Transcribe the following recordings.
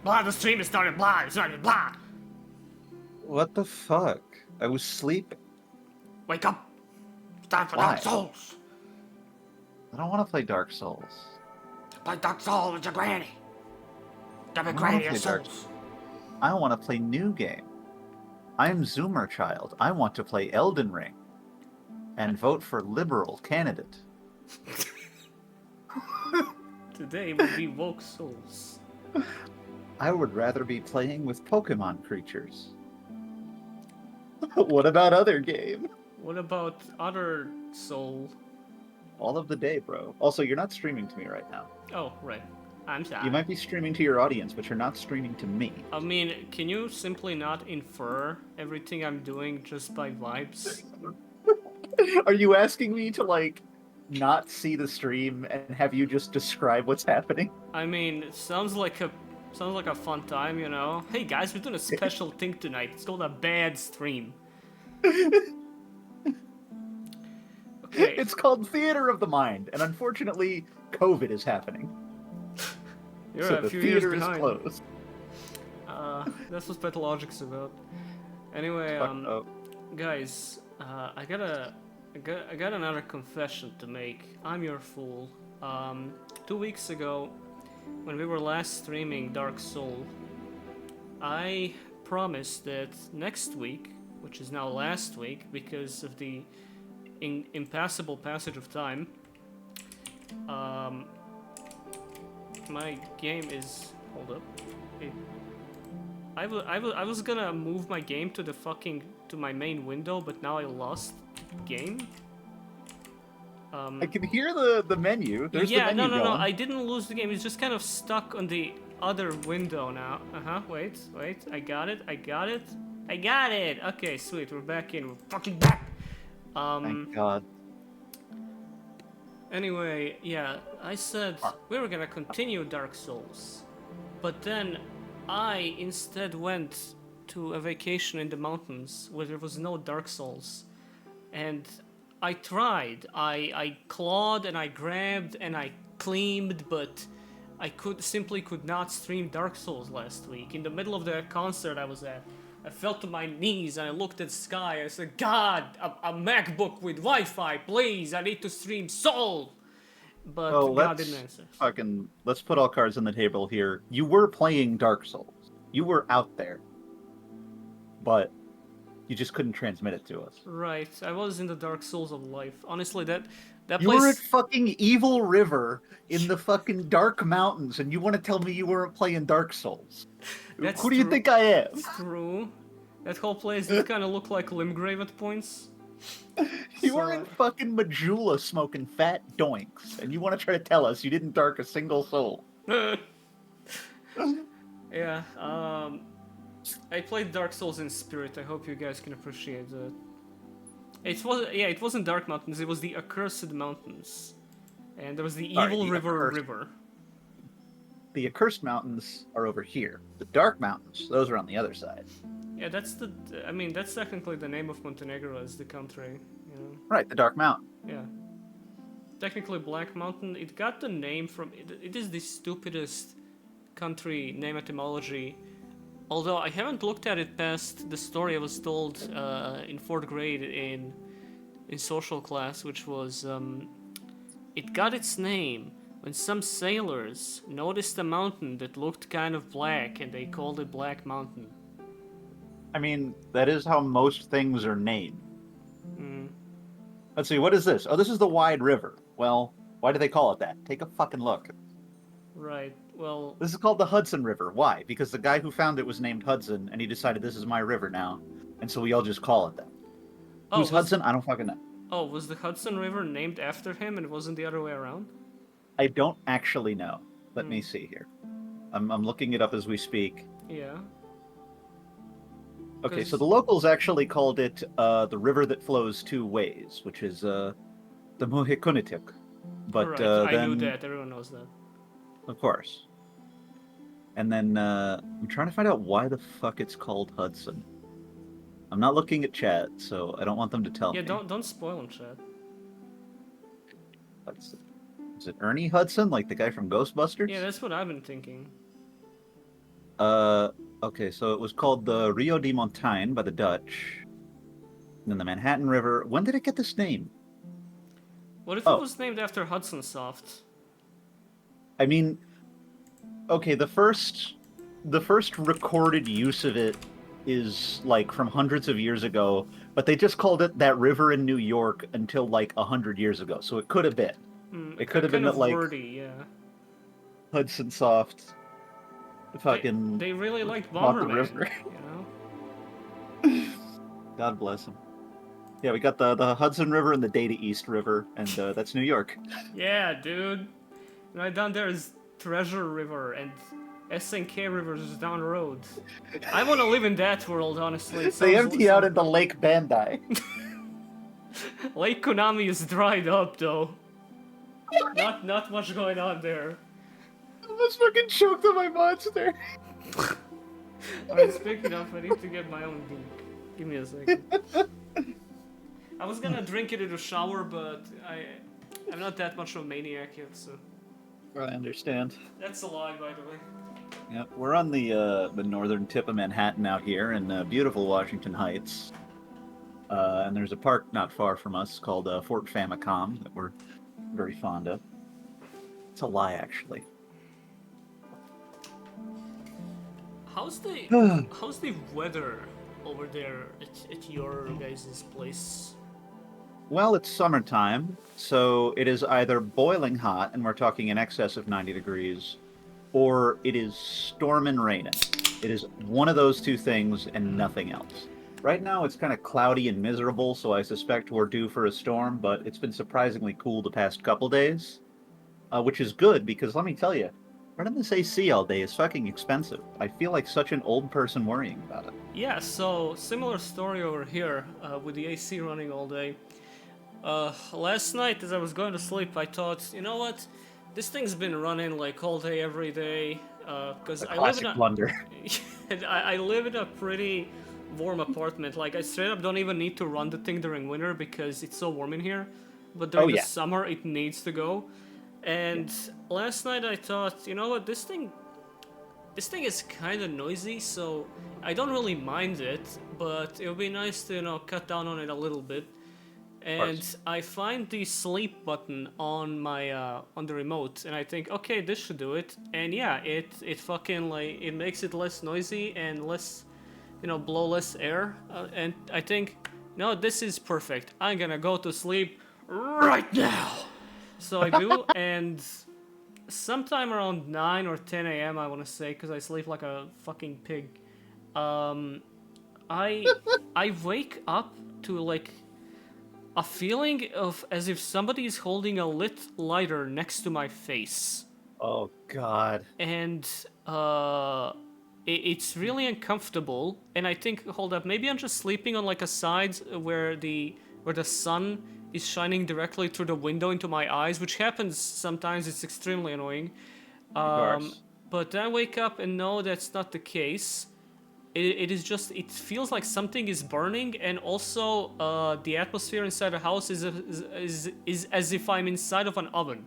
Blah, the stream is started. Blah, it's started. Blah. What the fuck? I was sleeping. Wake up. It's time for Why? Dark Souls. I don't want to play Dark Souls. Play Dark Souls with your granny. Give me I don't granny wanna your play Dark souls. I want to play new game. I'm Zoomer Child. I want to play Elden Ring. And vote for liberal candidate. Today will be woke souls. I would rather be playing with Pokemon creatures. What about other game? What about other soul? All of the day, bro. Also, you're not streaming to me right now. Oh, right. I'm sorry. You might be streaming to your audience, but you're not streaming to me. I mean, can you simply not infer everything I'm doing just by vibes? Are you asking me to, like, not see the stream and have you just describe what's happening? I mean, it sounds like a fun time, you know. Hey guys, we're doing a special thing tonight. It's called a bad stream. Okay. It's called Theater of the Mind, and unfortunately, COVID is happening. You're So a the few years theater is behind. closed. That's what Pathologic's about. Anyway, Fuck up. guys, I got another confession to make. I'm your fool. 2 weeks ago, when we were last streaming Dark Soul, I promised that next week, which is now last week because of the impassable passage of time, my game is... hold up. I was gonna move my game to my main window, but now I lost game. I can hear the menu. There's the menu no, going. I didn't lose the game. It's just kind of stuck on the other window now. Wait, I got it. Okay, sweet, we're back in. We're fucking back. Thank God. Anyway, yeah, I said we were gonna continue Dark Souls, but then I instead went to a vacation in the mountains where there was no Dark Souls, and I tried. I clawed and I grabbed and I claimed, but I simply could not stream Dark Souls last week. In the middle of the concert I was at, I fell to my knees and I looked at the sky and I said, God, a MacBook with Wi-Fi, please, I need to stream Soul! But Well, God didn't answer. let's put all cards on the table here. You were playing Dark Souls. You were out there. But you just couldn't transmit it to us. Right, I was in the Dark Souls of life. Honestly, that You were at place... fucking Evil River in the fucking Dark Mountains, and you want to tell me you weren't playing Dark Souls? That's Who do you true. think I am? True. That whole place did kind of look like Limgrave at points. You were in fucking Majula smoking fat doinks, and you want to try to tell us you didn't dark a single soul. Yeah, I played Dark Souls in spirit. I hope you guys can appreciate that. It wasn't Dark Mountains, it was the Accursed Mountains. And there was the Sorry, Evil the River. Accursed. The Accursed Mountains are over here. The Dark Mountains, those are on the other side. Yeah, that's technically the name of Montenegro as the country, you know? Right, the Dark Mountain. Yeah. Technically Black Mountain, it got the name from... It is the stupidest country name etymology. Although I haven't looked at it past the story I was told in 4th grade in social class, which was... it got its name when some sailors noticed a mountain that looked kind of black and they called it Black Mountain. I mean, that is how most things are named. Mm. Let's see, what is this? Oh, this is the Wide River. Well, why do they call it that? Take a fucking look. Right, well... This is called the Hudson River. Why? Because the guy who found it was named Hudson, and he decided this is my river now, and so we all just call it that. Who's Hudson? I don't fucking know. Oh, was the Hudson River named after him and it wasn't the other way around? I don't actually know. Let me see here. I'm looking it up as we speak. Yeah. Okay, so the locals actually called it the river that flows two ways, which is the Muhikunitik. But right, then... I knew that. Everyone knows that. Of course. And then I'm trying to find out why the fuck it's called Hudson. I'm not looking at chat, so I don't want them to tell me. Yeah, don't spoil them, chat. Is it Ernie Hudson, like the guy from Ghostbusters? Yeah, that's what I've been thinking. Okay, so it was called the Rio de Montagne by the Dutch. And then the Manhattan River. When did it get this name? What if it Oh, was named after Hudson Soft? I mean, okay, the first recorded use of it is like from hundreds of years ago, but they just called it that river in New York until like 100 years ago. So it could have been. It could have been Kind that of like wordy, yeah. Hudson Soft fucking They really liked bought the Bomberman, river. you know? God bless him. Yeah, we got the Hudson River and the Data East River, and that's New York. Yeah, dude. Right down there is Treasure River and SNK River is down the road. I want to live in that world, honestly. It They sounds, empty out into Lake Bandai. Lake Konami is dried up, though. Not much going on there. I almost fucking choked on my monster. Alright, speaking of, I need to get my own drink. Give me a second. I was gonna drink it in the shower, but I'm not that much of a maniac yet, so I understand. that's a lie, by the way. Yep, we're on the northern tip of Manhattan out here in beautiful Washington Heights. And there's a park not far from us called Fort Famicom that we're very fond of. It's a lie, actually. How's the how's the weather over there at your guys' place? Well, it's summertime, so it is either boiling hot, and we're talking in excess of 90 degrees, or it is storming raining. It is one of those two things and nothing else. Right now, it's kind of cloudy and miserable, so I suspect we're due for a storm, but it's been surprisingly cool the past couple days, which is good because let me tell you, running this AC all day is fucking expensive. I feel like such an old person worrying about it. Yeah, so similar story over here with the AC running all day. Last night as I was going to sleep, I thought, you know what, this thing's been running like all day, every day. Because I live in Classic blunder. I live in a pretty warm apartment. Like I straight up don't even need to run the thing during winter because it's so warm in here. But during the yeah. summer, it needs to go. And last night I thought, you know what, this thing is kind of noisy, so I don't really mind it. But it would be nice to cut down on it a little bit. And I find the sleep button on my on the remote, and I think, okay, this should do it. And yeah, it fucking like it makes it less noisy and less, blow less air. And I think, no, this is perfect. I'm gonna go to sleep right now. So I do, and sometime around 9 or 10 a.m. I want to say, because I sleep like a fucking pig. I wake up to like a feeling of as if somebody is holding a lit lighter next to my face. Oh God. And it's really uncomfortable. And I think, hold up, maybe I'm just sleeping on like a side where the sun is shining directly through the window into my eyes, which happens sometimes. It's extremely annoying. Of course. But then I wake up and know that's not the case. It is just, it feels like something is burning, and also the atmosphere inside the house is as if I'm inside of an oven.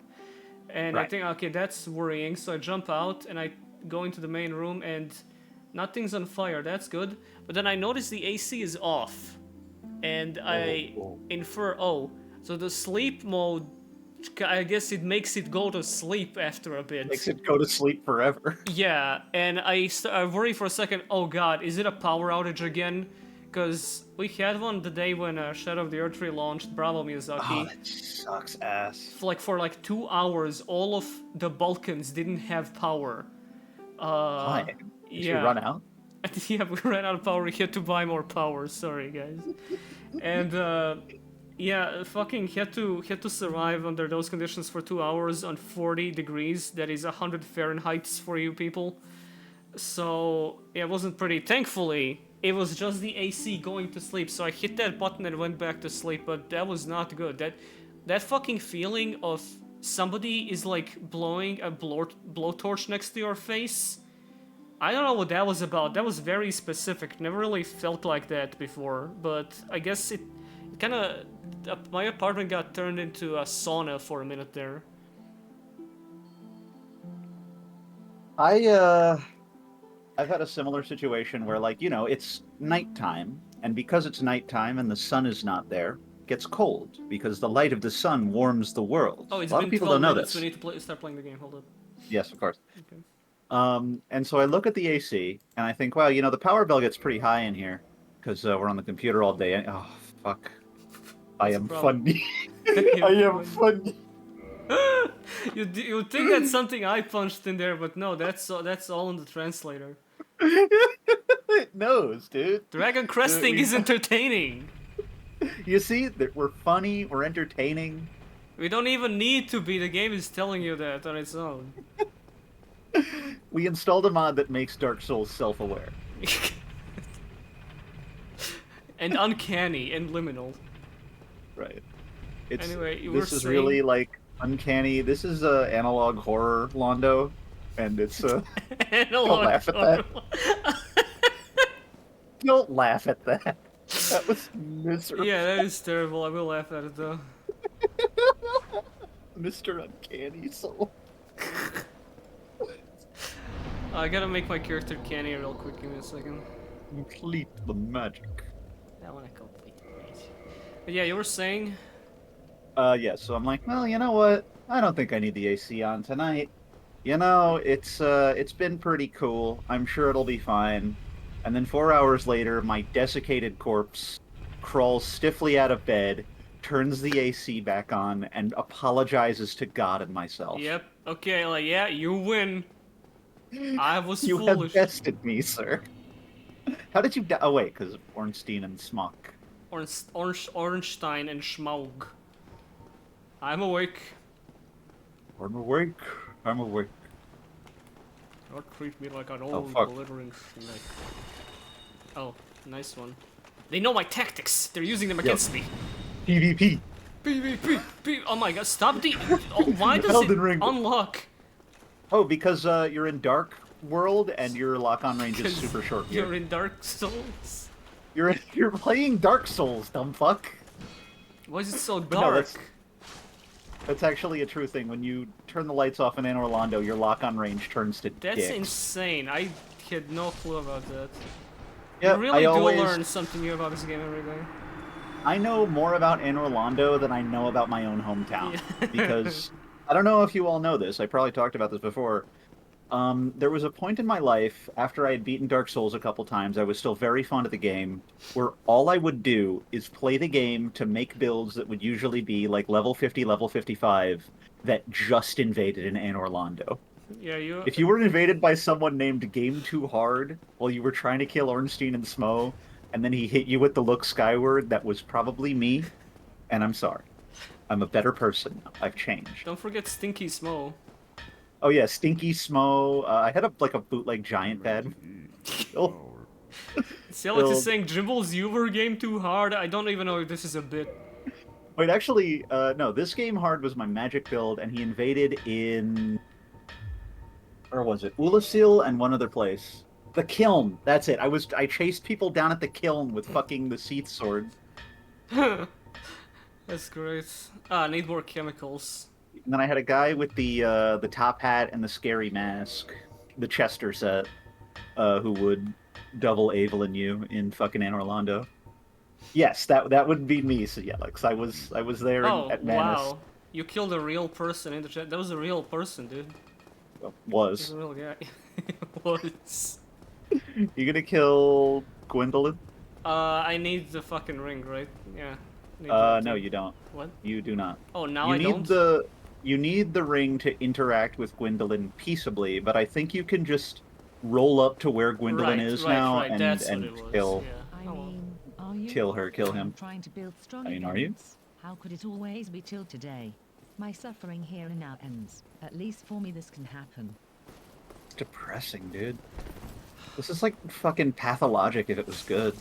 And I think, okay, that's worrying. So I jump out and I go into the main room and nothing's on fire. That's good. But then I notice the AC is off. And I infer, so the sleep mode, I guess it makes it go to sleep after a bit. Makes it go to sleep forever. Yeah, and I worry for a second, oh god, is it a power outage again? Because we had one the day when Shadow of the Earth relaunched, Bravo Miyazaki. Oh, that sucks ass. For like 2 hours, all of the Balkans didn't have power. Why? Did you run out? Yeah, we ran out of power, we had to buy more power, sorry guys. And yeah, fucking had to survive under those conditions for 2 hours on 40 degrees. That is 100 Fahrenheit for you people. So yeah, it wasn't pretty. Thankfully, it was just the AC going to sleep. So I hit that button and went back to sleep. But that was not good. That fucking feeling of somebody is like blowing a blowtorch next to your face. I don't know what that was about. That was very specific. Never really felt like that before. But I guess it kind of, my apartment got turned into a sauna for a minute there. I've had a similar situation where, like, it's nighttime, and because it's nighttime and the sun is not there, it gets cold because the light of the sun warms the world. Oh, it's A lot of been people 12 don't know minutes. We this. need to start playing the game. Hold up. Yes, of course. Okay. And so I look at the AC and I think, wow, the power bill gets pretty high in here because we're on the computer all day. Oh, fuck. I What's the am problem? funny. You're I am funny. You think that's something I punched in there, but no, that's all in the translator. It knows, dude. Dragon cresting is entertaining. You see, that we're funny, we're entertaining. We don't even need to be. The game is telling you that on its own. We installed a mod that makes Dark Souls self-aware. And uncanny and liminal. Right. It's, Anyway, you were this is saying... really like uncanny. This is analog horror, Londo, and it's don't laugh at that. Don't laugh at that. That was miserable. Yeah, that is terrible. I will laugh at it though. Mr. Uncanny Soul. I gotta make my character canny real quick. Give me a second. Complete the magic. I wanna complete it. But yeah, you were saying... Yeah, so I'm like, well, you know what? I don't think I need the AC on tonight. It's been pretty cool. I'm sure it'll be fine. And then 4 hours later, my desiccated corpse crawls stiffly out of bed, turns the AC back on, and apologizes to God and myself. Yep. Okay, like, yeah, you win. I was You foolish. have bested me, sir. How did you die? Oh, wait, because Ornstein and Smock. Ornstein and Schmaug. I'm awake. I'm awake. I'm awake. Don't treat me like an old fuck. glittering snake. Oh, nice one. They know my tactics. They're using them Yep. against me. PvP. PvP. Oh my god, stop the... Oh, why does it Elden Ring. unlock? Oh, because you're in Dark World and your lock-on range is 'Cause super short. You're Here. in Dark Souls. You're playing Dark Souls, dumb fuck. Why is it so no, dark? That's actually a true thing. When you turn the lights off in Anor Londo, your lock-on range turns to That's dicks. insane. I had no clue about that. Yep, you really I do always, learn something new about this game every day. I know more about Anor Londo than I know about my own hometown. Yeah. Because, I don't know if you all know this, I probably talked about this before. There was a point in my life, after I had beaten Dark Souls a couple times, I was still very fond of the game, where all I would do is play the game to make builds that would usually be like level 50, level 55, that just invaded in Anor Londo. Yeah, you... If you were invaded by someone named Game Too Hard while you were trying to kill Ornstein and Smo, and then he hit you with the look skyward, that was probably me, and I'm sorry. I'm a better person now. I've changed. Don't forget Stinky Smo. Oh yeah, Stinky Smo. I had a bootleg giant pad. Oh. See, Alex is saying Dribbles, you were game too hard. I don't even know if this is a bit. Wait, actually, no. This game hard was my magic build, and he invaded in... Where was it? Ulasil and one other place. The Kiln. That's it. I chased people down at the Kiln with fucking the Seath Sword. That's great. Ah, I need more chemicals. And then I had a guy with the top hat and the scary mask, the Chester set, who would double Evelyn you in fucking Anor Londo. Yes, that would be me. So yeah, Alex, I was there at Manus. Wow. You killed a real person in the chat. That was a real person, dude. Was. He's a real guy. Was. You gonna kill Gwendolyn? I need the fucking ring, right? Yeah. No, you don't. What? You do not. Oh, now you I need don't? You need the ring to interact with Gwendolyn peaceably, but I think you can just roll up to where Gwendolyn is now right. and That's what it was. kill Yeah. I mean, are you kill her, kill him. trying to build strong I mean, are you? opponents? How could it always be till today? My suffering here and now ends. At least for me this can happen. It's depressing, dude. This is like fucking pathologic if it was good.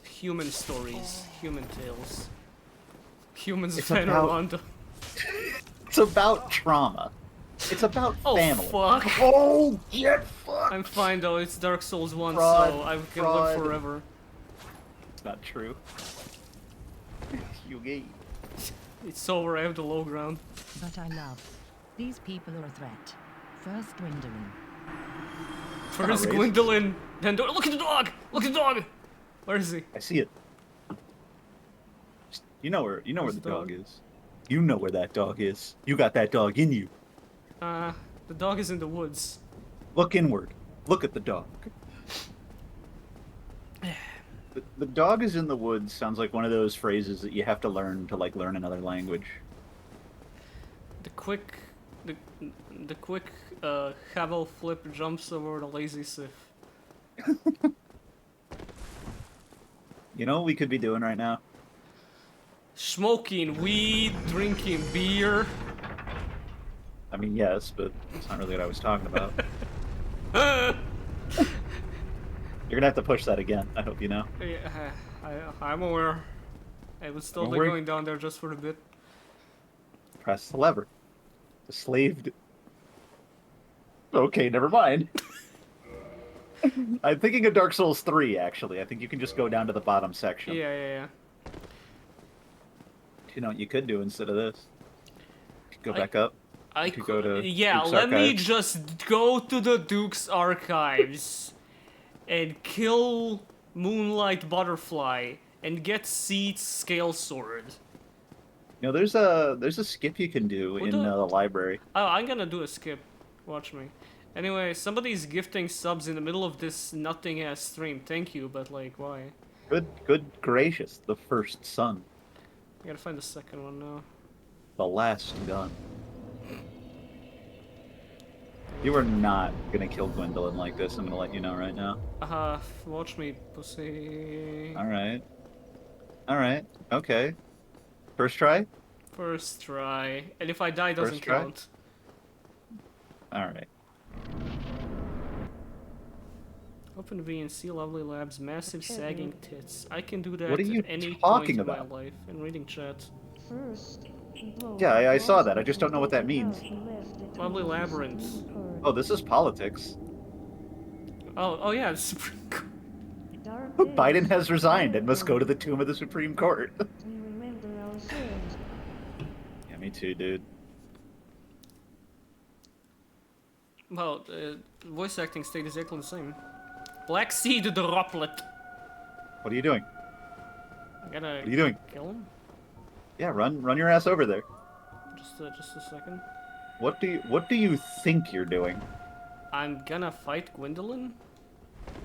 Human stories, human tales. Humans It's of Anor about- Londo. It's about trauma. It's about Oh, family. fuck. Oh, get fucked! I'm fine though, it's Dark Souls 1, Fraud, so I can fraud. live forever. It's not true. You gay. It's over, I have the low ground. But I love. These people are a threat. First dwindling, First raised. Gwendolyn, then look at the dog! Look at the dog! Where is he? I see it. You know where Where's the the dog dog? is. You know where that dog is. You got that dog in you. The dog is in the woods. Look inward. Look at the dog. The dog is in the woods sounds like one of those phrases that you have to learn to like learn another language. The quick Havel flip jumps over the lazy Sif. You know what we could be doing right now? Smoking weed, drinking beer. I mean, yes, but it's not really what I was talking about. You're gonna have to push that again. I hope you know. Yeah, I'm aware. I was totally worry. going down there just for a bit. Press the lever. The slave. Okay, never mind. I'm thinking of Dark Souls 3, actually. I think you can just go down to the bottom section. Yeah. You know what you could do instead of this? You could go back up. I could go to yeah, Duke's let me Archives. just go to the Duke's Archives and kill Moonlight Butterfly and get Seed's Scale Sword. You know, there's a skip you can do Who in the- the library. Oh, I'm gonna do a skip. Watch me. Anyway, somebody's gifting subs in the middle of this nothing ass stream. Thank you, but like, why? Good gracious, the first son, I gotta find the second one now. the last gun. You are not gonna kill Gwendolyn like this. I'm gonna let you know right now. Watch me, pussy. All right, okay. First try. First try. And if I die, it doesn't First try? count. All right. Open V and see Lovely Labs massive sagging tits. I can do that What are you at any talking point about? in my life. And reading chat. Yeah, I saw that. I just don't know what that means. Lovely Labyrinth. Oh, this is politics. Oh yeah, the Supreme Court. Biden has resigned and must go to the tomb of the Supreme Court. Yeah, me too, dude. Well, voice acting stayed exactly the same. Black Seed the Droplet. What are you doing? I'm gonna What are you doing? kill him. Yeah, run your ass over there. Just a second. What do you think you're doing? I'm gonna fight Gwendolyn.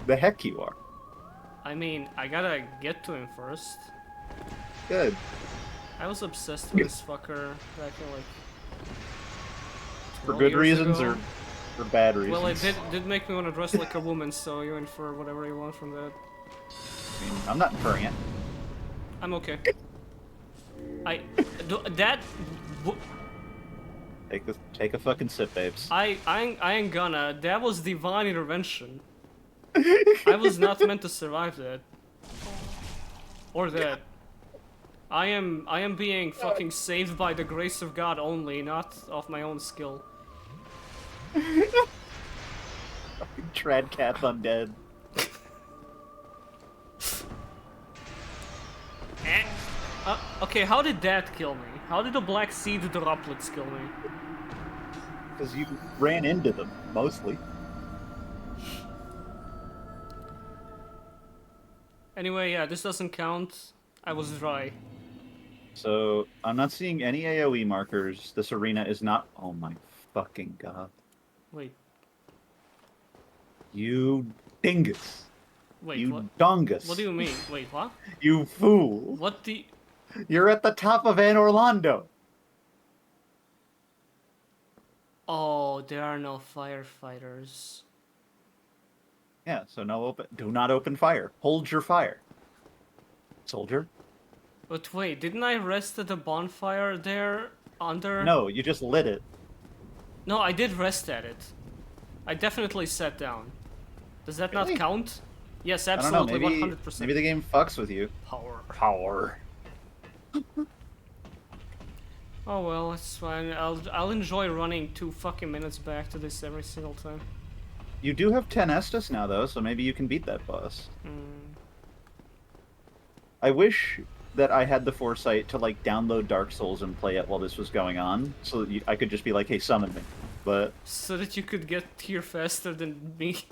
The heck you are. I mean, I gotta get to him first. Good. I was obsessed with this fucker back in like. For 12 good years reasons ago. or for bad reasons? Well, it did make me want to dress like a woman, so you in for whatever you want from that. I mean, I'm not inferring it. I'm okay. I do, that. w- Take a fucking sip, babes. I ain't gonna. That was divine intervention. I was not meant to survive that. Or that. I am being fucking saved by the grace of God only, not of my own skill. Trad cat undead. Eh. Okay, how did that kill me? How did the Black Seed droplets kill me? Because you ran into them, mostly. Anyway, yeah, this doesn't count. I was dry. So, I'm not seeing any AoE markers. This arena is not... Oh my fucking god. Wait, You dingus. You what? dongus. What do you mean? Wait, what? You fool. What the... You're at the top of Anne Orlando. Oh, there are no firefighters. Yeah, so do not open fire. Hold your fire. Soldier? But wait, didn't I rest at the bonfire there under? No, you just lit it. No, I did rest at it. I definitely sat down. Does that not Really? count? Yes, I don't know, absolutely, maybe 100%. maybe the game fucks with you. Power. Oh well, it's fine. I'll enjoy running 2 fucking minutes back to this every single time. You do have 10 Estus now, though, so maybe you can beat that boss. I wish that I had the foresight to, like, download Dark Souls and play it while this was going on, so that I could just be like, hey, summon me. but So that you could get here faster than me.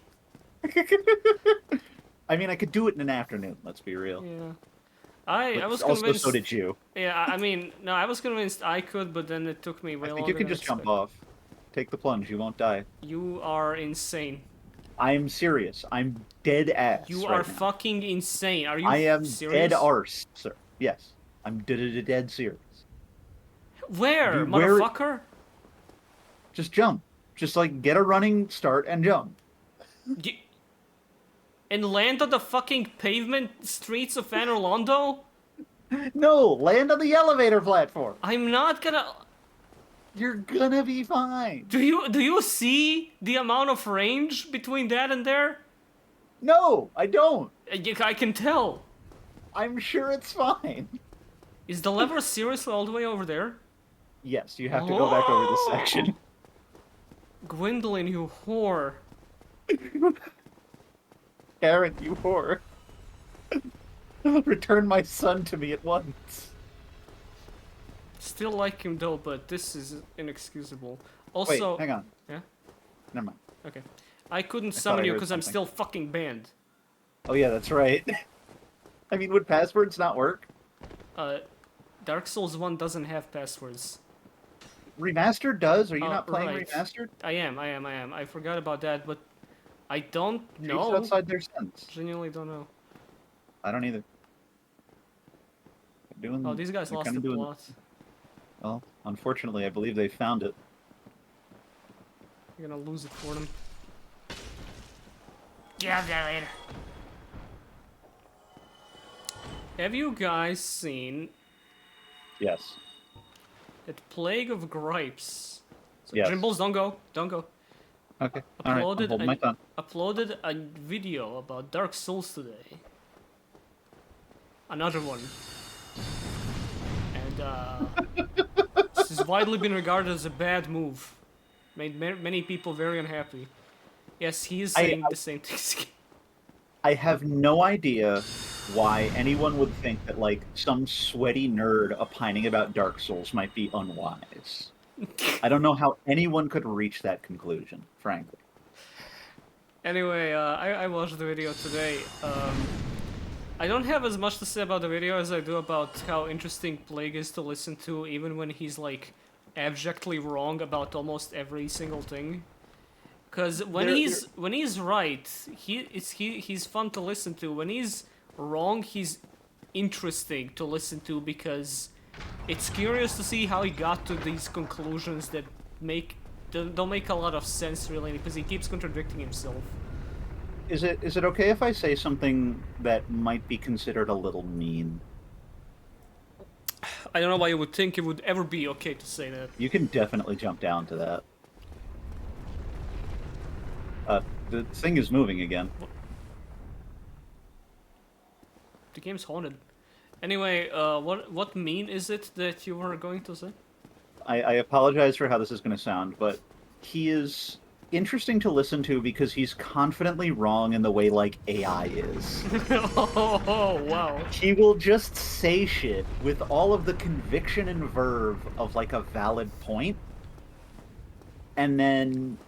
I mean, I could do it in an afternoon. Let's be real. Yeah. I But was also, convinced. so did you. Yeah, I mean, no, I was convinced I could, but then it took me way I longer think you can than just jump expected. off. Take the plunge. You won't die. You are insane. I'm serious. I'm dead ass. You right are now. fucking insane. Are you I am serious? dead arse, sir. Yes, I'm dead serious. Where, Dude, where- motherfucker? Just jump. Just like get a running start and jump. Y- and land on the fucking pavement streets of Anne Orlando? No, land on the elevator platform. I'm not gonna. You're gonna be fine. Do you see the amount of range between that and there? No, I don't. I can tell. I'm sure it's fine. Is the lever seriously all the way over there? Yes, you have to go back over this section. Gwendolyn, you whore. Karen, you whore. Return my son to me at once. Still like him though, but this is inexcusable. Also, Wait, hang on. Yeah? Never mind. Okay. I couldn't thought summon I you heard because I'm something. still fucking banned. Oh yeah, that's right. I mean, would passwords not work? Dark Souls 1 doesn't have passwords. Remastered does? Are you Oh, not playing right. remastered? I am. I forgot about that, but I don't Truth's know. outside their sense. Genuinely don't know. I don't either. Doing, Oh, these guys they're lost kinda the doing- plot. Well, unfortunately, I believe they found it. You're gonna lose it for them. Yeah, that later. Have you guys seen Yes. that Plague of Gripes? So Yes. Jimbles, don't go. Don't go. Okay. All right. I'm Uploaded holding my tongue. uploaded a video about Dark Souls today. Another one. And this has widely been regarded as a bad move. Made many people very unhappy. Yes, he is saying the same things. I have no idea why anyone would think that, like, some sweaty nerd opining about Dark Souls might be unwise. I don't know how anyone could reach that conclusion, frankly. Anyway, I watched the video today. I don't have as much to say about the video as I do about how interesting Plague is to listen to, even when he's like abjectly wrong about almost every single thing. Because when he's right, he's fun to listen to. When he's wrong, he's interesting to listen to because it's curious to see how he got to these conclusions that don't make a lot of sense really, because he keeps contradicting himself. Is it okay if I say something that might be considered a little mean? I don't know why you would think it would ever be okay to say that. You can definitely jump down to that. The thing is moving again. The game's haunted. Anyway, what mean is it that you were going to say? I apologize for how this is going to sound, but he is interesting to listen to because he's confidently wrong in the way, like, AI is. Oh, wow. He will just say shit with all of the conviction and verve of, like, a valid point, and then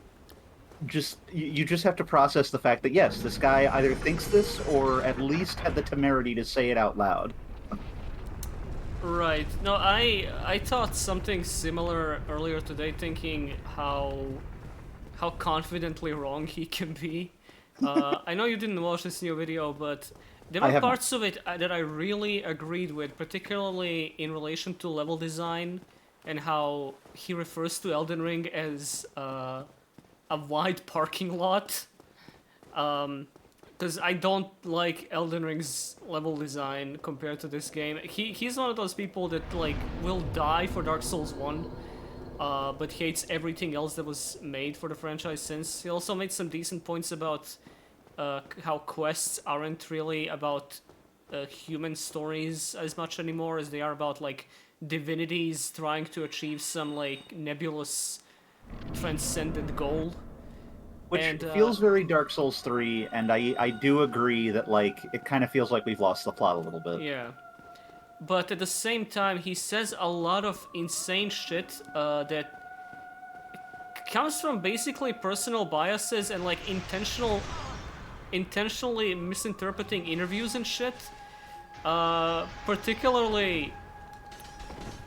you just have to process the fact that, yes, this guy either thinks this or at least had the temerity to say it out loud. Right. No, I thought something similar earlier today, thinking how confidently wrong he can be. I know you didn't watch this new video, but there I were have not. parts of it that I really agreed with, particularly in relation to level design and how he refers to Elden Ring as a wide parking lot. Because I don't like Elden Ring's level design compared to this game. He's one of those people that like will die for Dark Souls 1, but hates everything else that was made for the franchise since. He also made some decent points about how quests aren't really about human stories as much anymore as they are about like divinities trying to achieve some like nebulous transcendent goal. Which And, feels very Dark Souls 3, and I do agree that, like, it kind of feels like we've lost the plot a little bit. Yeah. But at the same time, he says a lot of insane shit that comes from basically personal biases and like intentionally misinterpreting interviews and shit. Particularly,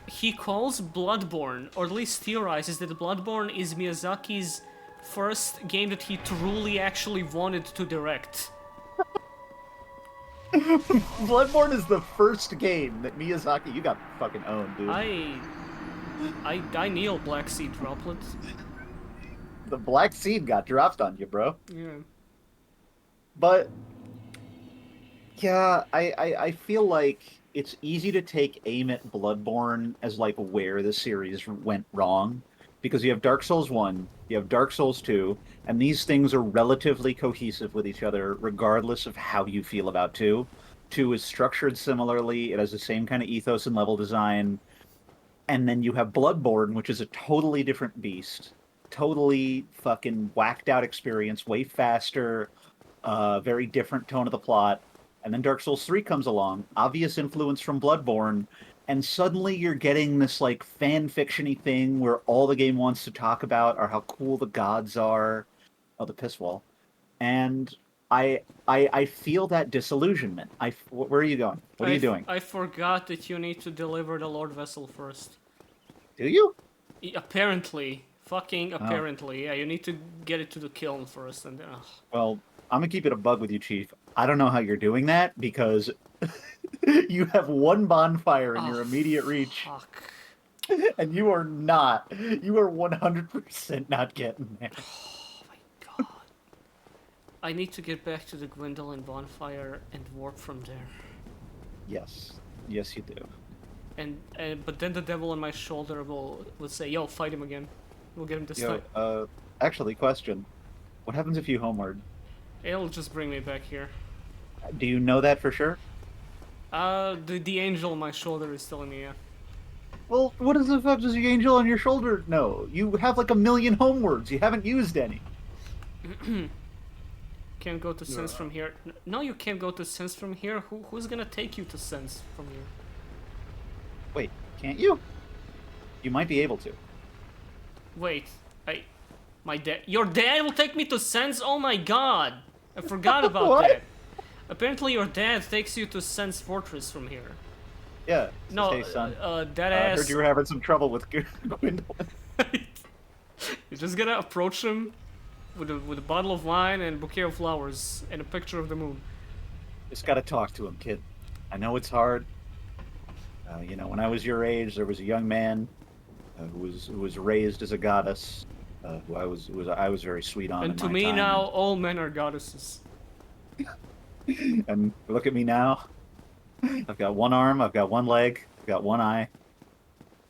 he calls Bloodborne, or at least theorizes that Bloodborne is Miyazaki's first game that he truly actually wanted to direct. Bloodborne is the first game that Miyazaki. You got fucking owned, dude. I kneel, Black Seed Droplet. The Black Seed got dropped on you, bro. Yeah. But yeah, I feel like it's easy to take aim at Bloodborne as like where the series went wrong, because you have Dark Souls 1, you have Dark Souls 2, and these things are relatively cohesive with each other regardless of how you feel about 2. 2 is structured similarly, it has the same kind of ethos and level design. And then you have Bloodborne, which is a totally different beast. Totally fucking whacked out experience, way faster, very different tone of the plot. And then Dark Souls 3 comes along, obvious influence from Bloodborne, and suddenly you're getting this like fan fiction-y thing where all the game wants to talk about are how cool the gods are. Oh, the piss wall. And I feel that disillusionment. Where are you going? What are you doing? I forgot that you need to deliver the Lord Vessel first. Do you? Apparently. Fucking apparently. Yeah, you need to get it to the kiln first and then... Ugh. Well, I'm gonna keep it a bug with you, Chief. I don't know how you're doing that because you have one bonfire in your immediate reach, Fuck. and you are 100% not getting there. Oh my god. I need to get back to the Gwendolyn bonfire and warp from there. Yes, yes, you do. And but then the devil on my shoulder will say, "Yo, fight him again. We'll get him this time." Actually, question: what happens if you homeward? It'll just bring me back here. Do you know that for sure? The angel on my shoulder is telling me, yeah. Well, what the fuck does the angel on your shoulder know? You have like 1,000,000 homewords. You haven't used any. Can't go to sense from here. No, you can't go to sense from here. Who's gonna take you to sense from here? Wait, can't you? You might be able to. Wait, my dad. Your dad will take me to sense? Oh my god! I forgot about What? that. Apparently, your dad takes you to Sense Fortress from here. Yeah. No, Hey, son. that I ass. heard you were having some trouble with Gwendolyn. You're just gonna approach him with a bottle of wine and bouquet of flowers and a picture of the moon. Just gotta talk to him, kid. I know it's hard. You know, when I was your age, there was a young man who was raised as a goddess. Who I was very sweet on. And in to my me time. now, all men are goddesses. And look at me now. I've got one arm, I've got one leg, I've got one eye,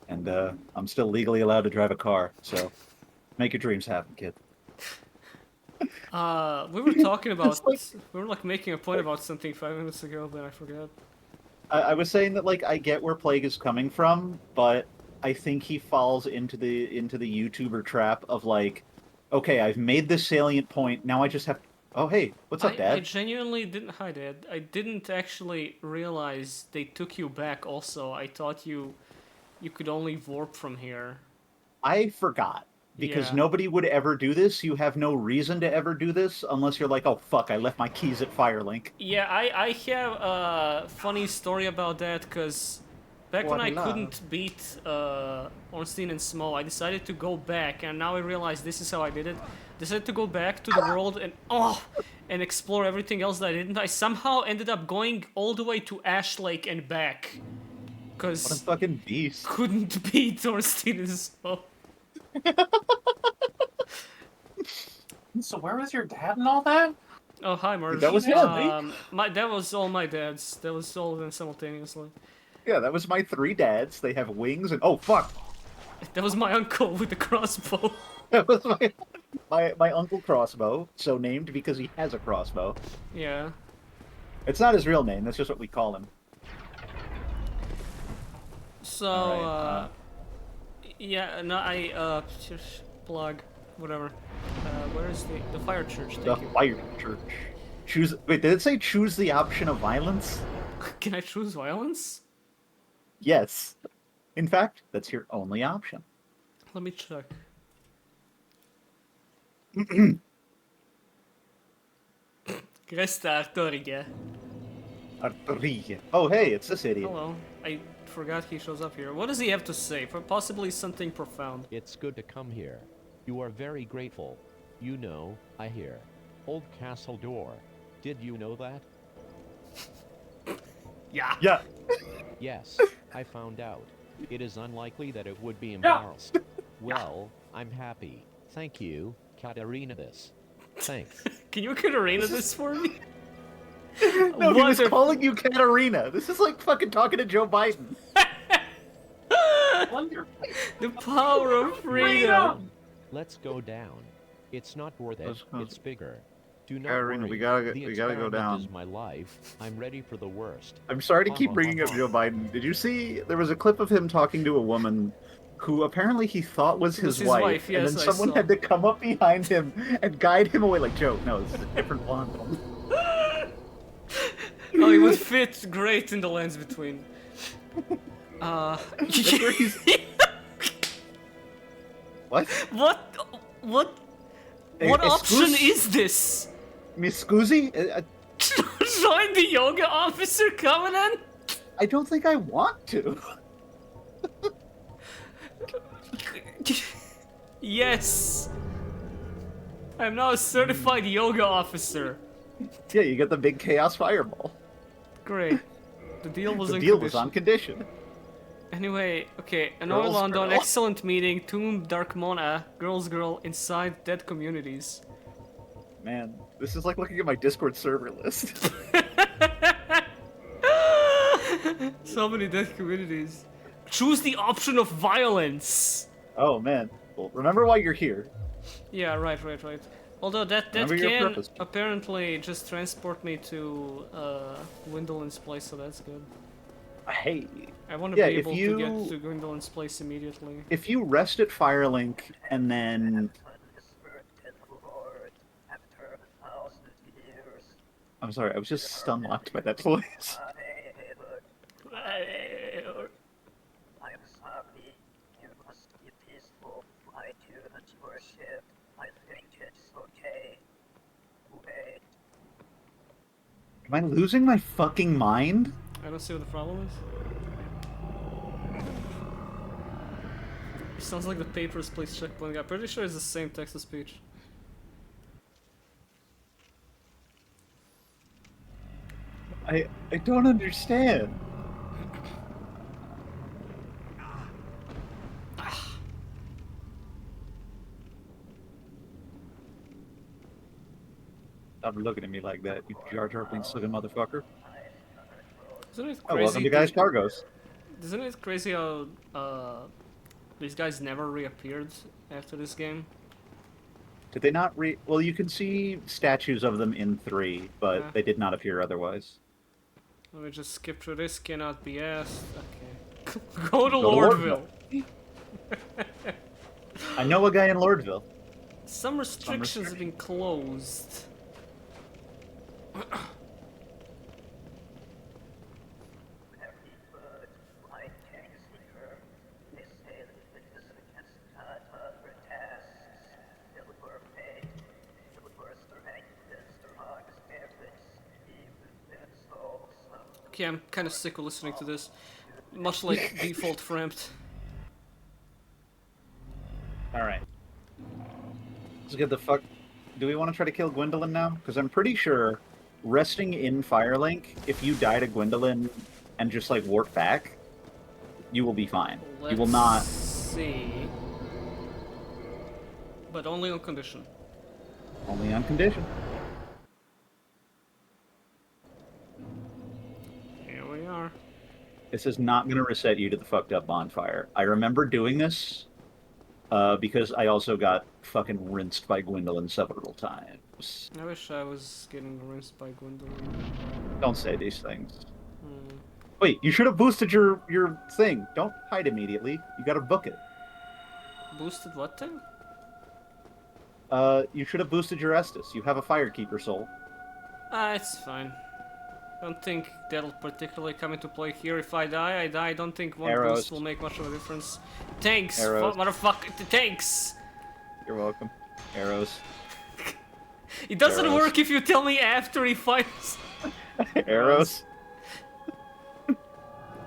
and I'm still legally allowed to drive a car. So, make your dreams happen, kid. We were talking about. like- We were like making a point about something 5 minutes ago, but I forgot. I was saying that like I get where Plague is coming from, but I think he falls into the YouTuber trap of like, okay, I've made this salient point, now I just have. Oh hey, what's up, I Dad? genuinely didn't. Hi, Dad. I didn't actually realize they took you back. Also, I thought you could only warp from here. I forgot. Because Yeah. nobody would ever do this. You have no reason to ever do this unless you're like, oh fuck, I left my keys at Firelink. Yeah, I have a funny story about that because back when I Voila. couldn't beat Ornstein and Smo, I decided to go back, and now I realize this is how I did it. Decided to go back to the world and explore everything else that I didn't. I somehow ended up going all the way to Ash Lake and back What a because fucking beast. couldn't beat Ornstein and Smo. So where was your dad and all that? Oh, hi, Marge. That was him, That was all my dads. That was all of them simultaneously. Yeah, that was my 3 dads. They have wings and oh fuck. That was my uncle with the crossbow. That was my Uncle Crossbow, so named because he has a crossbow. Yeah. It's not his real name, that's just what we call him. So, Alright, yeah, no, just plug, whatever. Where is the fire church? The Thank you. Fire Church. Wait, did it say choose the option of violence? Can I choose violence? Yes. In fact, that's your only option. Let me check. Cresta Artoriga. Artorilla. Oh, hey, it's this idiot. Hello. I forgot he shows up here. What does he have to say? For possibly something profound. It's good to come here. You are very grateful. You know, I hear. Old castle door. Did you know that? Yeah. Yeah. Yes, I found out. It is unlikely that it would be embarrassed. Well, I'm happy. Thank you, Katarina this. Thanks. Can you Katarina this for me? No, he was Wonderful. calling you Katarina. This is like fucking talking to Joe Biden. Wonderful. The power of freedom. Let's go down. It's not worth it. Let's go. It's bigger. Do not Katarina, worry. we gotta The go experiment down. is my life. I'm ready for the worst. I'm sorry to keep bringing up Joe Biden. Did you see there was a clip of him talking to a woman who apparently he thought was his wife, and yes, then I someone saw. had to come up behind him and guide him away like, Joe, no, this is a different blonde woman. Oh, he would fit great in the lens between. That's where he's... What? What Eh, option excuse- is this? Mi scusi? Join the yoga officer covenant? I don't think I want to. Yes. I'm now a certified yoga officer. Yeah, you get the big chaos fireball. Great. The deal was The in deal was condition. on condition. Anyway, okay, an Girls, London, girl. excellent meeting, Tomb, Dark Mona, Girls Girl, Inside, Dead Communities. Man, this is like looking at my Discord server list. So many dead communities. Choose the option of violence. Oh man. Well, remember why you're here. Yeah, right. Although that Remember your can purpose. apparently just transport me to Gwendolyn's place, so that's good. Hey, I want to Yeah, be if able to you- get to Gwendolyn's place immediately. if you rest at Firelink and then... I'm sorry, I was just stun-locked by that voice. I am sorry. You must be peaceful. I do not worship. I think it's okay. Wait. Am I losing my fucking mind? I don't see what the problem is. Sounds like the Papers, Please checkpoint. I'm pretty sure it's the same text-to-speech. I don't understand. Stop looking at me like that, you Jar Jar Binks looking motherfucker. Isn't it Oh, crazy? welcome to Guys Cargos. Isn't it crazy how these guys never reappeared after this game? Did they not well, you can see statues of them in 3, but Yeah. they did not appear otherwise. Let me just skip through this. Cannot be asked. Okay. Go to Go to Lordville. I know a guy in Lordville. Some restrictions have been closed. My king's leader. They say that witness against Tata for tasks. They were paid. It was strength their hearts efforts. Even their souls. Okay, I'm kind of sick of listening to this. Much like default framed. Alright. Let's get the fuck... Do we want to try to kill Gwendolyn now? Because I'm pretty sure resting in Firelink, if you die to Gwendolyn and just, like, warp back, you will be fine. You will not... Let's see. But only on condition. Only on condition. Here we are. This is not going to reset you to the fucked up bonfire. I remember doing this because I also got fucking rinsed by Gwendolyn several times. I wish I was getting rinsed by Gwendolyn. Don't say these things. Hmm. Wait, you should have boosted your thing. Don't hide immediately. You gotta book it. Boosted what thing? You should have boosted your Estus. You have a Firekeeper soul. It's fine. Don't think that'll particularly come into play here. If I die, I die. I don't think one Arrows. boost will make much of a difference. Tanks! Arrows. Motherfucker! Tanks! You're welcome. Arrows. It doesn't Arrows. work if you tell me after he fights. Arrows.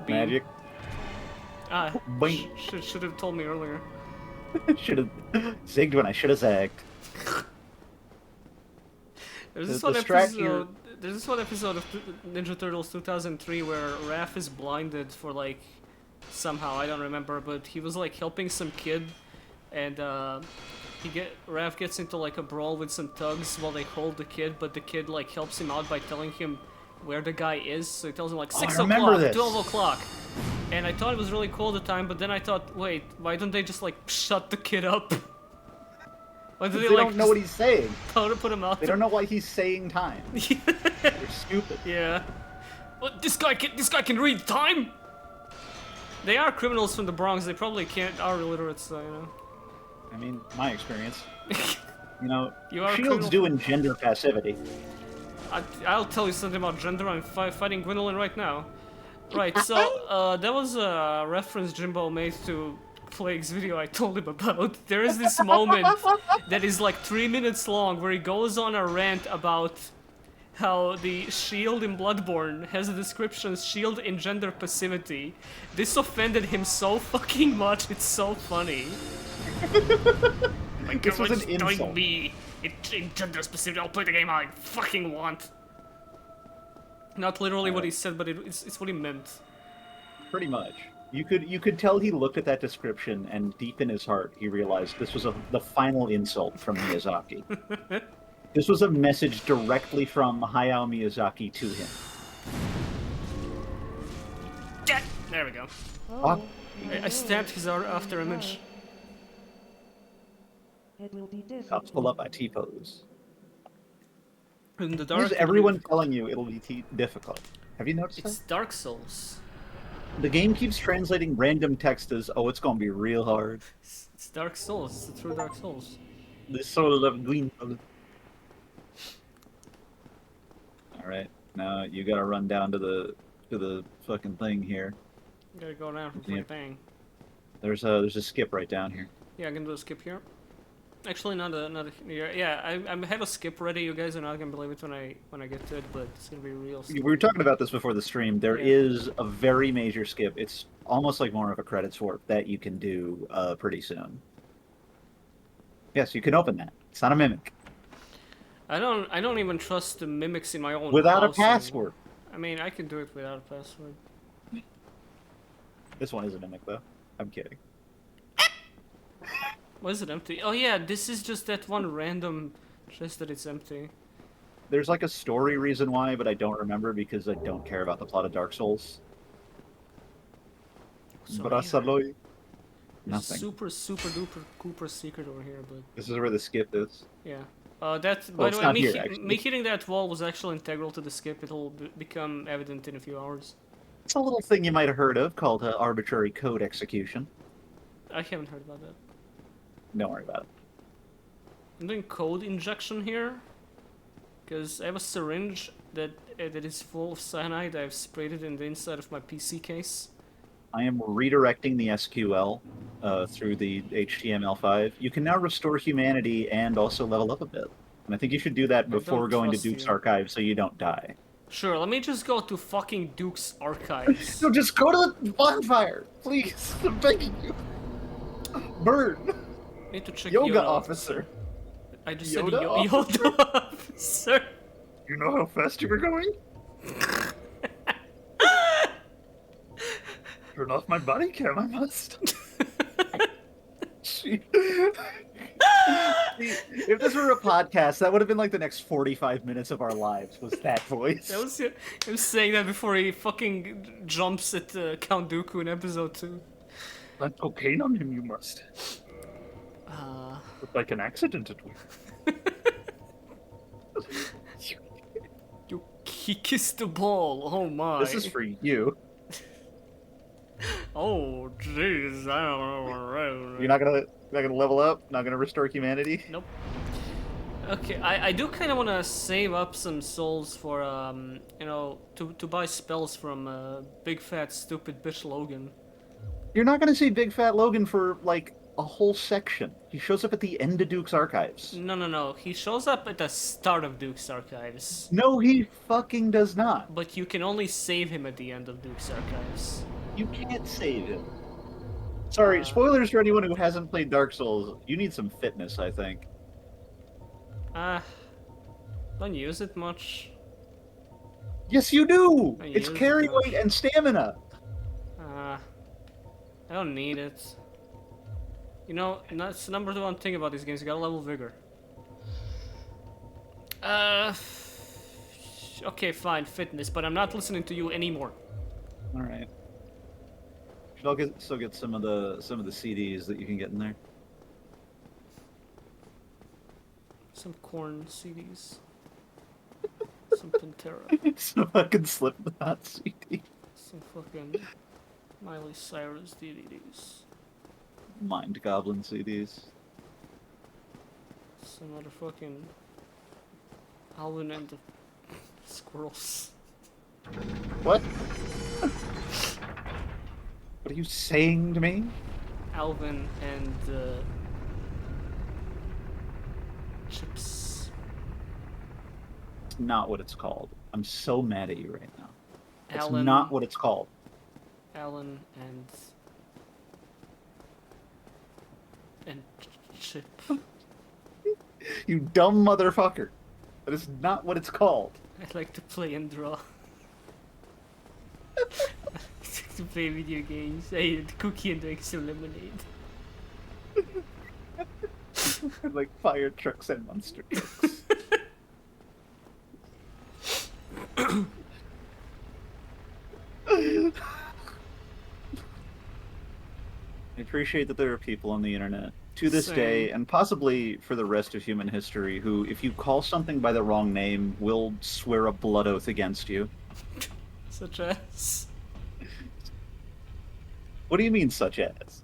Magic. Ah, Boing. should have told me earlier. Should have zigged when I should have zagged. There's The- this one the strat episode. here- There's this one episode of Ninja Turtles 2003 where Raph is blinded for like somehow I don't remember, but he was like helping some kid, and Raph gets into like a brawl with some thugs while they hold the kid, but the kid like helps him out by telling him where the guy is. So he tells him like Oh, I 6 remember o'clock, this. 12 o'clock, and I thought it was really cool at the time, but then I thought, wait, why don't they just like shut the kid up? Why do They they like don't know what he's saying. put him out? They don't know why he's saying time. They're stupid. Yeah. But this guy can read time. They are criminals from the Bronx. They probably are illiterate, so you know. I mean, my experience. You know, You are a shields criminal. do engender passivity. I'll tell you something about gender. I'm fighting Gwendolyn right now. Right. So that was a reference Jimbo made to Plague's video I told him about. There is this moment that is like 3 minutes long where he goes on a rant about how the shield in Bloodborne has a description shield engender passivity. This offended him so fucking much, it's so funny. Like, This was an everyone's telling insult. me it engenders passivity, I'll play the game I fucking want. Not literally what he said, but it's what he meant. Pretty much. You could tell he looked at that description and deep in his heart he realized this was the final insult from Miyazaki. This was a message directly from Hayao Miyazaki to him. Yeah, there we go. What? I stabbed his after image. It will be Cops pull up by T-pose. In the Why dark. is everyone telling you it'll be difficult? Have you noticed It's that? Dark Souls. The game keeps translating random text as, oh, it's gonna be real hard. It's Dark Souls. It's the true Dark Souls. The soul of Gwynplaine. Alright, now you gotta run down to the fucking thing here. Gotta go down from Yeah. Flick Bang. There's a skip right down here. Yeah, I can do a skip here. Actually, not a yeah. I have a skip ready. You guys are not gonna believe it when I get to it, but it's gonna be real. We were talking about this before the stream. There Yeah. is a very major skip. It's almost like more of a credits warp that you can do pretty soon. Yes, you can open that. It's not a mimic. I don't even trust the mimics in my own Without a house anymore. password. I mean, I can do it without a password. This one is a mimic, though. I'm kidding. Why is it empty? Oh yeah, this is just that one random chest that it's empty. There's like a story reason why, but I don't remember because I don't care about the plot of Dark Souls. So Brasaloy. There's Nothing. super duper Cooper secret over here, but This is where the skip is. yeah. That by Well, the it's way, not me, here, hi- actually. me hitting that wall was actually integral to the skip. It'll become evident in a few hours. It's a little thing you might have heard of called arbitrary code execution. I haven't heard about that. Don't worry about it. I'm doing code injection here, because I have a syringe that is full of cyanide. I've sprayed it in the inside of my PC case. I am redirecting the SQL through the HTML5. You can now restore humanity and also level up a bit. And I think you should do that before don't going to trust Duke's you. Archive so you don't die. Sure, let me just go to fucking Duke's archives. No, just go to the bonfire, please. I'm begging you. Burn. Need to check Yoga Yoda. officer. I just said Yoda Yoda officer. You know how fast you were going? Turn off my body cam, I must. See, if this were a podcast, that would have been like the next 45 minutes of our lives, was that voice. That was him saying that before he fucking jumps at Count Dooku in episode 2. Plant cocaine on him, you must. Looked like an accident it was. He kissed the ball. Oh my. This is for you. Oh jeez, I don't know. You're not gonna level up? Not gonna restore humanity? Nope. Okay, I do kind of want to save up some souls for you know, to buy spells from big fat stupid bitch Logan. You're not gonna see Big Fat Logan for like a whole section. He shows up at the end of Duke's Archives. No. He shows up at the start of Duke's Archives. No, he fucking does not. But you can only save him at the end of Duke's Archives. You can't save him. Sorry, spoilers for anyone who hasn't played Dark Souls. You need some fitness, I think. Don't use it much. Yes, you do! I It's use carry it. weight and stamina. I don't need it. You know, that's the number one thing about these games. You gotta level vigor. Okay, fine, fitness, but I'm not listening to you anymore. All right. Should I still get some of the CDs that you can get in there? Some corn CDs. Some Pantera. Some fucking Slipknot CD. Some fucking Miley Cyrus DVDs. Mind Goblin CDs. Some other fucking Alvin and the Squirrels. What? What are you saying to me? Alvin and the Chips. Not what it's called. I'm so mad at you right now. It's Alan, not what it's called. Alan and Chip. You dumb motherfucker. That is not what it's called. I like to play and draw. To play video games. I eat cookie and drink some lemonade. Like fire trucks and monster trucks. I appreciate that there are people on the internet to this day, Same. and possibly for the rest of human history, who, if you call something by the wrong name, will swear a blood oath against you. Such as. What do you mean, such as?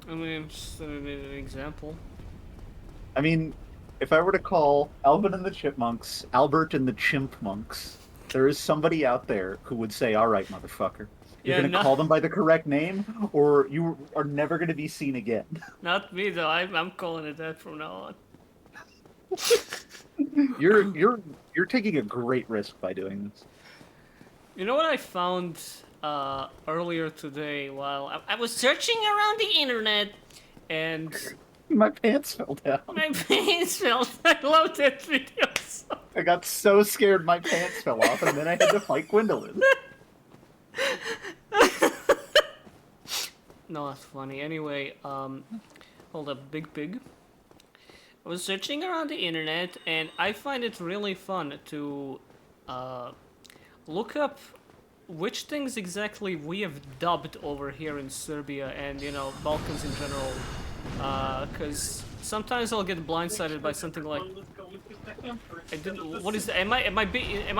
I mean, just an example. I mean, if I were to call Alvin and the Chipmunks Albert and the Chimpmunks, there is somebody out there who would say, "All right, motherfucker. You're Yeah, going to no- call them by the correct name, or you are never going to be seen again." Not me though. I'm calling it that from now on. You're taking a great risk by doing this. You know what I found earlier today while I was searching around the internet and My pants fell down. my pants fell. I love that video so I got so scared my pants fell off, and then I had to fight Gwendolyn. No, that's funny. Anyway, hold up, Big Pig. I was searching around the internet, and I find it really fun to look up which things exactly we have dubbed over here in Serbia and, you know, Balkans in general. Because sometimes I'll get blindsided by something like, I didn't. What is that? Am I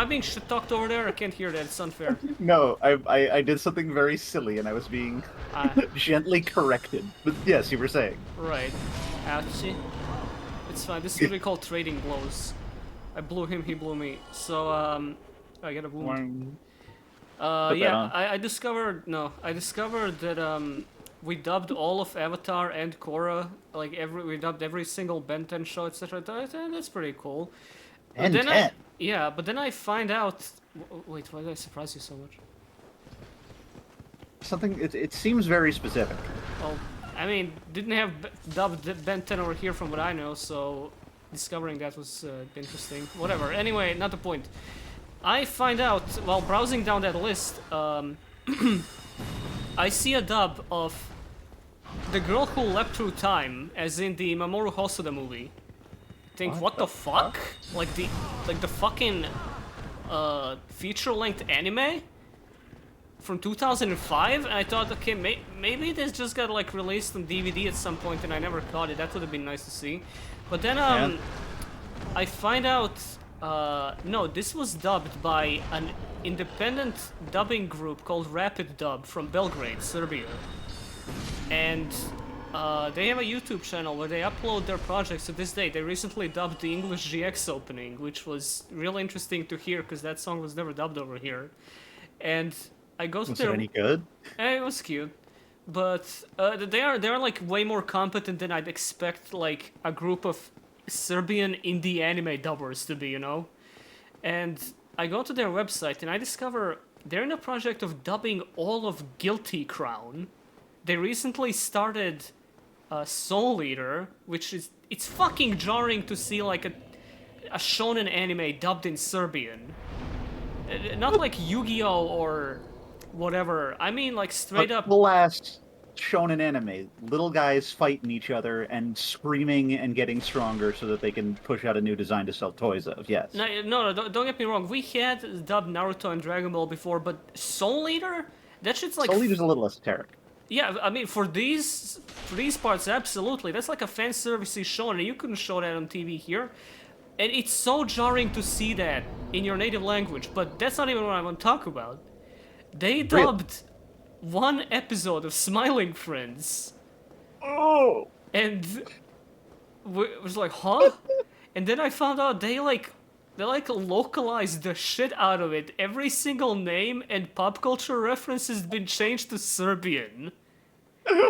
being shit talked over there? I can't hear that. It's unfair. No, I did something very silly, and I was being gently corrected. But yes, you were saying. Right. Ouchie. It's fine. This is gonna be called trading blows. I blew him, he blew me. So I get a wound. Put that Yeah, on. I discovered that we dubbed all of Avatar and Korra, like we dubbed every single Ben 10 show, etc. That's pretty cool. But And then 10. but then I find out. Wait, why did I surprise you so much? Something. It seems very specific. Well, I mean, didn't have dubbed Ben 10 over here from what I know, so discovering that was interesting. Whatever. Anyway, not the point. I find out while browsing down that list. I see a dub of The Girl Who Leapt Through Time, as in the Mamoru Hosoda movie. Think, what the fuck? Like the fucking feature-length anime from 2005, and I thought, okay, maybe this just got like released on DVD at some point, and I never caught it. That would have been nice to see. But then Yeah. I find out, no, this was dubbed by an independent dubbing group called Rapid Dub from Belgrade, Serbia. And they have a YouTube channel where they upload their projects to this day. They recently dubbed the English GX opening, which was really interesting to hear because that song was never dubbed over here. And I go to Was it their... any good? It was cute. but they are like way more competent than I'd expect like a group of Serbian indie anime dubbers to be, you know. And I go to their website and I discover they're in a project of dubbing all of Guilty Crown. They recently started Soul Eater, which is it's fucking jarring to see like a shonen anime dubbed in Serbian. Not like Yu-Gi-Oh or whatever. I mean like straight up. The last shonen anime, little guys fighting each other and screaming and getting stronger so that they can push out a new design to sell toys of. Yes. No, don't get me wrong. We had dubbed Naruto and Dragon Ball before, but Soul Eater, that shit's like. Soul Eater's a little esoteric. Yeah, I mean for these parts, absolutely. That's like a fan servicey shonen. You couldn't show that on TV here, and it's so jarring to see that in your native language. But that's not even what I want to talk about. They dubbed one episode of Smiling Friends. Oh. And was like, huh? And then I found out they localized the shit out of it. Every single name and pop culture reference has been changed to Serbian.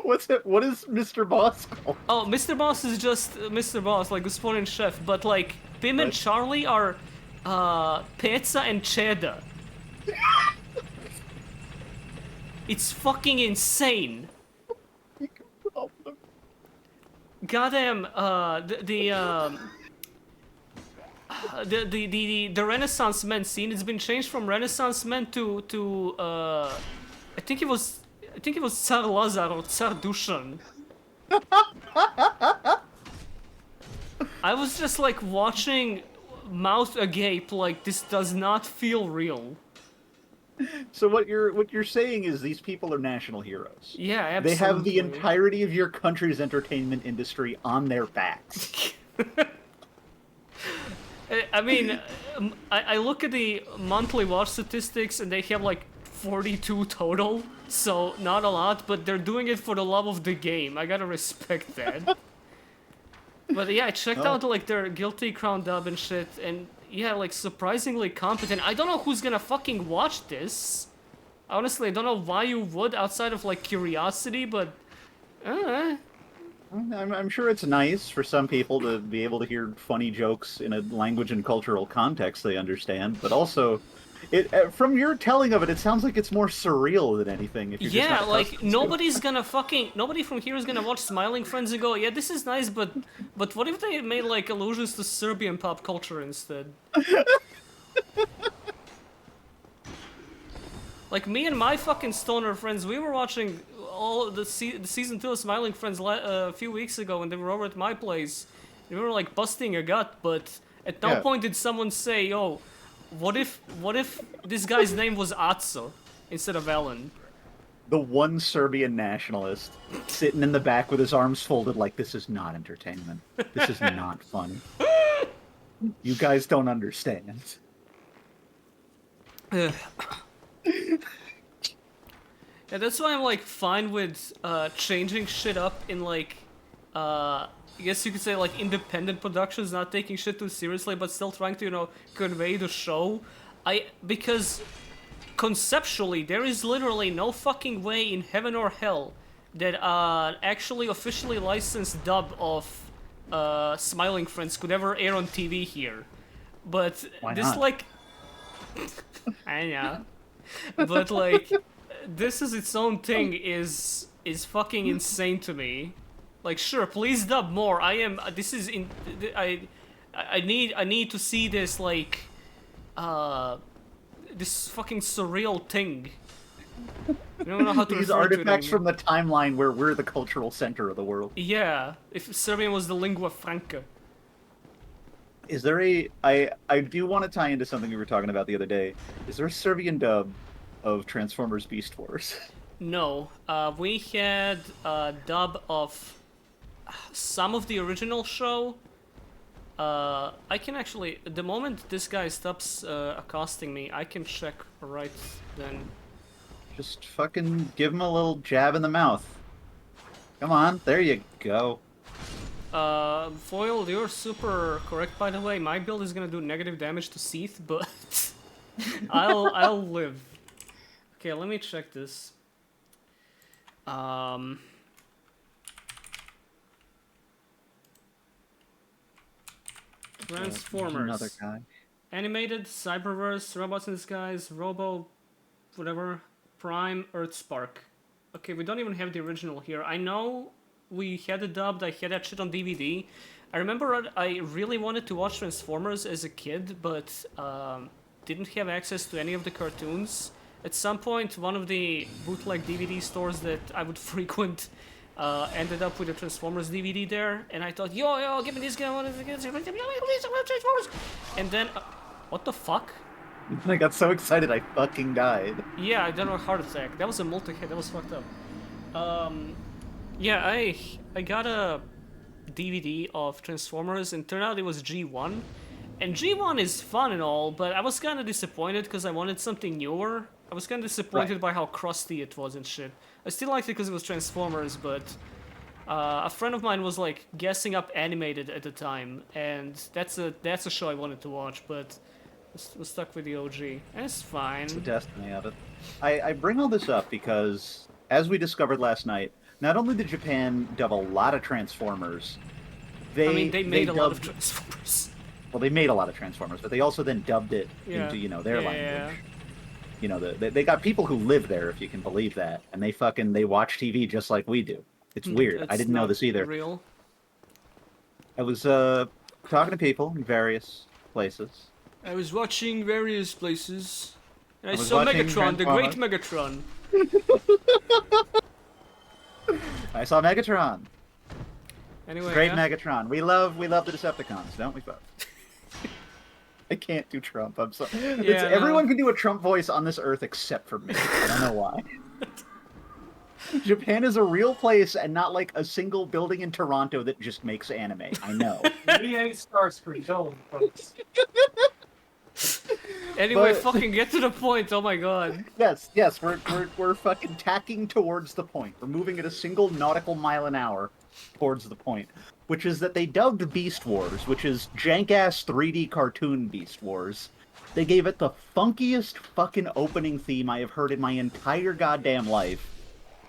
What's it? What is Mr. Boss called? Oh, Mr. Boss is just Mr. Boss, like Gospodin Chef. But like Pim and Charlie are Pizza and Cheddar. It's fucking insane. Goddamn, the Renaissance Men scene. It's been changed from Renaissance Men to I think it was Tsar Lazar or Tsar Dushan. I was just like watching, mouth agape, like this does not feel real. So what you're saying is these people are national heroes. Yeah, They absolutely. have the entirety of your country's entertainment industry on their backs. I mean, I look at the monthly watch statistics and they have like 42 total, so not a lot, but they're doing it for the love of the game. I gotta respect that. But yeah, I checked out like their Guilty Crown dub and shit, and yeah, like surprisingly competent. I don't know who's gonna fucking watch this. Honestly, I don't know why you would outside of like curiosity, but I'm sure it's nice for some people to be able to hear funny jokes in a language and cultural context they understand, but also, from your telling of it, it sounds like it's more surreal than anything. If you're just yeah, not like accustomed to it. nobody from here is gonna watch Smiling Friends and go, yeah, this is nice, but what if they made like allusions to Serbian pop culture instead? Like me and my fucking stoner friends, we were watching all the season 2 of Smiling Friends a few weeks ago when they were over at my place. We were like busting a gut, but at no point did someone say, "Yo, what if this guy's name was Atso instead of Alan?" The one Serbian nationalist sitting in the back with his arms folded like, this is not entertainment. This is not fun. You guys don't understand. Yeah, that's why I'm like fine with changing shit up in like I guess you could say like independent productions, not taking shit too seriously, but still trying to, you know, convey the show. Because conceptually there is literally no fucking way in heaven or hell that actually officially licensed dub of Smiling Friends could ever air on TV here. But Why this not? like I know. But like this is its own thing is fucking insane to me. Like, sure, please dub more. This is in. I need to see this like, this fucking surreal thing. I don't know how to These refer to it artifacts anymore. from the timeline where we're the cultural center of the world. Yeah, if Serbian was the lingua franca. Is there I do want to tie into something we were talking about the other day. Is there a Serbian dub of Transformers Beast Wars? No, we had a dub of some of the original show. I can actually, the moment this guy stops accosting me, I can check right then. Just fucking give him a little jab in the mouth. Come on, there you go. Foil, you're super correct, by the way. My build is gonna do negative damage to Seath, but I'll live. Okay, let me check this. Um, Transformers. Another guy. Animated, Cyberverse, Robots in Disguise, Robo, whatever, Prime, Earthspark. Okay, we don't even have the original here. I know we had it dubbed, I had that shit on DVD. I remember I really wanted to watch Transformers as a kid, but didn't have access to any of the cartoons. At some point, one of the bootleg DVD stores that I would frequent ended up with a Transformers DVD there, and I thought, yo, give me this guy, Transformers! And then, what the fuck? I got so excited I fucking died. Yeah, I died of a heart attack. That was a multi-hit, that was fucked up. Yeah, I got a DVD of Transformers, and turned out it was G1. And G1 is fun and all, but I was kind of disappointed because I wanted something newer. I was kind of disappointed Right. by how crusty it was and shit. I still liked it because it was Transformers, but a friend of mine was like guessing up animated at the time, and that's a show I wanted to watch, but was stuck with the OG, and it's fine. The destiny of it. I bring all this up because, as we discovered last night, not only did Japan dub a lot of Transformers, They made a lot of dubbed- Transformers. Well, they made a lot of Transformers, but they also then dubbed it Yeah. into their Yeah. language. They got people who live there, if you can believe that, and they watch TV just like we do. It's weird. I It's didn't know not this either. Real. I was talking to people in various places. I was watching various places, and I was saw watching Megatron, the great Transformers. Megatron. I saw Megatron. Anyway, Great yeah. Megatron. We love the Decepticons, don't we, folks? I can't do Trump. I'm sorry. Yeah, no. Everyone can do a Trump voice on this earth except for me. I don't know why. Japan is a real place and not like a single building in Toronto that just makes anime. I know. EA Starscream, don't, folks. Anyway, But- fucking get to the point. Oh my god. Yes, we're fucking tacking towards the point. We're moving at a single nautical mile an hour towards the point, which is that they dubbed Beast Wars, which is jank-ass 3D cartoon Beast Wars. They gave it the funkiest fucking opening theme I have heard in my entire goddamn life.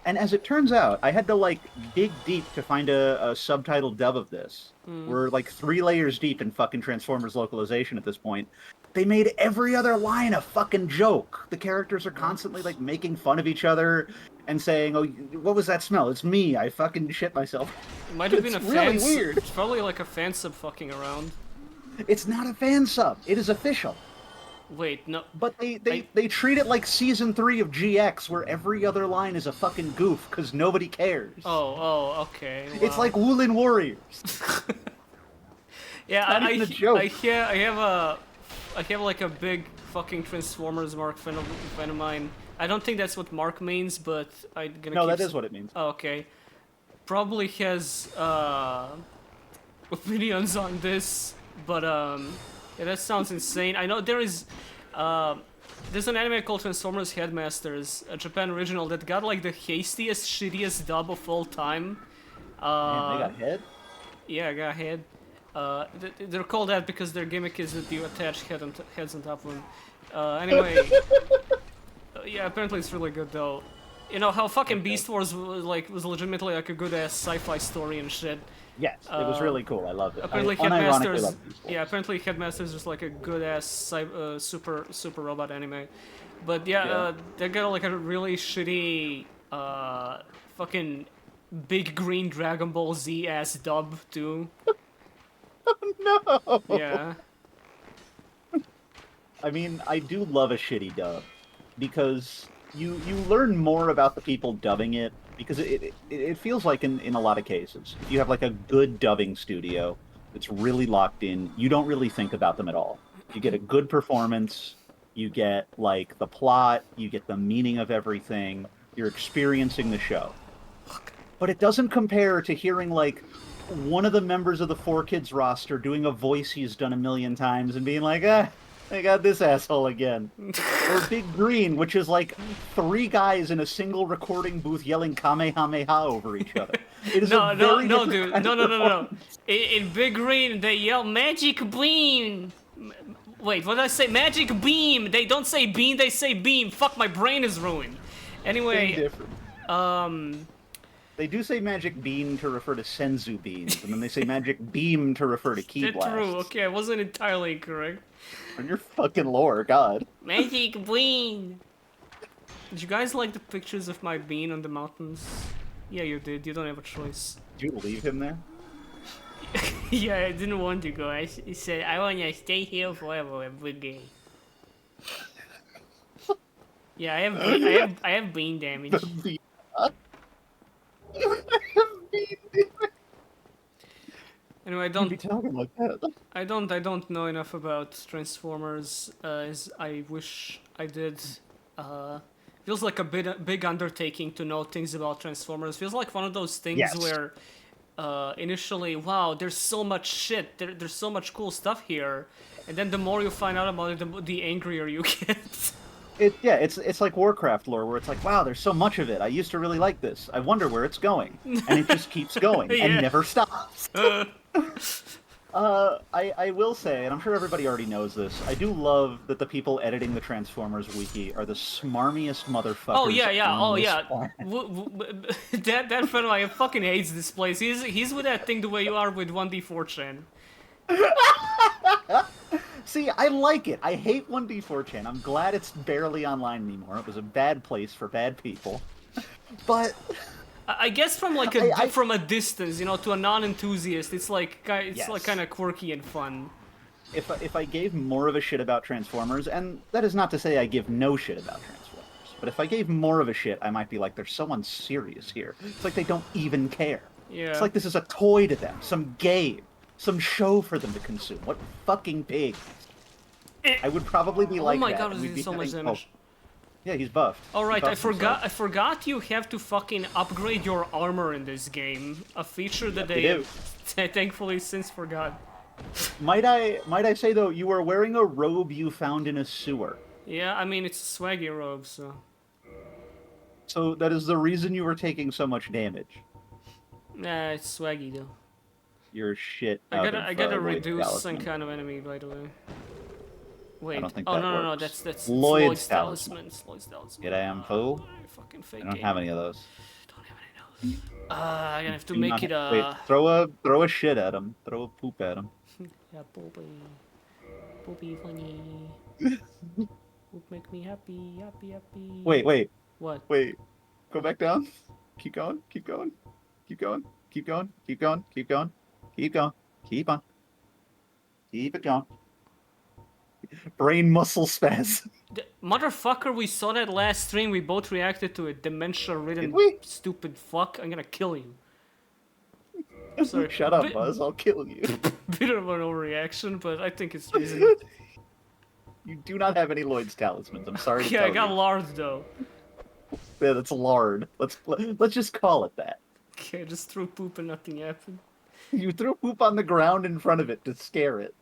And as it turns out, I had to, like, dig deep to find a subtitled dub of this. We're, like, 3 layers deep in fucking Transformers localization at this point. They made every other line a fucking joke. The characters are constantly, like, making fun of each other and saying, oh, what was that smell? It's me. I fucking shit myself. It might have been a It's really fan weird. It's probably like a fan sub fucking around. It's not a fan sub. It is official. Wait, no. But they treat it like Season 3 of GX, where every other line is a fucking goof, because nobody cares. Oh, okay. It's wow. like Woolen Warriors. Yeah, not even a joke. I have like a big fucking Transformers Mark fan of mine. I don't think that's what Mark means, but I'm gonna. No, keep that is what it means. Oh, okay. Probably has opinions on this, but yeah, that sounds insane. I know there's an anime called Transformers Headmasters, a Japan original that got like the hastiest, shittiest dub of all time. Man, they got head? Yeah, go ahead. They're called that because their gimmick is that you attach heads on top of them. Anyway, yeah, apparently it's really good though. You know how fucking Beast Wars was legitimately like a good ass sci-fi story and shit. Yes, it was really cool. I loved it. Apparently I unironically Headmasters, loved Beast Wars. yeah, apparently Headmasters is like a good ass super robot anime. But yeah, Yeah. they got like a really shitty fucking big green Dragon Ball Z ass dub too. No! Yeah. I mean, I do love a shitty dub, because you learn more about the people dubbing it, because it feels like in a lot of cases, if you have like a good dubbing studio that's really locked in, you don't really think about them at all. You get a good performance, you get like the plot, you get the meaning of everything, you're experiencing the show. But it doesn't compare to hearing like one of the members of the 4Kids roster doing a voice he's done a million times and being like, I got this asshole again. Or Big Green, which is like 3 guys in a single recording booth yelling Kamehameha over each other. It is No, a no, very no, different dude. kind No, of no, no, no. performance. In Big Green, they yell magic beam. Wait, what did I say? Magic beam. They don't say beam, they say beam. Fuck, my brain is ruined. Very Anyway, different. They do say magic bean to refer to senzu beans, and then they say magic beam to refer to key That's blasts. true. Okay, I wasn't entirely incorrect. On your fucking lore, God. Magic bean. Did you guys like the pictures of my bean on the mountains? Yeah, you did. You don't have a choice. Did you leave him there? Yeah, I didn't want to go. I said I want to stay here forever every day. Yeah, I have bean damage. Anyway, Don't be talking like that. I don't know enough about Transformers as I wish I did. Feels like a big undertaking to know things about Transformers. Feels like one of those things Yes. where initially, wow, there's so much shit, there's so much cool stuff here, and then the more you find out about it, the angrier you get. It's like Warcraft lore, where it's like, wow, there's so much of it. I used to really like this. I wonder where it's going, and it just keeps going Yeah. and never stops. I will say, and I'm sure everybody already knows this, I do love that the people editing the Transformers wiki are the smarmiest motherfuckers. Oh yeah. on Oh this yeah. planet. That friend of mine fucking hates this place. He's with that thing the way you are with 1D4chan. See, I like it. I hate 1D4chan. I'm glad it's barely online anymore. It was a bad place for bad people. But I guess from like from a distance, you know, to a non-enthusiast, it's like Yes. kind of quirky and fun. if I gave more of a shit about Transformers, and that is not to say I give no shit about Transformers, but if I gave more of a shit, I might be like, there's so unserious here. It's like they don't even care. Yeah. It's like this is a toy to them, some game, some show for them to consume. What fucking pigs? I would probably be like oh my that. god, and this we'd be is so much having- damage. oh, yeah, he's buffed. All right, He I buffed forgot. himself. I forgot you have to fucking upgrade your armor in this game. A feature that They they do. thankfully since forgot. Might I say though, you are wearing a robe you found in a sewer. Yeah, I mean it's a swaggy robe, so So that is the reason you were taking so much damage. nah, it's swaggy though. Your shit. I out gotta of, I gotta Lloyd's reduce some talisman. kind of enemy, by the way. Wait. don't think oh that no, works. that's Lloyd's talisman. It's Lloyd's talisman. Get am fool. I fucking fake I don't game. have any of those. Don't have any of those. I'm gonna have to Do make not it ha- Wait, throw a shit at him. Throw a poop at him. Yeah, poopy funny. Would make me happy. Wait. What? Go back down. Keep going. Keep going. Keep going. Keep going. Keep going. Keep going. Keep going. Keep on. Keep it going. Brain muscle spasm. Motherfucker, we saw that last stream. We both reacted to it. Dementia-ridden Did we? stupid fuck. I'm gonna kill you. Sorry. Shut up, Bit- Buzz. I'll kill you. Bit of an overreaction, but I think it's reasonable. You do not have any Lloyd's talismans. I'm sorry to Yeah, tell I got you. lard though. Yeah, that's lard. Let's just call it that. Okay, I just threw poop and nothing happened. You threw poop on the ground in front of it to scare it.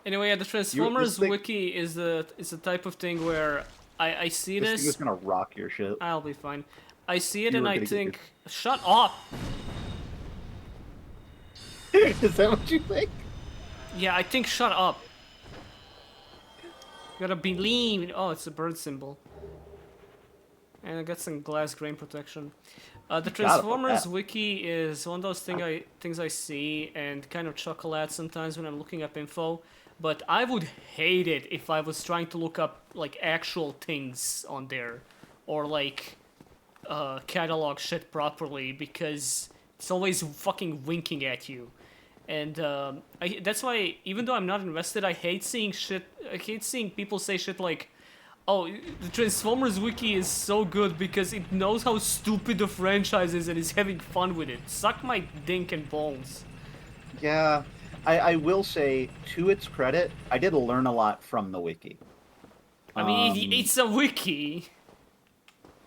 Anyway, yeah, the Transformers thing- wiki is the type of thing where I see This thing is this. gonna rock your shit. I'll be fine. I see it You and were I gonna get think, shut up. Is that what you think? Yeah, I think shut up. Gotta believe. Oh, it's a bird symbol. And I got some glass grain protection. The Transformers that. wiki is one of those things I see and kind of chuckle at sometimes when I'm looking up info. But I would hate it if I was trying to look up like actual things on there, or like catalog shit properly, because it's always fucking winking at you. And that's why, even though I'm not invested, I hate seeing shit. I hate seeing people say shit like, "Oh, the Transformers wiki is so good because it knows how stupid the franchise is and is having fun with it." Suck my dink and bones. Yeah, I will say, to its credit, I did learn a lot from the wiki. I mean, it's a wiki.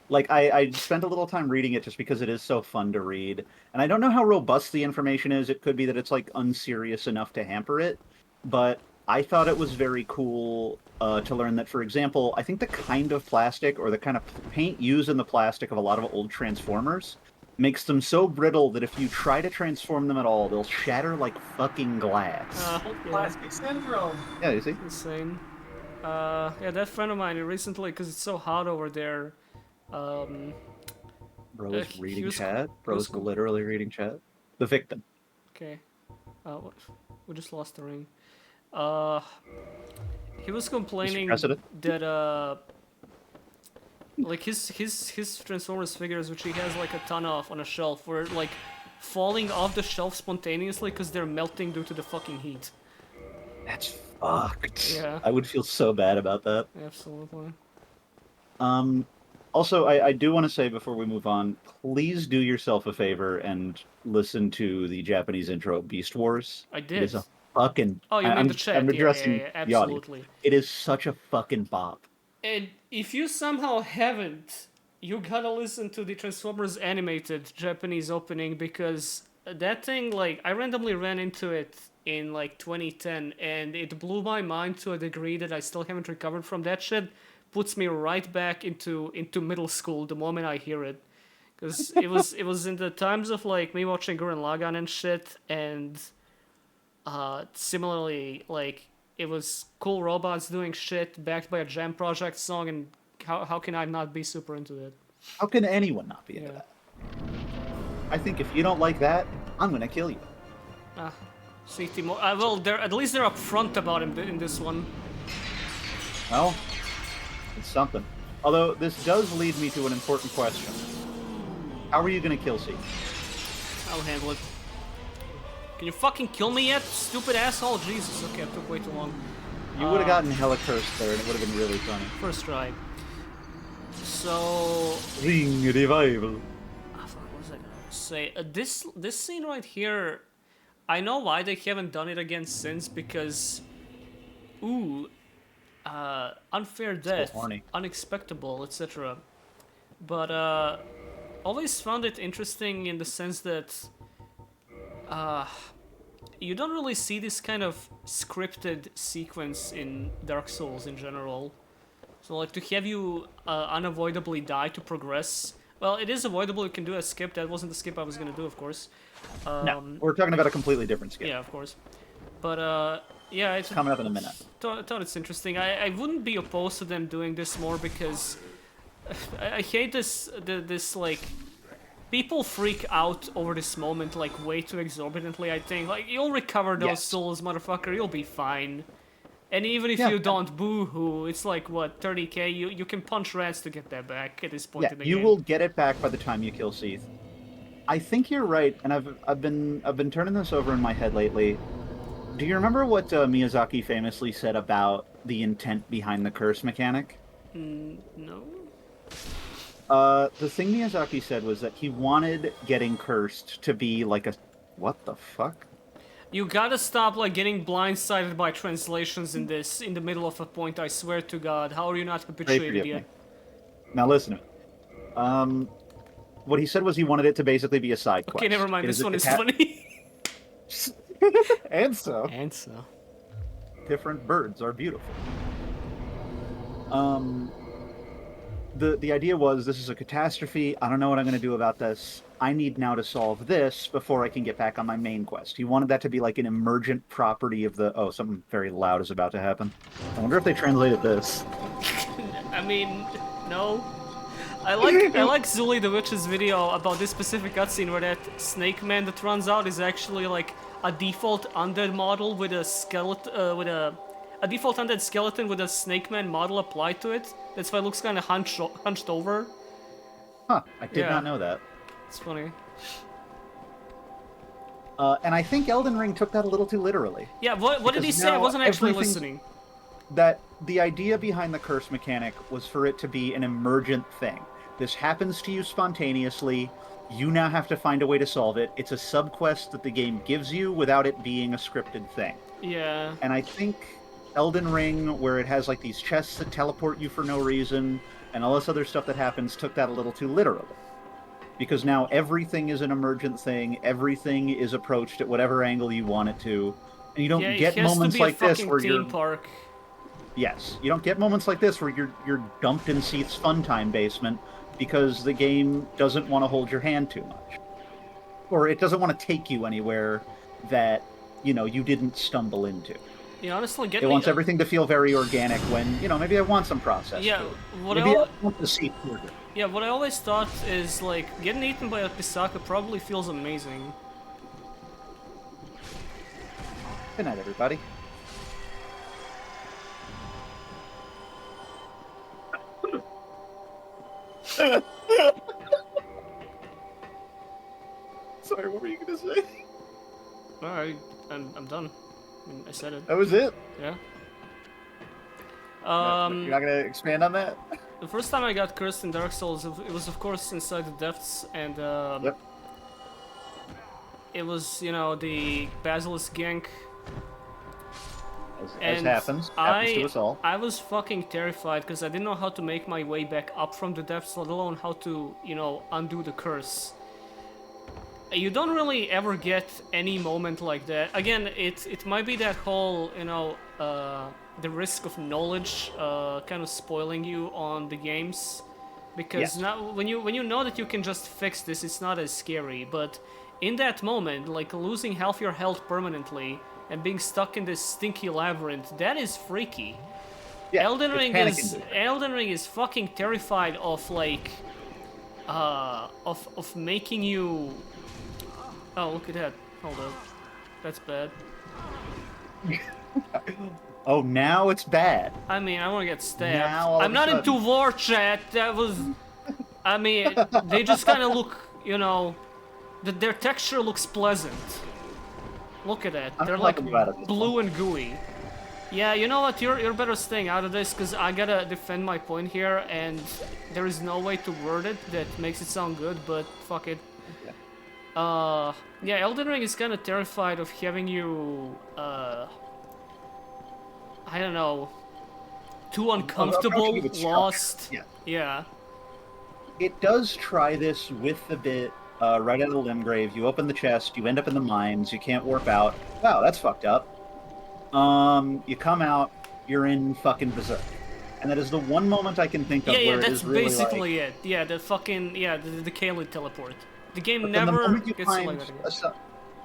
Like, I spent a little time reading it just because it is so fun to read. And I don't know how robust the information is. It could be that it's, like, unserious enough to hamper it. But I thought it was very cool to learn that, for example, I think the kind of plastic or the kind of paint used in the plastic of a lot of old Transformers makes them so brittle that if you try to transform them at all, they'll shatter like fucking glass. Yeah, Plastic syndrome. Yeah, you see? insane. Yeah, that friend of mine recently, because it's so hot over there, Bro's he reading was- chat. he Bro's was- literally reading chat. The victim. Okay. We just lost the ring. He was complaining President? that like his Transformers figures, which he has like a ton of on a shelf, were like falling off the shelf spontaneously because they're melting due to the fucking heat. That's fucked. Yeah. I would feel so bad about that. Absolutely. Also, I do want to say before we move on, please do yourself a favor and listen to the Japanese intro of Beast Wars. I It did. is a fucking. Oh, you mean I'm, the chat? I'm Yeah, addressing yeah, the audience. absolutely. It is such a fucking bop. And if you somehow haven't, you gotta listen to the Transformers animated Japanese opening, because that thing, like, I randomly ran into it in like 2010 and it blew my mind to a degree that I still haven't recovered from. That shit puts me right back into middle school the moment I hear it. Because it was in the times of like me watching Gurren Lagann and shit, and similarly, like, it was cool robots doing shit backed by a Jam Project song, and how can I not be super into that? How can anyone not be into Yeah. that? I think if you don't like that, I'm gonna kill you. See, Timo, well, at least they're upfront about him in this one. Well, it's something. Although this does lead me to an important question. How are you gonna kill Seek? I'll handle it. Can you fucking kill me yet, stupid asshole? Jesus, okay, it took way too long. You would have gotten hella cursed there, and it would have been really funny. First try. So, Ring revival. fuck, what was I gonna say? This scene right here, I know why they haven't done it again since, because, unfair death, horny. unexpectable, etc. But always found it interesting in the sense that you don't really see this kind of scripted sequence in Dark Souls in general. So like to have you unavoidably die to progress. Well, it is avoidable. You can do a skip. That wasn't the skip I was gonna do, of course. No, we're talking about a completely different skill. Yeah, of course. But yeah, it's Coming up in a minute. thought it's interesting. I wouldn't be opposed to them doing this more, because I hate this like, people freak out over this moment like way too exorbitantly. I think like, you'll recover those Yes. souls, motherfucker. You'll be fine. And even if Yeah. you don't, boo-hoo, it's like, what, 30k? You can punch rats to get that back at this point Yeah, in the you game. will get it back by the time you kill Seath. I think you're right, and I've been turning this over in my head lately. Do you remember what Miyazaki famously said about the intent behind the curse mechanic? No? The thing Miyazaki said was that he wanted getting cursed to be like a... What the fuck? You gotta stop like getting blindsided by translations in this, in the middle of a point, I swear to God. How are you not Pray habituated forgive yet? me. Now listen to me. What he said was he wanted it to basically be a side quest. Okay, never mind, It this a one is cata- funny. And so... And so. Different birds are beautiful. The idea was, this is a catastrophe. I don't know what I'm going to do about this. I need now to solve this before I can get back on my main quest. He wanted that to be like an emergent property of the... Oh, something very loud is about to happen. I wonder if they translated this. I mean, no. I like Zuli the Witch's video about this specific cutscene where that snake man that runs out is actually like a default undead model with a skeleton, a default undead skeleton with a snake man model applied to it. That's why it looks kind of hunched over. Huh, I did Yeah. not know that. It's funny. And I think Elden Ring took that a little too literally. Yeah, what did he Because say? I now wasn't actually everything's- listening. That the idea behind the curse mechanic was for it to be an emergent thing. This happens to you spontaneously. You now have to find a way to solve it. It's a subquest that the game gives you without it being a scripted thing. Yeah. And I think Elden Ring, where it has like these chests that teleport you for no reason, and all this other stuff that happens, took that a little too literally. Because now everything is an emergent thing, everything is approached at whatever angle you want it to, and you don't Yeah, get it has moments to be like a this fucking where theme you're... park. Yes, you don't get moments like this where you're dumped in Seath's funtime basement because the game doesn't want to hold your hand too much. Or it doesn't want to take you anywhere that, you know, you didn't stumble into. Yeah, honestly, It getting wants everything to feel very organic when, maybe I want some processed Yeah, food. what Maybe I I want to see burger. yeah, what I always thought is like getting eaten by a pisaka probably feels amazing. Good night, everybody. Sorry, what were you gonna say? Alright, I'm done. I mean, I said it. That was it. Yeah. You're not gonna expand on that? The first time I got cursed in Dark Souls, it was of course inside the depths, and Yep. it was the Basilisk gank. As And happens to us all. I was fucking terrified because I didn't know how to make my way back up from the depths, let alone how to, undo the curse. You don't really ever get any moment like that. Again, it might be that whole, the risk of knowledge kind of spoiling you on the games. Because Yes. now, when you know that you can just fix this, it's not as scary. But in that moment, like losing half your health permanently and being stuck in this stinky labyrinth, that is freaky. Yeah, Elden it's Ring panic-inducing. is fucking terrified of like of making you. Oh, look at that. Hold up. That's bad. Oh, now it's bad. I mean, I want to get stabbed. Now, all I'm of a not sudden- into war chat. That was. I mean, they just kind of look, their texture looks pleasant. Look at that. I'm They're not like talking about it. blue and gooey. Yeah, you know what? You're better staying out of this because I gotta defend my point here, and there is no way to word it that makes it sound good. But fuck it. Yeah, Elden Ring is kind of terrified of having you, I don't know, too uncomfortable, approaching it with lost. structure. Yeah. It does try this with the bit right out of the Limgrave. You open the chest, you end up in the mines, you can't warp out. Wow, that's fucked up. You come out, you're in fucking Berserk. And that is the one moment I can think of Yeah, where it that's is really basically it. Yeah, the fucking, the Kaled teleport. The game But then the never moment you gets find like that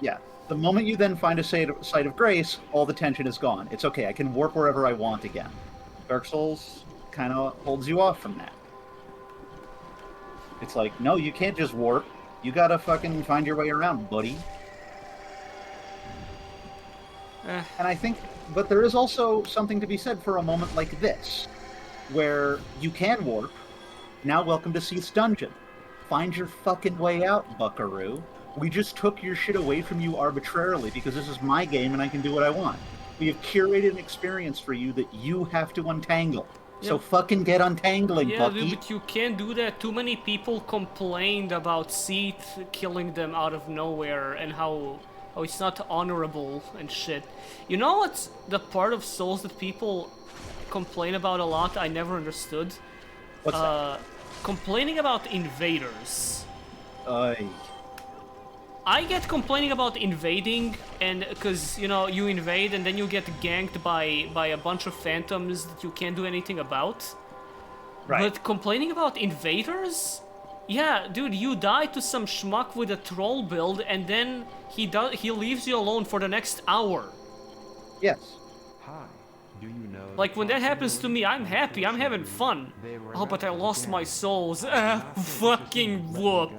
again. the moment you then find a site of grace, all the tension is gone. It's okay, I can warp wherever I want again. Dark Souls kind of holds you off from that. It's like, no, you can't just warp. You gotta fucking find your way around, buddy. And I think, but there is also something to be said for a moment like this, where you can warp. Now, welcome to Seath's Dungeon. Find your fucking way out, buckaroo. We just took your shit away from you arbitrarily because this is my game and I can do what I want. We have curated an experience for you that you have to untangle. So Yeah. fucking get untangling, Yeah, Bucky. dude, but you can't do that. Too many people complained about Seath killing them out of nowhere and how it's not honorable and shit. You know what's the part of Souls that people complain about a lot I never understood? What's that? Complaining about invaders. Ay. I get complaining about invading, and because you invade and then you get ganked by a bunch of phantoms that you can't do anything about. Right. But complaining about invaders? Yeah, dude, you die to some schmuck with a troll build, and then he leaves you alone for the next hour. Yes. Hi. Do you know Like when that happens to me, I'm happy, I'm having fun. Oh, but I lost my souls. Fucking whoop.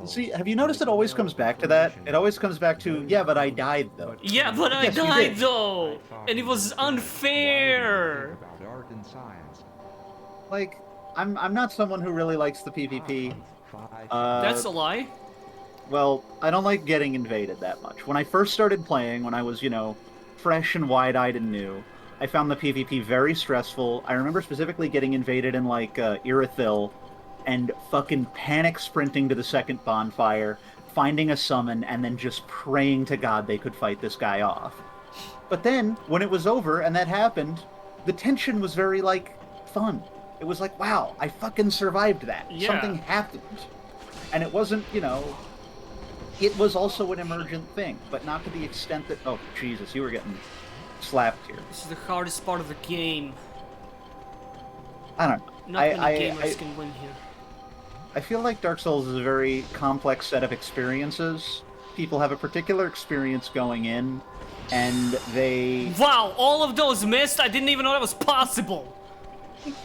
See, have you noticed it always comes back to that? It always comes back to, yeah, but I died, though. Yeah, but I Yes, you died did. though, and it was unfair. About art and science. Like, I'm not someone who really likes the PvP. That's a lie. Well, I don't like getting invaded that much. When I first started playing, when I was, fresh and wide-eyed and new, I found the PvP very stressful. I remember specifically getting invaded in, like, Irithyll, and fucking panic sprinting to the second bonfire, finding a summon, and then just praying to God they could fight this guy off. But then, when it was over and that happened, the tension was very, like, fun. It was like, wow, I fucking survived that. Yeah. Something happened. And it wasn't, it was also an emergent thing, but not to the extent that, oh, Jesus, you were getting slapped here. This is the hardest part of the game. I don't know. Not many gamers can win here. I feel like Dark Souls is a very complex set of experiences people have a particular experience going in, and they Wow, all of those missed? I didn't even know that was possible!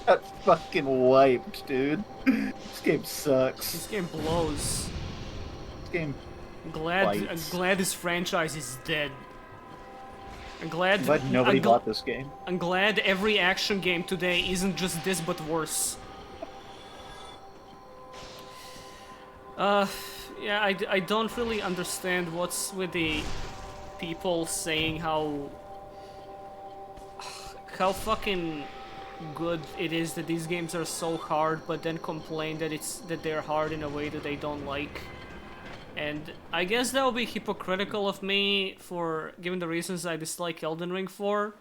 got fucking wiped, dude. This game sucks. This game blows. This game. I'm glad Bites. this franchise is dead. I'm glad But nobody I'm bought this game. I'm glad every action game today isn't just this but worse. Yeah, I don't really understand what's with the people saying how fucking good it is that these games are so hard, but then complain that they're hard in a way that they don't like. And I guess that would be hypocritical of me for given the reasons I dislike Elden Ring for,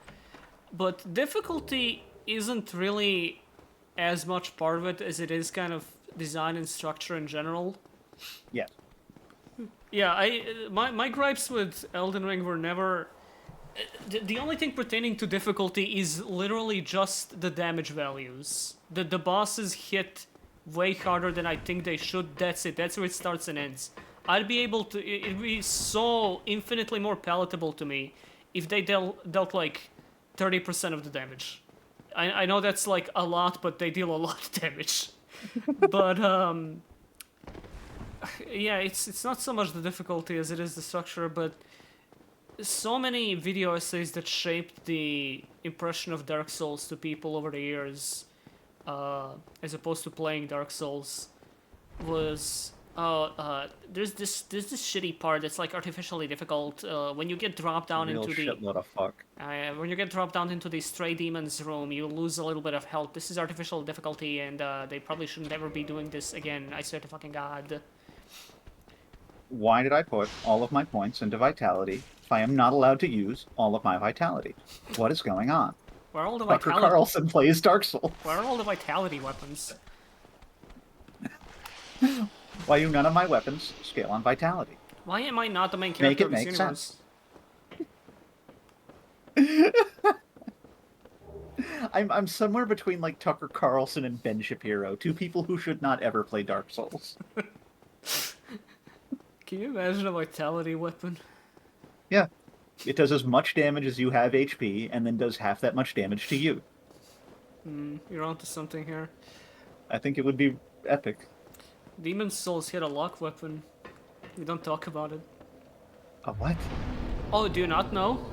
but difficulty isn't really as much part of it as it is kind of design and structure in general. Yeah. Yeah, my gripes with Elden Ring were never. The only thing pertaining to difficulty is literally just the damage values. The bosses hit way harder than I think they should. That's it. That's where it starts and ends. I'd be able to. It'd be so infinitely more palatable to me if they dealt like 30% of the damage. I know that's like a lot, but they deal a lot of damage. But yeah, it's not so much the difficulty as it is the structure, but so many video essays that shaped the impression of Dark Souls to people over the years, as opposed to playing Dark Souls, was there's this shitty part that's like artificially difficult when you get dropped down Real into the shitload of fuck. when you get dropped down into the stray demon's room, you lose a little bit of health. This is artificial difficulty, and they probably shouldn't ever be doing this again. I swear to fucking God. Why did I put all of my points into vitality if I am not allowed to use all of my vitality? What is going on? Where are all the Tucker vitality? Carlson plays Dark Souls. Where are all the vitality weapons? Why do none of my weapons scale on vitality? Why am I not the main Make character it of this make universe? I'm somewhere between like Tucker Carlson and Ben Shapiro, two people who should not ever play Dark Souls. Can you imagine a vitality weapon? Yeah. It does as much damage as you have HP, and then does half that much damage to you. You're onto something here. I think it would be epic. Demon's Souls hit a lock weapon. We don't talk about it. A what? Oh, do you not know?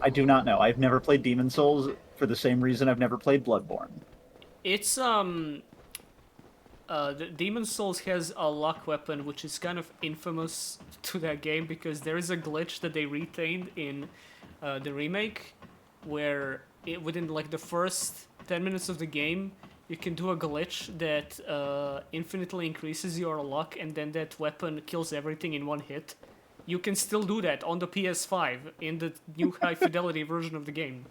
I do not know. I've never played Demon Souls for the same reason I've never played Bloodborne. It's the Demon's Souls has a lock weapon, which is kind of infamous to that game because there is a glitch that they retained in the remake, where within like the first 10 minutes of the game, you can do a glitch that infinitely increases your luck, and then that weapon kills everything in one hit. You can still do that on the PS5 in the new high fidelity version of the game.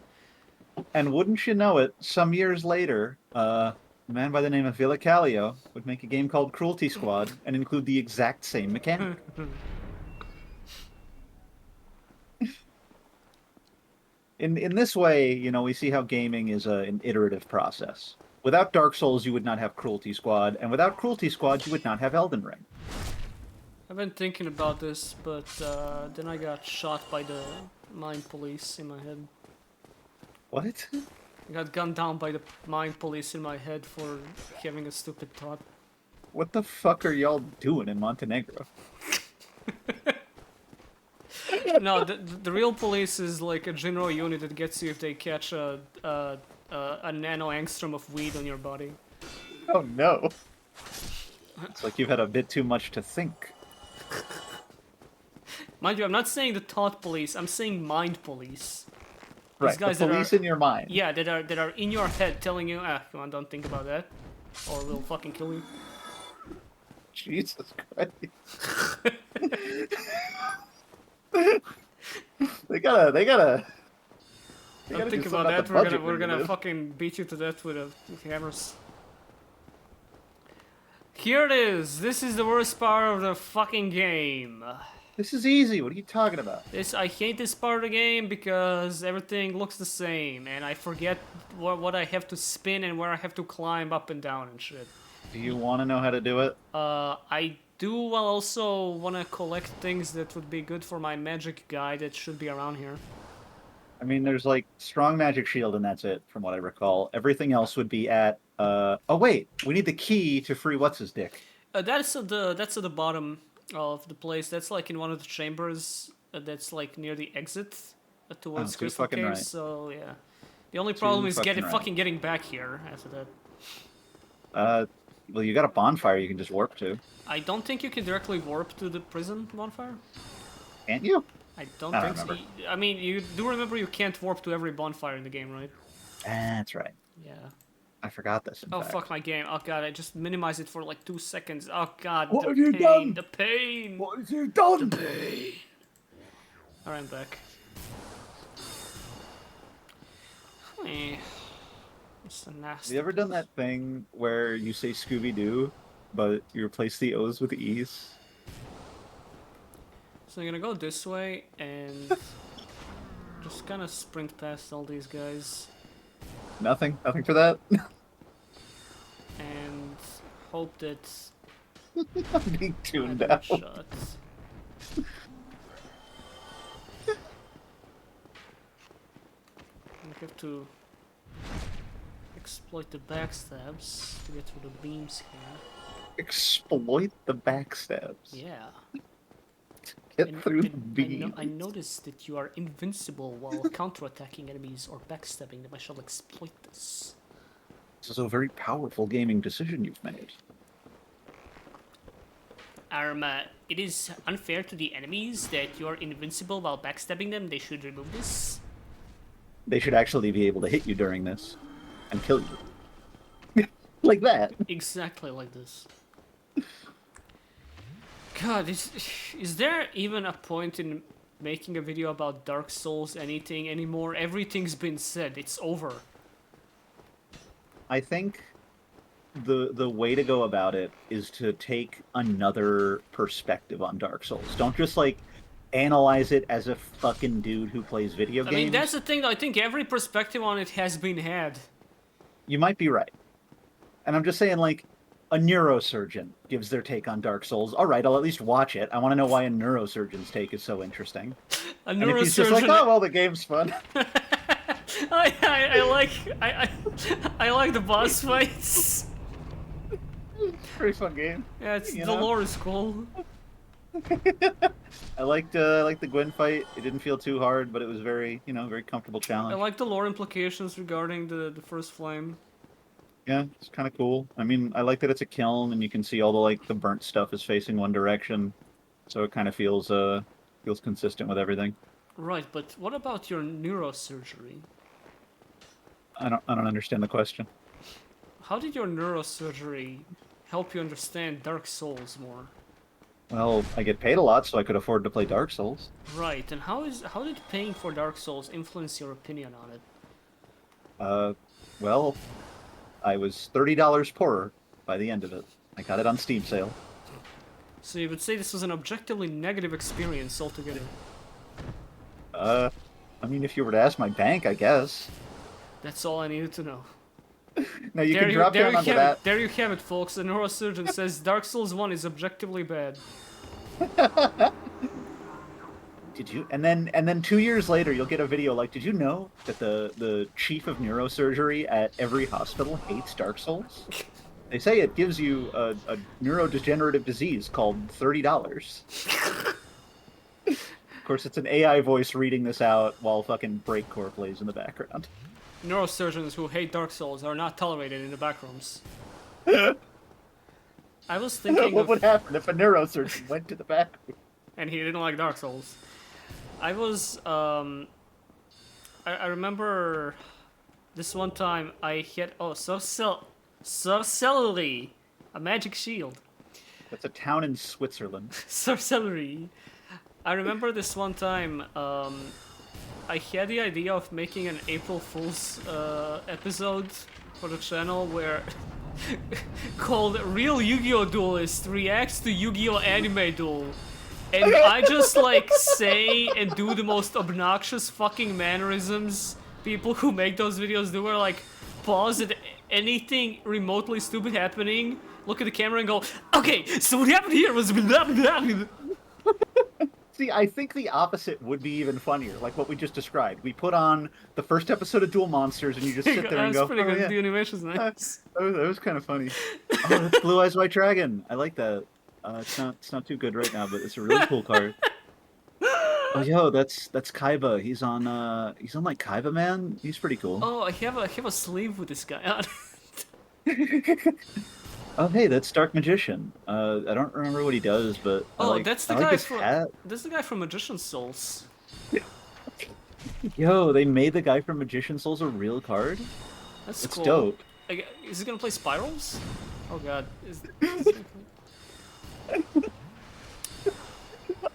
And wouldn't you know it, some years later, a man by the name of Villa Callio would make a game called Cruelty Squad and include the exact same mechanic. In this way, you know, we see how gaming is an iterative process. Without Dark Souls, you would not have Cruelty Squad, and without Cruelty Squad, you would not have Elden Ring. I've been thinking about this, but then I got shot by the mind police in my head. What? I got gunned down by the mind police in my head for having a stupid thought. What the fuck are y'all doing in Montenegro? No, the real police is like a general unit that gets you if they catch a nano angstrom of weed on your body. Oh no. It's like you've had a bit too much to think. Mind you, I'm not saying the thought police, I'm saying mind police. Right, guys the that police are- in your mind. Yeah, that are in your head telling you, come on, don't think about that. Or we'll fucking kill you. Jesus Christ. They gotta Don't think do about something that, the we're budget gonna review. fucking beat you to death with hammers. Here it is! This is the worst part of the fucking game. This is easy. What are you talking about? I hate this part of the game because everything looks the same, and I forget what I have to spin and where I have to climb up and down and shit. Do you want to know how to do it? I do also want to collect things that would be good for my magic guy that should be around here. I mean, there's like strong magic shield, and that's it, from what I recall. Everything else would be at. Oh wait, we need the key to free what's his dick. That's at the bottom of the place. That's like in one of the chambers. That's like near the exit towards too Crystal fucking Cave. right. So yeah, the only problem is fucking right. fucking getting back here after that. Well, you got a bonfire you can just warp to, I don't think you can directly warp to the prison bonfire. can't you? I don't I think don't so. remember. I mean, you do remember you can't warp to every bonfire in the game, right? That's right. Yeah. I forgot this. In Oh fact. fuck my game. Oh god, I just minimized it for like 2 seconds. Oh god, What the have you pain, done? the pain. What have you done? Pain. Alright, I'm back. It's a nasty. Have you ever done that thing where you say Scooby Doo, but you replace the O's with E's? So I'm gonna go this way and just kind of sprint past all these guys Nothing for that. and hope that I'm being I tuned don't out. shot. I have to exploit the backstabs to get through the beams here. Exploit the backstabs. Yeah. Get And- through the and beam. I noticed that you are invincible while counterattacking enemies or backstabbing them. I shall exploit this. This is a very powerful gaming decision you've made. It is unfair to the enemies that you are invincible while backstabbing them. They should remove this. They should actually be able to hit you during this and kill you. Like that. Exactly like this. God, is there even a point in making a video about Dark Souls anything anymore? Everything's been said. It's over. I think the way to go about it is to take another perspective on Dark Souls. Don't just like analyze it as a fucking dude who plays video games. I mean, that's the thing though. I think every perspective on it has been had. You might be right. And I'm just saying, like, a neurosurgeon gives their take on Dark Souls. All right, I'll at least watch it. I want to know why a neurosurgeon's take is so interesting. A And if he's just like, oh, well, the game's fun. I like the boss fights. Pretty fun game. Yeah, it's You the know? lore is cool. I liked the Gwen fight. It didn't feel too hard, but it was very, very comfortable I challenge. like the lore implications regarding the first flame. Yeah, it's kind of cool. I mean, I like that it's a kiln, and you can see all the burnt stuff is facing one direction, so it kind of feels consistent with everything. Right, but what about your neurosurgery? I don't understand the question. How did your neurosurgery help you understand Dark Souls more? Well, I get paid a lot, so I could afford to play Dark Souls. Right, and how did paying for Dark Souls influence your opinion on it? Well, I was $30 poorer by the end of it. I got it on Steam sale. So you would say this was an objectively negative experience altogether. I mean, if you were to ask my bank, I guess. That's all I needed to know. No, you can drop down onto that. There you have it, folks. The neurosurgeon says Dark Souls 1 is objectively bad. Did you? And then 2 years later, you'll get a video like, did you know that the chief of neurosurgery at every hospital hates Dark Souls? They say it gives you a neurodegenerative disease called $30. Of course, it's an AI voice reading this out while fucking Breakcore plays in the background. Neurosurgeons who hate Dark Souls are not tolerated in the backrooms. I was thinking What of... would happen if a neurosurgeon went to the back room? And he didn't like Dark Souls. I was, I remember this one time I hit, Sorcellery, a magic shield. That's a town in Switzerland. Sorcellery. I remember this one time, I had the idea of making an April Fool's episode for the channel where called Real Yu-Gi-Oh! Duelist reacts to Yu-Gi-Oh! Anime Duel. And I just like say and do the most obnoxious fucking mannerisms people who make those videos do, where like pause at anything remotely stupid happening look at the camera and go, okay, so what happened here was blah, blah, blah. See, I think the opposite would be even funnier, like what we just described. We put on the first episode of Duel Monsters, and you just sit there and That's go, pretty "Oh good. yeah, The animation's nice. that was kind of funny." Oh, that's Blue Eyes White Dragon. I like that. It's not too good right now, but it's a really cool card. Oh, yo, that's Kaiba. He's on like Kaiba Man. He's pretty cool. Oh, I have a sleeve with this guy on. Oh, hey, that's Dark Magician. I don't remember what he does, but That's the I like guy his from hat. This is the guy from Magician's Souls. Yo, they made the guy from Magician Souls a real card. That's It's cool. dope. Is he gonna play Spirals? Oh god.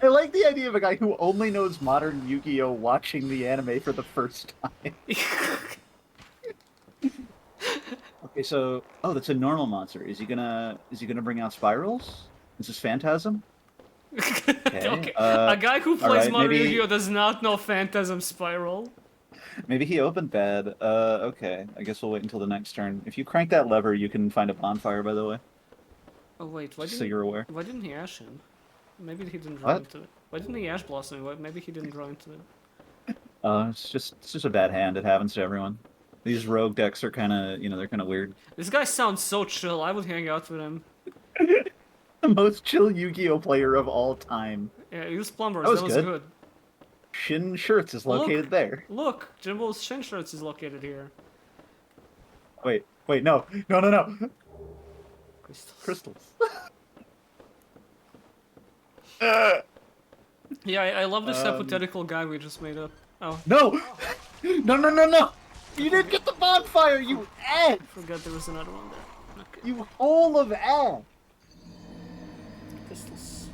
I like the idea of a guy who only knows modern Yu-Gi-Oh! Watching the anime for the first time. Okay, so that's a normal monster. Is he gonna bring out Spirals? Is this Phantasm? Okay. A guy who plays alright, Modern maybe- Yu-Gi-Oh does not know Phantasm Spiral. Maybe he opened bad. Okay. I guess we'll wait until the next turn. If you crank that lever, you can find a bonfire. By the way, Oh wait, just so you're aware. why didn't he ash him? Maybe he didn't draw What? into it. Why didn't he ash blossom? Maybe he didn't draw into it. It's just a bad hand. It happens to everyone. These rogue decks are kind of, they're kind of weird. This guy sounds so chill. I would hang out with him. The most chill Yu-Gi-Oh player of all time. Yeah, use plumbers. That was good. good. Shin Shirts is located Look. there. Look, Jimbo's Shin Shirts is located here. Wait, no. Crystals. Crystals. Yeah, I love this Um, hypothetical guy we just made up. Oh, No! No! You didn't get the bonfire, you ass! forgot there was another one there. Okay, You hole of ass! crystals.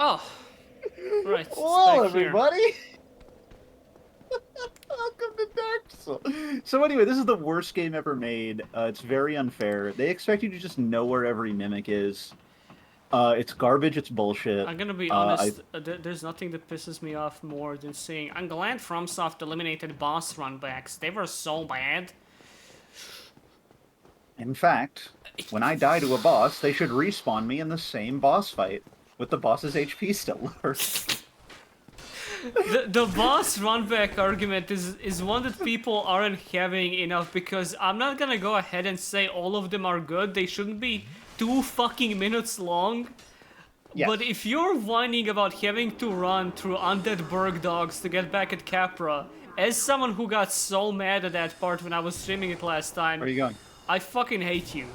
Oh, right. it's Hello, back here. everybody! Welcome to Dark Souls. So anyway, this is the worst game ever made. It's very unfair. They expect you to just know where every mimic is. It's garbage, it's bullshit. I'm gonna be honest, there's nothing that pisses me off more than seeing, I'm glad FromSoft eliminated boss runbacks. They were so bad. In fact, when I die to a boss, they should respawn me in the same boss fight, with the boss's HP still lower. The boss runback argument is one that people aren't having enough, because I'm not gonna go ahead and say all of them are good. They shouldn't be 2 fucking minutes long. Yes. But if you're whining about having to run through undead Berg dogs to get back at Capra, as someone who got so mad at that part when I was streaming it last time, Where are you going? I fucking hate you.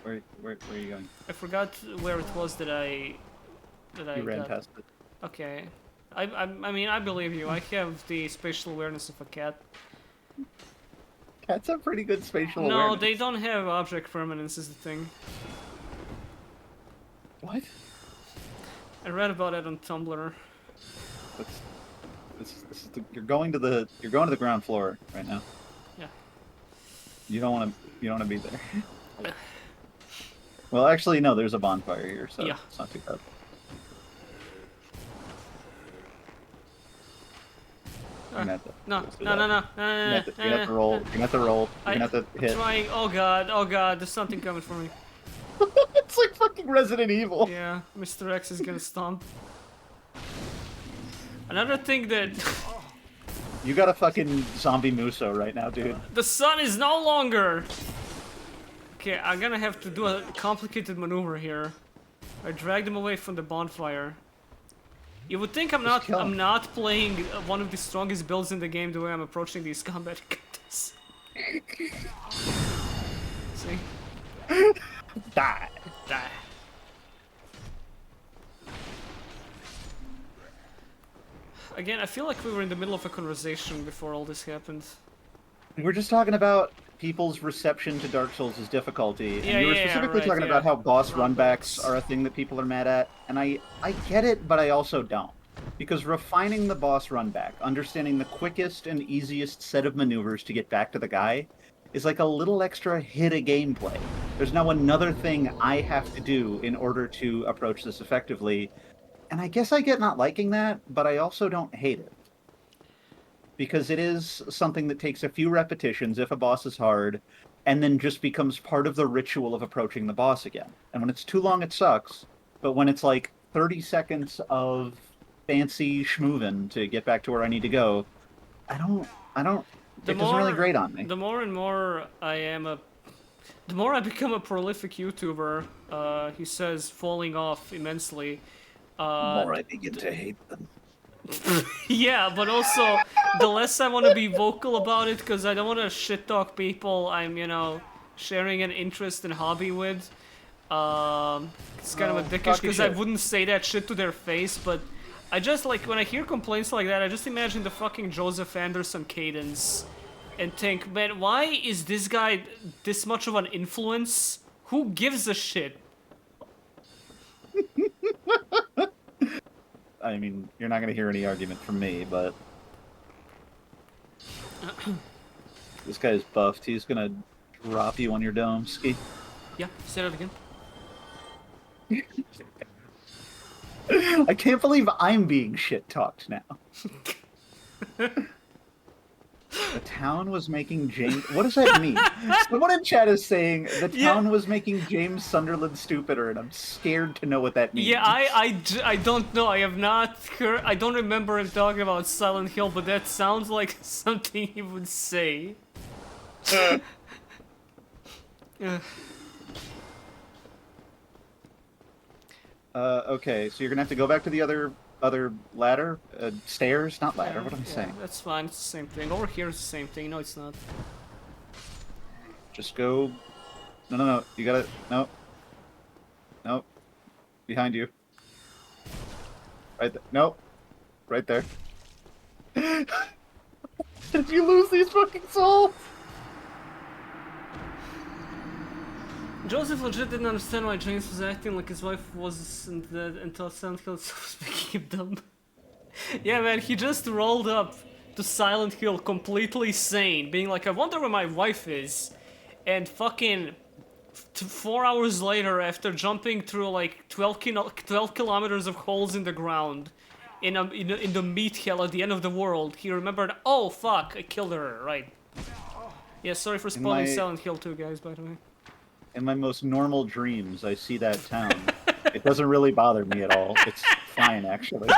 Where are you going? I forgot where it was that I You ran got. past it. Okay. I mean, I believe you. I have the spatial awareness of a cat. Cats have pretty good spatial No, awareness. they don't have object permanence is the thing. What? I read about it on Tumblr. You're going to the ground floor right now. Yeah. You don't want to be there. Well, actually, no. There's a bonfire here, so Yeah. it's not too bad. You're gonna have to- No, let's do no, that. no, no, You're gonna have to roll. You're gonna have to roll. You're gonna have to hit. Trying. Oh god, there's something coming for me. It's like fucking Resident Evil. Yeah, Mr. X is gonna stomp. Another thing that You got a fucking zombie Muso right now, dude. the sun is no longer. Okay, I'm gonna have to do a complicated maneuver here. I drag them away from the bonfire. You would think Just kill 'em. I'm not playing one of the strongest builds in the game the way I'm approaching these combat encounters. See? Die. Die. Again, I feel like we were in the middle of a conversation before all this happened. We're just talking about people's reception to Dark Souls' difficulty, and you were specifically right, talking about how boss runbacks are a thing that people are mad at, and I get it, but I also don't. Because refining the boss runback, understanding the quickest and easiest set of maneuvers to get back to the guy, is like a little extra hit of gameplay. There's now another thing I have to do in order to approach this effectively, And I guess I get not liking that, but I also don't hate it. Because it is something that takes a few repetitions if a boss is hard, and then just becomes part of the ritual of approaching the boss again. And when it's too long, it sucks. But when it's like 30 seconds of fancy schmoovin' to get back to where I need to go, it doesn't really grate on me. The more and more the more I become a prolific YouTuber, he says, falling off immensely. The more I begin to hate them. Yeah, but also the less I want to be vocal about it, because I don't want to shit talk people I'm, sharing an interest and hobby with. It's kind of a dickish because I wouldn't say that shit to their face, but I just like when I hear complaints like that, I just imagine the fucking Joseph Anderson cadence and think, man, why is this guy this much of an influence? Who gives a shit? I mean, you're not going to hear any argument from me, but this guy's buffed. He's going to drop you on your dome, Ski. Yeah, say that again. I can't believe I'm being shit-talked now. The town was making James... What does that mean? Someone in chat is saying the town was making James Sunderland stupider, and I'm scared to know what that means. Yeah, I don't know. I have not heard... I don't remember him talking about Silent Hill, but that sounds like something he would say. Okay, so you're gonna have to go back to the other ladder? Stairs? Not ladder, what am I saying? That's fine, it's the same thing. Over here is the same thing. No, it's not. Just go... No, you gotta... No. No. Behind you. Right there. No. Right there. Did you lose these fucking souls? Joseph legit didn't understand why James was acting like his wife wasn't dead until Silent Hill was making him dumb. Yeah, man, he just rolled up to Silent Hill completely sane, being like, I wonder where my wife is. And fucking 4 hours later, after jumping through like 12 kilometers of holes in the ground, in the meat hell at the end of the world, he remembered, oh fuck, I killed her, right. Yeah, sorry for spoiling Silent Hill 2, guys, by the way. In my most normal dreams, I see that town. It doesn't really bother me at all. It's fine, actually.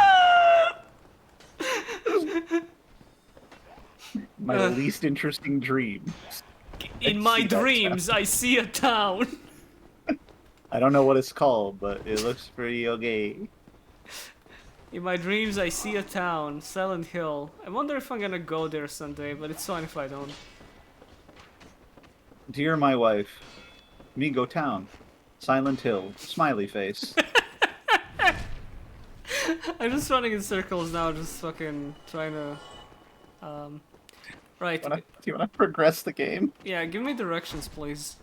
My least interesting dream. In my dreams, I see a town. I don't know what it's called, but it looks pretty okay. In my dreams, I see a town, Silent Hill. I wonder if I'm gonna go there someday, but it's fine if I don't. Dear my wife, me go town, Silent Hill, smiley face. I'm just running in circles now, just fucking trying to... Right. Do you want to progress the game? Yeah, give me directions, please.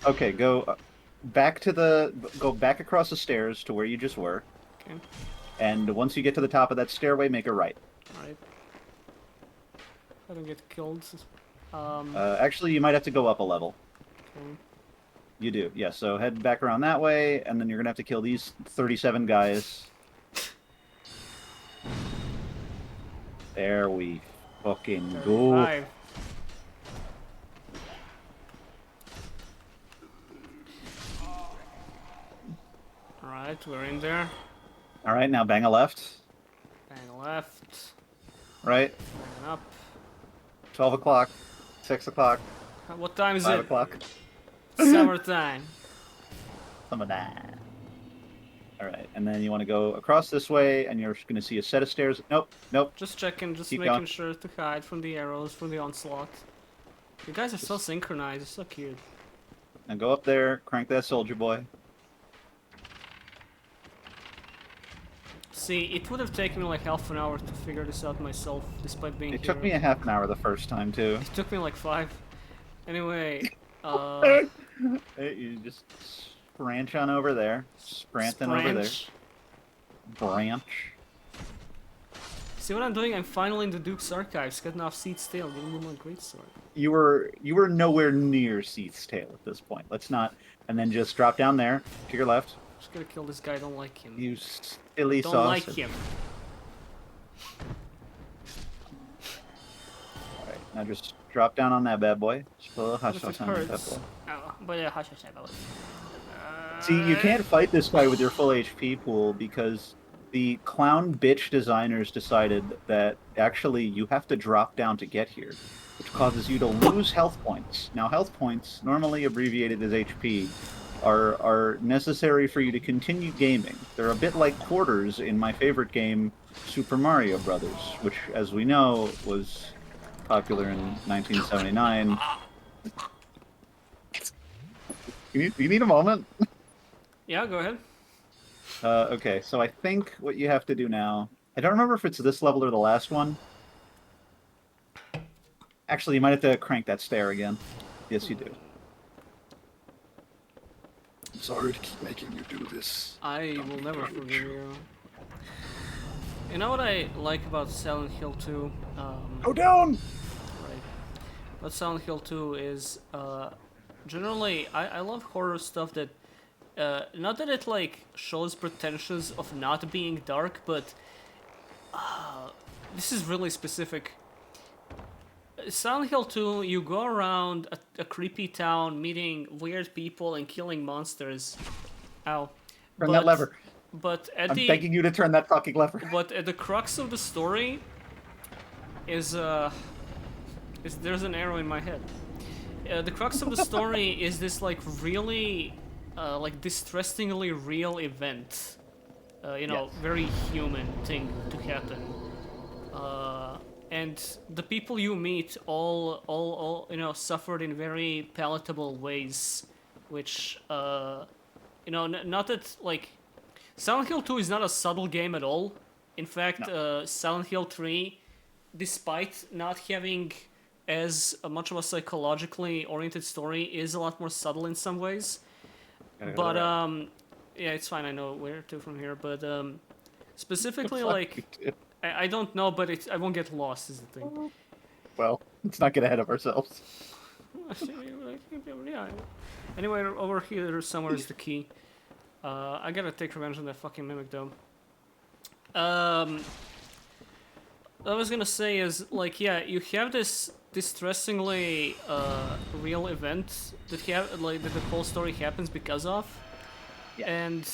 Okay, go back across the stairs to where you just were. Okay. And once you get to the top of that stairway, make a right. Alright. I don't get killed. Actually, you might have to go up a level. Okay. You do, yeah. So head back around that way, and then you're gonna have to kill these 37 guys. There we fucking go. 35. Alright, we're in there. All right, now bang a left. Bang left. Right. Bang up. 12 o'clock. 6 o'clock. What time is 5 it? o'clock. Summertime. Some of that. All right, and then you want to go across this way, and you're going to see a set of stairs. Nope. Just checking, just Keep making going. sure to hide from the arrows, from the onslaught. You guys are so synchronized, it's so cute. Now go up there, crank that soldier boy. See, it would have taken me like half an hour to figure this out myself, despite being It here. took me a half an hour the first time, too. It took me like 5. Anyway, Hey, you just branch on over there. Spranting over there. Spranch. Branch. See what I'm doing? I'm finally in the Duke's archives, cutting off Seed's tail, giving him a great sword. You were nowhere near Seath's tail at this point. Let's not. And then just drop down there to your left. Just gonna kill this guy. I don't like him. You silly don't sausage. like him. Alright, now just drop down on that bad boy. Just put a little What hot if it sauce on that bad hurts? boy. Oh, but hush, hush, hush. See, you can't fight this guy with your full HP pool because the clown bitch designers decided that actually you have to drop down to get here, which causes you to lose health points. Now, health points, normally abbreviated as HP, are necessary for you to continue gaming. They're a bit like quarters in my favorite game, Super Mario Brothers, which, as we know, was popular in 1979. You need a moment? Yeah, go ahead. Okay, so I think what you have to do now... I don't remember if it's this level or the last one. Actually, you might have to crank that stair again. Yes, you do. I'm sorry to keep making you do this. I will never forgive you. You know what I like about Silent Hill 2? Go down! Right. What Silent Hill 2 is, generally, I love horror stuff that, not that it, like, shows pretensions of not being dark, but, this is really specific. Silent Hill 2, you go around a creepy town, meeting weird people and killing monsters. Ow. Turn that lever. But at I'm the... begging you to turn that fucking lever. But at the crux of the story is there's an arrow in my head. The crux of the story is this like really like distressingly real event. You know, Yes. very human thing to happen. And the people you meet all you know suffered in very palatable ways, which you know not that like Silent Hill 2 is not a subtle game at all. In fact, Silent Hill 3, despite not having as much of a psychologically oriented story, is a lot more subtle in some ways. But yeah, it's fine. I know where to from here. But specifically, like, I don't know, but I won't get lost. Is the thing. Well, let's not get ahead of ourselves. Yeah. Anyway, over here somewhere is the key. I gotta take revenge on that fucking mimic though. What I was gonna say is, like, yeah, you have this distressingly real event that that the whole story happens because of. Yeah. And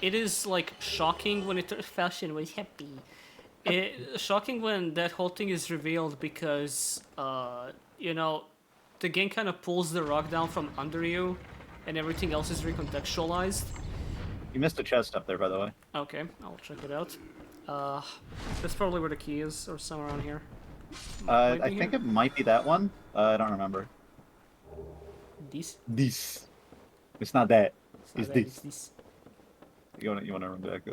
it is, like, shocking when fashion was happy. Shocking when that whole thing is revealed because, you know, the game kind of pulls the rug down from under you and everything else is recontextualized. You missed a chest up there, by the way. Okay, I'll check it out. That's probably where the key is, or somewhere around here. I Might be think here? it might be that one. I don't remember. This? This. It's not that. not It's that, this. it's this. You wanna run back?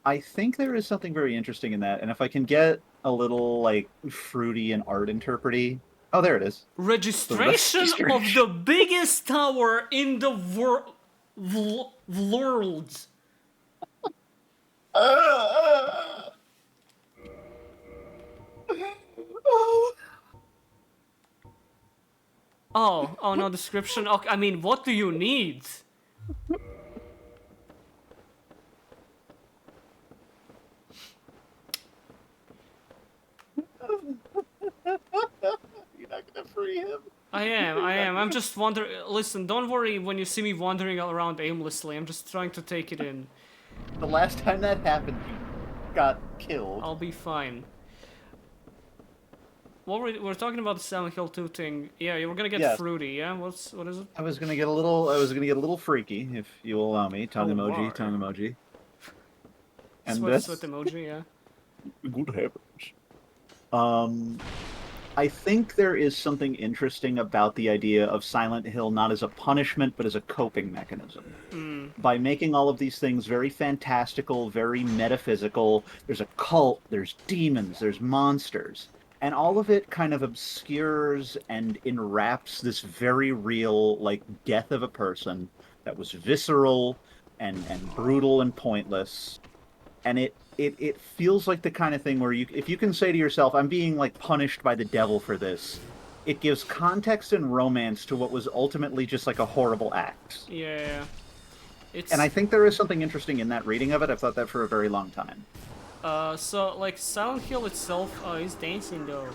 I think there is something very interesting in that, and if I can get a little like fruity and art interprety. Oh, there it is. Registration of registration. the biggest tower in the world. Oh no, description. Okay, I mean, what do you need? You're not gonna free him. I am. I'm just wondering. Listen, don't worry when you see me wandering around aimlessly. I'm just trying to take it in. The last time that happened, you got killed. I'll be fine. What we're talking about the Silent Hill 2 thing. Yeah, you were gonna get Yes. fruity. Yeah, what is it? I was gonna get a little freaky, if you will allow me. Tongue Oh, emoji, my. tongue emoji. And Sweat, this. sweat emoji. Yeah. Good heavens. I think there is something interesting about the idea of Silent Hill not as a punishment, but as a coping mechanism. By making all of these things very fantastical, very metaphysical, there's a cult, there's demons, there's monsters, and all of it kind of obscures and enwraps this very real, like, death of a person that was visceral and brutal and pointless. And it feels like the kind of thing where if you can say to yourself, I'm being like punished by the devil for this, it gives context and romance to what was ultimately just like a horrible act. Yeah. It's And I think there is something interesting in that reading of it. I've thought that for a very long time. so like Silent Hill itself is dancing though.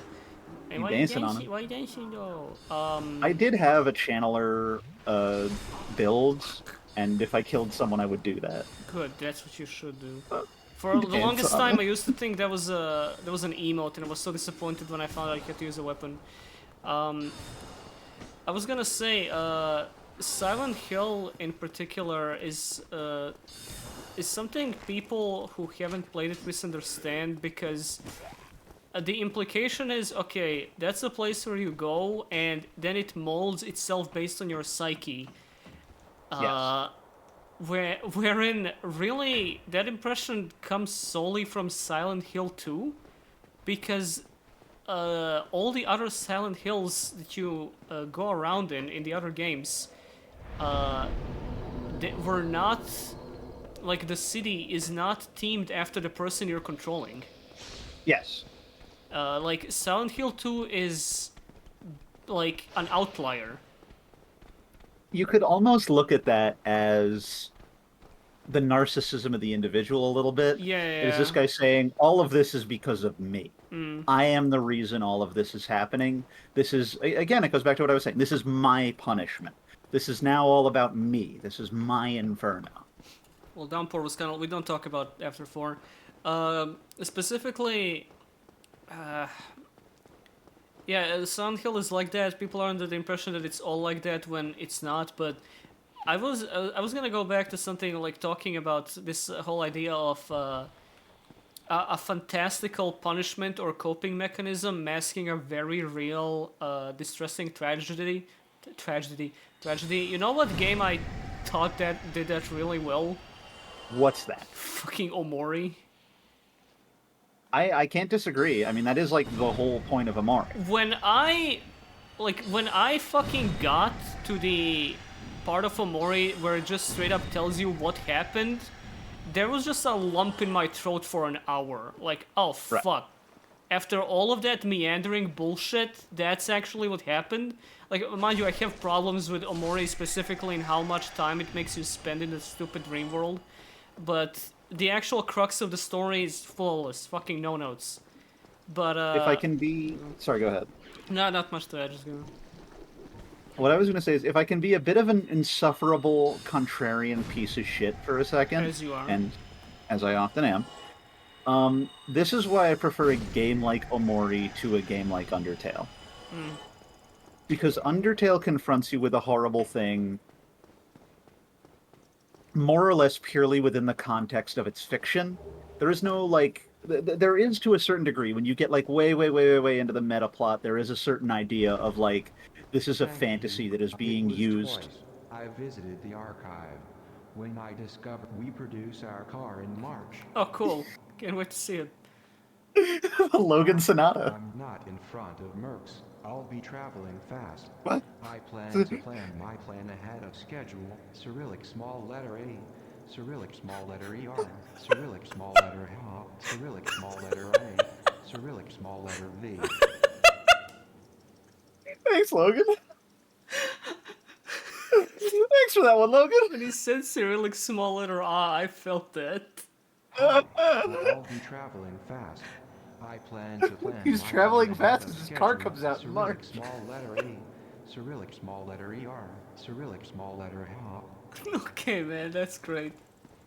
And You why dancing you on dancing? it. Why you dancing though? I did have a channeler build, and if I killed someone, I would do that. Good. That's what you should do. Uh, For the dance longest on time, it. I used to think that was an emote, and I was so disappointed when I found out you had to use a weapon. I was gonna say, Silent Hill in particular is something people who haven't played it misunderstand because the implication is, okay, that's a place where you go, and then it molds itself based on your psyche. Yes. Wherein really that impression comes solely from Silent Hill 2, because all the other Silent Hills that you go around in the other games, they were not, like, the city is not themed after the person you're controlling. Yes. Like Silent Hill 2 is like an outlier. You could almost look at that as the narcissism of the individual a little bit. Yeah. Is this guy saying, all of this is because of me? I am the reason all of this is happening. This is, again, it goes back to what I was saying. This is my punishment. This is now all about me. This is my inferno. Well, Downpour was kind of... We don't talk about After 4. Specifically... yeah, Silent Hill is like that. People are under the impression that it's all like that when it's not, but... I was gonna go back to something like talking about this whole idea of a fantastical punishment or coping mechanism masking a very real, distressing tragedy. You know what game I thought that did that really well? What's that? Fucking Omori. I can't disagree. I mean, that is like the whole point of Amari. When I fucking got to the part of Omori where it just straight up tells you what happened, there was just a lump in my throat for an hour. Like, oh Right. fuck. After all of that meandering bullshit, that's actually what happened. Like, mind you, I have problems with Omori specifically in how much time it makes you spend in the stupid dream world. But the actual crux of the story is flawless. Fucking no notes. But, If I can be... Sorry, go ahead. No, not much to add, just gonna... What I was going to say is, if I can be a bit of an insufferable, contrarian piece of shit for a second, As you are. and as I often am, this is why I prefer a game like Omori to a game like Undertale. Because Undertale confronts you with a horrible thing more or less purely within the context of its fiction. There is no, like... There is, to a certain degree, when you get, like, way into the meta plot, there is a certain idea of, like, this is a Thank fantasy you. that is I think being it was used. twice. I visited the archive when I discovered we produce our car in March. Oh, cool. Can't wait to see it. Logan Sonata. I'm not in front of Mercs. I'll be traveling fast. What? I plan to plan my plan ahead of schedule. Cyrillic small letter A. Cyrillic small letter ER. Cyrillic small letter H. Cyrillic small letter A. Cyrillic small letter V. Thanks, Logan. Thanks for that one, Logan. When he said Cyrillic small letter I felt that. I'll be traveling fast. I plan to plan. He's my traveling plan ahead fast of as his car schedule. comes out in March. Cyrillic small letter A. Cyrillic small letter ER. Cyrillic small letter H. Okay, man, that's great.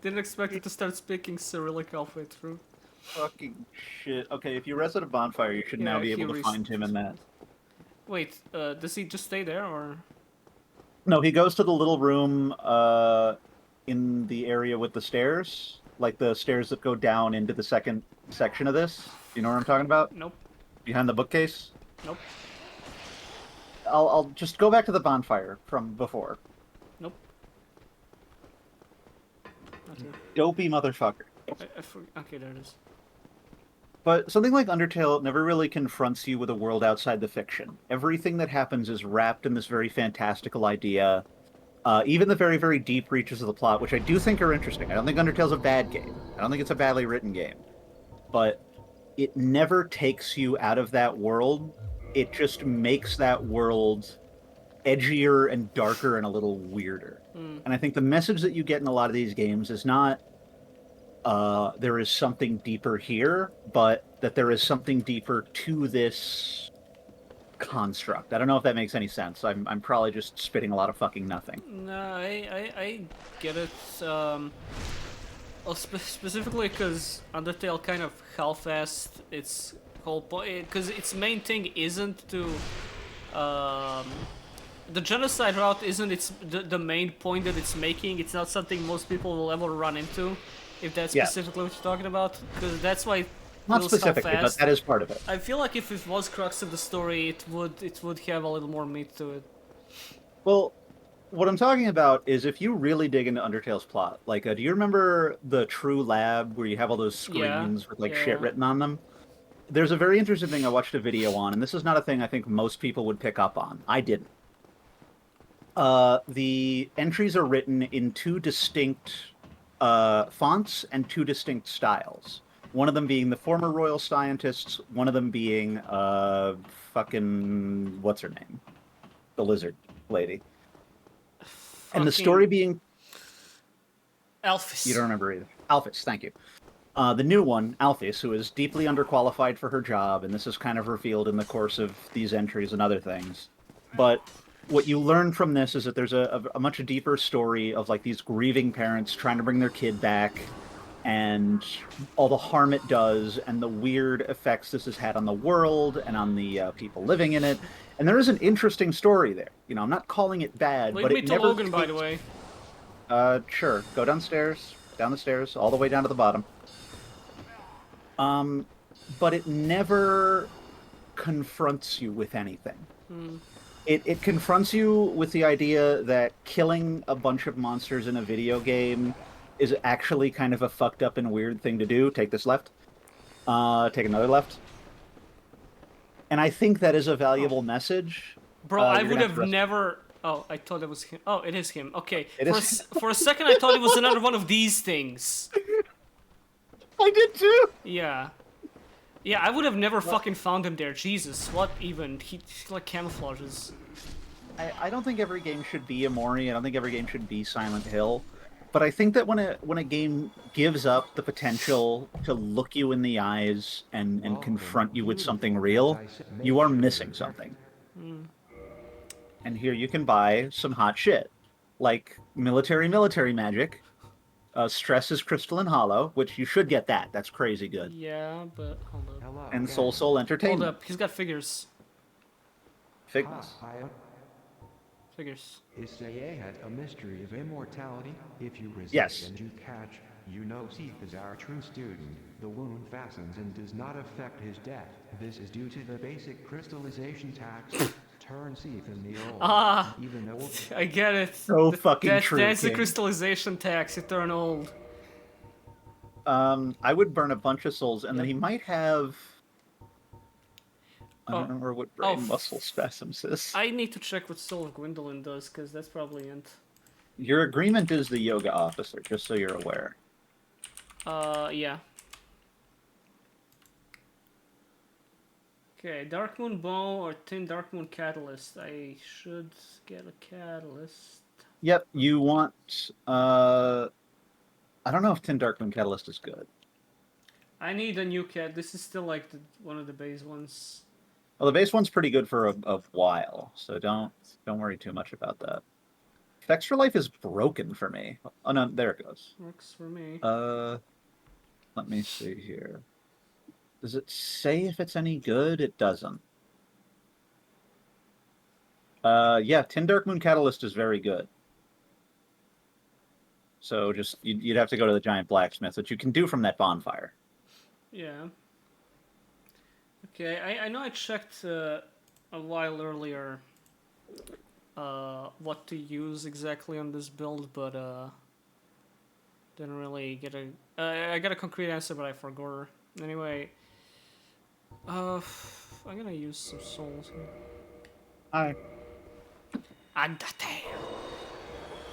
Didn't expect it to start speaking Cyrillic halfway through. Fucking shit. Okay, if you rest at a bonfire, you should now Yeah, be he able to find him in that. Wait, does he just stay there, or...? No, he goes to the little room in the area with the stairs. Like the stairs that go down into the second section of this. You know what I'm talking about? Nope. Behind the bookcase? Nope. I'll just go back to the bonfire from before. Nope. Okay. Dopey motherfucker. Okay, there it is. But something like Undertale never really confronts you with a world outside the fiction. Everything that happens is wrapped in this very fantastical idea. Even the very, very deep reaches of the plot, which I do think are interesting. I don't think Undertale's a bad game. I don't think it's a badly written game. But it never takes you out of that world. It just makes that world edgier and darker and a little weirder. And I think the message that you get in a lot of these games is not there is something deeper here, but that there is something deeper to this construct. I don't know if that makes any sense. I'm probably just spitting a lot of fucking nothing. No, I get it. Well, specifically because Undertale kind of half-assed its whole point. Because its main thing isn't to. The genocide route isn't the main point that it's making. It's not something most people will ever run into, if that's Yeah. specifically what you're talking about. Because that's why. Not feels specifically, but half-assed. that is part of it. I feel like if it was crux of the story, it would have a little more meat to it. Well, what I'm talking about is if you really dig into Undertale's plot, like, do you remember the True Lab where you have all those Yeah, screens with like yeah. shit written on them? There's a very interesting thing I watched a video on, and this is not a thing I think most people would pick up on. I didn't. The entries are written in two distinct fonts and two distinct styles. One of them being the former royal scientists, one of them being fucking what's her name? The lizard lady. And the story being Alphys. you don't remember either. Alphys, thank you. The new one, Alphys, who is deeply underqualified for her job, and this is kind of revealed in the course of these entries and other things. But what you learn from this is that there's a much deeper story of like these grieving parents trying to bring their kid back, and all the harm it does, and the weird effects this has had on the world and on the people living in it. And there is an interesting story there. You know, I'm not calling it bad, Lead but me it to never Logan, by the takes- way. Sure. Go downstairs, down the stairs, all the way down to the bottom. But it never confronts you with anything. It confronts you with the idea that killing a bunch of monsters in a video game is actually kind of a fucked up and weird thing to do. Take this left. Take another left. And I think that is a valuable message. Bro, You're I gonna would have have to rest- never. Oh, I thought it was him. Oh, it is him. Okay. It for, is- for a second, I thought it was another one of these things. I did too! Yeah. Yeah, I would have never fucking found him there. Jesus, what even? He like camouflages. I don't think every game should be Amori. I don't think every game should be Silent Hill. But I think that when a game gives up the potential to look you in the eyes and confront you with something real, you are missing something. And here you can buy some hot shit. Like military magic. Stress is Crystalline Hollow, which you should get that. That's crazy good. Yeah, but hold up. Hello. And again. Soul Entertainment. Hold up, he's got figures. Figmas. Hi, Figures. Isaiah had a mystery of immortality. If you resist Yes. and you catch, you know Seth is our true student. The wound fastens and does not affect his death. This is due to the basic crystallization tax. Turn Seth in the old. Ah. Even though I get it. So fucking true, That's the King. crystallization tax. You turn old. I would burn a bunch of souls, and then he might have. I Oh. don't remember what brain Oh. muscle spasms is. I need to check what Soul of Gwendolyn does, because that's probably it. Your agreement is the yoga officer, just so you're aware. Yeah. Okay, Dark Moon Bow or Tin Dark Moon Catalyst. I should get a catalyst. Yep, you want. I don't know if Tin Dark Moon Catalyst is good. I need a new cat. This is still like one of the base ones. Well, the base one's pretty good for a while, so don't worry too much about that. Extra Life is broken for me. Oh no, there it goes. Works for me. Let me see here. Does it say if it's any good? It doesn't. Yeah, Tin Dark Moon Catalyst is very good. So just you'd have to go to the giant blacksmith, which you can do from that bonfire. Yeah. Okay, I know I checked a while earlier what to use exactly on this build, but didn't really get a... I got a concrete answer, but I forgot. Anyway, I'm gonna use some souls here. Hi. Undertale.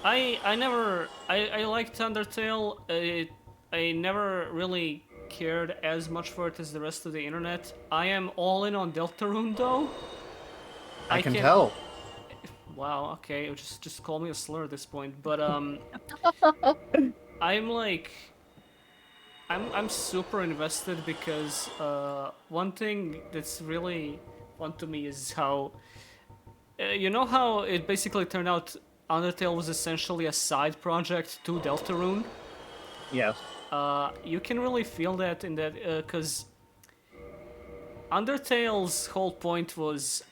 I liked Undertale. I never really cared as much for it as the rest of the internet. I am all in on Deltarune though. I can tell. Wow. Okay. Just call me a slur at this point. But I'm like, I'm super invested because one thing that's really fun to me is how, you know how it basically turned out Undertale was essentially a side project to Deltarune. Yes. You can really feel that in that because Undertale's whole point was,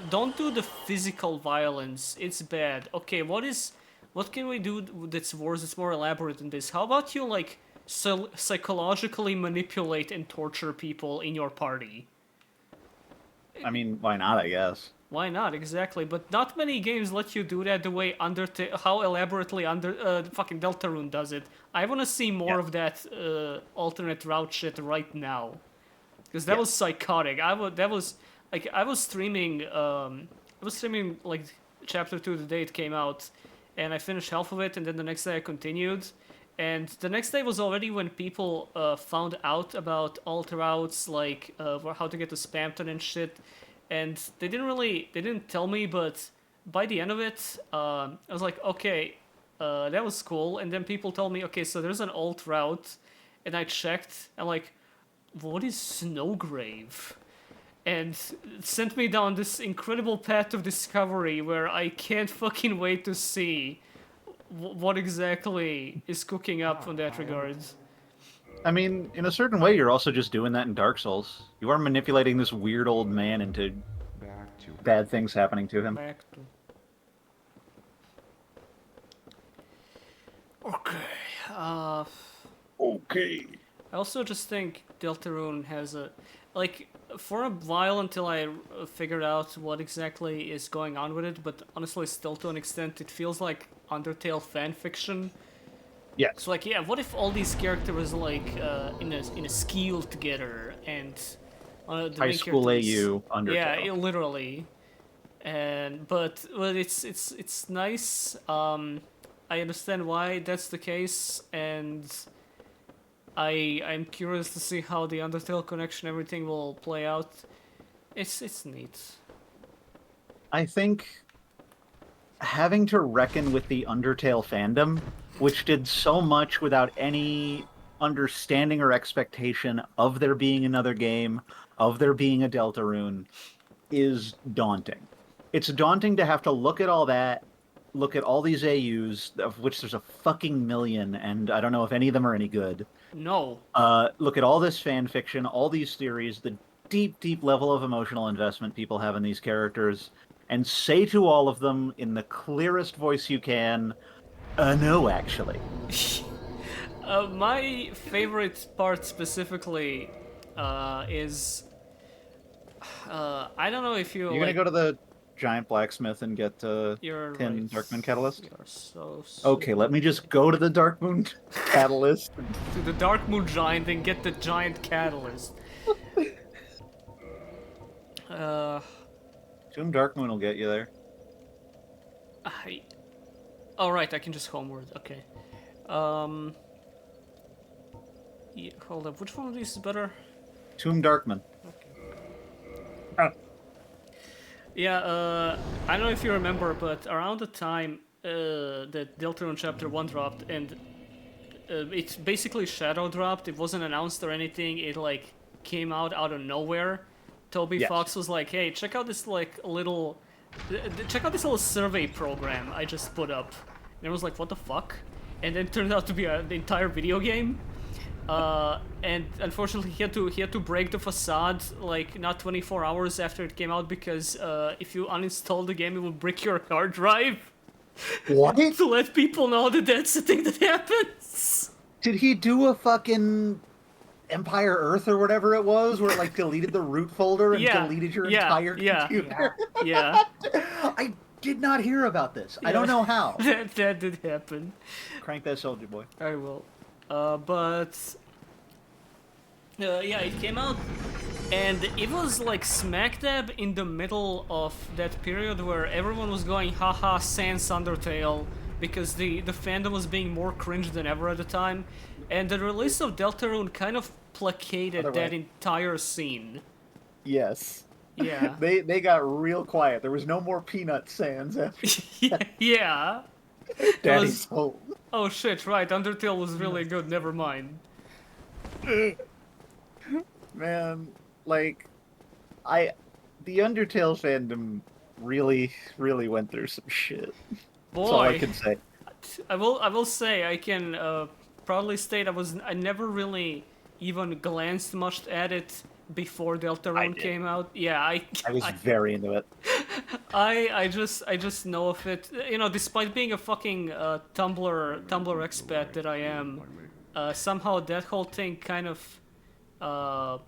don't do the physical violence. It's bad. Okay, what can we do that's worse? That's more elaborate than this. How about you like psychologically manipulate and torture people in your party? I mean, why not? I guess. Why not? Exactly. But not many games let you do that the way how elaborately fucking Deltarune does it. I want to see more of that alternate route shit right now. Because that was psychotic. I was streaming like chapter 2 the day it came out, and I finished half of it, and then the next day I continued. And the next day was already when people found out about alt routes, like how to get to Spamton and shit. And they didn't tell me, but by the end of it, I was like, okay, that was cool. And then people told me, okay, so there's an alt route, and I checked, and like, what is Snowgrave? And it sent me down this incredible path of discovery where I can't fucking wait to see what exactly is cooking up in that regard. I mean, in a certain way, you're also just doing that in Dark Souls. You are manipulating this weird old man into Back to bad things happening to him. Back to... Okay. Okay. I also just think Deltarune has a... Like, for a while until I figured out what exactly is going on with it, but honestly still to an extent it feels like Undertale fanfiction. Yes. It's like, yeah, what if all these characters like in a skill together and the High main school characters- AU Undertale. Yeah, literally. And but it's nice. I understand why that's the case, and I'm curious to see how the Undertale connection, everything will play out. It's neat. I think having to reckon with the Undertale fandom, which did so much without any understanding or expectation of there being another game, of there being a Deltarune, is daunting. It's daunting to have to look at all that, look at all these AUs, of which there's a fucking million, and I don't know if any of them are any good. No. Look at all this fan fiction, all these theories, the deep, deep level of emotional investment people have in these characters, and say to all of them in the clearest voice you can, no, actually. My favorite part specifically is I don't know if You're gonna go to the giant blacksmith and get You're tin right. Darkmoon Catalyst? You're so Okay, let me just go to the Darkmoon Catalyst. to the Darkmoon Giant and get the giant catalyst. Tomb Darkmoon will get you there. Oh right, I can just homeward. Okay. Yeah, hold up. Which one of these is better? Tomb Darkmoon. Yeah. I don't know if you remember, but around the time that Deltarune Chapter 1 dropped, and it basically shadow dropped. It wasn't announced or anything. It like came out of nowhere. Toby Yes. Fox was like, "Hey, check out this little survey program I just put up." And I was like, "What the fuck?" And then it turned out to be the entire video game. And unfortunately, he had to break the facade like not 24 hours after it came out because if you uninstall the game, it will brick your hard drive. What? To let people know that that's the thing that happens. Did he do a fucking Empire Earth or whatever it was, where it like deleted the root folder and deleted your entire computer? Yeah. I did not hear about this. I don't know how. that did happen. Crank that soldier boy. I will. Yeah, it came out, and it was like smack dab in the middle of that period where everyone was going, haha, sans Undertale, because the fandom was being more cringe than ever at the time, and the release of Deltarune kind of placated Other way. that entire scene. Yes. Yeah. They got real quiet. There was no more peanut sands after Yeah. Daddy's home. Oh shit, right, Undertale was really good, never mind. Man, like, the Undertale fandom really went through some shit. That's all I Boy, can say. I will say I can proudly state I never really even glanced much at it before Deltarune did. came out. Yeah, I was very into it. I just know of it. You know, despite being a fucking Tumblr expat that I am, somehow that whole thing kind of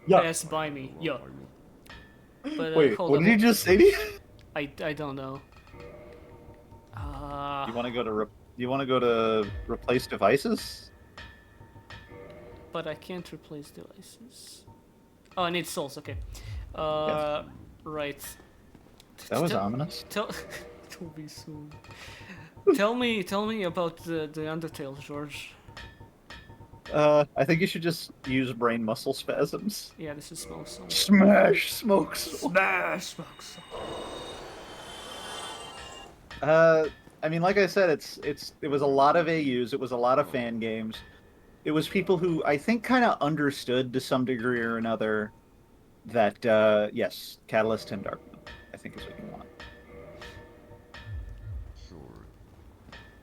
Yeah. passed by me. Yeah. But Wait, hold what on. did you just say to you? I don't know. You want to go to replace devices? But I can't replace devices. Oh, I need souls. Okay. Right. That was Tell- ominous. Tell It'll be soon. Tell me about the Undertale, George. I think you should just use brain muscle spasms. Yeah, this is Smoke Soul. Smash smokes. Smash Smoke Soul. I mean, like I said, it was a lot of AUs. It was a lot of fan games. It was people who I think kind of understood to some degree or another that yes, Catalyst and Darkmoon, I think is what you want.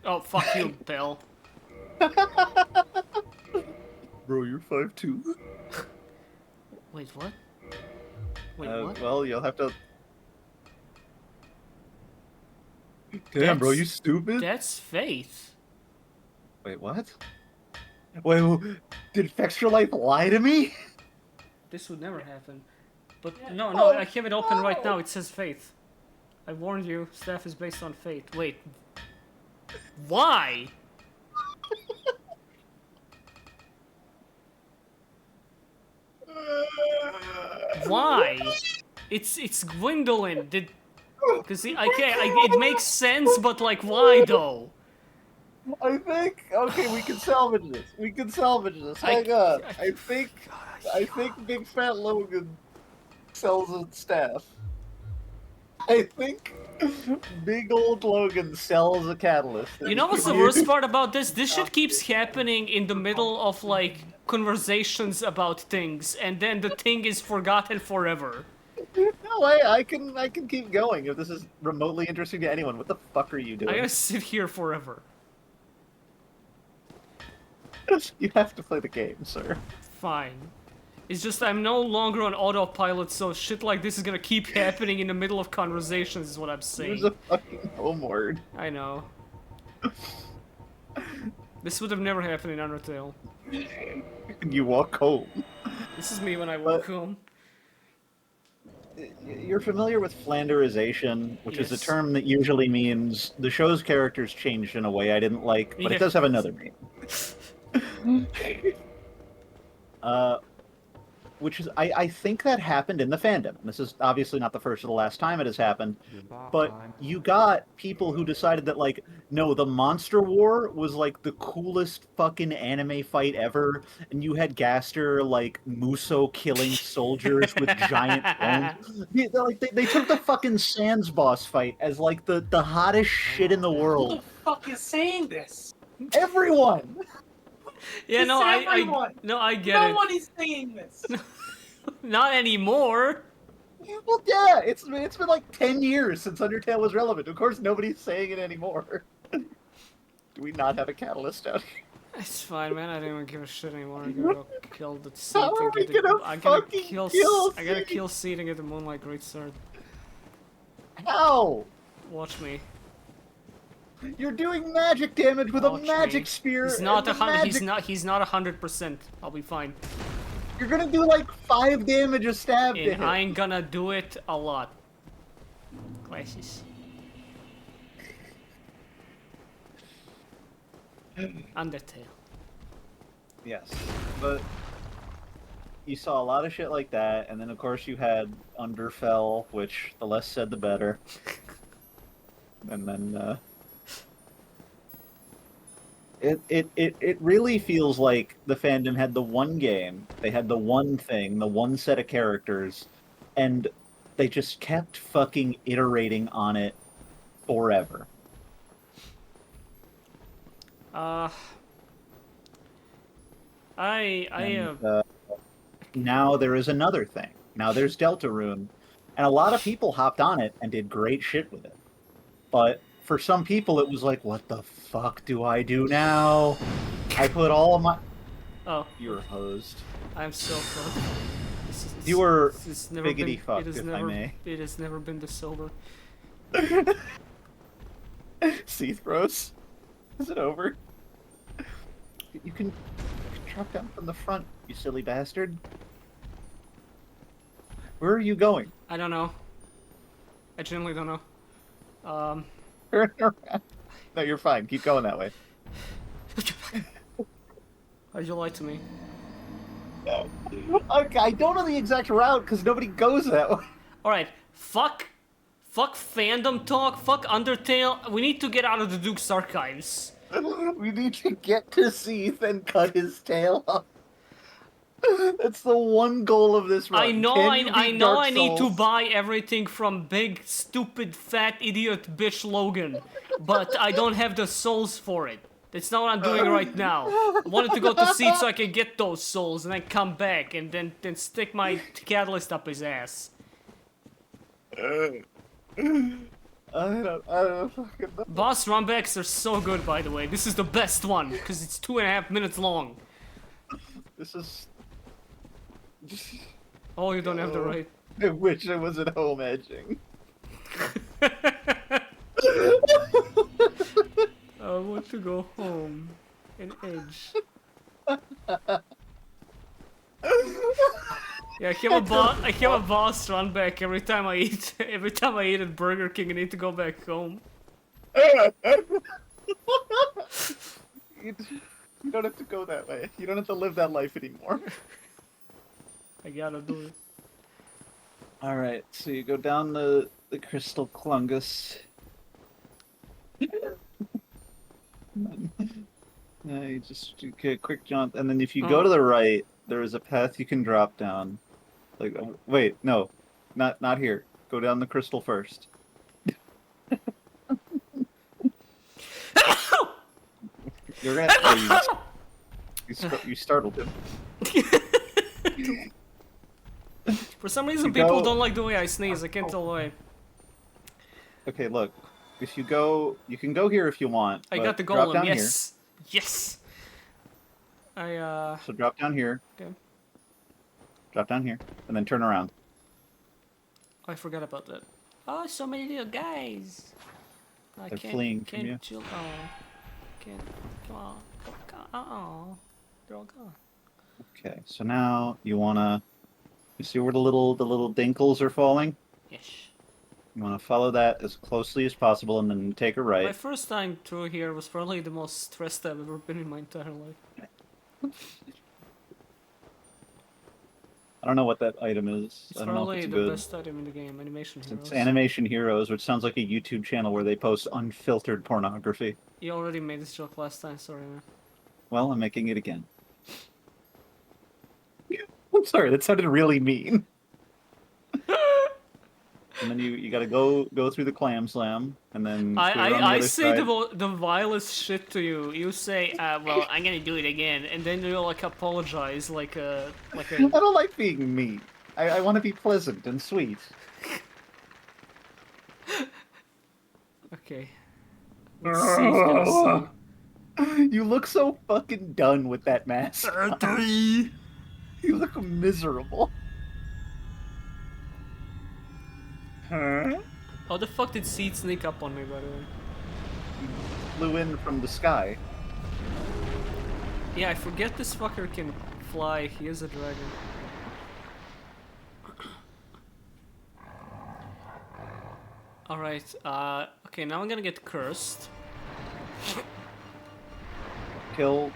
Oh, fuck you, Bell. Bro, you're 5'2". Wait, what? Wait, what? Well, you'll have to. Damn, bro, That's- you stupid. That's Faith. Wait, what? Wait, did Extra Life lie to me? This would never happen. But Yeah. no, Oh, I have it open right no. now. It says Faith. I warned you. Staff is based on Faith. Wait. Why? Why? It's Gwendolyn. Because it makes sense, but like, why though? I think. Okay, we can salvage this. We can salvage this. I- Hang on. I- I think Big Fat Logan sells a staff. I think Big Old Logan sells a catalyst. You know what's the worst part about this? This shit keeps happening in the middle of like conversations about things, and then the thing is forgotten forever. No, I can keep going if this is remotely interesting to anyone. What the fuck are you I'm doing? gonna sit here forever. You have to play the game, sir. Fine. It's just I'm no longer on autopilot, so shit like this is gonna keep happening in the middle of conversations is what I'm Use saying. a fucking home word. I know. This would have never happened in Undertale. You walk home. This is me when I walk home. You're familiar with Flanderization, which is a Yes. term that usually means the show's characters changed in a way I didn't like, but Yeah. it does have another meaning. Which is, I think that happened in the fandom. This is obviously not the first or the last time it has happened, but you got people who decided that, like, no, the Monster War was, like, the coolest fucking anime fight ever, and you had Gaster, like, Muso killing soldiers with giant bones. They took the fucking Sans boss fight as, like, the hottest shit in the Who world. the fuck is saying this? Everyone! Yeah, It's no, everyone. I get No it. one is saying this. Not anymore. Well, yeah, it's been like 10 years since Undertale was relevant. Of course, nobody's saying it anymore. Do we not have a catalyst out here? It's fine, man. I don't even give a shit anymore. I'm gonna go kill the seat. How are and we get the- gonna I'm gonna fucking kill. kill I gotta Seed? kill Seed and get the Moonlight Greatsword. How? Watch me. You're doing magic damage with a Watch magic me. spear. He's not and the 100. He's magic- not. He's not 100%. I'll be fine. You're gonna do like 5 damage a stab to And him. I ain't gonna do it a lot. Glasses. Undertale. Yes, but you saw a lot of shit like that, and then of course you had Underfell, which the less said the better. And then it really feels like the fandom had the one game, they had the one thing, the one set of characters, and they just kept fucking iterating on it forever. And, now there is another thing. Now there's Deltarune, and a lot of people hopped on it and did great shit with it. But for some people, it was like, what the fuck do I do now? I put all of my... Oh, You're hosed. I'm so fucked. You were This has never biggity been, fucked, if I may. It has never been this sober. Seathros? Is it over? You can drop down from the front, you silly bastard. Where are you going? I don't know. I genuinely don't know. Turn around. No, you're fine. Keep going that way. Why'd you lie to me? I don't know the exact route because nobody goes that way. Alright, fuck fandom talk, fuck Undertale. We need to get out of the Duke's archives. We need to get to Seath and cut his tail off. That's the one goal of this run. I know, Can you I beat know Dark I need to Souls? buy everything from big, stupid, fat, idiot bitch Logan, but I don't have the souls for it. That's not what I'm doing right now. I wanted to go to Seath so I can get those souls and then come back and then stick my catalyst up his ass. I don't fucking know. Boss runbacks are so good, by the way. This is the best one, because it's 2.5 minutes long. This is... Oh, you don't have the right. I wish I was at home edging. I want to go home and edge. Yeah, I have a boss run back every time I eat at Burger King. I need to go back home. You don't have to go that way. You don't have to live that life anymore. I gotta do it. Alright, so you go down the Crystal Clungus. You just do a quick jump, and then if you go to the right, there is a path you can drop down. Like, wait, no, not here. Go down the crystal first. You're gonna. Oh, you startled him. For some reason, You people go- don't like the way I sneeze. I can't tell why. Okay, look. If you go, you can go here if you want. I but got the drop golem. down Yes, yes. Here. So drop down here. Okay. Drop down here, and then turn around. I forgot about that. Oh, so many little guys. I They're can't, fleeing from can't you. chill. Oh, can't. Come on. Oh, they're all gone. Okay, so now you wanna. You see where the little dinkles are falling? Yes. You wanna follow that as closely as possible, and then take a right. My first time through here was probably the most stressed I've ever been in my entire life. I don't know what that item is. It's I don't know if probably it's the good. best item in the game, Animation Heroes. It's Animation Heroes, which sounds like a YouTube channel where they post unfiltered pornography. You already made this joke last time, sorry man. Well, I'm making it again. I'm sorry, that sounded really mean. And then you gotta go through the clam slam, and then clear on the I other say side. the vilest shit to you. You say, well, I'm gonna do it again, and then you like apologize like a I don't like being mean. I want to be pleasant and sweet. Okay. Let's see if you can see. You look so fucking done with that mask. You look miserable. Huh? How the fuck did Seed sneak up on me, by the way? Flew in from the sky. Yeah, I forget this fucker can fly. He is a dragon. Alright, okay, now I'm gonna get cursed. Kill.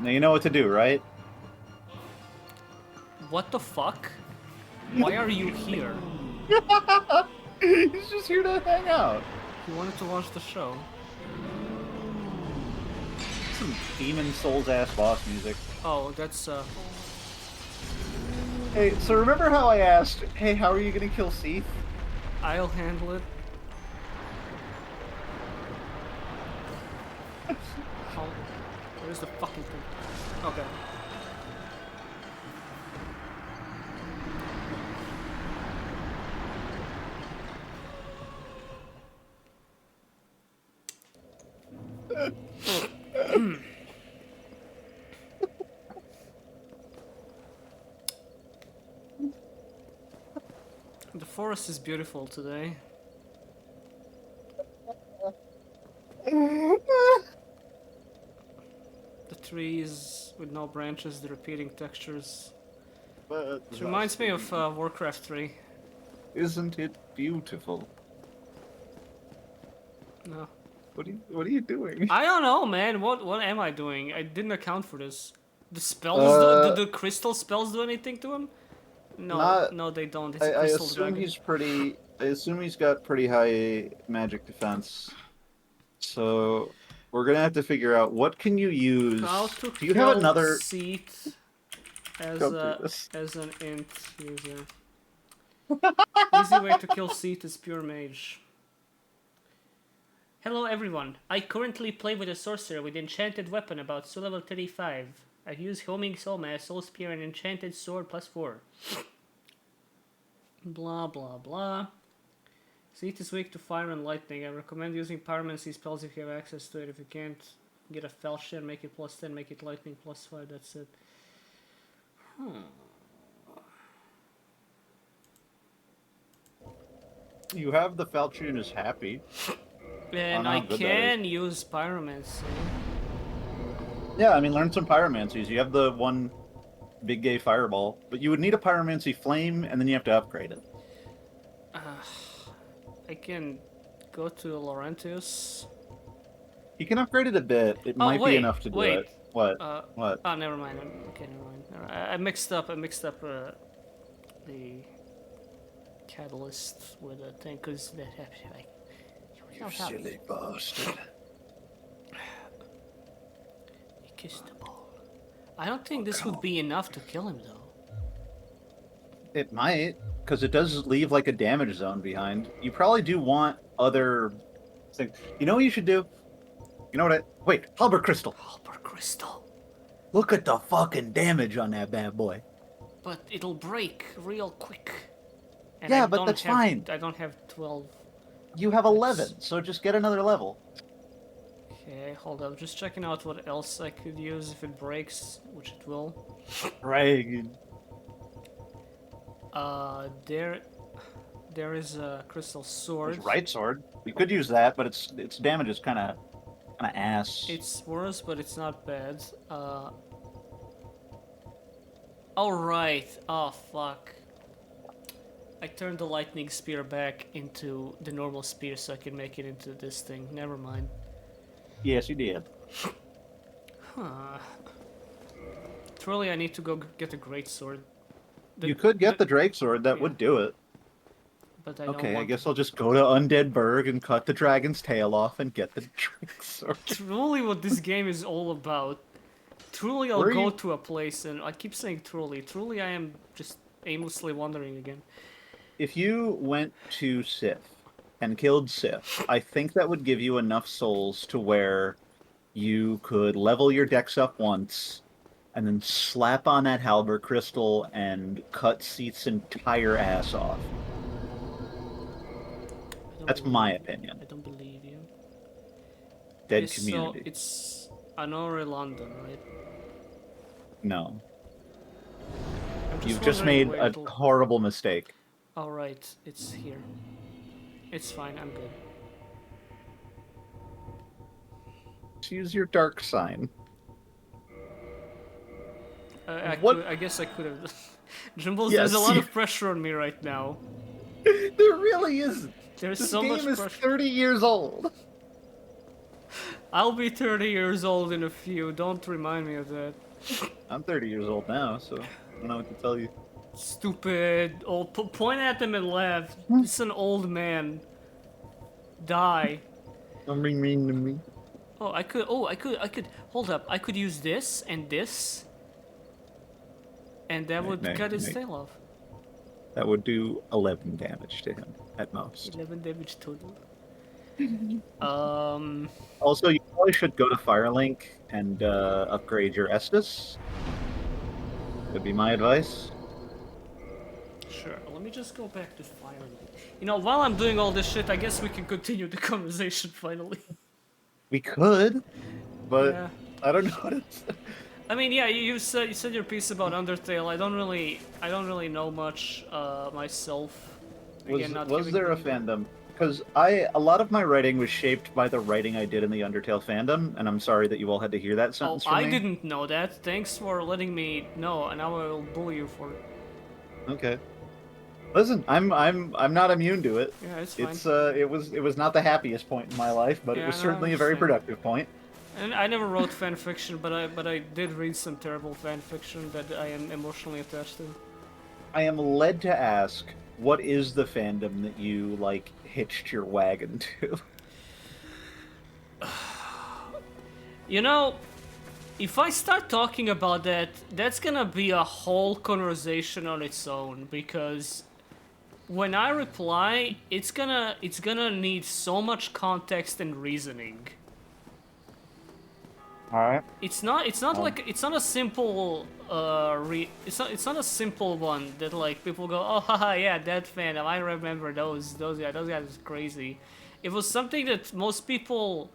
Now you know what to do, right? What the fuck? Why are you here? He's just here to hang out. You wanted to watch the show. Some Demon Souls ass boss music. Oh, that's Hey, so remember how I asked, hey, how are you gonna kill Seath? I'll handle it. How? Where's the fucking thing? Okay. The forest is beautiful today. The trees with no branches, the repeating textures. But It reminds me of Warcraft 3. Isn't it beautiful? No. What are you doing? I don't know, man. What am I doing? I didn't account for this. The spells, do the crystal spells do anything to him? No, Not- no, they don't. It's a I crystal assume dragon. he's pretty. I assume he's got pretty high magic defense. So we're gonna have to figure out what can you use. How to Do you have kill another? Seat as Go through a this. as an int user? Easy way to kill Seat is pure mage. Hello everyone. I currently play with a sorcerer with enchanted weapon about soul level 35. I use homing soul mass, soul spear, and enchanted sword +4. Blah blah blah. Seat is weak to fire and lightning. I recommend using pyromancy spells if you have access to it. If you can't, get a falchion, make it +10, make it lightning +5, that's it. You have the Falchion is happy. And know I how good that can use pyromancy. Yeah, I mean, learn some pyromancies. You have the one big gay fireball, but you would need a pyromancy flame, and then you have to upgrade it. I can go to Laurentius. You can upgrade it a bit. It might wait, be enough to do wait. it. What? Uh, What? Oh, never mind. Okay, never mind. I mixed up the catalyst with the thing, because that like. You silly bastard. He kissed the ball. I don't think this would be enough to kill him, though. It might, because it does leave like a damage zone behind. You probably do want other things. You know what you should do? You know what wait, Halberd Crystal. Halberd Crystal. Look at the fucking damage on that bad boy. But it'll break real quick. And Yeah, I but don't that's have- fine. I don't have 12. You have 11, so just get another level. Okay, hold up. Just checking out what else I could use if it breaks, which it will. Right. There is a crystal sword. There's right sword. You could use that, but its damage is kind of ass. It's worse, but it's not bad. Oh right. Oh fuck. I turned the lightning spear back into the normal spear so I can make it into this thing. Never mind. Yes, you did. Huh. Truly, I need to go get a great sword. You could get the Drake sword. That would do it. But I don't Okay, I want guess I'll just go to Undead Burg and cut the dragon's tail off and get the Drake sword. Truly, what this game is all about. Truly, I'll Where are go you- to a place, and I keep saying truly. Truly, I am just aimlessly wandering again. If you went to Sith and killed Sith, I think that would give you enough souls to where you could level your decks up once and then slap on that Halberd Crystal and cut Seath's entire ass off. I don't That's my believe- opinion. I don't believe you. Dead Okay, community. So it's Honore London, right? No. I'm You've just wondering made where a it'll- horrible mistake. Oh right, it's here. It's fine. I'm good. Use your dark sign. I guess I could have. Jumbles, Yes, there's a lot you- of pressure on me right now. There really isn't. There's This so much game is pressure. 30 years old. I'll be 30 years old in a few. Don't remind me of that. I'm 30 years old now, so I don't know what to tell you. Stupid old. Point at them and laugh. It's an old man. Die. Don't be mean to me. Oh, I could. Hold up. I could use this and this. and that would Nay, cut his nay. tail off. That would do 11 damage to him at most. 11 damage total. um, Also, you probably should go to Firelink and upgrade your Estus. Would be my advice. sure. Let me just go back to Firelink. You know, while I'm doing all this shit, I guess we can continue the conversation finally. We could, but Yeah. I don't know what it's. I mean, yeah, you said your piece about Undertale. I don't really know much myself. Again, not Was giving there a them- fandom? Because a lot of my writing was shaped by the writing I did in the Undertale fandom, and I'm sorry that you all had to hear that Oh, sentence from I me. didn't know that. Thanks for letting me know, and now I will bully you for it. Okay. Listen, I'm not immune to it. Yeah, it's fine. It's it was not the happiest point in my life, but Yeah, it was no, I certainly a very understand. productive point. And I never wrote fan fiction, but I did read some terrible fan fiction that I am emotionally attached to. I am led to ask, what is the fandom that you like hitched your wagon to? You know, if I start talking about that, that's gonna be a whole conversation on its own, because when I reply, it's gonna need so much context and reasoning. All right. It's not like it's not a simple it's not a simple one that like people go, oh haha, yeah, that fandom, I remember those guys was crazy. It was something that most people,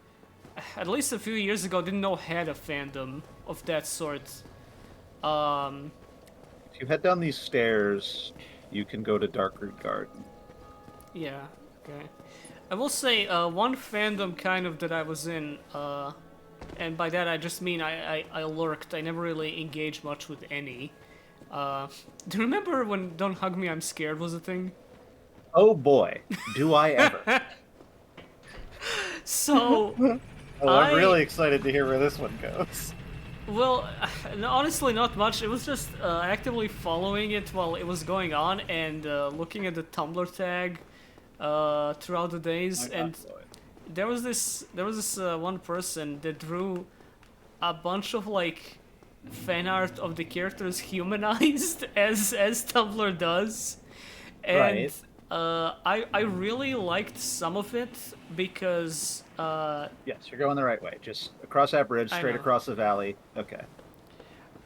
at least a few years ago, didn't know had a fandom of that sort. If you head down these stairs, you can go to Darkroot Garden. Yeah, okay. I will say one fandom kind of that I was in, and by that I just mean I lurked. I never really engaged much with any. Do you remember when Don't Hug Me, I'm Scared was a thing? Oh boy, do I ever! So, Oh, I'm I- really excited to hear where this one goes. well, no, honestly, not much. It was just actively following it while it was going on and looking at the Tumblr tag throughout the days. And there was this one person that drew a bunch of like fan art of the characters humanized as Tumblr does, and Right. I really liked some of it because Yes, you're going the right way. Just across that bridge, I straight know. across the valley. Okay.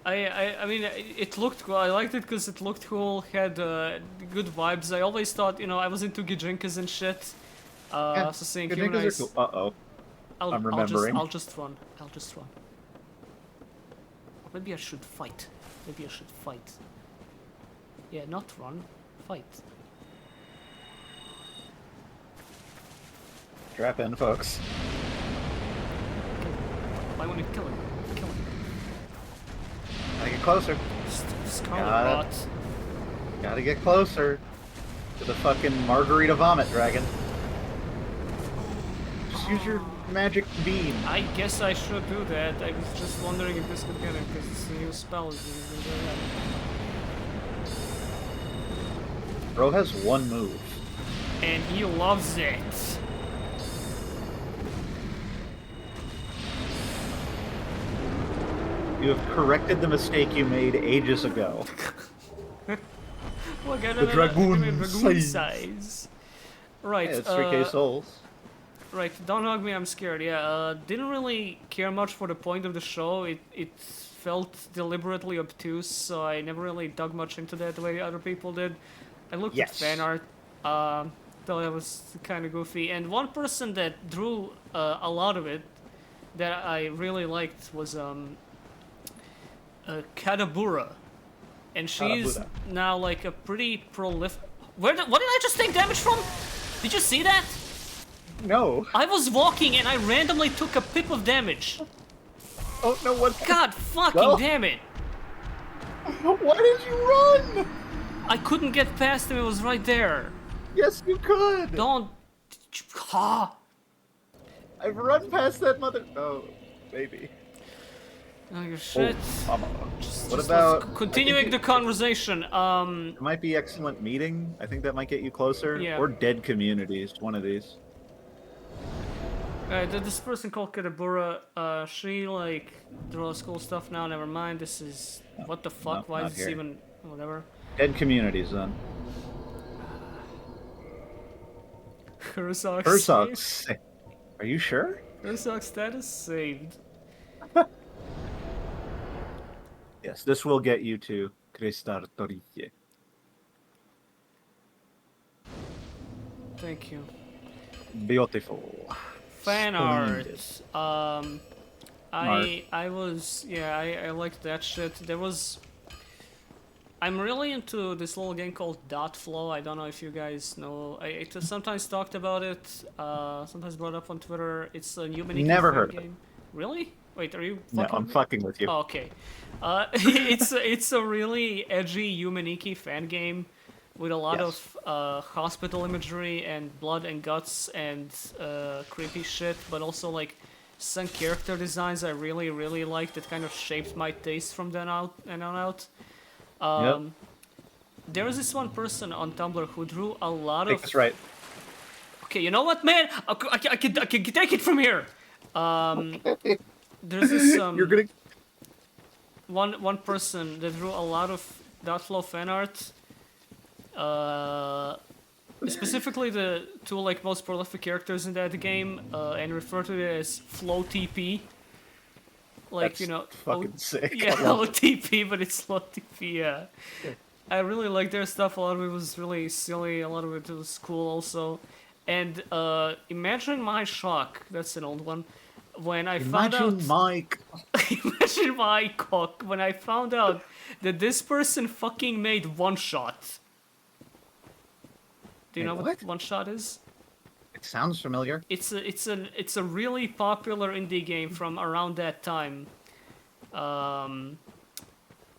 I mean it looked cool. I liked it because it looked cool, had good vibes. I always thought, you know, I was into Gijinkas and shit. Yeah, So seeing Good humanize, niggas are cool. Uh-oh. I'm remembering. I'll just run. Maybe I should fight. Yeah, not run. Fight. Strap in, folks. I want to kill him. Gotta get closer. Scarlet Got it. Rot. Gotta get closer to the fucking Margarita Vomit Dragon. Just use your magic beam. I guess I should do that. I was just wondering if this could get him because it's a new spell. Bro has one move. And he loves it. You have corrected the mistake you made ages ago. Well, The dragoon size. size. Right. Yeah, it's 3K souls. Right. Don't hug me. I'm scared. Yeah. Didn't really care much for the point of the show. It felt deliberately obtuse, so I never really dug much into that the way other people did. I looked at Yes. fan art. Thought it was kind of goofy. And one person that drew a lot of it that I really liked was Kadabura, and she's Kadabura. now like a pretty prolific. What did I just take damage from? Did you see that? No. I was walking and I randomly took a pip of damage. Oh no, what? God fucking Well- damn it! Why did you run? I couldn't get past him. It was right there. Yes, you could. Don't. Ha! I've run past that mother. Oh, baby. Oh, your shit. Oh, mama. Just What let's about continuing the conversation? It might be excellent meeting. I think that might get you closer. Yeah. Or dead communities. One of these. This person called Kadabura, she like draws cool stuff now. Never mind. This is what the fuck? No, Why not is this here. even whatever? Dead communities then. Herzog Herzog. saved. Are you sure? Herzog status saved. Yes, this will get you to Cristar Torille. Thank you. Beautiful. Fan Splendid. art. I was I liked that shit. There was. I'm really into this little game called Dot Flow. I don't know if you guys know. I sometimes talked about it. Sometimes brought up on Twitter. It's a Humanity Never fan heard of it. game. Really? Wait, are you? No, Fucking I'm with me? fucking with you. Oh, okay. It's a really edgy Humaniki fan game with a lot Yes. of hospital imagery and blood and guts and creepy shit, but also like some character designs I really liked that kind of shaped my taste from then out and on out. There was this one person on Tumblr who drew a lot Take of. this right. Okay, you know what, man? I can take it from here. There's this You're gonna. one person that drew a lot of Dotflow fan art. Specifically the two like most prolific characters in that game, and referred to it as Flow TP. Like That's you know, fucking sick. yeah, I love it. OTP, but it's Slow TP. Yeah, I really like their stuff. A lot of it was really silly. A lot of it was cool also. And imagine my shock. That's an old one. When I found out. Imagine Mike. Imagine my cock when I found out that this person fucking made One Shot. Do you Wait, know what what? One Shot is? It sounds familiar. It's a really popular indie game from around that time.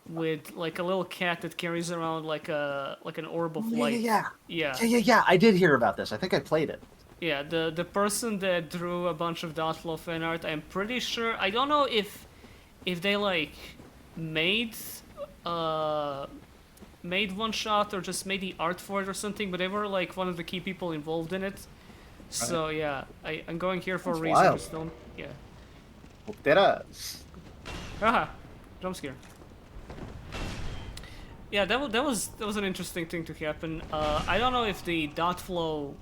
With like a little cat that carries around like an orb of light. Yeah. Yeah. I did hear about this. I think I played it. Yeah, the person that drew a bunch of Dotflow fan art, I'm pretty sure. I don't know if they like made One Shot or just made the art for it or something, but they were like one of the key people involved in it. So yeah, I'm going here for a That's reason. wild. Just don't. Yeah. Puteras. Haha, jump scare. Yeah, that was an interesting thing to happen. I don't know if the Dotflow.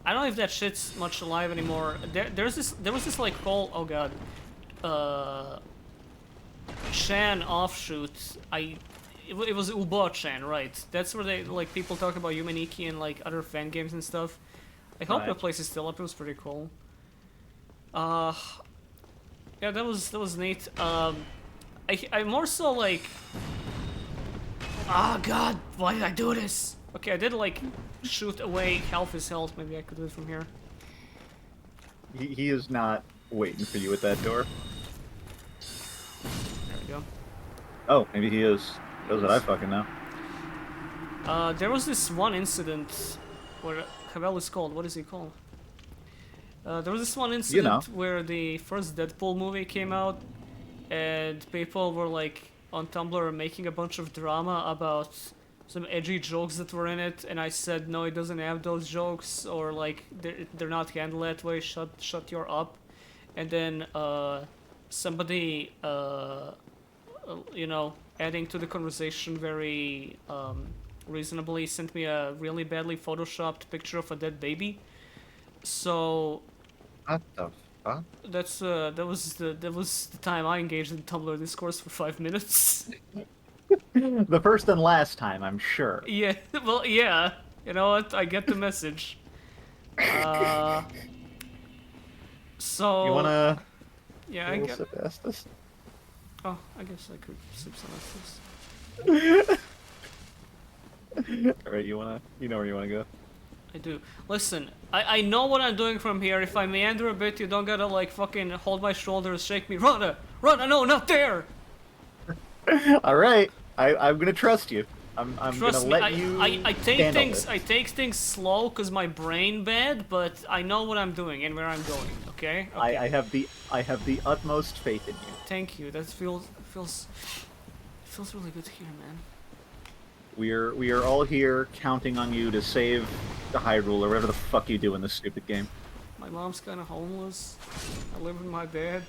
I don't know if that shit's much alive anymore. There was this like whole Chan offshoot. It was Ubo Chan, right? That's where they like people talk about Humaniki and like other fan games and stuff. I hope Right. the place is still up. It was pretty cool. Yeah, that was neat. I more so like. Ah, God, why did I do this? Okay, I did like shoot away half his health. Maybe I could do it from here. He is not waiting for you at that door. There we go. Oh, maybe he is. Knows what I fucking know. There was this one incident where Havel is called. What is he called? There was this one incident where the first Deadpool movie came out, and people were like on Tumblr making a bunch of drama about some edgy jokes that were in it, and I said no, it doesn't have those jokes, or like they're not handled that way. Shut your up. And then somebody you know, adding to the conversation very reasonably sent me a really badly photoshopped picture of a dead baby. So What the fuck? that was the time I engaged in Tumblr discourse for 5 minutes. The first and last time, I'm sure. Yeah, well, yeah. You know what? I get the message. So You wanna? yeah, I Little get. sip Estus? Oh, I guess I could sip some of this. All right, you wanna? You know where you wanna go? I do. Listen, I know what I'm doing from here. If I meander a bit, you don't gotta like fucking hold my shoulders, shake me. Run, no, not there. All right, I'm gonna trust you. I'm Trust gonna me, let you. I take handle things this. I take things slow because my brain bad, but I know what I'm doing and where I'm going. Okay. Okay. I have the utmost faith in you. Thank you. That feels really good to hear, man. We are all here counting on you to save the Hyrule or whatever the fuck you do in this stupid game. My mom's kind of homeless. I live with my dad.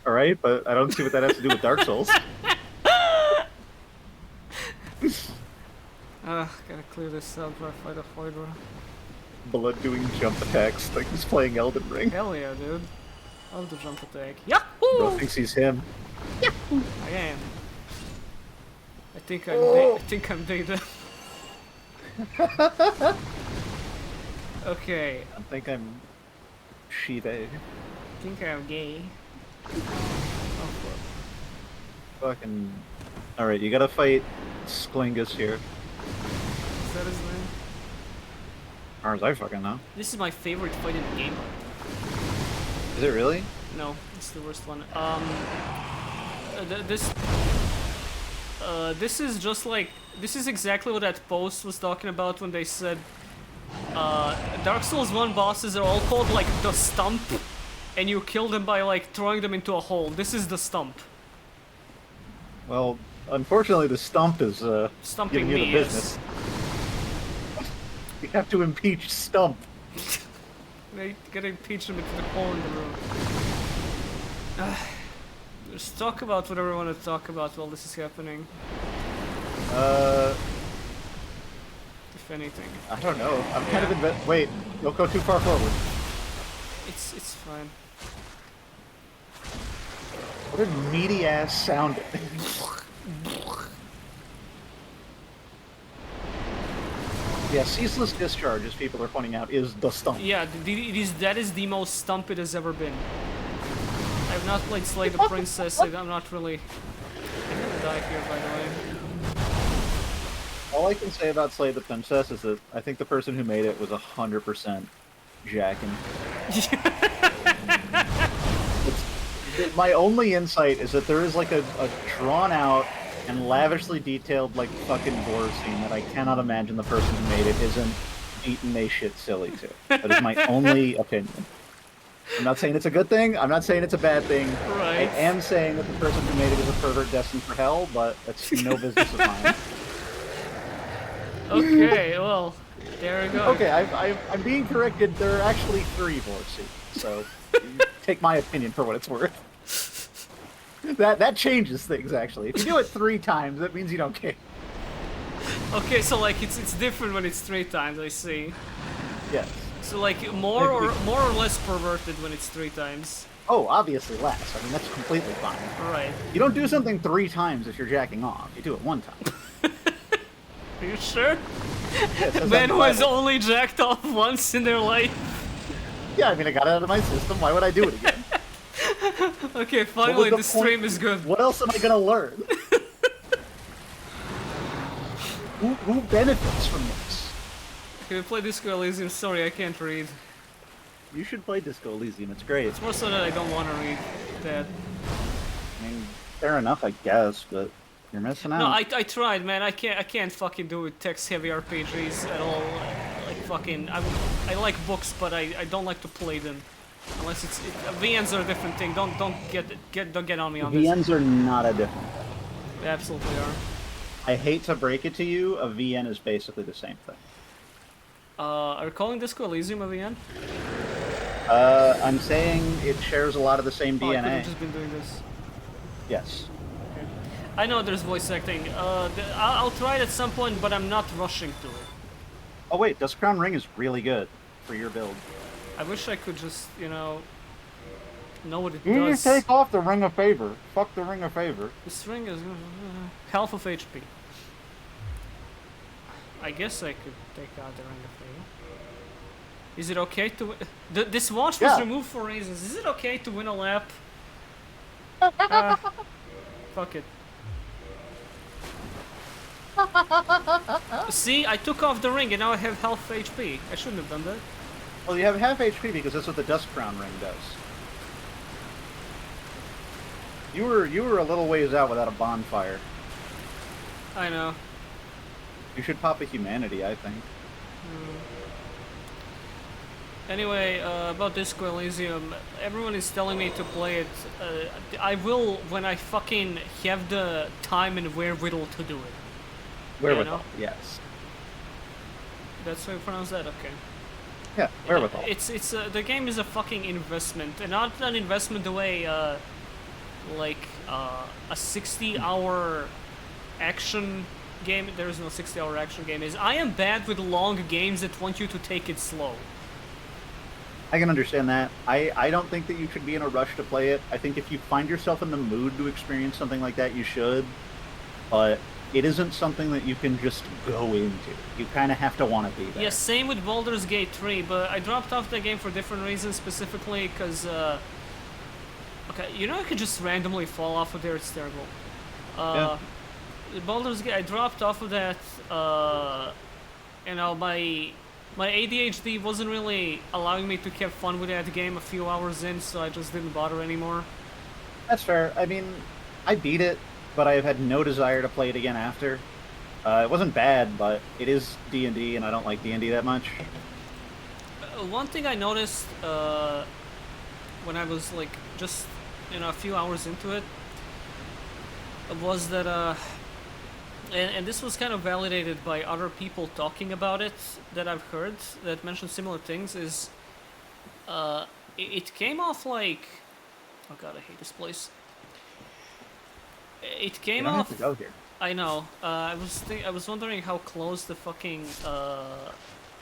All right, but I don't see what that has to do with Dark Souls. Gotta clear this out before I fight a Hydra. Blood doing jump attacks like he's playing Elden Ring. Hell yeah, dude. I love the jump attack. Bro Yahoo! thinks he's him. I am. I think I'm data. Okay, I think I'm Shive. I think I'm gay. Oh, fuck. Fucking. All right, you gotta fight Sklingus here. Is that his name? As far as I fucking know. This is my favorite fight in the game. Is it really? No, it's the worst one. This is just like, this is exactly what that post was talking about when they said Dark Souls 1 bosses are all called like the stump, and you kill them by like throwing them into a hole. This is the stump. Well, unfortunately, the stump is Stumping giving you me, the yes. business. You have to impeach Stump. They gotta impeach them into the hole in the room. Just talk about whatever you want to talk about while this is happening, if anything. I don't know. I'm kind of wait, don't go too far forward. It's fine. What a meaty ass sound. Yeah, ceaseless discharge, as people are pointing out, is the stump. Yeah, that is the most stump it has ever been. I have not played Slay the Princess. I'm not really. I'm gonna die here, by the way. All I can say about Slay the Princess is that I think the person who made it was 100% jacking. My only insight is that there is like a drawn out and lavishly detailed like fucking gore scene that I cannot imagine the person who made it isn't beating a shit silly to. That is my only opinion. I'm not saying it's a good thing, I'm not saying it's a bad thing. Right. I am saying that the person who made it is a pervert destined for hell, but that's no business of mine. Okay, well, there we go. Okay, I'm being corrected. There are actually 3 vor scenes, so take my opinion for what it's worth. That changes things, actually. If you do it 3 times, that means you don't care. Okay, so like it's different when it's 3 times. I see. Yes. So like more or less perverted when it's 3 times. Oh, obviously less. I mean, that's completely fine. Right. You don't do something 3 times if you're jacking off. You do it 1 time. Are you sure? Yes, that's Man who has Bible. only jacked off once in their life. Yeah, I mean, I got it out of my system. Why would I do it again? Okay, What finally was the the point? stream is good. What else am I gonna learn? Who benefits from this? Can we play Disco Elysium? Sorry, I can't read. You should play Disco Elysium. It's great. It's more so that I don't want to read that. I mean, fair enough, I guess, but you're missing out. No, I tried, man. I can't fucking do it text-heavy RPGs at all. Like fucking, I like books, but I don't like to play them. Unless it's VNs are a different thing. Don't get on me on this. VNs are not a different. They absolutely are. I hate to break it to you, a VN is basically the same thing. Are you calling Disco Elysium a VN? I'm saying it shares a lot of the same Oh, I could DNA. have just been doing this. Yes. I know there's voice acting. I'll try it at some point, but I'm not rushing to it. Oh wait, Dusk Crown Ring is really good for your build. I wish I could just, know what it You need does. to take off the Ring of Favor. Fuck the Ring of Favor. This ring is half of HP. I guess I could take out the ring of favor. Is it okay to? This watch was Yeah. removed for reasons. Is it okay to win a lap? Fuck it. See, I took off the ring and now I have half HP. I shouldn't have done that. Well, you have half HP because that's what the Dusk Crown Ring does. You were a little ways out without a bonfire. I know. You should pop a humanity, I think. Anyway, about Disco Elysium, everyone is telling me to play it. I will when I fucking have the time and wherewithal to do it. Wherewithal, know? yes. That's how you pronounce that. Okay. Yeah, wherewithal. It's the game is a fucking investment, and not an investment the way like a 60-hour action game. There is no 60-hour action game. Is I am bad with long games that want you to take it slow. I can understand that. I don't think that you should be in a rush to play it. I think if you find yourself in the mood to experience something like that, you should. But it isn't something that you can just go into. You kind of have to want to be there. Yeah, same with Baldur's Gate 3, but I dropped off the game for different reasons, specifically because, okay, you know I could just randomly fall off of there, it's terrible. Baldur's Gate, I dropped off of that, you know, my ADHD wasn't really allowing me to have fun with that game a few hours in, so I just didn't bother anymore. That's fair. I mean, I beat it, but I have had no desire to play it again after. It wasn't bad, but it is D&D, and I don't like D&D that much. One thing I noticed when I was like just a few hours into it was that and this was kind of validated by other people talking about it that I've heard that mentioned similar things, is it came off like, oh god, I hate this place. It came You don't off. have to go here. I know. I was wondering how close the fucking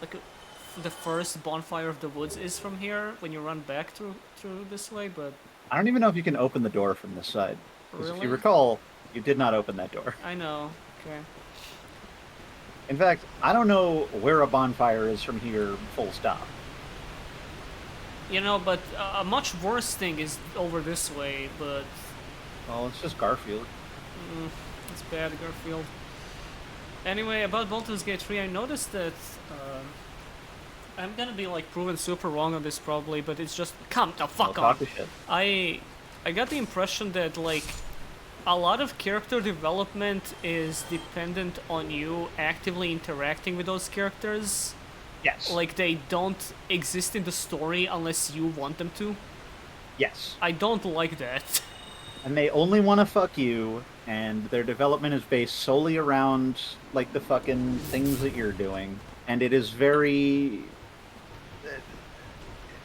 like the first Bonfire of the Woods is from here when you run back through this way, but I don't even know if you can open the door from this side. 'Cause if Really? you recall, you did not open that door. I know. Okay. In fact, I don't know where a bonfire is from here, full stop. You know, but a much worse thing is over this way, but Well, it's just Garfield. it's bad, Garfield. Anyway, about Baldur's Gate 3, I noticed that I'm gonna be like proven super wrong on this probably, but it's just come the fuck Don't talk on. to shit. I got the impression that like a lot of character development is dependent on you actively interacting with those characters. Yes. Like they don't exist in the story unless you want them to. Yes. I don't like that. And they only want to fuck you, and their development is based solely around, like, the fucking things that you're doing. And it is very...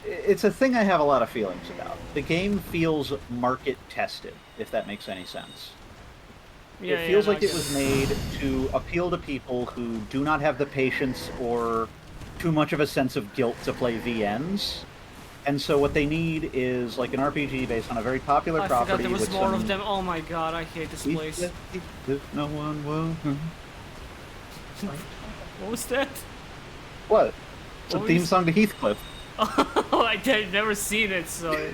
It's a thing I have a lot of feelings about. The game feels market-tested, if that makes any sense. Yeah, It feels no, I like it get was made to appeal to people who do not have the patience or too much of a sense of guilt to play VNs. And so what they need is like an RPG based on a very popular I property. forgot there was with more some... of them. Oh my god, I hate this place. If no one will. What was that? What? It's a What theme was- song to Heathcliff. Oh, I've never seen it, so...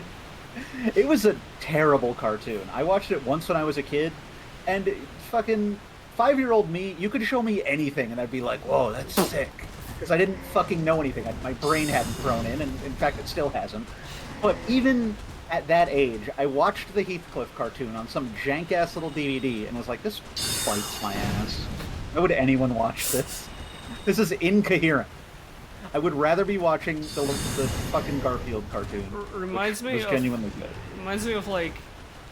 It was a terrible cartoon. I watched it once when I was a kid, and fucking 5-year-old me, you could show me anything, and I'd be like, whoa, that's sick. Because I didn't fucking know anything. My brain hadn't thrown in, and in fact, it still hasn't. But even at that age, I watched the Heathcliff cartoon on some jank-ass little DVD, and was like, this bites my ass. Why would anyone watch this? This is incoherent. I would rather be watching the fucking Garfield cartoon. Reminds which me was of... genuinely good. Reminds me of like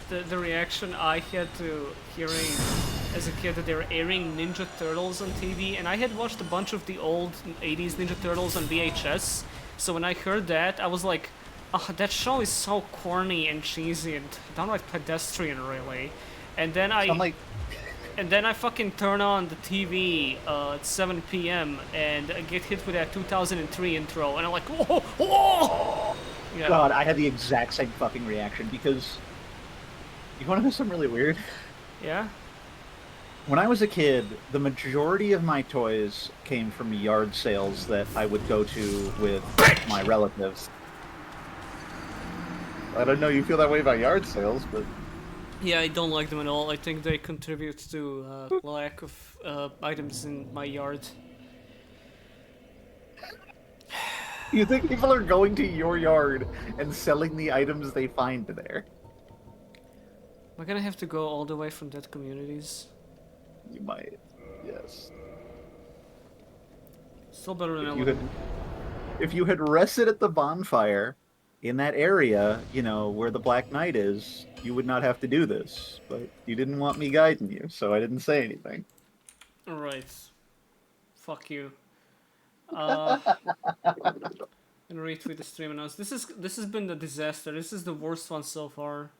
the reaction I had to hearing as a kid that they were airing Ninja Turtles on TV, and I had watched a bunch of the old 80s Ninja Turtles on VHS, so when I heard that, I was like, oh, that show is so corny and cheesy and downright pedestrian, really. And then And then I fucking turn on the TV at 7 p.m. and I get hit with that 2003 intro, and I'm like, whoa, whoa! Yeah. God, I had the exact same fucking reaction because you want to know something really weird? Yeah? When I was a kid, the majority of my toys came from yard sales that I would go to with my relatives. I don't know you feel that way about yard sales, but Yeah, I don't like them at all. I think they contribute to lack of items in my yard. you think people are going to your yard and selling the items they find there? Am I gonna have to go all the way from dead communities? You might, yes. Still better than If you had, if you had rested at the bonfire in that area, you know, where the Black Knight is, you would not have to do this. But you didn't want me guiding you, so I didn't say anything. Alright. Fuck you. And retweet the stream announce. This has been a disaster. This is the worst one so far.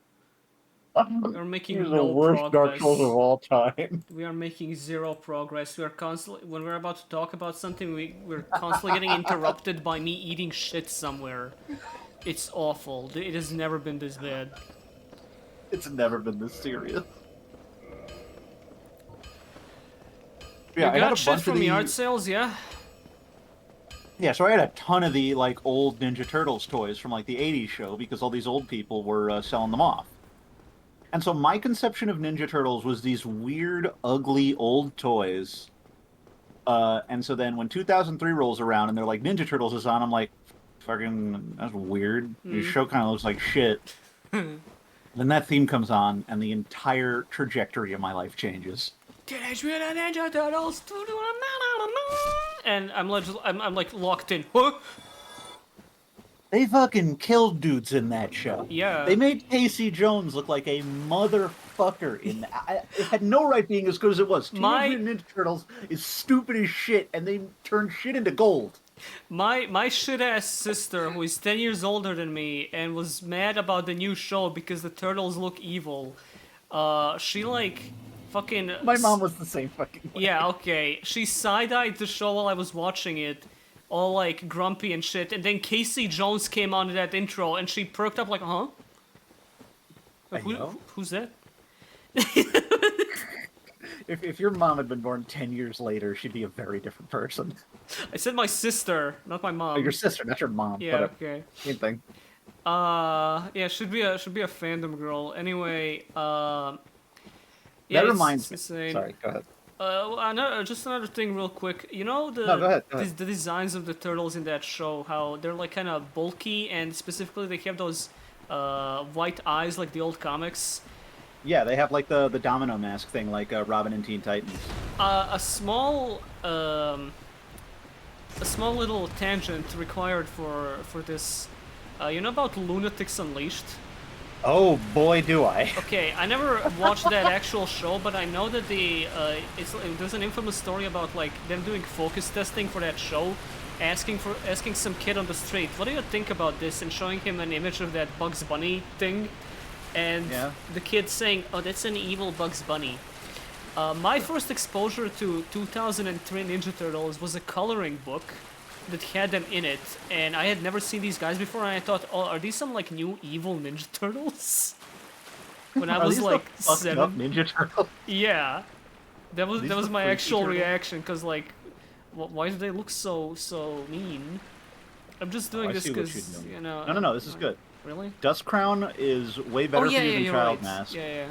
We're making He's no the worst Dark progress. Souls of all time. We are making zero progress. We are constantly, when we're about to talk about something, we're constantly getting interrupted by me eating shit somewhere. It's awful. It has never been this bad. It's never been this serious. You Yeah, I got had a shit bunch of from the yard sales, yeah? Yeah, so I had a ton of the like old Ninja Turtles toys from like the '80s show because all these old people were selling them off. And so my conception of Ninja Turtles was these weird, ugly old toys. And so then when 2003 rolls around and they're like Ninja Turtles is on, I'm like, fucking, that's weird. Your show kind of looks like shit. Then that theme comes on, and the entire trajectory of my life changes. Teenage Mutant Ninja Turtles. And I'm like locked in. Huh? They fucking killed dudes in that show. Yeah. They made Casey Jones look like a motherfucker in that. It had no right being as good as it was. Teenage Mutant Ninja Turtles is stupid as shit, and they turned shit into gold. My shit ass sister, who is 10 years older than me and was mad about the new show because the turtles look evil, she like fucking. My mom was the same fucking way. Yeah, okay. She side-eyed the show while I was watching it, all like grumpy and shit, and then Casey Jones came on to that intro and she perked up like, huh? Like, who's that? If your mom had been born 10 years later, she'd be a very different person. I said my sister, not my mom. Oh, your sister, not your mom. Yeah, but okay. Same thing. Yeah, should be a fandom girl. Anyway, yeah, That it's reminds me. insane. Sorry, go ahead. Well, just another thing, real quick. You know the No, go ahead. the designs of the turtles in that show, how they're like kind of bulky, and specifically they have those white eyes like the old comics. Yeah, they have like the domino mask thing, like Robin and Teen Titans. A small little tangent required for this. You know about Lunatics Unleashed? Oh boy, do I! Okay, I never watched that actual show, but I know that there's an infamous story about like them doing focus testing for that show, asking some kid on the street, what do you think about this, and showing him an image of that Bugs Bunny thing, and the kid saying, "Oh, that's an evil Bugs Bunny." My first exposure to 2003 Ninja Turtles was a coloring book that had them in it, and I had never seen these guys before, and I thought, oh, are these some like new evil Ninja Turtles? When I was like fucked 7. up Ninja Turtles. Yeah, that was These my the freaky actual turtles? reaction, cause like, why do they look so mean? I'm just doing I this see what because you're doing. you know. No, this is good. Really? Dust Crown is way better Oh yeah, for you yeah, than you're Child right. Mask. Yeah.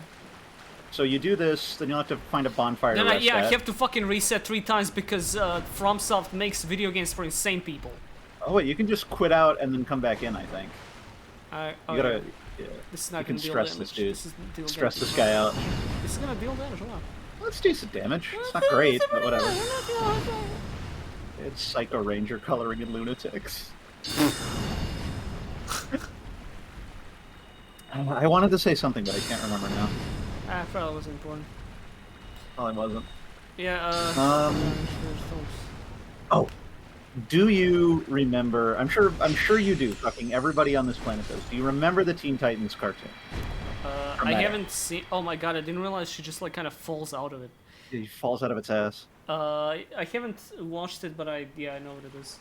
So you do this, then you'll have to find a bonfire to Then I rest at. have to fucking reset 3 times because FromSoft makes video games for insane people. Oh wait, you can just quit out and then come back in, I think. You gotta... Yeah. This is not You can gonna deal stress damage. this dude. This is deal Stress damage. this guy out. This is gonna deal damage. Wow. Well, it's decent damage. It's not great, but whatever. It's Psycho Ranger coloring in lunatics. I wanted to say something, but I can't remember now. I probably wasn't important. Well, I wasn't. Yeah. Oh, do you remember? I'm sure you do. Fucking everybody on this planet does. Do you remember the Teen Titans cartoon? I haven't seen. Oh my god! I didn't realize she just like kind of falls out of it. He falls out of its ass. I haven't watched it, but I know what it is.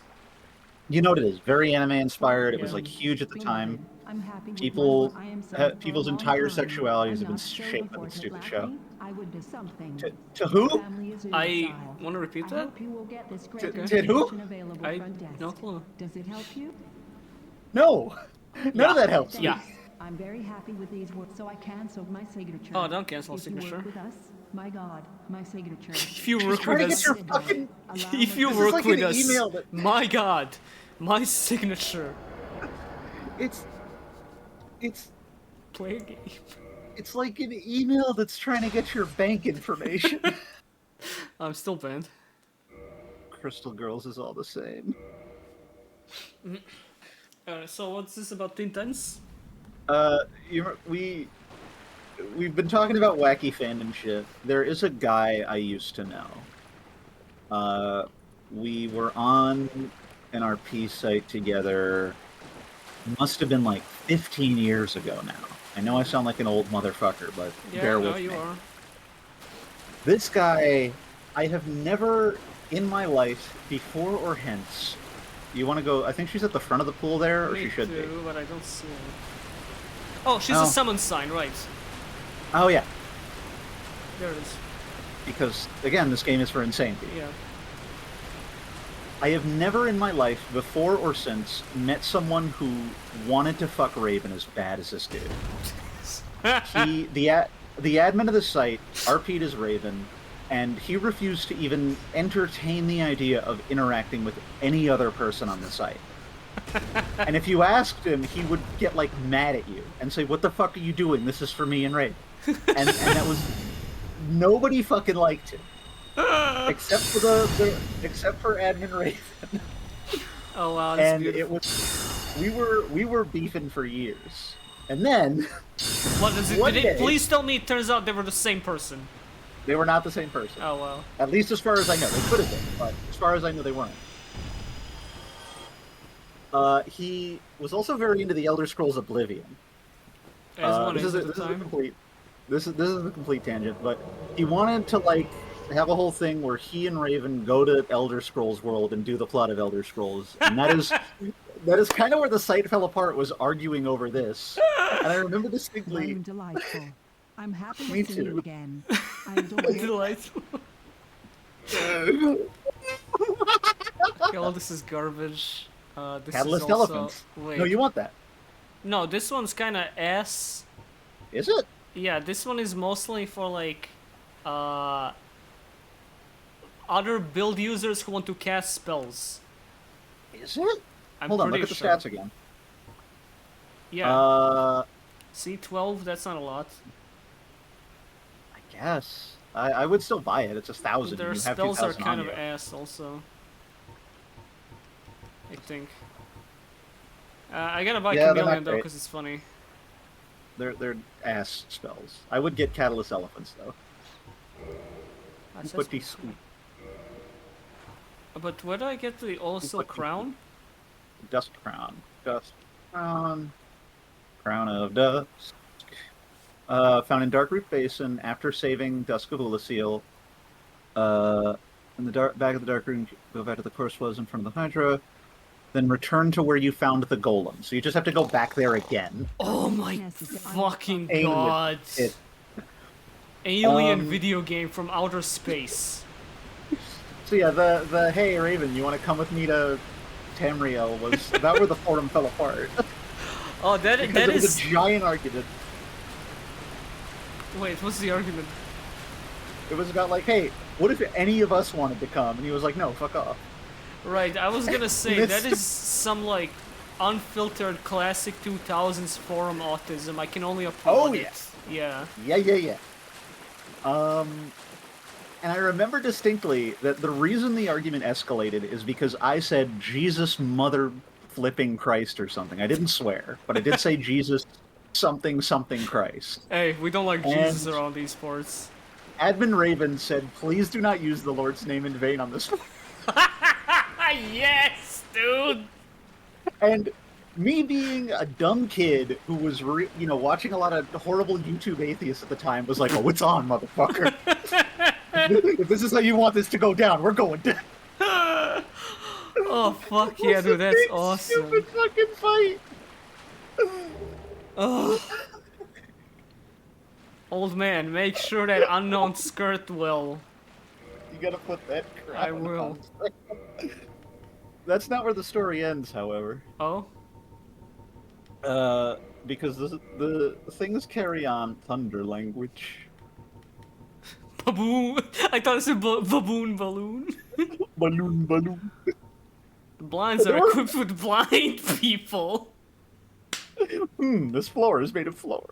You know what it is? Very anime inspired. It was Yeah. like huge at the time. I'm happy with People, my life. I am sorry for people's a long entire time. sexualities I'm have been not so shaped by the unfortunate stupid last show. week. I would do something. To who? Family is in I exile. want to repeat I that. hope you will get this great Did who? information available I front desk. no clue. Does it help you? No, none of that helps. me. Yeah. I'm very happy with these words, so I canceled my signature. Oh, don't cancel If you signature. work with us, my God, my signature. If you She's work trying with to us, get your fucking. if you This is work like with an us, email that- my god, my signature. It's Play a game. it's like an email that's trying to get your bank information. I'm still banned. Crystal Girls is all the same. So what's this about Teen Titans? We've been talking about wacky fandom shit. There is a guy I used to know. we were on an RP site together. Must have been like 15 years ago now. I know I sound like an old motherfucker, but Yeah, bear no, with you me. are. This guy, I have never in my life, before or hence. You want to go? I think she's at the front of the pool there, or Me she should too, be. but I don't see her. Oh, she's Oh. a summon sign, right? Oh yeah, There it is. because again, this game is for insane people. Yeah. I have never in my life, before or since, met someone who wanted to fuck Raven as bad as this dude. The admin of the site RP'd as Raven, and he refused to even entertain the idea of interacting with any other person on the site. And if you asked him, he would get like mad at you and say, "What the fuck are you doing? This is for me and Raven." And that was nobody fucking liked him. Except for except for admin Raven. Oh wow, that's And beautiful. it was we were beefing for years. And then What is it? one Did it? day- Please tell me it turns out they were the same person. they were not the same person. Oh wow. At least as far as I know. They could have been, but as far as I know they weren't. He was also very into the Elder Scrolls Oblivion. As one This is is a, at the this is a time. complete this is a complete tangent, but he wanted to like have a whole thing where he and Raven go to Elder Scrolls World and do the plot of Elder Scrolls, and that is kind of where the site fell apart, was arguing over this. And I remember distinctly. I'm delightful. I'm happy Me to see too. you again. I adore you. Delightful. Okay, all this is garbage. This Catalyst is also... elephants. Wait. No, you want that? No, this one's kind of ass. Is it? Yeah, this one is mostly for like, other build users who want to cast spells. Is it? I'm Hold on, look pretty at the sure. stats again. Yeah. See, 12. That's not a lot. I guess I would still buy it. It's 1,000. Their You have spells are 2,000 kind on of you. ass, also. I think. I gotta buy Yeah, they're not Chameleon though, great. because it's funny. They're ass spells. I would get Catalyst Elephants though. That's Would be sweet. But where do I get the also crown? Dust Crown. Dust Crown. Crown of Dust. Found in Darkroot Basin after saving Dusk of Ulasil. In the back of the dark room, go back to the course was in front of the Hydra. Then return to where you found the golem. So you just have to go back there again. Oh my Necessary. fucking Alien. god! It- Alien Um, video game from outer space. So yeah, the hey Raven, you want to come with me to Tamriel was about where the forum fell apart. Oh, that Because it was is. a giant argument. Wait, what's the argument? It was about like, hey, what if any of us wanted to come? And he was like, no, fuck off. Right, I was gonna say This- that is some like unfiltered classic 2000s forum autism. I can only applaud Oh, it. yeah. Yeah. Yeah. And I remember distinctly that the reason the argument escalated is because I said Jesus mother flipping Christ or something. I didn't swear, but I did say Jesus something Christ. Hey, we don't like And- Jesus around these parts. Admin Raven said, please do not use the Lord's name in vain on this one. Yes, dude. And me being a dumb kid who was, watching a lot of horrible YouTube atheists at the time was like, oh, it's on, motherfucker. If this is how you want this to go down, we're going down. Oh fuck yeah, dude, that's Big, awesome. Stupid fucking fight. Ugh. Old man, make sure that unknown skirt will. You gotta put that crap I will. on. That's not where the story ends, however. Oh? Because the things carry on thunder language. Baboon. I thought it said baboon balloon. Balloon. The blinds But are there were- equipped with blind people. This floor is made of floor.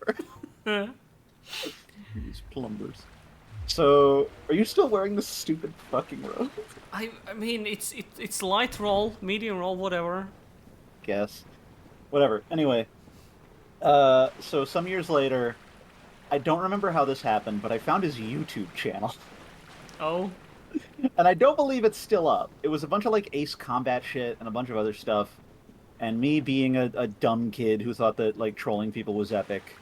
These plumbers. So, are you still wearing this stupid fucking robe? I mean, it's light roll, medium roll, whatever. Guess. Whatever. Anyway. So some years later, I don't remember how this happened, but I found his YouTube channel. Oh? And I don't believe it's still up. It was a bunch of like Ace Combat shit and a bunch of other stuff. And me being a dumb kid who thought that like trolling people was epic,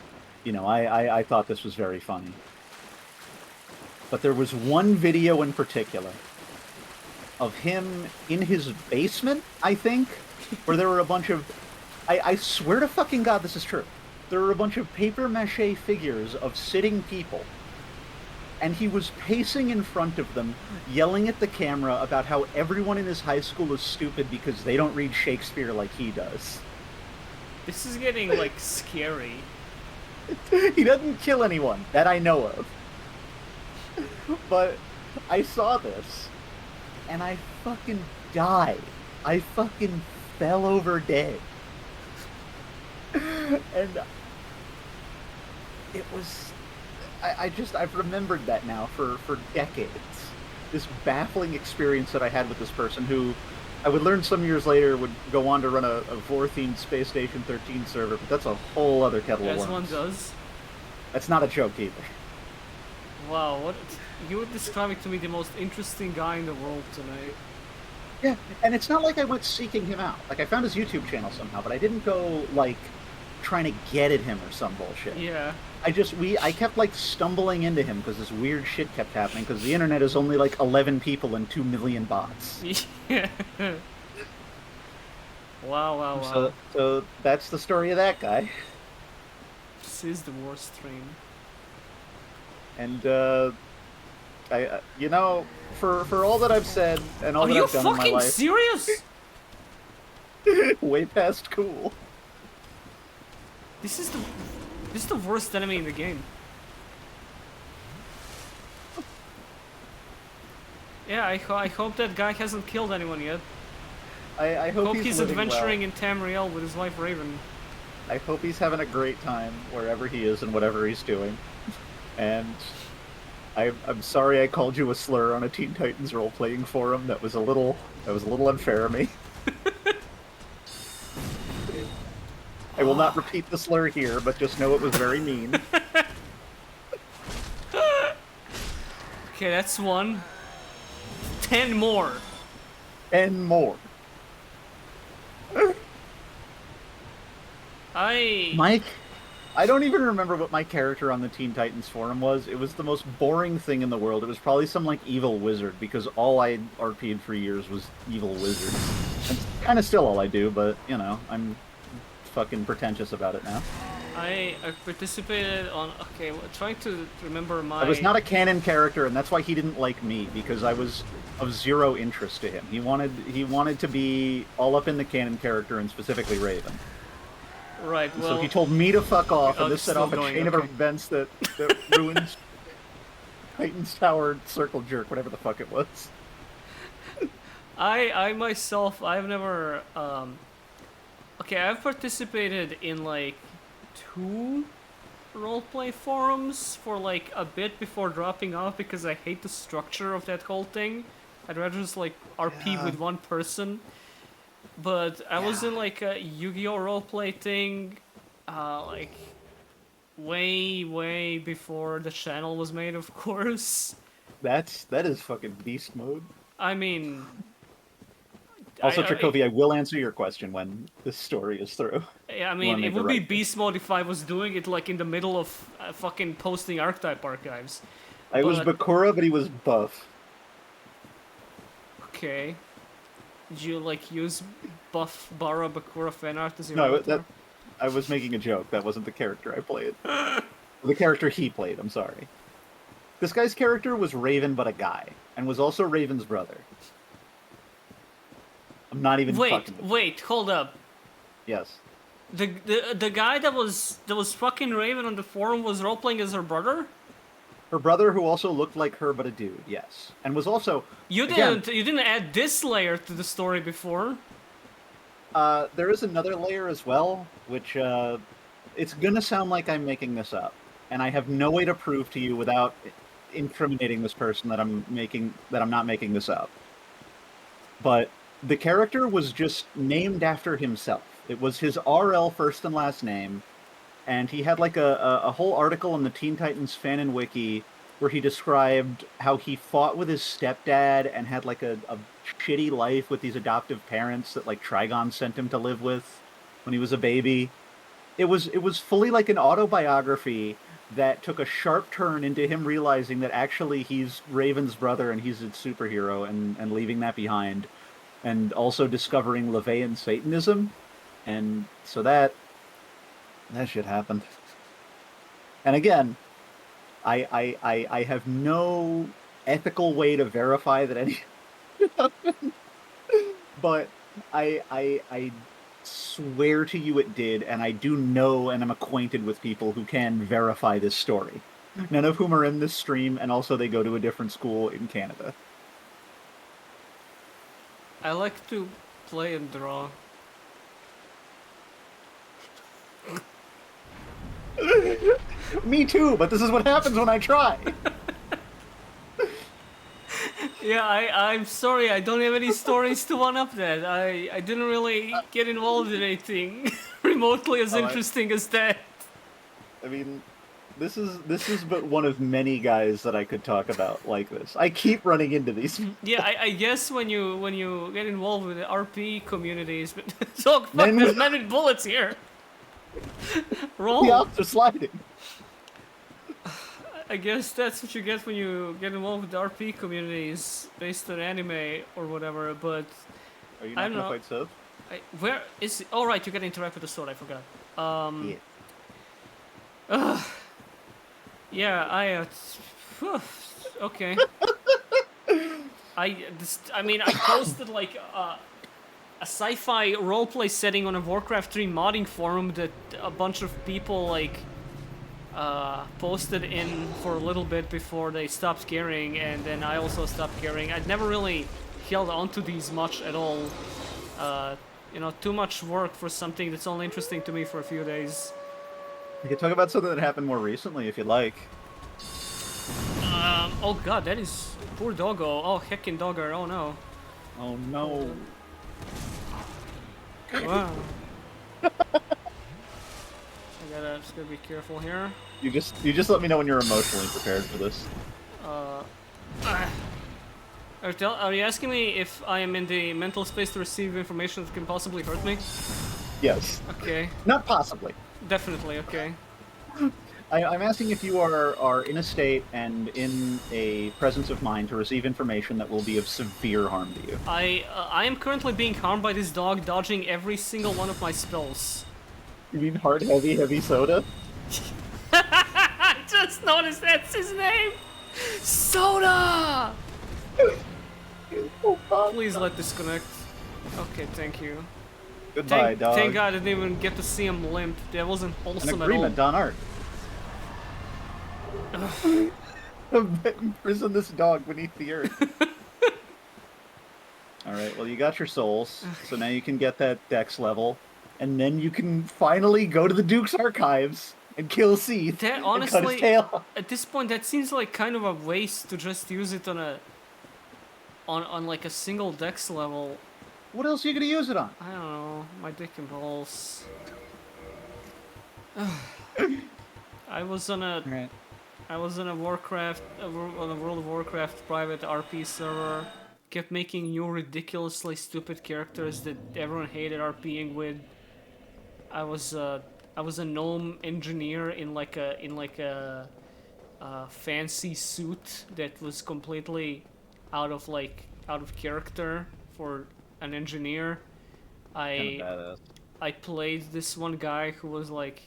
I thought this was very funny. But there was one video in particular of him in his basement, I think, where there were a bunch of... I swear to fucking God this is true. There were a bunch of papier-mâché figures of sitting people, and he was pacing in front of them, yelling at the camera about how everyone in his high school is stupid because they don't read Shakespeare like he does. This is getting, like, scary. He doesn't kill anyone, that I know of. But I saw this, and I fucking died. I fucking fell over dead. And it was... I've remembered that now for decades. This baffling experience that I had with this person who I would learn some years later would go on to run a Vor-themed Space Station 13 server, but that's a whole other kettle of worms. As one does. That's not a joke either. Wow, what... You were describing to me the most interesting guy in the world tonight. Yeah, and it's not like I went seeking him out. Like, I found his YouTube channel somehow, but I didn't go, like, trying to get at him or some bullshit. Yeah. I kept, like, stumbling into him because this weird shit kept happening, because the internet is only, like, 11 people and 2 million bots. Yeah. Wow. So that's the story of that guy. This is the worst stream. And, for all that I've said and all that I've done in my life... Are you fucking serious? Way past cool. This is the worst enemy in the game. Yeah, I hope that guy hasn't killed anyone yet. I hope he's living adventuring well. in Tamriel with his wife Raven. I hope he's having a great time wherever he is and whatever he's doing. And I'm sorry I called you a slur on a Teen Titans role-playing forum. That was a little unfair of me. I will not repeat the slur here, but just know it was very mean. Okay, that's one. 10 more. 10 more. Mike, I don't even remember what my character on the Teen Titans forum was. It was the most boring thing in the world. It was probably some, like, evil wizard, because all I RP'd for years was evil wizards. It's kind of still all I do, but, I'm fucking pretentious about it now. I participated on... Okay, trying to remember my... I was not a canon character, and that's why he didn't like me, because I was of zero interest to him. He wanted to be all up in the canon character, and specifically Raven. Right, well... So he told me to fuck off, and this set off a chain of events that ruined Titan's Tower Circle Jerk, whatever the fuck it was. I myself, I've never... Okay, I've participated in, like, 2 roleplay forums for, like, a bit before dropping off because I hate the structure of that whole thing. I'd rather just, like, RP with one person. But I was in, like, a Yu-Gi-Oh! Roleplay thing, like, way before the channel was made, of course. That is fucking beast mode. I mean... Also, Trakovi, I will answer your question when this story is through. Yeah, I mean, it would be beast mode if I was doing it, like, in the middle of fucking posting archetype archives. I was Bakura, but he was buff. Okay. Did you, like, use buff Bara Bakura fan art as your No, I was making a joke. That wasn't the character I played. The character he played, I'm sorry. This guy's character was Raven, but a guy, and was also Raven's brother. I'm not even fucking with you. Wait, hold up. Yes. The guy that was fucking Raven on the forum was role-playing as her brother? Her brother, who also looked like her, but a dude, yes. And was also... You didn't add this layer to the story before. There is another layer as well, which, it's gonna sound like I'm making this up. And I have no way to prove to you without incriminating this person that I'm not making this up. But the character was just named after himself. It was his RL first and last name, and he had like a whole article in the Teen Titans fan and wiki where he described how he fought with his stepdad and had like a shitty life with these adoptive parents that like Trigon sent him to live with when he was a baby. It was fully like an autobiography that took a sharp turn into him realizing that actually he's Raven's brother and he's a superhero and leaving that behind, and also discovering LaVeyan Satanism, and so that shit happened. And again, I have no ethical way to verify that any happened, but I swear to you it did, and I do know and am acquainted with people who can verify this story. None of whom are in this stream, and also they go to a different school in Canada. I like to play and draw. Me too, but this is what happens when I try. Yeah, I'm sorry, I don't have any stories to one up that. I didn't really get involved in anything remotely as interesting as that. I mean, this is but one of many guys that I could talk about like this. I keep running into these. Yeah, I guess when you get involved with the RP communities, but so fuck, there's men with bullets here. Roll. The odds are sliding. I guess that's what you get when you get involved with the RP communities based on anime or whatever, but Are you I not don't gonna know. fight Sov? Where is it? Oh, right, you can interact with the sword, I forgot. Yeah. Yeah, okay. I mean, I posted like a sci-fi roleplay setting on a Warcraft 3 modding forum that a bunch of people like posted in for a little bit before they stopped caring, and then I also stopped caring. I'd never really held onto these much at all. You know, too much work for something that's only interesting to me for a few days. We can talk about something that happened more recently if you'd like. Oh god, that is poor doggo. Oh, heckin' dogger. Oh no. Oh no. Wow. Just gotta be careful here. You just let me know when you're emotionally prepared for this. Are you asking me if I am in the mental space to receive information that can possibly hurt me? Yes. Okay. Not possibly. Definitely, okay. I'm asking if you are in a state and in a presence of mind to receive information that will be of severe harm to you. I am currently being harmed by this dog, dodging every single one of my spells. You mean hard, heavy soda? I just noticed that's his name! Soda! Please let this connect. Okay, thank you. Goodbye, dog. Thank God I didn't even get to see him limp. That wasn't wholesome An agreement, at all. Don Art. Imprison this dog beneath the earth. Alright, well you got your souls, so now you can get that dex level, and then you can finally go to the Duke's archives and kill Seath That and honestly, cut his tail off. at this point, that seems like kind of a waste to just use it on like a single dex level. What else are you gonna use it on? I don't know, my dick and balls. I was on a Warcraft, on a World of Warcraft private RP server. Kept making new ridiculously stupid characters that everyone hated RPing with. I was a gnome engineer in like a fancy suit that was completely out of character for an engineer. I played this one guy who was like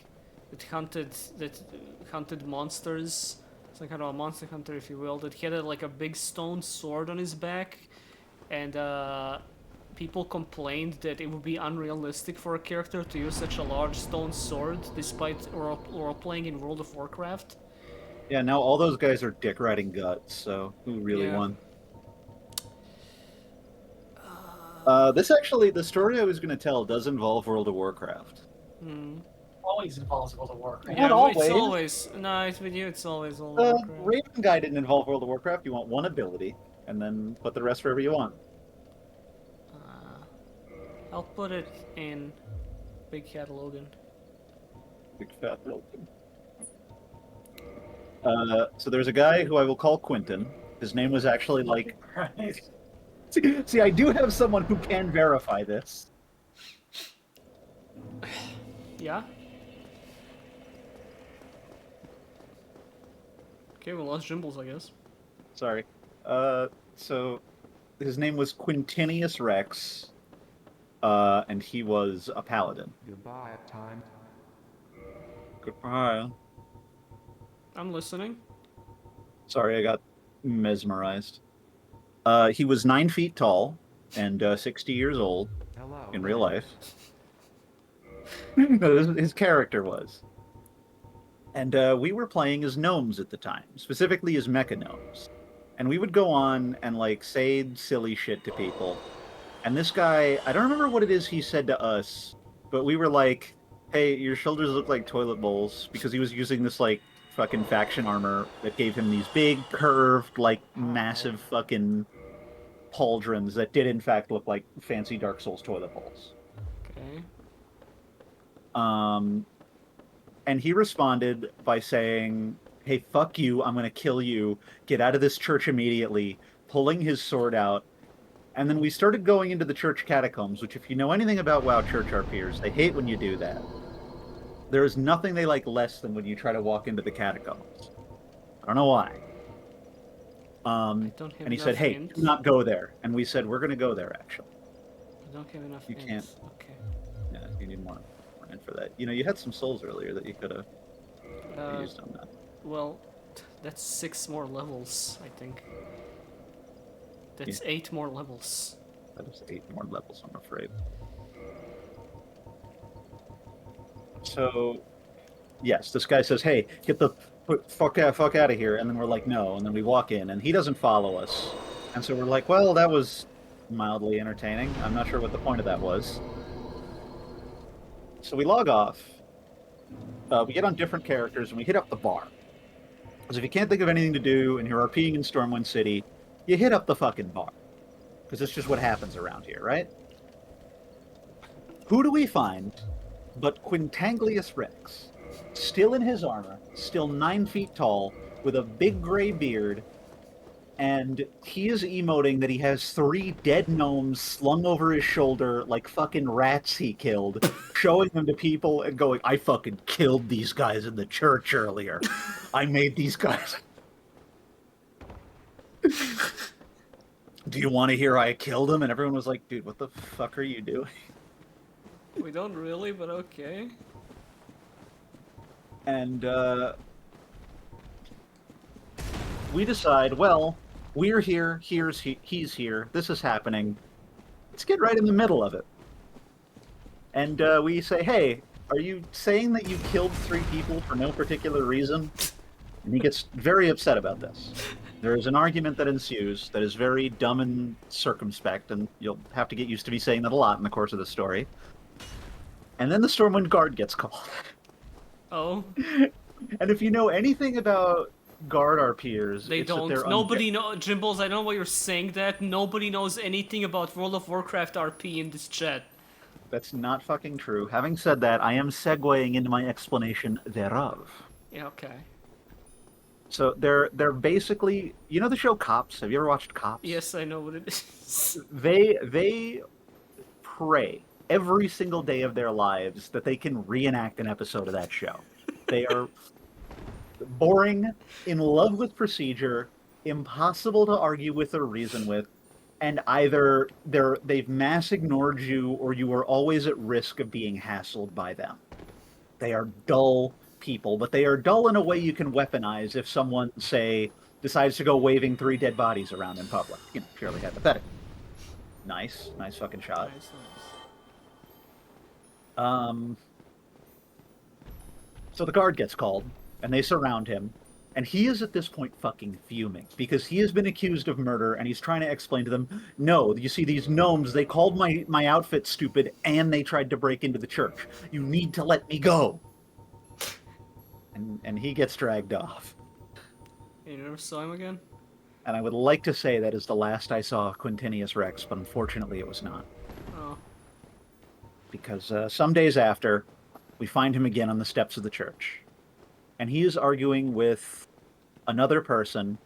that hunted monsters, some kind of a monster hunter, if you will. That had like a big stone sword on his back, and people complained that it would be unrealistic for a character to use such a large stone sword, despite role-playing in World of Warcraft. Yeah, now all those guys are dick riding guts, so who really won? This actually, the story I was going to tell does involve World of Warcraft. Always involves World of Warcraft. Not Yeah, it's always. always. No, it's with you, it's always World of The Warcraft. Raven guy didn't involve World of Warcraft. You want one ability, and then put the rest wherever you want. I'll put it in Big Cat Logan. Big fat Logan. So there's a guy who I will call Quentin. His name was actually like. See, I do have someone who can verify this. Yeah? Okay, we lost Jimbles, I guess. Sorry. So his name was Quintinius Rex, and he was a paladin. Goodbye, time. Goodbye. I'm listening. Sorry, I got mesmerized. He was 9 feet tall and 60 years old Hello. in real life. No, his character was. And we were playing as gnomes at the time, specifically as mecha gnomes. And we would go on and like say silly shit to people. And this guy, I don't remember what it is he said to us, but we were like, "Hey, your shoulders look like toilet bowls," because he was using this like fucking faction armor that gave him these big curved like massive fucking pauldrons that did in fact look like fancy Dark Souls toilet bowls. Okay. And he responded by saying, "Hey, fuck you, I'm gonna kill you, get out of this church immediately," pulling his sword out. And then we started going into the church catacombs, which if you know anything about WoW church RPers, they hate when you do that. There is nothing they like less than when you try to walk into the catacombs. I don't know why. Don't have And he enough said, "Hey, hints. do not go there." And we said, "We're gonna go there, actually." I don't have enough You hints. Okay. Yeah, you need more in for that. You know, you had some souls earlier that you could have used on that. Well, that's 6 more levels, I think. That's 8 more levels. That is 8 more levels, I'm afraid. So, yes, this guy says, "Hey, get the fuck out of here," and then we're like, "No," and then we walk in, and he doesn't follow us, and so we're like, "Well, that was mildly entertaining. I'm not sure what the point of that was." So we log off. We get on different characters, and we hit up the bar. Because if you can't think of anything to do and you're RPing in Stormwind City, you hit up the fucking bar. Because it's just what happens around here, right? Who do we find but Quintanglius Rex, still in his armor, still 9 feet tall, with a big gray beard, and he is emoting that he has 3 dead gnomes slung over his shoulder like fucking rats he killed, showing them to people and going, "I fucking killed these guys in the church earlier. I made these guys." "Do you want to hear I killed them?" And everyone was like, "Dude, what the fuck are you doing?" We don't really, but okay. And we decide, well, we're here, he's here, this is happening. Let's get right in the middle of it. And we say, "Hey, are you saying that you killed 3 people for no particular reason?" And he gets very upset about this. There is an argument that ensues that is very dumb and circumspect, and you'll have to get used to me saying that a lot in the course of the story. And then the Stormwind Guard gets called. Oh, And if you know anything about Guard RPers, they it's that don't. they're Nobody know. Jimbles, I don't know why you're saying that. Nobody knows anything about World of Warcraft RP in this chat. That's not fucking true. Having said that, I am segueing into my explanation thereof. Yeah, okay. So they're basically, you know the show Cops? Have you ever watched Cops? Yes, I know what it is. They pray every single day of their lives that they can reenact an episode of that show. They are boring, in love with procedure, impossible to argue with or reason with, and either they've mass ignored you or you are always at risk of being hassled by them. They are dull people, but they are dull in a way you can weaponize if someone, say, decides to go waving 3 dead bodies around in public. You know, purely hypothetical. Nice fucking shot. Nice, nice. So the guard gets called, and they surround him, and he is at this point fucking fuming, because he has been accused of murder, and he's trying to explain to them, "No, you see, these gnomes, they called my outfit stupid, and they tried to break into the church. You need to let me go." And he gets dragged off. You never saw him again? And I would like to say that is the last I saw of Quintinius Rex, but unfortunately it was not. Oh. Because some days after, we find him again on the steps of the church. And he is arguing with another person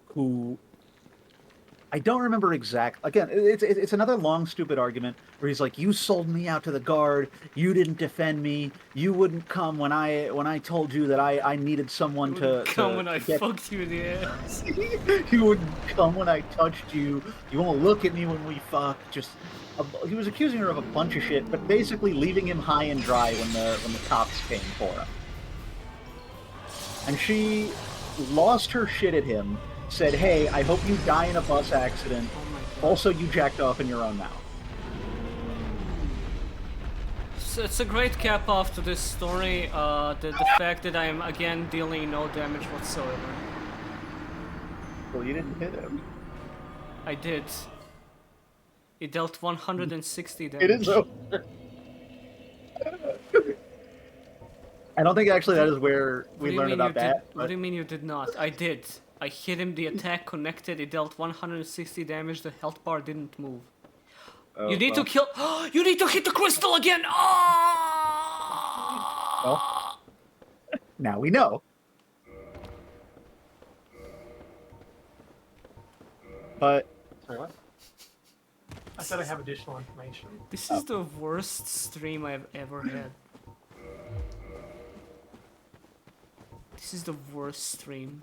who I don't remember exact. Again, it's another long, stupid argument where he's like, "You sold me out to the guard. You didn't defend me. You wouldn't come when I told you that I needed someone to Come when I get fucked you in the ass. you wouldn't come when I touched you. You won't look at me when we fuck." He was accusing her of a bunch of shit, but basically leaving him high and dry when the cops came for him. And she lost her shit at him. Said, "Hey, I hope you die in a bus accident. Oh my god. Also, you jacked off in your own mouth." So it's a great cap off to this story. The fact that I am again dealing no damage whatsoever. Well, you didn't hit him. I did. It dealt 160 damage. It is over. I don't think actually that is where we learned about that. What do you mean you did not? I did. I hit him, the attack connected, it dealt 160 damage, the health bar didn't move. Oh, You need to kill. You need to hit the crystal again! Oh! Now we know. But Sorry, what? I said I have additional information. This is the worst stream I've ever had. This is the worst stream.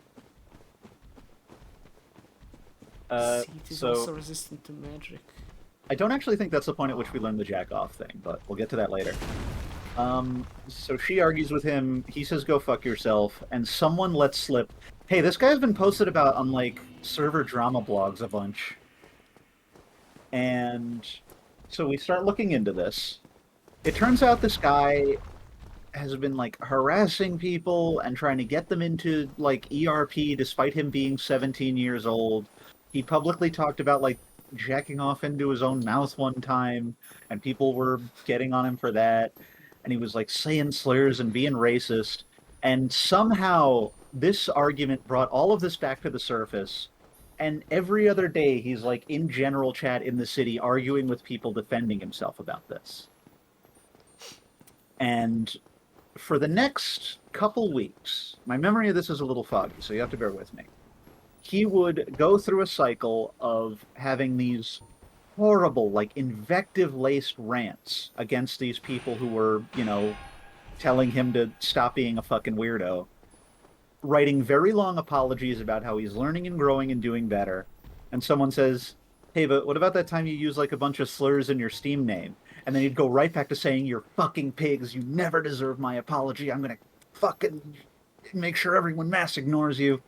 Seed is also resistant to magic. I don't actually think that's the point at which we learn the jack off thing, but we'll get to that later. So she argues with him, he says go fuck yourself, and someone lets slip, hey, this guy's been posted about on, like, server drama blogs a bunch. And so we start looking into this. It turns out this guy has been, like, harassing people and trying to get them into, like, ERP despite him being 17 years old. He publicly talked about, like, jacking off into his own mouth one time, and people were getting on him for that. And he was, like, saying slurs and being racist. And somehow this argument brought all of this back to the surface. And every other day he's, like, in general chat in the city arguing with people defending himself about this. And for the next couple weeks, my memory of this is a little foggy, so you have to bear with me. He would go through a cycle of having these horrible, like, invective-laced rants against these people who were, you know, telling him to stop being a fucking weirdo, writing very long apologies about how he's learning and growing and doing better. And someone says, hey, but what about that time you used, like, a bunch of slurs in your Steam name? And then he'd go right back to saying, you're fucking pigs, you never deserve my apology, I'm gonna fucking make sure everyone mass ignores you.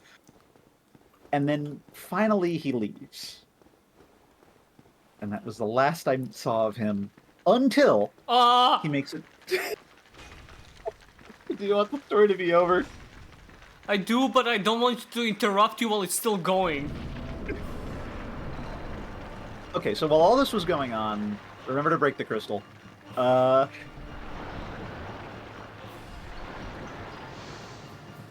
And then finally he leaves. And that was the last I saw of him until he makes it. Do you want the story to be over? I do, but I don't want to interrupt you while it's still going. Okay, so while all this was going on, remember to break the crystal.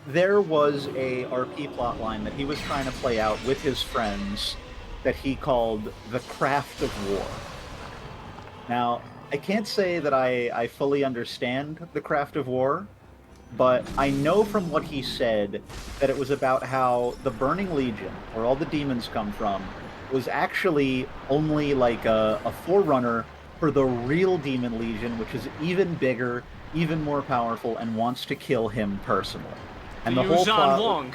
There was a RP plotline that he was trying to play out with his friends that he called The Craft of War. Now, I can't say that I fully understand The Craft of War, but I know from what he said that it was about how the Burning Legion, where all the demons come from, was actually only like a forerunner for the real Demon Legion, which is even bigger, even more powerful, and wants to kill him personally. And the whole plot... Wong.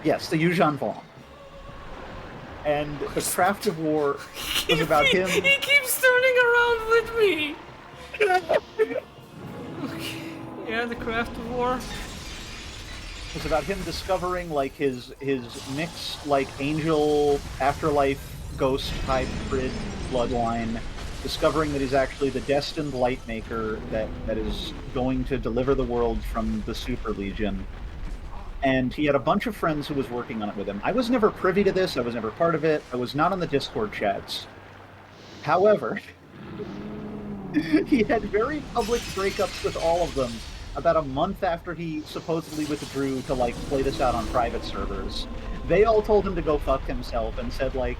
Yes, the Yuuzhan Vong. And the Craft of War was about him... He keeps turning around with me! Okay. Yeah, the Craft of War. It was about him discovering, like, his mixed, like, angel, afterlife, ghost hybrid bloodline, discovering that he's actually the destined Lightmaker that is going to deliver the world from the Super Legion. And he had a bunch of friends who was working on it with him. I was never privy to this, I was never part of it, I was not on the Discord chats. However, he had very public breakups with all of them about a month after he supposedly withdrew to, like, play this out on private servers. They all told him to go fuck himself and said, like,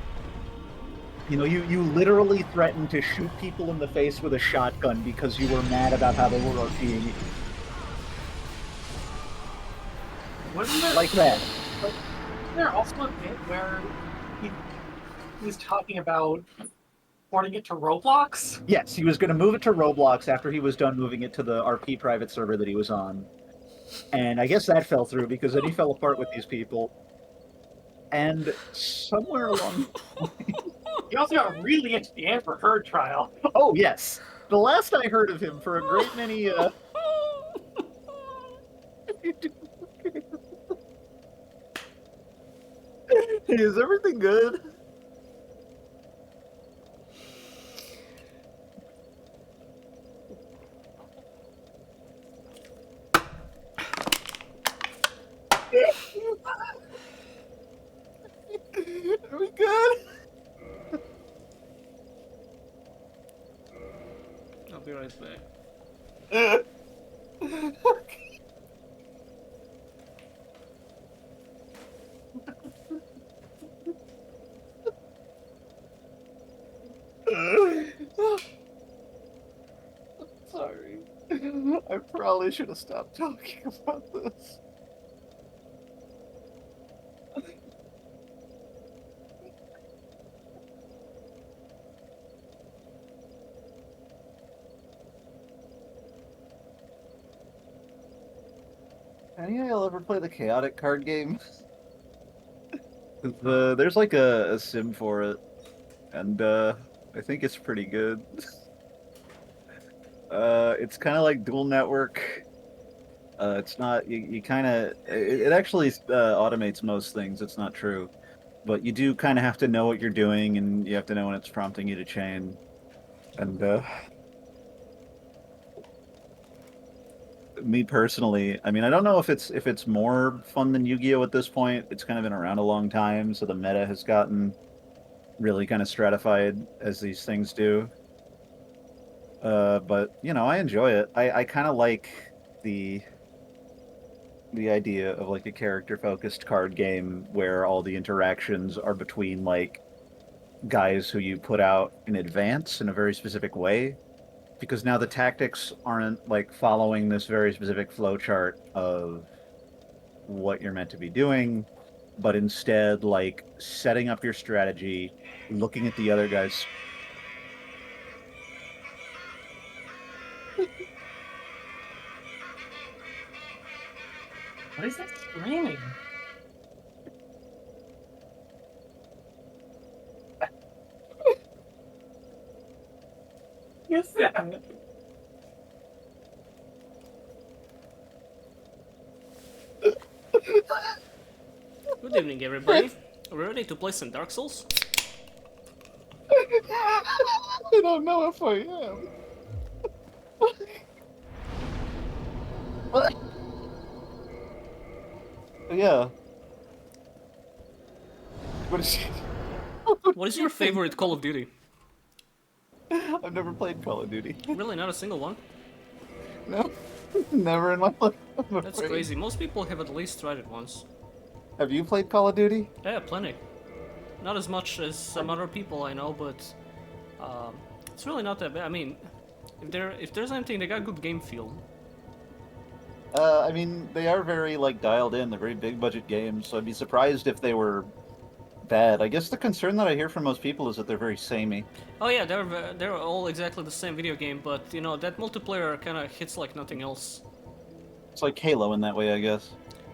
you know, you literally threatened to shoot people in the face with a shotgun because you were mad about how they were RPing you. Wasn't there Like that. Wasn't there also a bit where he was talking about porting it to Roblox? Yes, he was going to move it to Roblox after he was done moving it to the RP private server that he was on. And I guess that fell through because then he fell apart with these people. And somewhere along... He also got really into the Amber Heard trial. Oh, yes. The last I heard of him for a great many... Hey, is everything good? Are we good? I'll be right back. Sorry. I probably should have stopped talking about this. Any of y'all ever play the Chaotic card game? There's like a sim for it, and I think it's pretty good. It's kind of like Dual Network. It's not, you kind of, it actually automates most things. It's not true. But you do kind of have to know what you're doing, and you have to know when it's prompting you to chain. And me personally, I mean, I don't know if it's more fun than Yu-Gi-Oh at this point. It's kind of been around a long time, so the meta has gotten really kind of stratified as these things do. But you know, I enjoy it. I kind of like the idea of like a character-focused card game where all the interactions are between like guys who you put out in advance in a very specific way. Because now the tactics aren't like following this very specific flowchart of what you're meant to be doing, but instead like setting up your strategy, looking at the other guys. What is that screaming? Yes, that. Good evening, everybody. Are we ready to play some Dark Souls? I don't know if I am. What? Yeah. What is What is your favorite Call of Duty? I've never played Call of Duty. Really, not a single one? No. Never in my life. I'm That's afraid. crazy. Most people have at least tried it once. Have you played Call of Duty? Yeah, plenty. Not as much as some other people I know, but it's really not that bad. I mean, if there's anything, they got good game feel. I mean, they are very like dialed in. They're very big budget games, so I'd be surprised if they were bad. I guess the concern that I hear from most people is that they're very samey. Oh yeah, they're all exactly the same video game, but you know that multiplayer kind of hits like nothing else. It's like Halo in that way, I guess.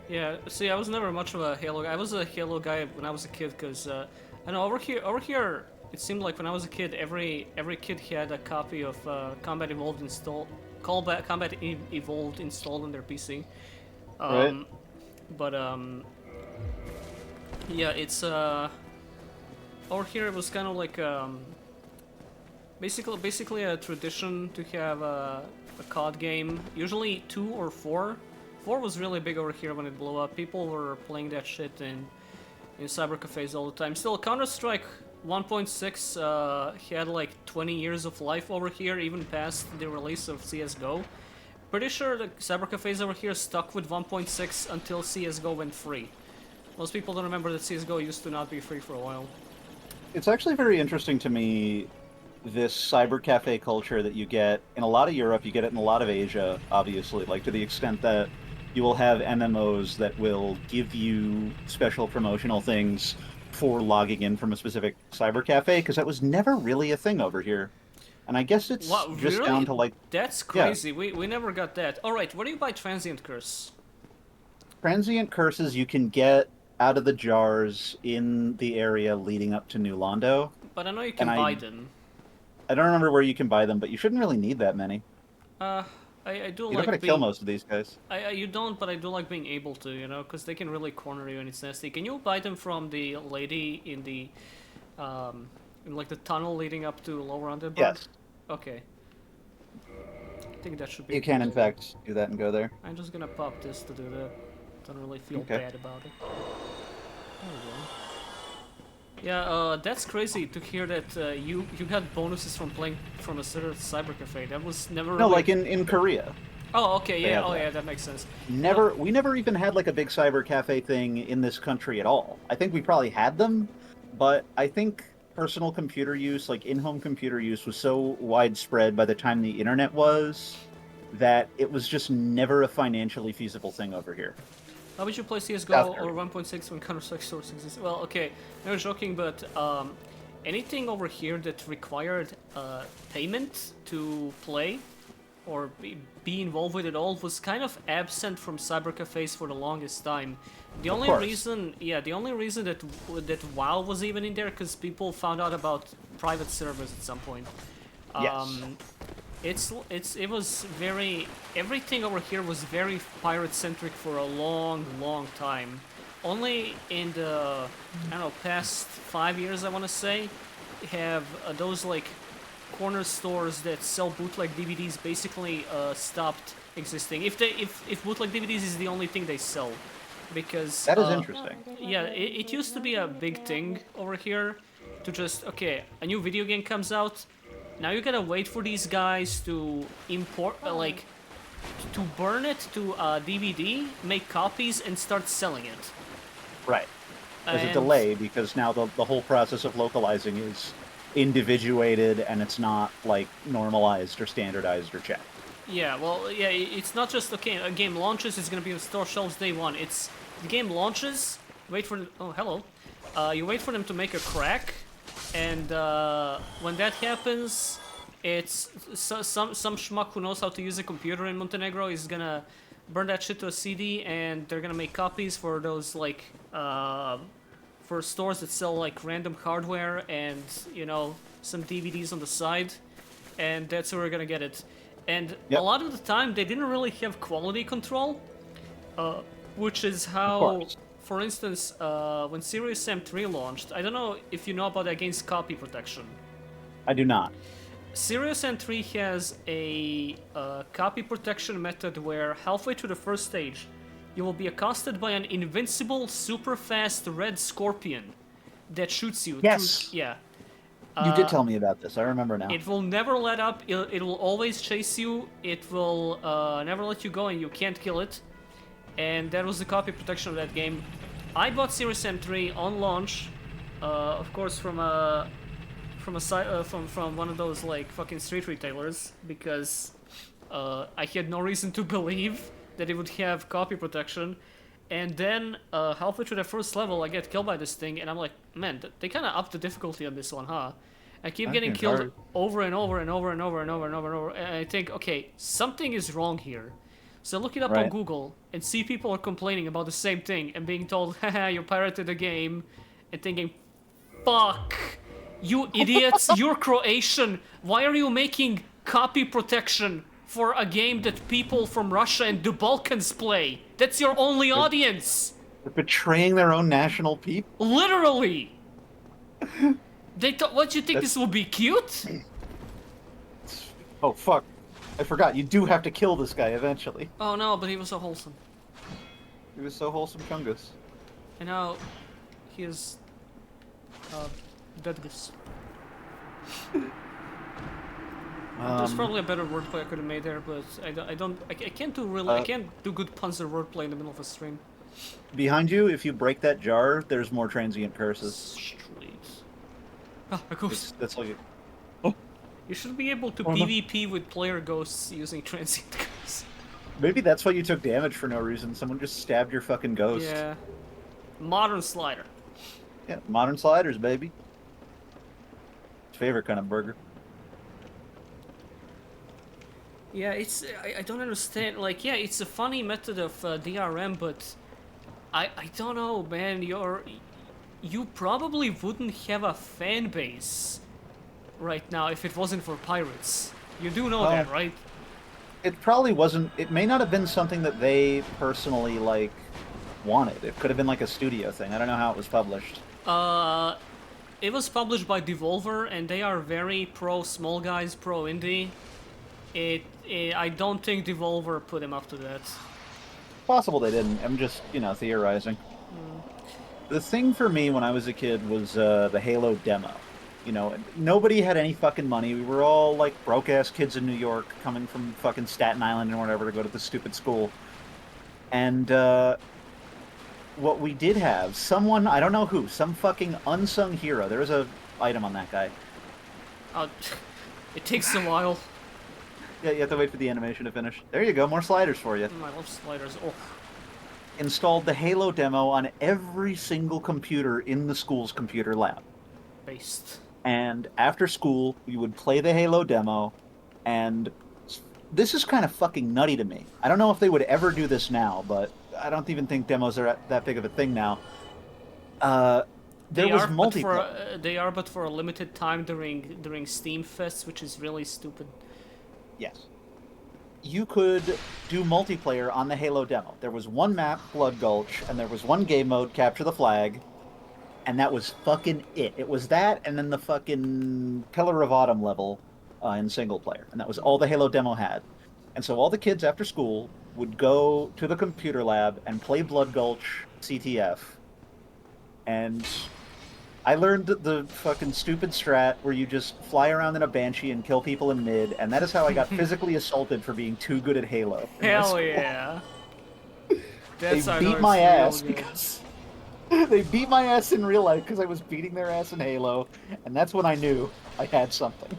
Yeah, see, I was never much of a Halo guy. I was a Halo guy when I was a kid, because I know over here, it seemed like when I was a kid, every kid had a copy of Combat Evolved installed, Combat Evolved installed on their PC. Right. But yeah, it's over here it was kind of like basically a tradition to have a COD game, usually 2 or 4. 4 was really big over here when it blew up. People were playing that shit in cyber cafes all the time. Still, Counter-Strike 1.6 had like 20 years of life over here, even past the release of CSGO. Pretty sure the cyber cafes over here stuck with 1.6 until CSGO went free. Most people don't remember that CSGO used to not be free for a while. It's actually very interesting to me, this cyber cafe culture that you get in a lot of Europe, you get it in a lot of Asia, obviously, like to the extent that you will have MMOs that will give you special promotional things for logging in from a specific cyber cafe, because that was never really a thing over here. And I guess it's What, just really? down to like That's crazy. We never got that. Alright, where do you buy Transient Curse? transient curses you can get out of the jars in the area leading up to New Londo. But I know you can And buy them. I don't remember where you can buy them, but you shouldn't really need that many. I do You like don't gotta being... kill most of these guys. You don't, but I do like being able to, you know, because they can really corner you and it's nasty. Can you buy them from the lady in the, in like the tunnel leading up to Lower Underberg? Yes, Okay. I think that should be... you can in fact do that and go there. I'm just gonna pop this to do that. Don't really feel Okay. bad about it. There we go. Yeah, that's crazy to hear that you got bonuses from playing from a certain cyber cafe. That was never No, really... like in Korea. Oh, okay, they yeah, have oh that. yeah, that makes sense. We never even had like a big cyber cafe thing in this country at all. I think we probably had them, but I think personal computer use, like in-home computer use, was so widespread by the time the internet was that it was just never a financially feasible thing over here. How would you play CSGO South or Korea. 1.6 when Counter-Strike Source exists? Well, okay, I was joking, but anything over here that required payment to play or be involved with it all was kind of absent from cyber cafes for the longest time. The only course. reason, yeah, the only reason that WoW was even in there because people found out about private servers at some point. Yes. It was very... Everything over here was very pirate-centric for a long, long time. Only in the, I don't know, past 5 years, I want to say, have those, like, corner stores that sell bootleg DVDs basically stopped existing. If bootleg DVDs is the only thing they sell. Because... That is interesting. Yeah, it used to be a big thing over here to just, okay, a new video game comes out, now you gotta wait for these guys to import, like, to burn it to a DVD, make copies, and start selling it. Right. There's a And- delay because now the whole process of localizing is individuated and it's not like normalized or standardized or checked. Yeah, well, yeah, it's not just, okay, a game launches, it's gonna be on store shelves day one. It's, the game launches, wait for, oh, hello. You wait for them to make a crack, and when that happens, it's some schmuck who knows how to use a computer in Montenegro is gonna burn that shit to a CD, and they're gonna make copies for those, like, for stores that sell, like, random hardware and, you know, some DVDs on the side, and that's where we're gonna get it. And Yep. a lot of the time, they didn't really have quality control, which is Of how, course. for instance, when Serious Sam 3 launched, I don't know if you know about against copy protection. I do not. Serious Sam 3 has a copy protection method where halfway through the first stage, you will be accosted by an invincible, super fast red scorpion that shoots you. Yes. Through, yeah. You did tell me about this. I remember now. It will never let up. It will always chase you. It will never let you go, and you can't kill it. And that was the copy protection of that game. I bought Serious Sam 3 on launch, of course, from one of those like fucking street retailers because I had no reason to believe that it would have copy protection. And then halfway through the first level, I get killed by this thing, and I'm like, man, they kind of upped the difficulty on this one, huh? I keep That getting seems killed hard. over and over and over and over and over and over and over, and I think, okay, something is wrong here. So I look it up on Right. Google and see people are complaining about the same thing and being told, haha, you pirated the game, and thinking, fuck, you idiots, you're Croatian, why are you making copy protection for a game that people from Russia and the Balkans play? That's your only audience! They're betraying their own national people. Literally! They thought, what, you think That's- this will be cute? Oh fuck! I forgot. You do have to kill this guy eventually. Oh no, but he was so wholesome. He was so wholesome, Chungus. And now, he is... Deadgus. There's probably a better wordplay I could have made there, but I can't do I can't do good puns or wordplay in the middle of a stream. Behind you, if you break that jar, there's more transient curses. Street. Ah, a ghost. That's like You should be able to Oh, no. PvP with player ghosts using transient curse. Maybe that's why you took damage for no reason. Someone just stabbed your fucking ghost. Yeah. Modern slider. Yeah, modern sliders, baby. Favorite kind of burger. Yeah, I don't understand. Like, yeah, it's a funny method of DRM, but I don't know, man. You probably wouldn't have a fan base right now if it wasn't for pirates. You do know that, right? It probably wasn't. It may not have been something that they personally like wanted. It could have been like a studio thing. I don't know how it was published. It was published by Devolver, and they are very pro small guys, pro indie. I don't think Devolver put him up to that. Possible they didn't. I'm just, theorizing. The thing for me when I was a kid was the Halo demo. Nobody had any fucking money. We were all like broke-ass kids in New York coming from fucking Staten Island or whatever to go to the stupid school. And what we did have, someone, I don't know who, some fucking unsung hero. There was a item on that guy. It takes a while. Yeah, you have to wait for the animation to finish. There you go, more sliders for you. I love sliders. Oh. Installed the Halo demo on every single computer in the school's computer lab. Based. And after school, we would play the Halo demo, and this is kind of fucking nutty to me. I don't know if they would ever do this now, but I don't even think demos are that big of a thing now. There was multiplayer. They are, but for a limited time during Steam Fest, which is really stupid. Yes. You could do multiplayer on the Halo demo. There was one map, Blood Gulch, and there was one game mode, Capture the Flag, and that was fucking it. It was that, and then the fucking Pillar of Autumn level in single player, and that was all the Halo demo had. And so all the kids after school would go to the computer lab and play Blood Gulch CTF, and I learned the fucking stupid strat where you just fly around in a Banshee and kill people in mid, and that is how I got physically assaulted for being too good at Halo. Hell yeah. They beat my ass because they beat my ass in real life because I was beating their ass in Halo, and that's when I knew I had something.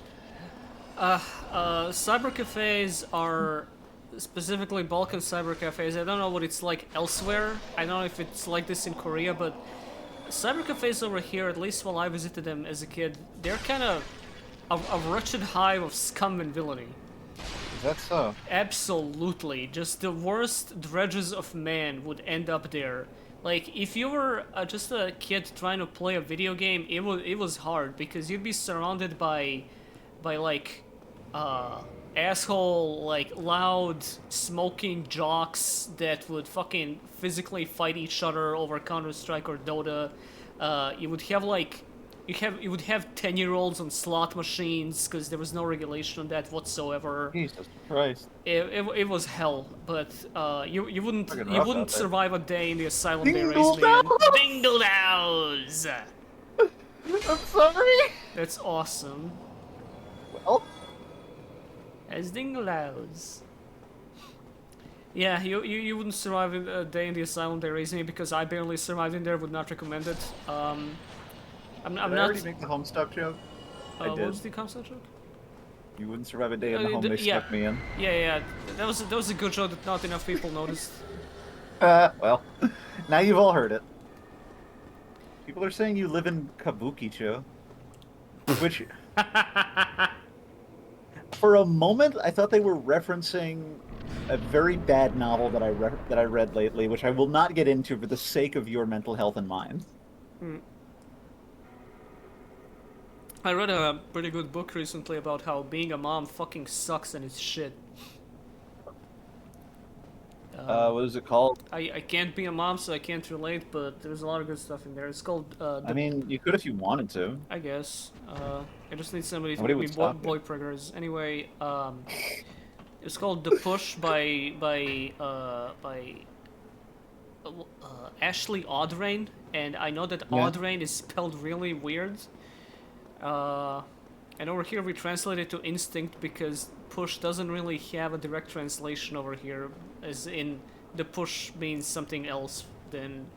Cyber cafes are specifically Balkan cyber cafes. I don't know what it's like elsewhere. I don't know if it's like this in Korea, but cyber cafes over here, at least while I visited them as a kid, they're kind of a wretched hive of scum and villainy. Is that so? Absolutely. Just the worst dredges of man would end up there. Like, if you were just a kid trying to play a video game, it was hard, because you'd be surrounded by like, asshole, like, loud, smoking jocks that would fucking physically fight each other over Counter-Strike or Dota. You would have, like, you would have 10-year-olds on slot machines, because there was no regulation on that whatsoever. Jesus Christ. It was hell, but you Fucking wouldn't rough survive a day in the asylum they raised me Dingle in. Dingle Dows! I'm sorry! That's awesome. Well, As Dingle Dows. Yeah, you wouldn't survive a day in the asylum they raised me, because I barely survived in there. Would not recommend it. I'm did not. I already make the Homestuck joke? I What did. was the concept joke? You wouldn't survive a day in the home they yeah. stuck me in. Yeah. That was a good joke that not enough people noticed. Well, now you've all heard it. People are saying you live in Kabukicho, which, for a moment, I thought they were referencing a very bad novel that I read lately, which I will not get into for the sake of your mental health and mine. I read a pretty good book recently about how being a mom fucking sucks and it's shit. What is it called? I can't be a mom, so I can't relate, but there's a lot of good stuff in there. It's called, I mean, you could if you wanted to. I guess. I just need somebody to Nobody give me would stop you. boy priggers. Anyway, it's called The Push by Ashley Audrain, and I know that Yeah. Audrain is spelled really weird. And over here we translate it to instinct, because push doesn't really have a direct translation over here, as in the push means something else than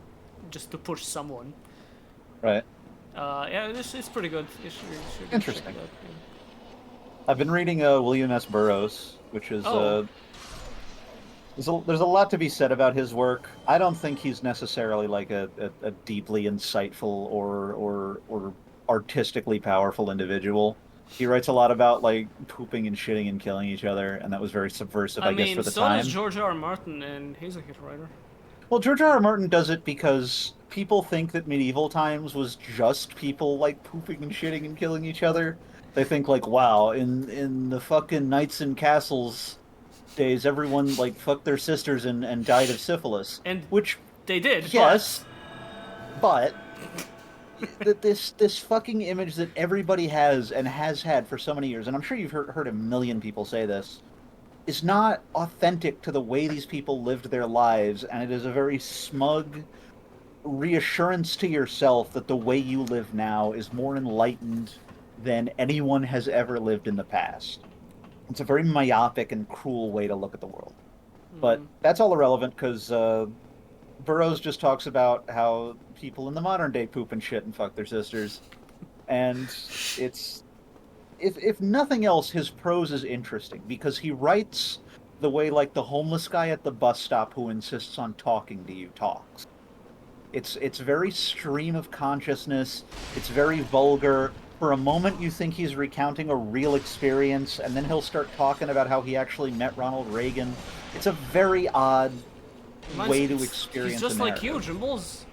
just to push someone. Right. Yeah, it's pretty good. You should check Interesting. it out, yeah. I've been reading William S. Burroughs, which is Oh. There's a lot to be said about his work. I don't think he's necessarily like a deeply insightful or artistically powerful individual. He writes a lot about like pooping and shitting and killing each other, and that was very subversive, I guess, mean, for the so time. does George R. R. Martin, and he's a hit writer. Well, George R. R. Martin does it because people think that medieval times was just people like pooping and shitting and killing each other. They think like, wow, in the fucking knights and castles days, everyone like fucked their sisters and died of syphilis. And Which, they did. yes, but this fucking image that everybody has and has had for so many years, and I'm sure you've heard a million people say this, is not authentic to the way these people lived their lives, and it is a very smug reassurance to yourself that the way you live now is more enlightened than anyone has ever lived in the past. It's a very myopic and cruel way to look at the world. But that's all irrelevant because Burroughs just talks about how people in the modern day poop and shit and fuck their sisters. And it's... If nothing else, his prose is interesting because he writes the way like the homeless guy at the bus stop who insists on talking to you talks. It's very stream of consciousness. It's very vulgar. For a moment, you think he's recounting a real experience, and then he'll start talking about how he actually met Ronald Reagan. It's a very odd way to experience. He's just a like you, narrative. Jimbles.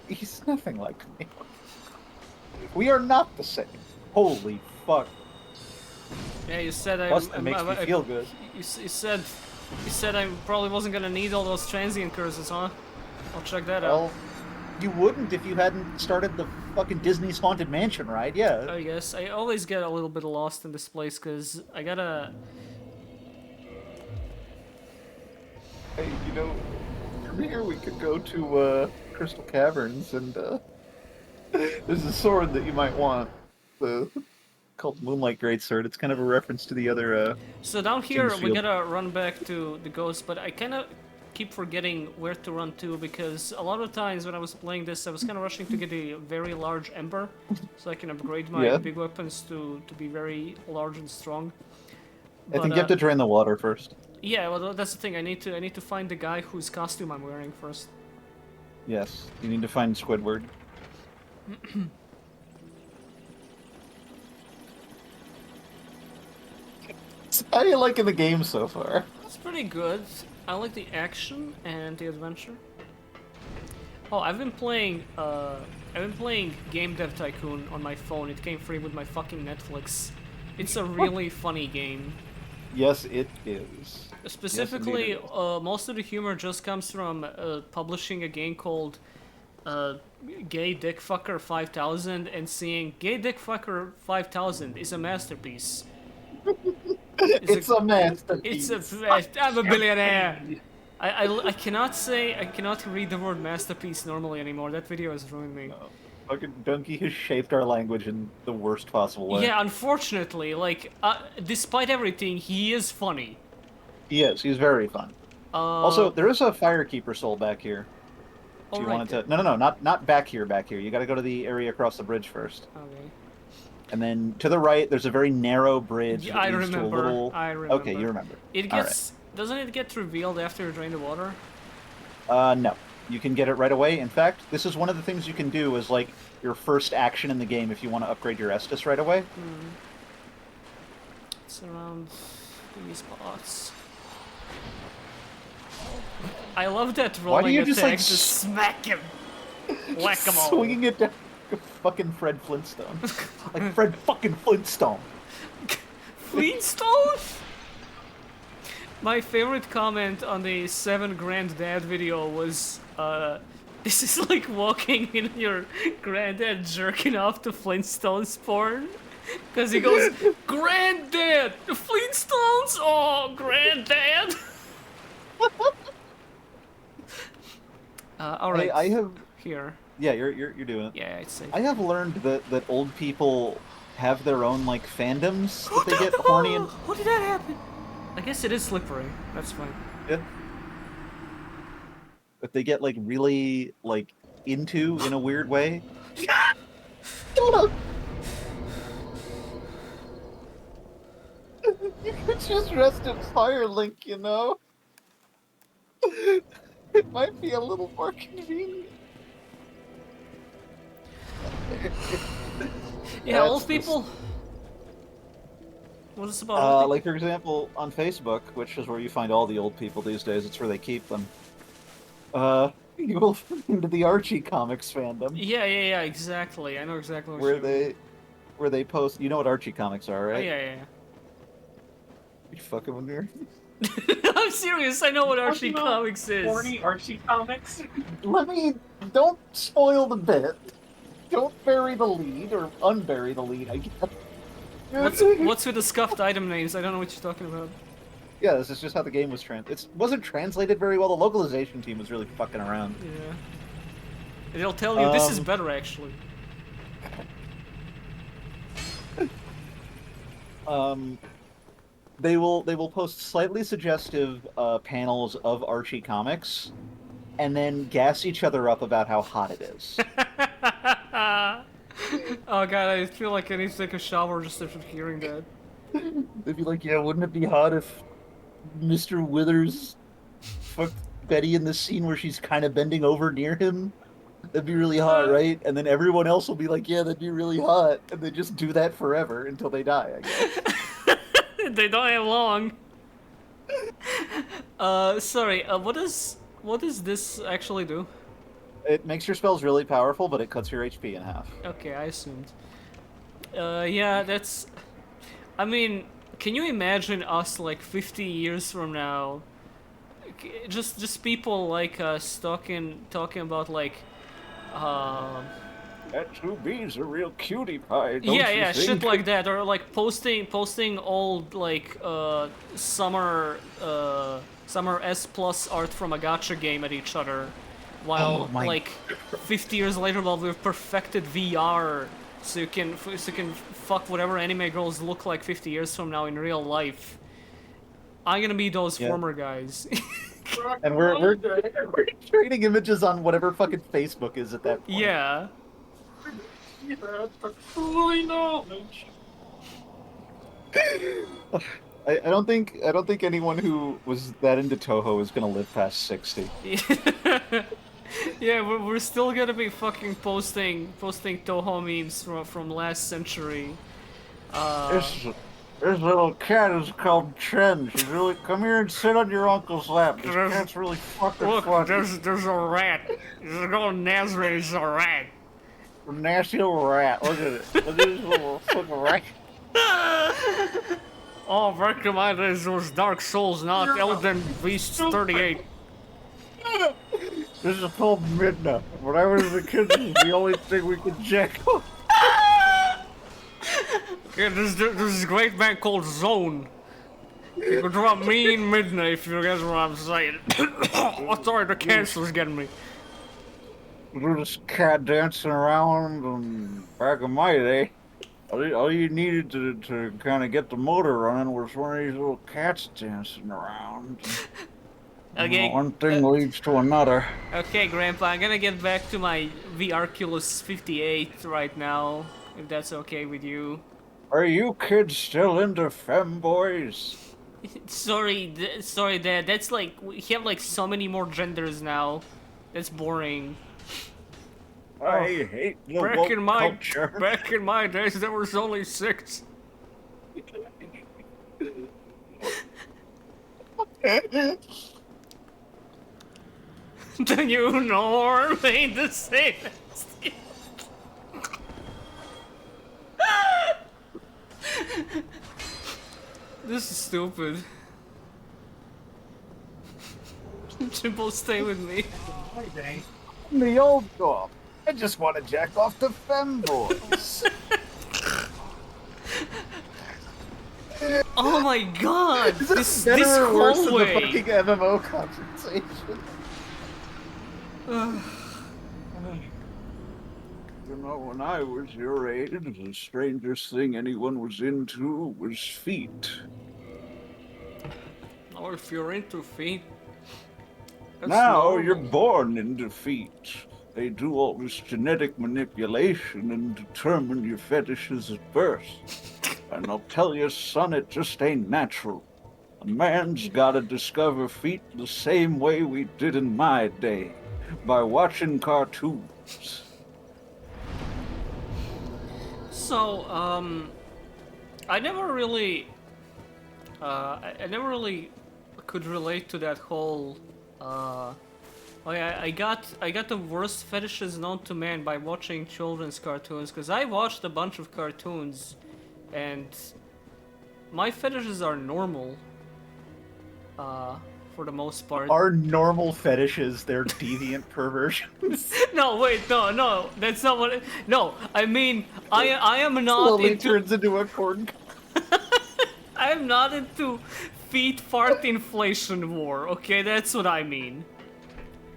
He's nothing like me. We are not the same. Holy fuck. Yeah, you said I. Plus, that makes me feel good. You said I probably wasn't gonna need all those transient curses, huh? I'll check that out. Well, you wouldn't if you hadn't started the fucking Disney's Haunted Mansion, right? Yeah. I guess I always get a little bit lost in this place because I gotta. Hey, you know, from here we could go to Crystal Caverns, and there's a sword that you might want. Called Moonlight Greatsword. It's kind of a reference to the other. So down here we Field. gotta run back to the ghost, but I kind of keep forgetting where to run to because a lot of times when I was playing this, I was kind of rushing to get a very large ember, so I can upgrade my big weapons to be very large and strong. I think you have to drain the water first. Yeah, well that's the thing. I need to find the guy whose costume I'm wearing first. Yes, you need to find Squidward. How are you liking the game so far? It's pretty good. I like the action and the adventure. Oh, I've been playing Game Dev Tycoon on my phone. It came free with my fucking Netflix. It's a really funny game. Yes, it is. Specifically, Yes, indeed it is. most of the humor just comes from publishing a game called Gay Dick Fucker 5000 and seeing Gay Dick Fucker 5000 is a masterpiece. It's a masterpiece. I'm a billionaire. I cannot read the word masterpiece normally anymore. That video has ruined me. Fucking Donkey has shaped our language in the worst possible way. Yeah, unfortunately, like despite everything, he is funny. He is. He's very fun. Also, there is a Firekeeper soul back here. Do you want to? No, not back here. Back here. You got to go to the area across the bridge first. Okay. And then to the right, there's a very narrow bridge. Yeah, that I leads to a remember. little... I remember. Okay, you remember. It gets. Doesn't it get revealed after you drain the water? No. You can get it right away. In fact, this is one of the things you can do as like your first action in the game if you want to upgrade your Estus right away. It's around these spots. I love that rolling Why do you attack. just like smack him, whack him all. swinging it down like a fucking Fred Flintstone, like Fred fucking Flintstone. Flintstone? My favorite comment on the 7 Granddad video was, this is like walking in your granddad jerking off to Flintstones porn. Because he goes, Granddad! The Flintstones? Oh, Granddad! Alright. Hey, I have... Here. Yeah, you're doing it. Yeah, it's safe. I have learned that old people have their own like fandoms that they get horny and... How did that happen? I guess it is slippery. That's fine. Yeah. That they get like really like into in a weird way. You could just rest in Firelink, you know? It might be a little more convenient. Yeah, That's old people. What is about old people? Like, for example, on Facebook, which is where you find all the old people these days, it's where they keep them. You will find the Archie Comics fandom, Yeah, exactly. I know exactly what where you mean. they post. You know what Archie Comics are, Oh, right? yeah. You fucking with me? I'm serious. I know what Archie Talking about Comics is. Horny Archie comics. Don't spoil the bit. Don't bury the lead, or unbury the lead, I guess. What's with the scuffed item names? I don't know what you're talking about. Yeah, this is just how the game was it wasn't translated very well. The localization team was really fucking around. Yeah. It'll tell you this is better, actually. They will post slightly suggestive panels of Archie Comics, and then gas each other up about how hot it is. Oh god, I feel like I need to take a shower just after hearing that. They'd be like, "Yeah, wouldn't it be hot if Mr. Withers fucked Betty in the scene where she's kind of bending over near him? That'd be really hot, right?" And then everyone else will be like, "Yeah, that'd be really hot," and they just do that forever until they die, I guess. They don't have long. Sorry. What does this actually do? It makes your spells really powerful, but it cuts your HP in half. Okay, I assumed. Yeah, that's. I mean, can you imagine us like 50 years from now? Just people like us talking about like, That 2B's a real cutie pie. yeah, shit like that, or like posting old like summer S plus art from a gacha game at each other, while like 50 years later, while we've perfected VR, so you can fuck whatever anime girls look like 50 years from now in real life. I'm gonna be those former guys. And we're trading images on whatever fucking Facebook is at that point. Yeah. Yeah, that's truly knowledge. I don't think anyone who was that into Toho is gonna live past 60. Yeah, we're still gonna be fucking posting Toho memes from last century. This little cat is called Chen. She's really come here and sit on your uncle's lap. This cat's really fucking funny. There's a rat. There's a Nazareth. There's a rat. A nasty little rat. Look at it. Look at this little fucking rat. Oh, back in my days, it was Dark Souls, not Elden Beast 38. This is called Midna. When I was a kid, this was the only thing we could jack on. Yeah, there's this great band called Zone. You could drop me in Midnight if you guys know what I'm saying. Oh, sorry, the cancer's getting me. Do this cat dancing around, and back in my day, all you needed to kind of get the motor running was one of these little cats dancing around. Okay. One thing leads to another. Okay, Grandpa, I'm gonna get back to my VRculus 58 right now, if that's okay with you. Are you kids still into femboys? Sorry, Dad. That's like we have like so many more genders now. That's boring. I hate the Back woke in my culture. back in my days, there was only 6. The new norm ain't the same. This is stupid. Jimbo, stay with me. The old dog. I just want to jack off the femboys. Oh my god! This Better or worse than the hallway! fucking MMO conversation? You know, when I was your age, the strangest thing anyone was into was feet. Or if you're into feet. that's Now normal. you're born into feet. They do all this genetic manipulation and determine your fetishes at birth. And I'll tell you, son, it just ain't natural. A man's gotta discover feet the same way we did in my day, by watching cartoons. So, I never really, I never really could relate to that whole, I got the worst fetishes known to man by watching children's cartoons, because I watched a bunch of cartoons, and my fetishes are normal, for the most part. Are normal fetishes their deviant perversions? No, wait, no, that's not what. No, I mean, I am not Slowly into. turns into a corn. I am not into feet fart inflation war. Okay, that's what I mean.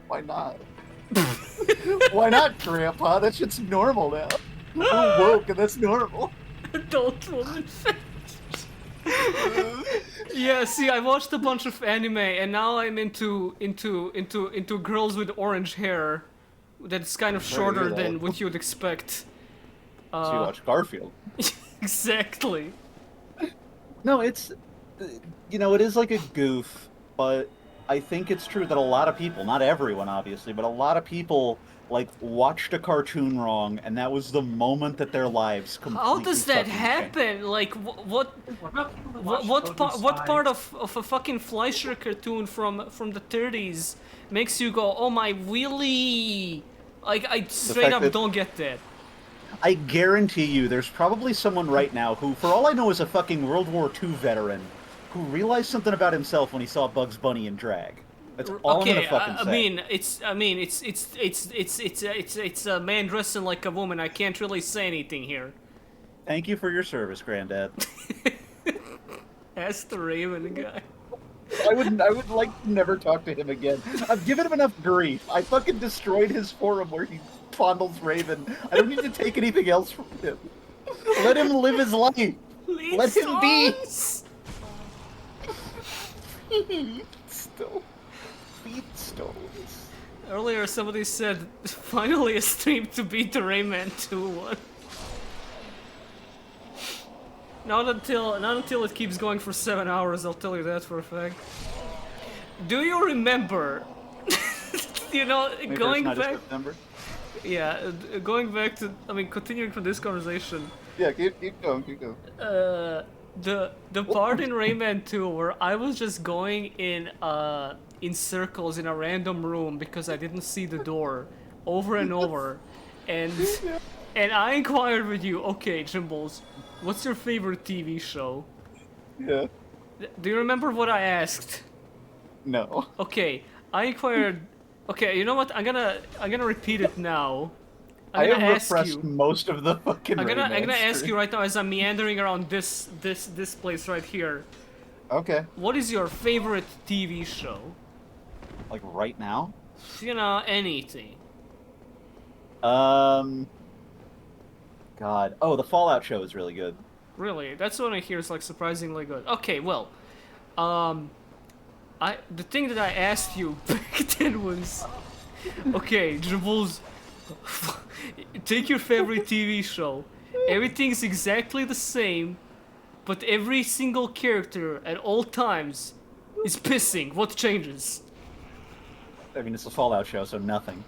Why not? Why not, Grandpa? That shit's normal now. We're woke and that's normal. Adult woman. Yeah, see, I watched a bunch of anime, and now I'm into girls with orange hair. That's kind of shorter than what you'd expect. So you watch Garfield. Exactly. No, it's, you know, it is like a goof, but I think it's true that a lot of people, not everyone obviously, but a lot of people, like, watched a cartoon wrong, and that was the moment that their lives completely How does that fucking happen? changed. Like, What about people who watch what Code part of a fucking Fleischer cartoon from the 30s makes you go, oh my willy? Like, I straight fact up that- don't get that. I guarantee you there's probably someone right now who, for all I know, is a fucking World War II veteran who realized something about himself when he saw Bugs Bunny in drag. That's all I'm gonna fucking say. I mean, it's a man dressing like a woman. I can't really say anything here. Thank you for your service, Granddad. Ask the Raven guy. I would like to never talk to him again. I've given him enough grief. I fucking destroyed his forum where he fondles Raven. I don't need to take anything else from him. Let him live his life. Let him be. Still. Feet stones. Earlier, somebody said, finally a stream to beat the Rayman 2 one. Not until it keeps going for 7 hours, I'll tell you that for a fact. Do you remember, you know, Maybe going it's not back... just September. Yeah, going back to, I mean, continuing from this conversation, Yeah, keep going, keep going. the part in Rayman 2 where I was just going in circles in a random room because I didn't see the door over and over, and I inquired with you, okay, Jimbles, what's your favorite TV show? Yeah. Do you remember what I asked? No. Okay, I inquired. Okay, you know what? I'm gonna repeat it now. I I'm gonna have ask repressed you. most of the fucking I'm gonna Rayman ask stream. you right now as I'm meandering around this place right here. Okay. What is your favorite TV show? Like right now? You know, anything. God. Oh, the Fallout show is really good. Really, that's what I hear is like surprisingly good. Okay, well, the thing that I asked you back then was, okay, Jibbles, take your favorite TV show. Everything's exactly the same, but every single character at all times is pissing. What changes? I mean, it's a Fallout show, so nothing.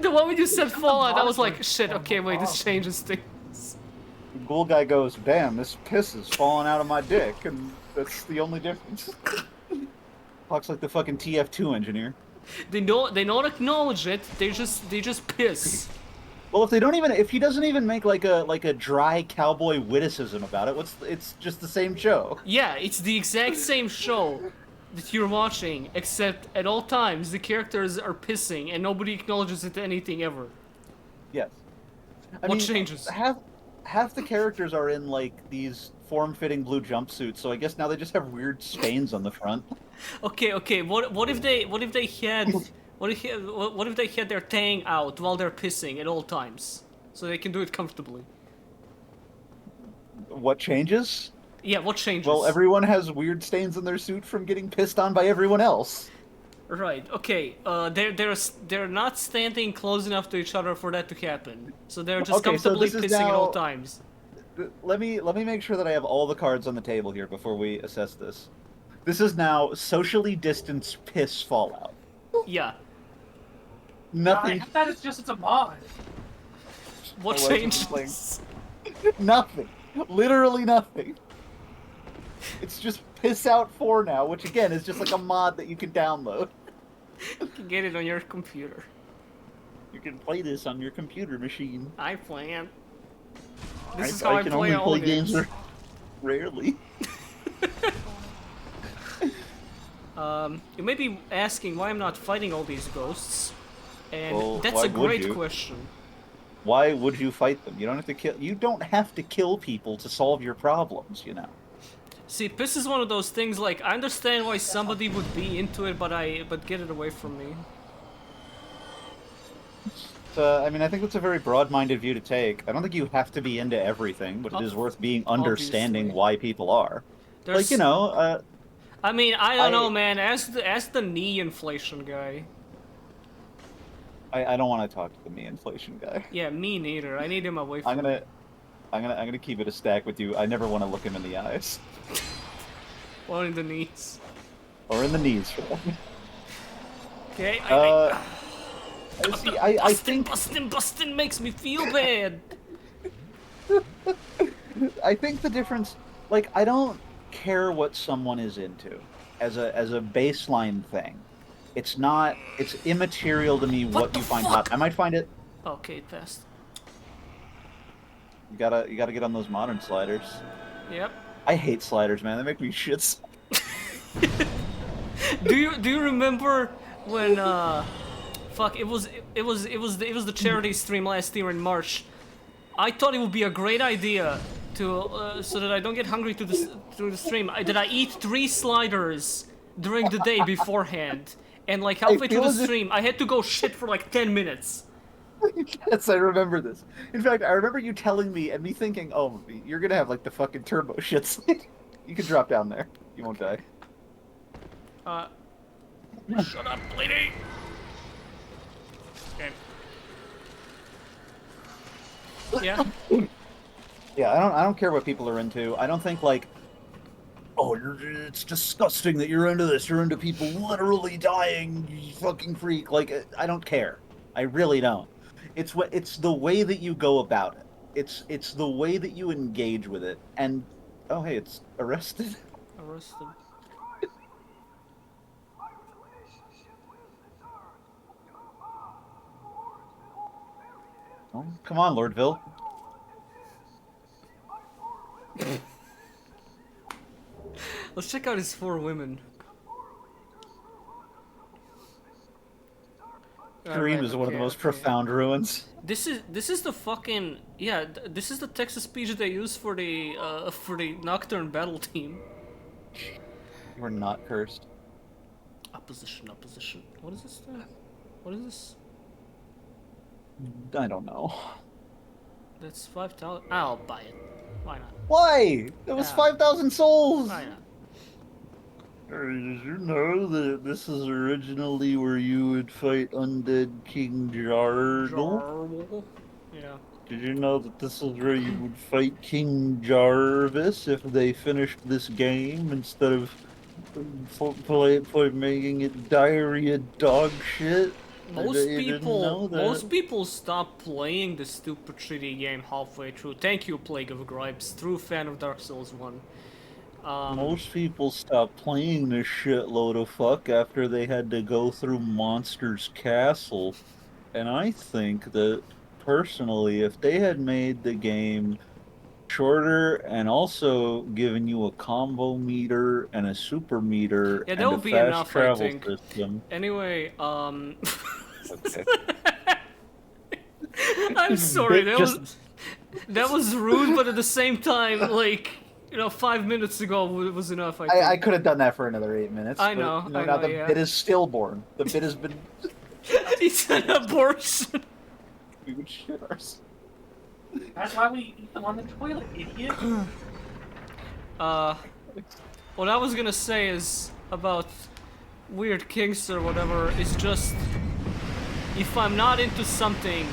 The moment you said Fallout, I was like, shit. Okay, wait, this changes things. The ghoul guy goes, damn, this piss is falling out of my dick, and that's the only difference. Talks like the fucking TF2 engineer. They don't acknowledge it. They just piss. Well, if he doesn't even make like a dry cowboy witticism about it, it's just the same show. Yeah, it's the exact same show that you're watching, except at all times the characters are pissing and nobody acknowledges it to anything ever. Yes. I What mean, changes? Half the characters are in like these form-fitting blue jumpsuits, so I guess now they just have weird stains on the front. Okay. What if they had their tang out while they're pissing at all times, so they can do it comfortably? What changes? Yeah, what changes? Well, everyone has weird stains in their suit from getting pissed on by everyone else. Right. Okay. They're not standing close enough to each other for that to happen, so they're just Okay, so comfortably this is pissing at all now- times. let me make sure that I have all the cards on the table here before we assess this. This is now socially distanced piss Fallout. Yeah. Nothing. That is just it's a mod. What Oh, wait, changes? Nothing. Literally nothing. It's just Piss Out 4 now, which again is just like a mod that you can download. You can get it on your computer. You can play this on your computer machine. I plan. This is how I play all games. Rarely. You may be asking why I'm not fighting all these ghosts, and Well, that's why a would great you? question. Why would you fight them? You don't have to kill. You don't have to kill people to solve your problems. You know. See, piss is one of those things. Like, I understand why somebody would be into it, but get it away from me. I mean, I think that's a very broad-minded view to take. I don't think you have to be into everything, but it is worth being understanding Obviously. why people are. There's, Like, you know, I mean, I don't know, I- man. Ask the knee inflation guy. I don't want to talk to the me inflation guy. Yeah, me neither. I need him away from me. I'm gonna keep it a stack with you. I never want to look him in the eyes Or in the knees. or in the knees for that. Okay. See, I think Bustin' makes me feel bad. I think the difference, like, I don't care what someone is into as a baseline thing. It's not. It's immaterial to me what the you find fuck? hot. I might find it. Okay, it passed. You gotta get on those modern sliders. Yep. I hate sliders, man. They make me shits. Do you remember when fuck, it was the charity stream last year in March. I thought it would be a great idea to so that I don't get hungry through the stream. That I eat 3 sliders during the day beforehand, and like halfway through the stream, I had to go shit for like 10 minutes. Yes, I remember this. In fact, I remember you telling me and me thinking, "Oh, you're gonna have like the fucking turbo shits." You can drop down there. You won't die. Shut up, lady. Okay. Yeah. Yeah, I don't care what people are into. I don't think like, oh, it's disgusting that you're into this. You're into people literally dying, you fucking freak. Like, I don't care. I really don't. It's the way that you go about it. It's the way that you engage with it. And oh, hey, it's arrested. Arrested. Oh, come on, Lordville. Let's check out his 4 women. Kareem is one of the most profound ruins. This is the fucking this is the text to speech they use for the Nocturne battle team. We're not cursed. Opposition. What is this? What is this? I don't know. That's 5,000. I'll buy it. Why not? Why? It was 5,000 souls. Why not? Did you know that this is originally where you would fight Undead King Jarl? Jarl. Yeah. Did you know that this is where you would fight King Jarvis if they finished this game instead of making it diarrhea dog shit? Most You didn't know that. people stop playing the stupid 3D game halfway through. Thank you, Plague of Gripes, true fan of Dark Souls 1. Most people stop playing this shitload of fuck after they had to go through Monster's Castle. And I think that, personally, if they had made the game shorter and also given you a combo meter and a super meter Yeah, and that a would be fast enough, I travel think. system... Anyway, Okay. I'm sorry, Just- that was rude, but at the same time, like, 5 minutes ago was enough, I think. I could have done that for another 8 minutes. I but, know, you know, I now know, the yeah. bit is stillborn. The bit has been... It's an abortion. We would shit ourselves. That's why we eat them on the toilet, idiot. What I was gonna say is about weird kinks or whatever is just, if I'm not into something,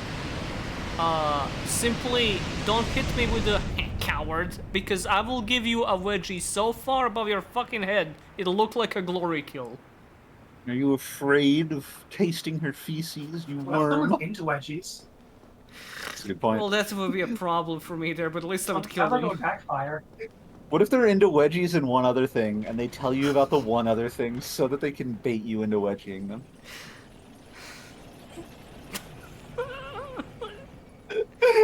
simply don't hit me with the cow coward, because I will give you a wedgie so far above your fucking head, it'll look like a glory kill. Are you afraid of tasting her feces, you Well, worm? someone's into wedgies. That's a good point. Well, that would be a problem for me there, but at least I would kill Sounds like it them. would backfire. What if they're into wedgies and one other thing, and they tell you about the one other thing so that they can bait you into wedgieing them?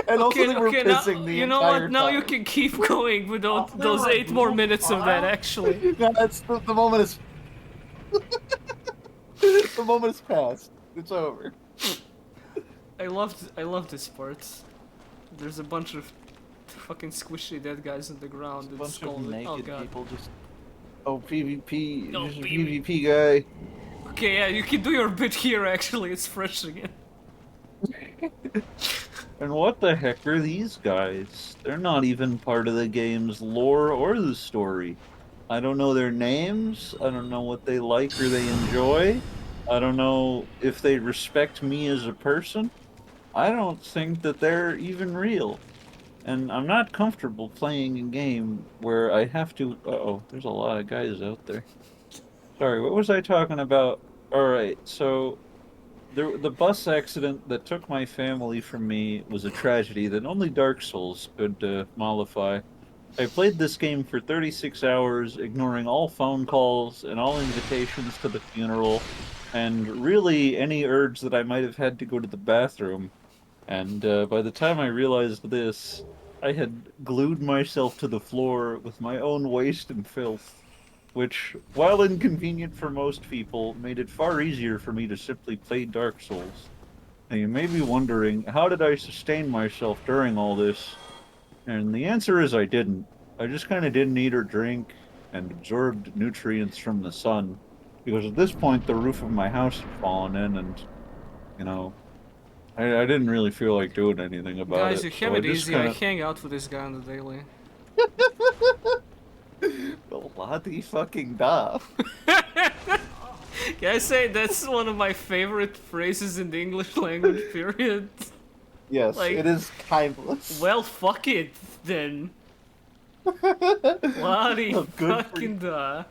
And also they were now, pissing the you know entire what? Now you time. can keep going with those, Oh, those no, 8 more no, minutes of that, file? actually. No, that's the moment is the moment is past. It's over. I love this part. There's a bunch of fucking squishy dead guys on the ground. A It's bunch of called it. Oh naked god. people just. Oh, PvP. No, Just a PvP. PvP guy. Okay, yeah, you can do your bit here. Actually, it's fresh again. And what the heck are these guys? They're not even part of the game's lore or the story. I don't know their names. I don't know what they like or they enjoy. I don't know if they respect me as a person. I don't think that they're even real. And I'm not comfortable playing a game where I have to. Uh-oh, there's a lot of guys out there. Sorry, what was I talking about? Alright, so the bus accident that took my family from me was a tragedy that only Dark Souls could mollify. I played this game for 36 hours, ignoring all phone calls and all invitations to the funeral, and really any urge that I might have had to go to the bathroom. And by the time I realized this, I had glued myself to the floor with my own waste and filth, which, while inconvenient for most people, made it far easier for me to simply play Dark Souls. Now you may be wondering, how did I sustain myself during all this? And the answer is I didn't. I just kind of didn't eat or drink and absorbed nutrients from the sun. Because at this point, the roof of my house had fallen in, and, you know, I didn't really feel like doing anything about Guys, it. you so have I it just easy. I kinda- hang out with this guy on the daily. Well, Lottie fucking da. Can I say that's one of my favorite phrases in the English language, period? Yes, Like- it is timeless. Well, fuck it, then. Bloody Oh, good for fucking duh.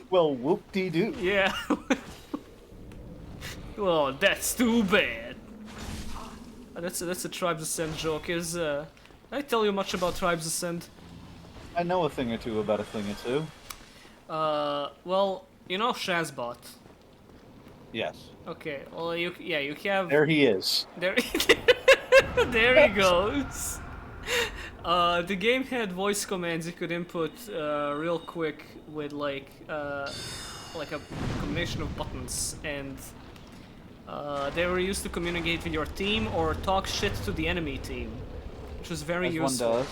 Well, whoop-de-doo. Yeah. Well, that's too bad. That's a Tribes Ascend joke. Did I tell you much about Tribes Ascend? I know a thing or two about a thing or two. Well, you know Shazbot. Yes. Okay, well, you have... There he is. There, there he goes. The game had voice commands you could input real quick with like a combination of buttons, and they were used to communicate with your team or talk shit to the enemy team, which was very As useful. one does.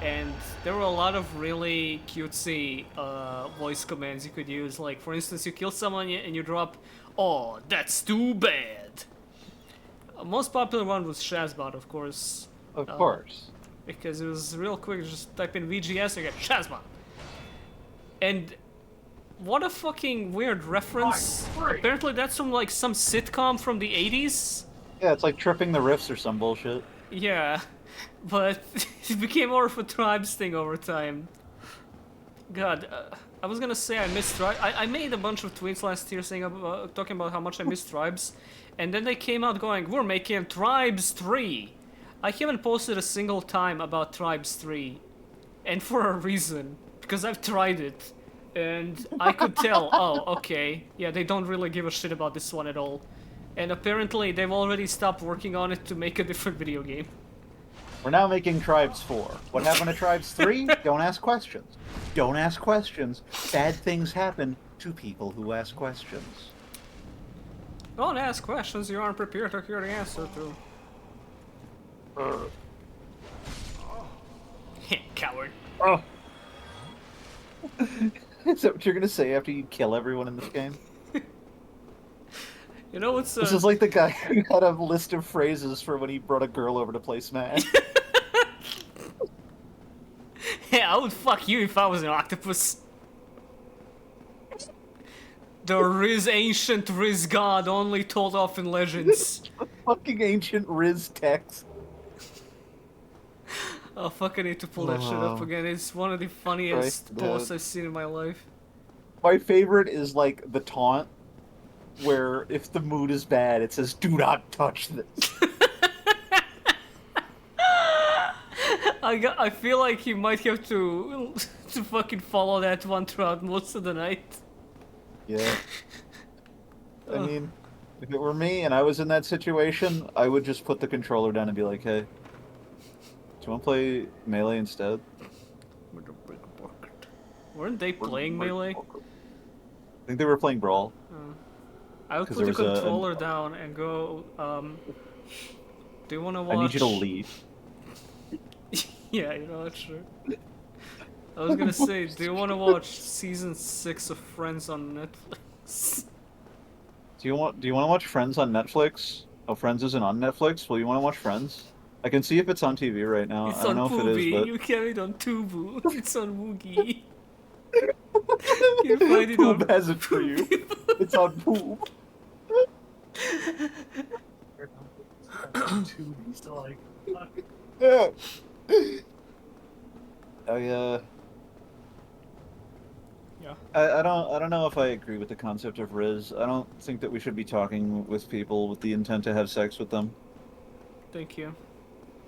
And there were a lot of really cutesy voice commands you could use. Like, for instance, you kill someone and you drop, "Oh, that's too bad." Most popular one was Shazbot, of course. Of course. Because it was real quick, just type in VGS and get Shazbot. And what a fucking weird reference. Right. Apparently that's from like some sitcom from the 80s. Yeah, it's like tripping the riffs or some bullshit. Yeah, but it became more of a Tribes thing over time. God, I was gonna say I missed Tribes. I made a bunch of tweets last year saying talking about how much I missed Tribes, and then they came out going, "We're making Tribes 3." I haven't posted a single time about Tribes 3, and for a reason, because I've tried it, and I could tell, oh, okay, yeah, they don't really give a shit about this one at all. And apparently they've already stopped working on it to make a different video game. We're now making Tribes 4. What happened to Tribes 3? Don't ask questions. Don't ask questions. Bad things happen to people who ask questions. Don't ask questions you aren't prepared to hear the answer to. Coward. Oh. Is that what you're gonna say after you kill everyone in this game? You know what's This is like the guy who had a list of phrases for when he brought a girl over to play Smash. Yeah, I would fuck you if I was an octopus. The Riz ancient Riz god only told off in legends. Fucking ancient Riz text. Oh fuck! I need to pull that shit up Oh. again. It's one of the funniest Right, posts dude. I've seen in my life. My favorite is like the taunt, where if the mood is bad, it says, "Do not touch this." I feel like you might have to to fucking follow that one throughout most of the night. Yeah. I Ugh. mean, if it were me and I was in that situation, I would just put the controller down and be like, "Hey, do you want to play Melee instead?" Weren't they playing Melee? I think they were playing Brawl. I would 'Cause put the there was a- controller down and go, do you want to watch... I need you to leave. Yeah, you know, that's true. I was gonna say, do you want to watch season 6 of Friends on Netflix? Do you want to watch Friends on Netflix? Oh, Friends isn't on Netflix. Well, you want to watch Friends? I can see if it's on TV right now. It's I don't on know if it is, Tubi, but you carried on Tubu, it's on Woogie. You find it on Poob has it for you. It's on Poob. So like, fuck. Yeah. Yeah. I don't know if I agree with the concept of Riz. I don't think that we should be talking with people with the intent to have sex with them. Thank you.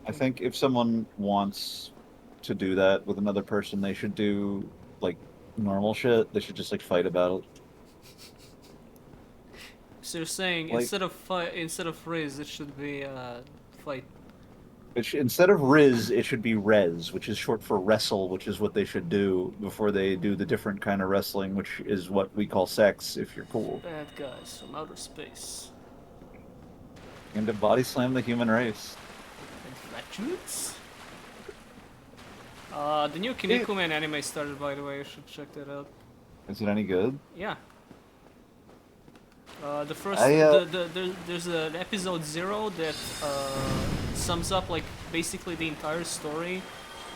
I think if someone wants to do that with another person, they should do like normal shit. They should just like fight about it. So you're saying Like- instead of Riz, it should be fight. Instead of Riz, it should be Rez, which is short for wrestle, which is what they should do before they do the different kind of wrestling, which is what we call sex if you're cool. Bad guys from outer space. And to body slam the human race. And flat dudes? The new Kinnikuman anime started, by the way. You should check that out. Is it any good? Yeah. The first, there's an episode 0 that sums up like basically the entire story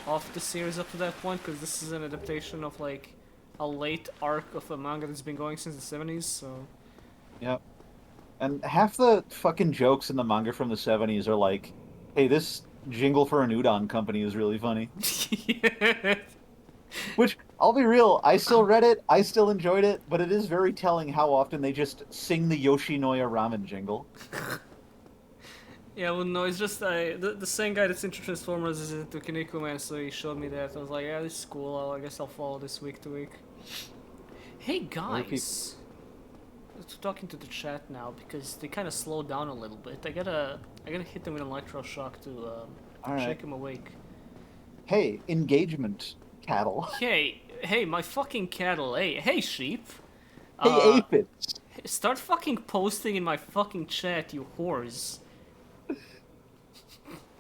of the series up to that point, because this is an adaptation of like a late arc of a manga that's been going since the 70s. So Yep. And half the fucking jokes in the manga from the 70s are like, hey, this jingle for an udon company is really funny. yeah. Which, I'll be real, I still read it, I still enjoyed it, but it is very telling how often they just sing the Yoshinoya ramen jingle. Yeah, well, no, it's just the same guy that's into Transformers is into Kinnikuman, so he showed me that. I was like, yeah, this is cool. I guess I'll follow this week to week. Hey guys, talking to the chat now because they kind of slowed down a little bit. I gotta hit them with an electroshock to Alright. shake them awake. Hey, engagement, cattle. Hey, my fucking cattle. Hey, sheep. Hey, aphids. Start fucking posting in my fucking chat, you whores.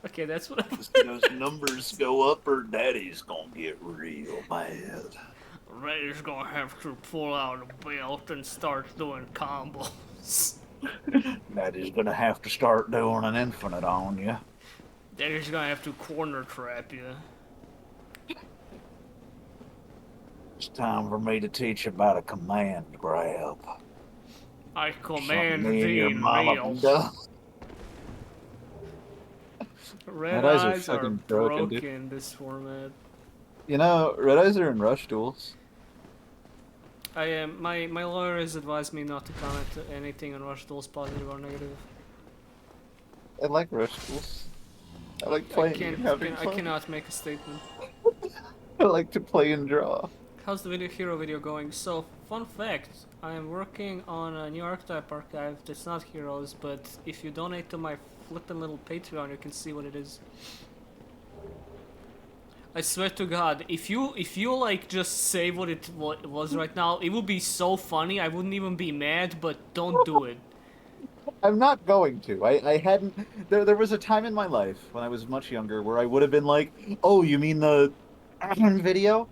Okay, that's what Those numbers go up or daddy's gonna get real bad. Ray's gonna have to pull out a belt and start doing combos. Daddy's gonna have to start doing an infinite on you. Daddy's gonna have to corner trap you. It's time for me to teach you about a command grab. I Something command me and your thee mama real. done. Red Red eyes are eyes are fucking broken, dude. in this format. You know, red eyes are in rush duels. I am my lawyer has advised me not to comment anything on Rush Duels, positive or negative. I like rush duels. I like playing and having I fun. cannot make a statement. I like to play and draw. How's the hero video going? So, fun fact, I am working on a new archetype archive that's not heroes, but if you donate to my flippin' little Patreon, you can see what it is. I swear to God, if you like just say what it was right now, it would be so funny. I wouldn't even be mad, but don't do it. I'm not going to. I hadn't. There was a time in my life when I was much younger where I would have been like, "Oh, you mean the video?"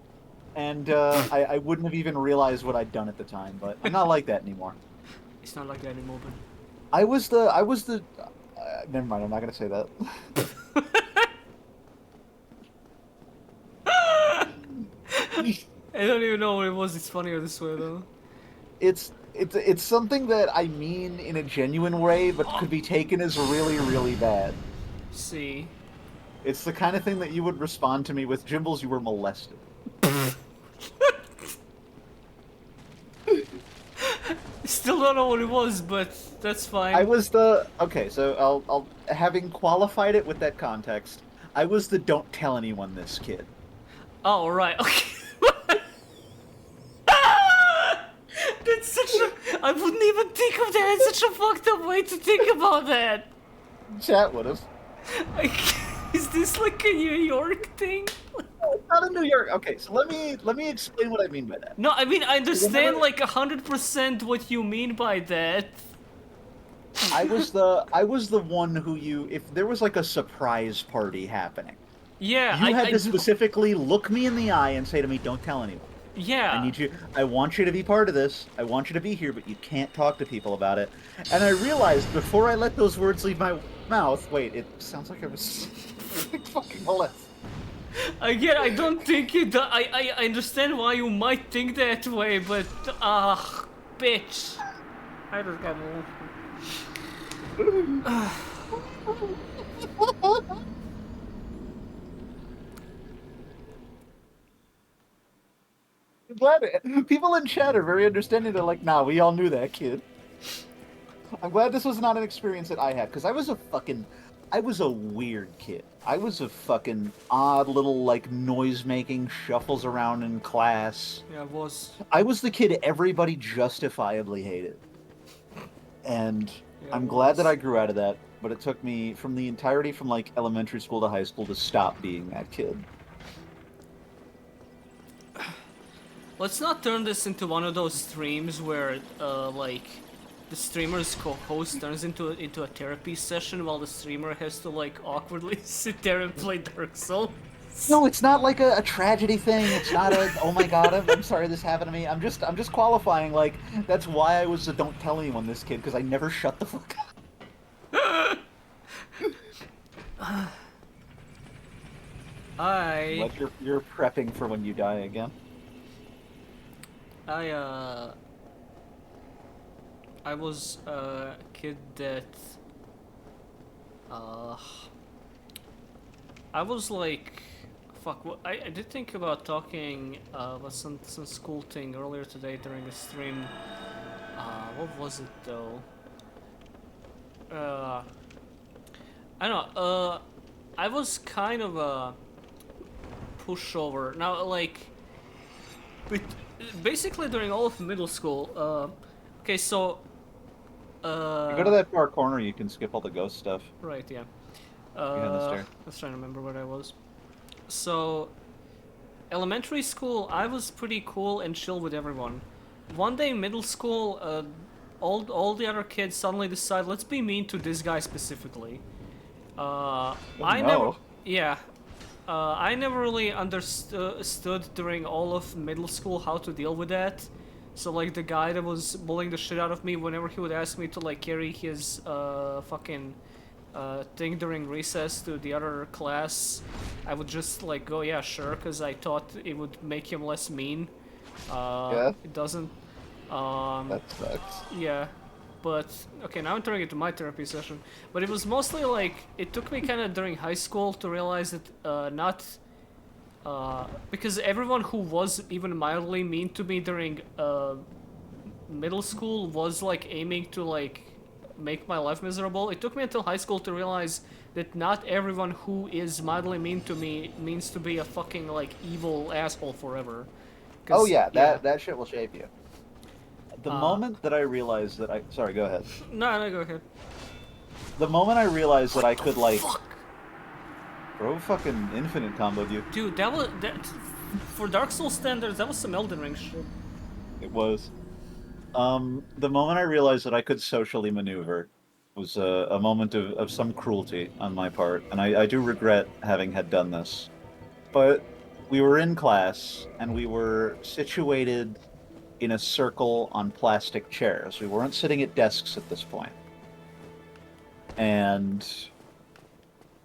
And I wouldn't have even realized what I'd done at the time. But I'm not like that anymore. It's not like that anymore, but I was the. Never mind. I'm not gonna say that. I don't even know what it was. It's funnier this way though. It's something that I mean in a genuine way, but could be taken as really, really bad. See, It's the kind of thing that you would respond to me with, Jimbles, you were molested. Still don't know what it was, but that's fine. I was the... Okay, so I'll having qualified it with that context, I was the don't tell anyone this kid. Oh, right, okay. That's such a... I wouldn't even think of that. It's such a fucked up way to think about that. Chat would've. Is this like a New York thing? Not in New York. Okay, so let me explain what I mean by that. No, I mean, I understand Remember- like 100% what you mean by that. I was the one who if there was like a surprise party happening, Yeah, you had I to specifically look me in the eye and say to me, "Don't tell anyone. Yeah. I want you to be part of this. I want you to be here, but you can't talk to people about it." And I realized before I let those words leave my mouth, wait, it sounds like I was fucking molested. Again, I don't think it. I understand why you might think that way, but bitch. I just got I'm glad people in chat are very understanding. They're like, "Nah, we all knew that kid." I'm glad this was not an experience that I had, because I was a weird kid. I was a fucking odd little, like, noise-making, shuffles around in class. Yeah, it was. I was the kid everybody justifiably hated. And Yeah, I'm it glad was. that I grew out of that, but it took me from the entirety from, like, elementary school to high school to stop being that kid. Let's not turn this into one of those streams where, like, the streamer's co-host turns into a therapy session while the streamer has to, like, awkwardly sit there and play Dark Souls. No, it's not like a tragedy thing. It's not a, oh my god, I'm sorry this happened to me. I'm just qualifying, like, that's why I was a don't tell anyone this kid, because I never shut the fuck up. Like you're prepping for when you die again. I was a kid that, I was like, fuck, I did think about talking, about some school thing earlier today during the stream. What was it though? I don't know, I was kind of a pushover. Now, like, but basically during all of middle school, okay, so, You go to that far corner, you can skip all the ghost stuff. right, yeah. Behind the stair. I was trying to remember where I was. So, elementary school, I was pretty cool and chill with everyone. One day, middle school, all the other kids suddenly decide, let's be mean to this guy specifically. I never, no. yeah. I never really understood during all of middle school how to deal with that. So, like, the guy that was bullying the shit out of me, whenever he would ask me to, like, carry his, fucking, thing during recess to the other class, I would just, like, go, yeah, sure, because I thought it would make him less mean. Yeah? It doesn't. That sucks. Yeah. But, okay, now I'm turning it to my therapy session. But it was mostly, like, it took me kind of during high school to realize that, because everyone who was even mildly mean to me during middle school was like aiming to like make my life miserable. It took me until high school to realize that not everyone who is mildly mean to me means to be a fucking like evil asshole forever. Oh yeah, that shit will shape you. The moment that I realized that sorry, go ahead. No, go ahead. The moment I realized that I could like bro fucking infinite comboed you. Dude, that for Dark Souls standards, that was some Elden Ring shit. It was. The moment I realized that I could socially maneuver was a moment of some cruelty on my part, and I do regret having had done this. But we were in class, and we were situated in a circle on plastic chairs. We weren't sitting at desks at this point. And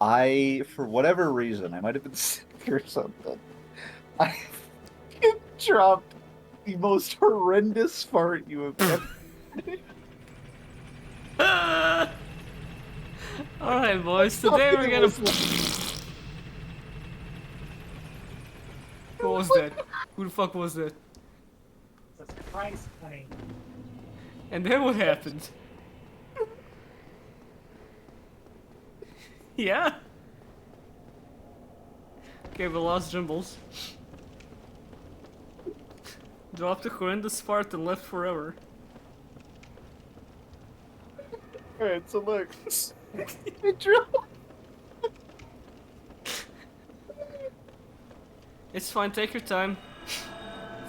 I, for whatever reason, I might have been sick or something, I dropped the most horrendous fart you have ever. Alright, boys, today we're gonna. What was that? Who the fuck was that? Jesus Christ, honey. And then what happened? Yeah? Okay, we lost Jimbles. Dropped a horrendous fart and left forever. Alright, so look. I dropped. It's fine, take your time.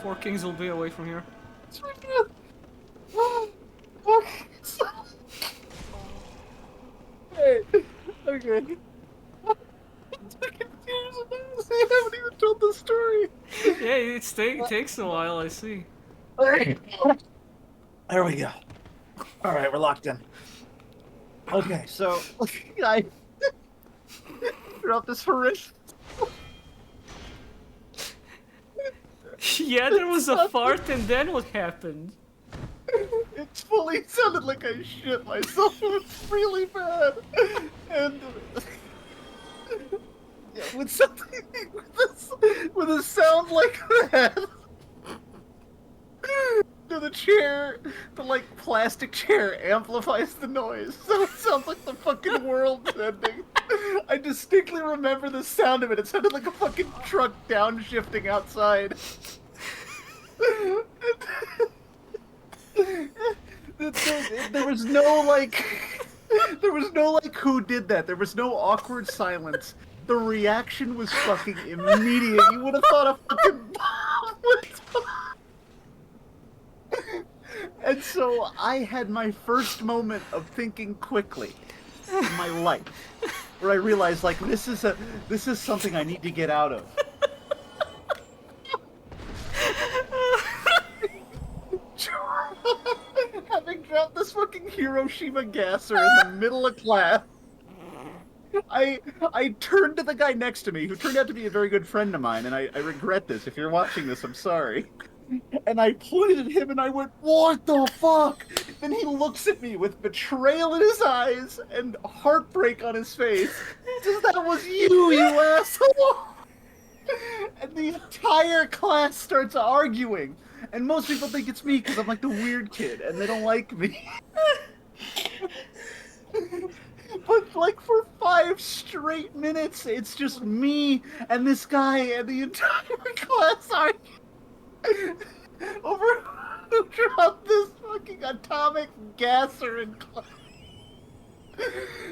Four Kings will be away from here. Hey, okay. I haven't even told the story. Yeah, it takes a while, I see. Alright. There we go. Alright, we're locked in. Okay, so I dropped this horrendous. Yeah, there was a fart and then what happened? It fully sounded like I shit myself. It was really bad. And yeah, with something with a sound like that. The chair, the like plastic chair amplifies the noise, so it sounds like the fucking world's ending. I distinctly remember the sound of it. It sounded like a fucking truck downshifting outside. There was no like who did that. There was no awkward silence. The reaction was fucking immediate. You would have thought a fucking bomb was. And so I had my first moment of thinking quickly in my life, where I realized like this is something I need to get out of. Having dropped this fucking Hiroshima gasser in the middle of class, I turned to the guy next to me, who turned out to be a very good friend of mine, and I regret this. If you're watching this, I'm sorry. And I pointed at him and I went, "What the fuck?" Then he looks at me with betrayal in his eyes and heartbreak on his face. Says, "That was you, you asshole!" And the entire class starts arguing. And most people think it's me because I'm like the weird kid and they don't like me. But like for 5 straight minutes, it's just me and this guy and the entire class arguing over who dropped this fucking atomic gasser in class.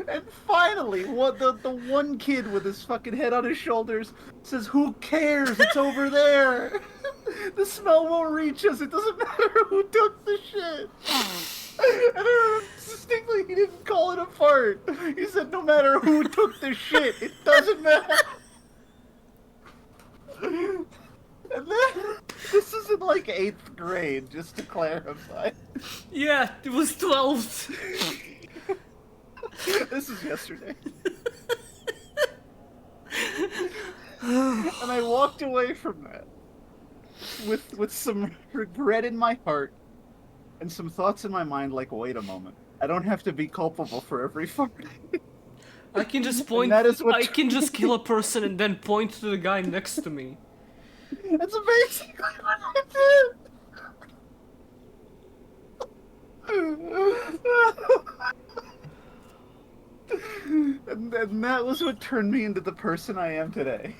And finally, the one kid with his fucking head on his shoulders says, "Who cares? It's over there. The smell won't reach us. It doesn't matter who took the shit." And I remember distinctly he didn't call it a fart. He said, "No matter who took the shit, it doesn't matter." And then, this is in like 8th grade, just to clarify. Yeah, it was 12th. This is yesterday. And I walked away from that with some regret in my heart and some thoughts in my mind like, wait a moment. I don't have to be culpable for every fart. I can just point. That is what I can just kill a person and then point to the guy next to me. That's basically what I did. And that was what turned me into the person I am today.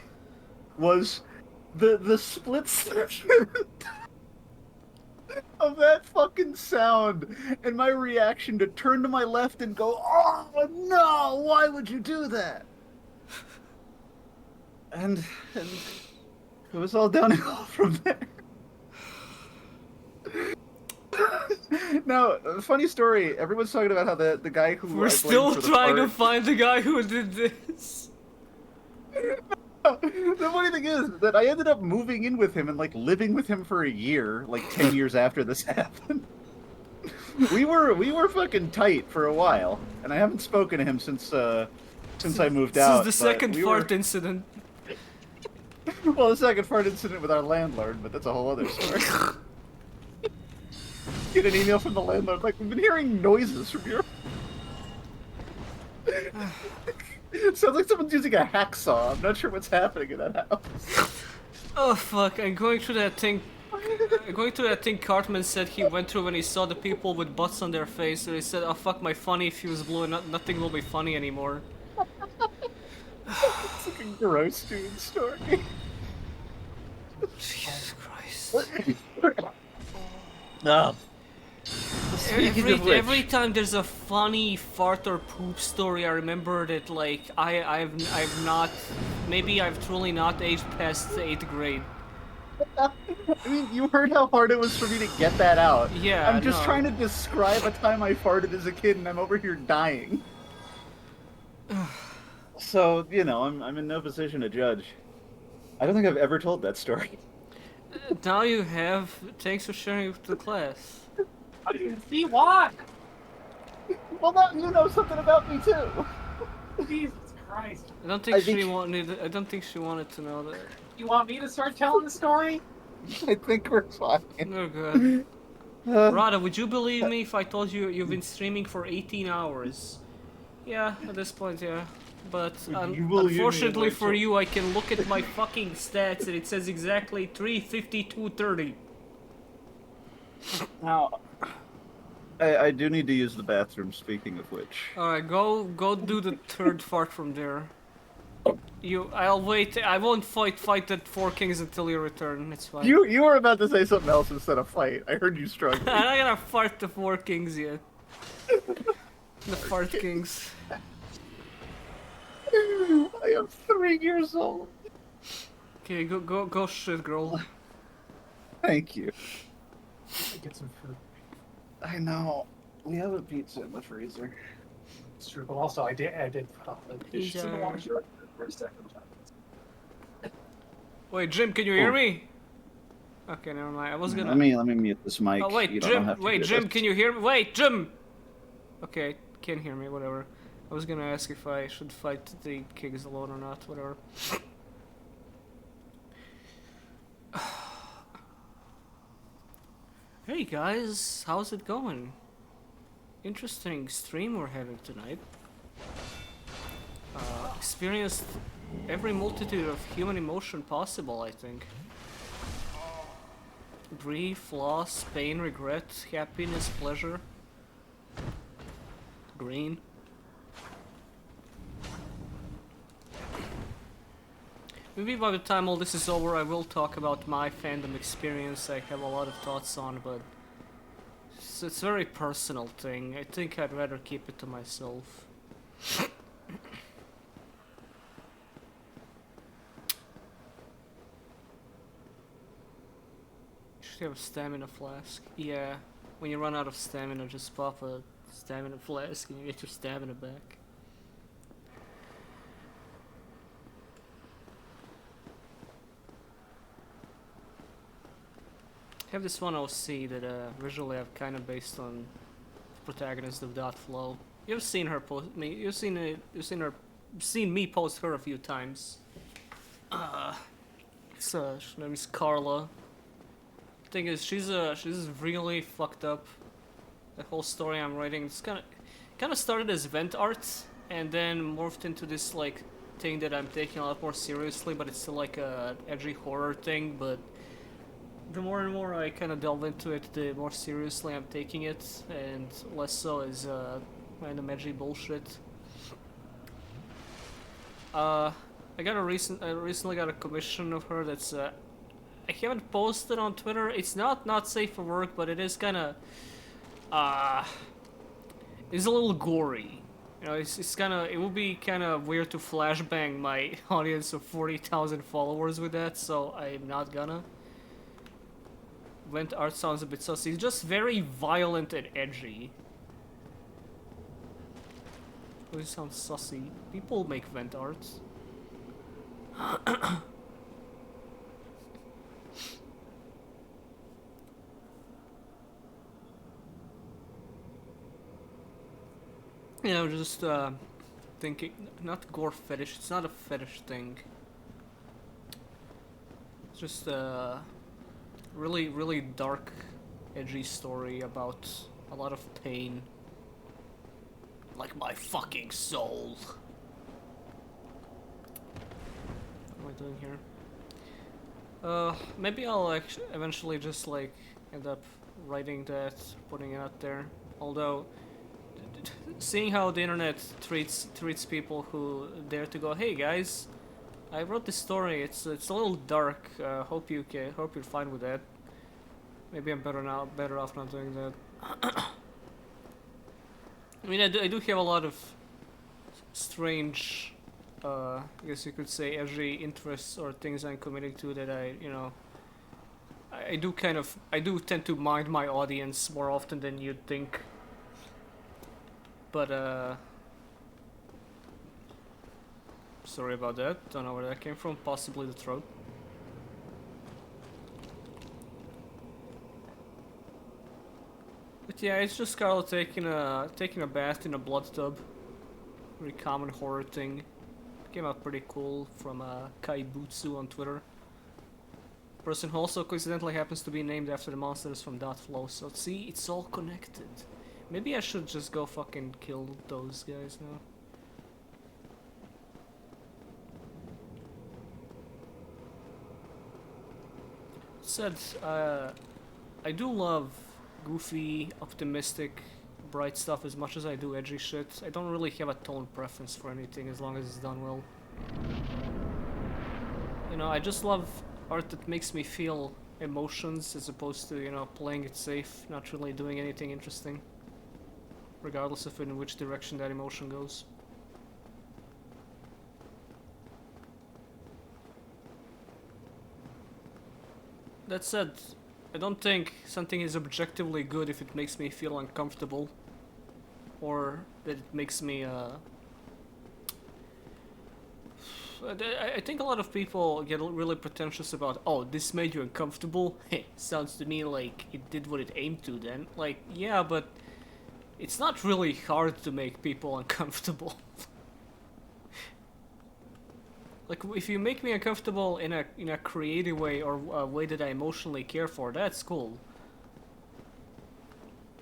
Was the split second of that fucking sound and my reaction to turn to my left and go, "Oh no, why would you do that?" And it was all downhill from there. Now, funny story. Everyone's talking about how the guy who We're still trying to find the guy who did this. The funny thing is that I ended up moving in with him and like living with him for a year, like 10 years after this happened. We were fucking tight for a while, and I haven't spoken to him since I moved out. This is the second fart incident. Well, the second fart incident with our landlord, but that's a whole other story. Get an email from the landlord like, "We've been hearing noises from your..." Sounds like someone's using a hacksaw. I'm not sure what's happening in that house. Oh fuck! I'm going through that thing. Going through that thing Cartman said he went through when he saw the people with butts on their face, and he said, "Oh fuck, my funny fuse blew, and nothing will be funny anymore." It's like a gross dude story. Jesus Christ! No. Speaking of which, Every time there's a funny fart or poop story, I remember that like I've not, maybe I've truly not aged past 8th grade. I mean, you heard how hard it was for me to get that out. Yeah, I'm just no. trying to describe a time I farted as a kid, and I'm over here dying. So, you know, I'm in no position to judge. I don't think I've ever told that story. Now you have. Thanks for sharing with the class. I didn't see why. Well, now you know something about me too. Jesus Christ. I don't think I she think- wanted. I don't think she wanted to know that. You want me to start telling the story? I think we're fine. Oh god. Rada, would you believe me if I told you you've been streaming for 18 hours? Yeah, at this point, yeah. But Would you believe me unfortunately if I for told- you, I can look at my fucking stats and it says exactly 3:52:30. Now, I do need to use the bathroom. Speaking of which, Alright, go do the third fart from there. I'll wait. I won't fight that 4 kings until you return. It's fine. you were about to say something else instead of fight. I heard you struggling. I'm not gonna fart the 4 kings yet. The fart kings. I am 3 years old. Okay, go shit, girl. Thank you. Get some food. I know. We have a pizza in the freezer. It's true, but also I did put off the dishes in the washer for a second. Wait, Jim, can you hear me? Okay, never mind. I was gonna. Let me mute this mic. Oh wait, You don't have Jim. to Wait, do Jim, this. can you hear me? Wait, Jim. Okay, can't hear me. Whatever. I was gonna ask if I should fight the kings alone or not. Whatever. Hey guys, how's it going? Interesting stream we're having tonight. Experienced every multitude of human emotion possible, I think. Grief, loss, pain, regret, happiness, pleasure. Green. Maybe by the time all this is over, I will talk about my fandom experience. I have a lot of thoughts on, but it's a very personal thing. I think I'd rather keep it to myself. Should have a stamina flask. Yeah, when you run out of stamina, just pop a stamina flask and you get your stamina back. I have this one OC that visually I've kind of based on the protagonist of Dot Flow. You've seen her post me. You've seen me post her a few times. Her name is Carla. Thing is, she's really fucked up. The whole story I'm writing, it's kind of started as vent art and then morphed into this like thing that I'm taking a lot more seriously, but it's still like a edgy horror thing. But the more and more I kind of delve into it, the more seriously I'm taking it, and less so as random edgy bullshit. I recently got a commission of her that's I haven't posted on Twitter. It's not safe for work, but it is kind of it's a little gory. You know, it would be kind of weird to flashbang my audience of 40,000 followers with that, so I'm not gonna. Vent art sounds a bit sussy. It's just very violent and edgy. It sounds sussy. People make vent arts. Yeah, I'm just thinking, not gore fetish, it's not a fetish thing. It's just a really, really dark, edgy story about a lot of pain. Like my fucking soul. What am I doing here? Maybe I'll eventually just like end up writing that, putting it out there. Although, seeing how the internet treats people who dare to go, hey guys, I wrote this story. It's a little dark. Hope you're fine with that. Maybe I'm better off not doing that. I mean, I do have a lot of strange, I guess you could say, edgy interests or things I'm committing to that I do tend to mind my audience more often than you'd think. But, sorry about that. Don't know where that came from. Possibly the throat. But yeah, it's just Carl taking a bath in a blood tub. Very common horror thing. Came out pretty cool from Kai Butsu on Twitter. Person who also coincidentally happens to be named after the monsters from Dot Flow. So see, it's all connected. Maybe I should just go fucking kill those guys now. Said, I do love goofy, optimistic, bright stuff as much as I do edgy shit. I don't really have a tone preference for anything as long as it's done well. You know, I just love art that makes me feel emotions as opposed to, you know, playing it safe, not really doing anything interesting. Regardless of in which direction that emotion goes. That said, I don't think something is objectively good if it makes me feel uncomfortable. Or that it makes me, I think a lot of people get really pretentious about, oh, this made you uncomfortable? Heh, sounds to me like it did what it aimed to then. Like, yeah, but it's not really hard to make people uncomfortable. Like, if you make me uncomfortable in a creative way or a way that I emotionally care for, that's cool.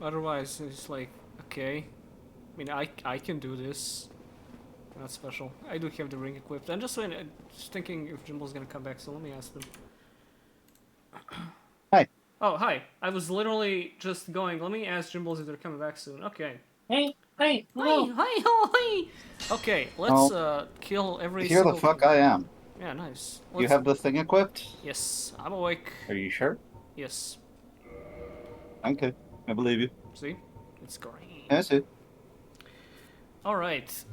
Otherwise, it's like, okay. I mean, I can do this. Not special. I do have the ring equipped. I'm just thinking if Jimble's gonna come back, so let me ask them. Hi. Oh, hi. I was literally just going, let me ask Jimbles if they're coming back soon. Okay. Hey, Hi, hi. Okay, let's kill every Here the single... fuck I am. Yeah, nice. You have the thing equipped? Yes, I'm awake. Are you sure? Yes. Okay, I believe you. See? It's great. Yeah, I see. Alright,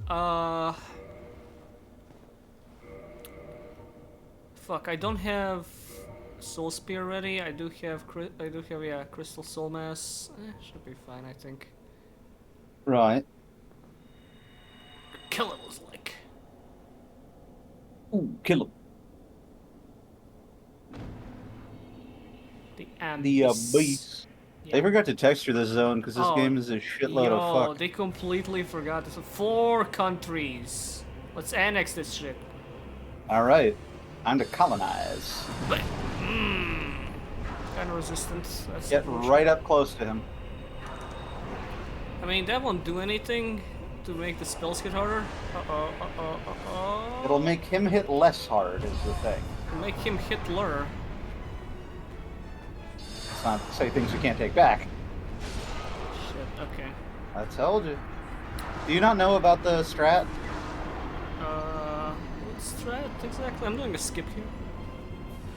fuck, I don't have Soul Spear ready. I do have yeah, Crystal Soul Mass. Should be fine, I think. Right. Kill it was like. Ooh, kill him. The The beast. Yeah. They forgot to texture this zone because this game is a shitload of fuck. They completely forgot this. 4 countries. Let's annex this shit. Alright. Time to colonize. Kind of resistance. That's Get right up close to him. I mean, that won't do anything to make the spells get harder. It'll make him hit less hard, is the thing. Make him Hitler. It's not to say things we can't take back. Shit, okay. I told you. Do you not know about the strat? What strat exactly? I'm doing a skip here.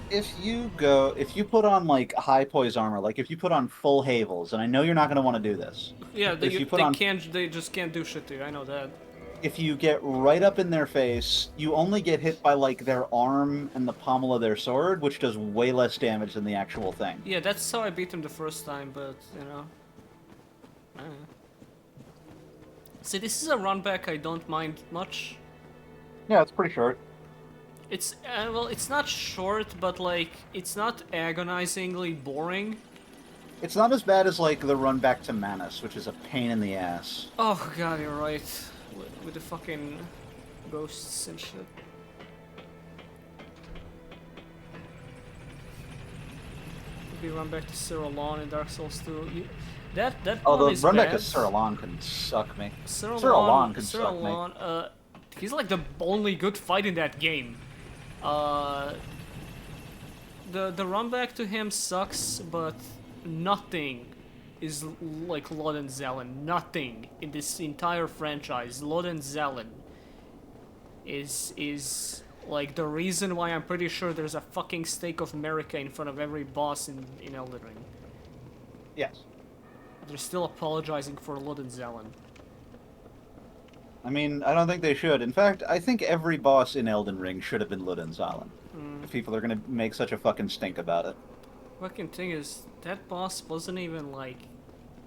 If you put on like high poise armor, like if you put on full Havels, and I know you're not going to want to do this. Yeah, they if just can't do shit to you, I know that. If you get right up in their face, you only get hit by like their arm and the pommel of their sword, which does way less damage than the actual thing. Yeah, that's how I beat him the first time, but, you know. I don't know. See, this is a run back I don't mind much. Yeah, it's pretty short. It's, well, it's not short, but, like, it's not agonizingly boring. It's not as bad as like the run back to Manus, which is a pain in the ass. Oh god, you're right. With the fucking ghosts and shit. Maybe run back to Cyrillon in Dark Souls 2. That Oh, one the is run bad. back to Cyrillon can suck me. Cyrillon can suck me. He's like the only good fight in that game. the run back to him sucks, but nothing is like Lodenzellen. Nothing in this entire franchise. Lodenzellen is like the reason why I'm pretty sure there's a fucking stake of America in front of every boss in Elden Ring. Yes. They're still apologizing for Lodenzellen. I mean, I don't think they should. In fact, I think every boss in Elden Ring should have been Ludenzalen. If people are gonna make such a fucking stink about it. Fucking thing is, that boss wasn't even like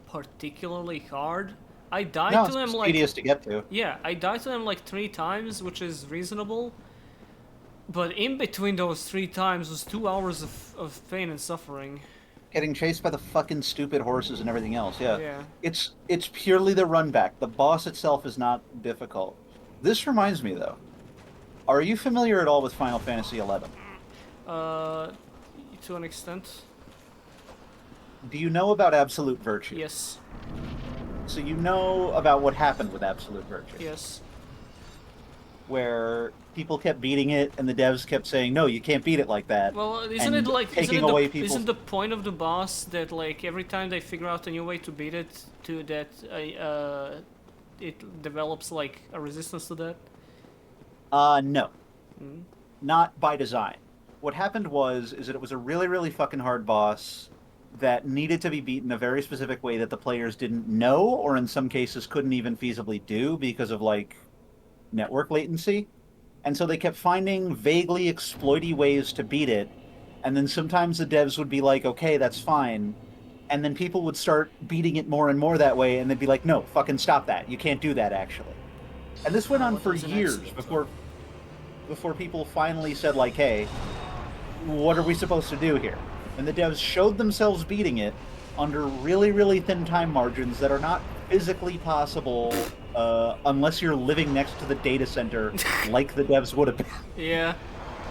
particularly hard. I died No, to him it's like tedious to get to. yeah, I died to him like 3 times, which is reasonable. But in between those 3 times was 2 hours of pain and suffering. Getting chased by the fucking stupid horses and everything else, yeah. Yeah. It's purely the run back. The boss itself is not difficult. This reminds me though. Are you familiar at all with Final Fantasy XI? To an extent, Do you know about Absolute Virtue? yes, So you know about what happened with Absolute Virtue? yes. Where people kept beating it and the devs kept saying, no, you can't beat it like that. Well, isn't and it like taking away people's... isn't the point of the boss that like every time they figure out a new way to beat it, to that it develops like a resistance to that? No. Mm. Not by design. What happened is that it was a really, really fucking hard boss that needed to be beaten a very specific way that the players didn't know, or in some cases couldn't even feasibly do because of, like, network latency. And so they kept finding vaguely exploity ways to beat it, and then sometimes the devs would be like, okay, that's fine, and then people would start beating it more and more that way, and they'd be like, no, fucking stop that. You can't do that, actually. And this went on Well, for there's an years accident. before people finally said, like, hey, what are we supposed to do here? And the devs showed themselves beating it under really, really thin time margins that are not physically possible unless you're living next to the data center like the devs would have been. Yeah.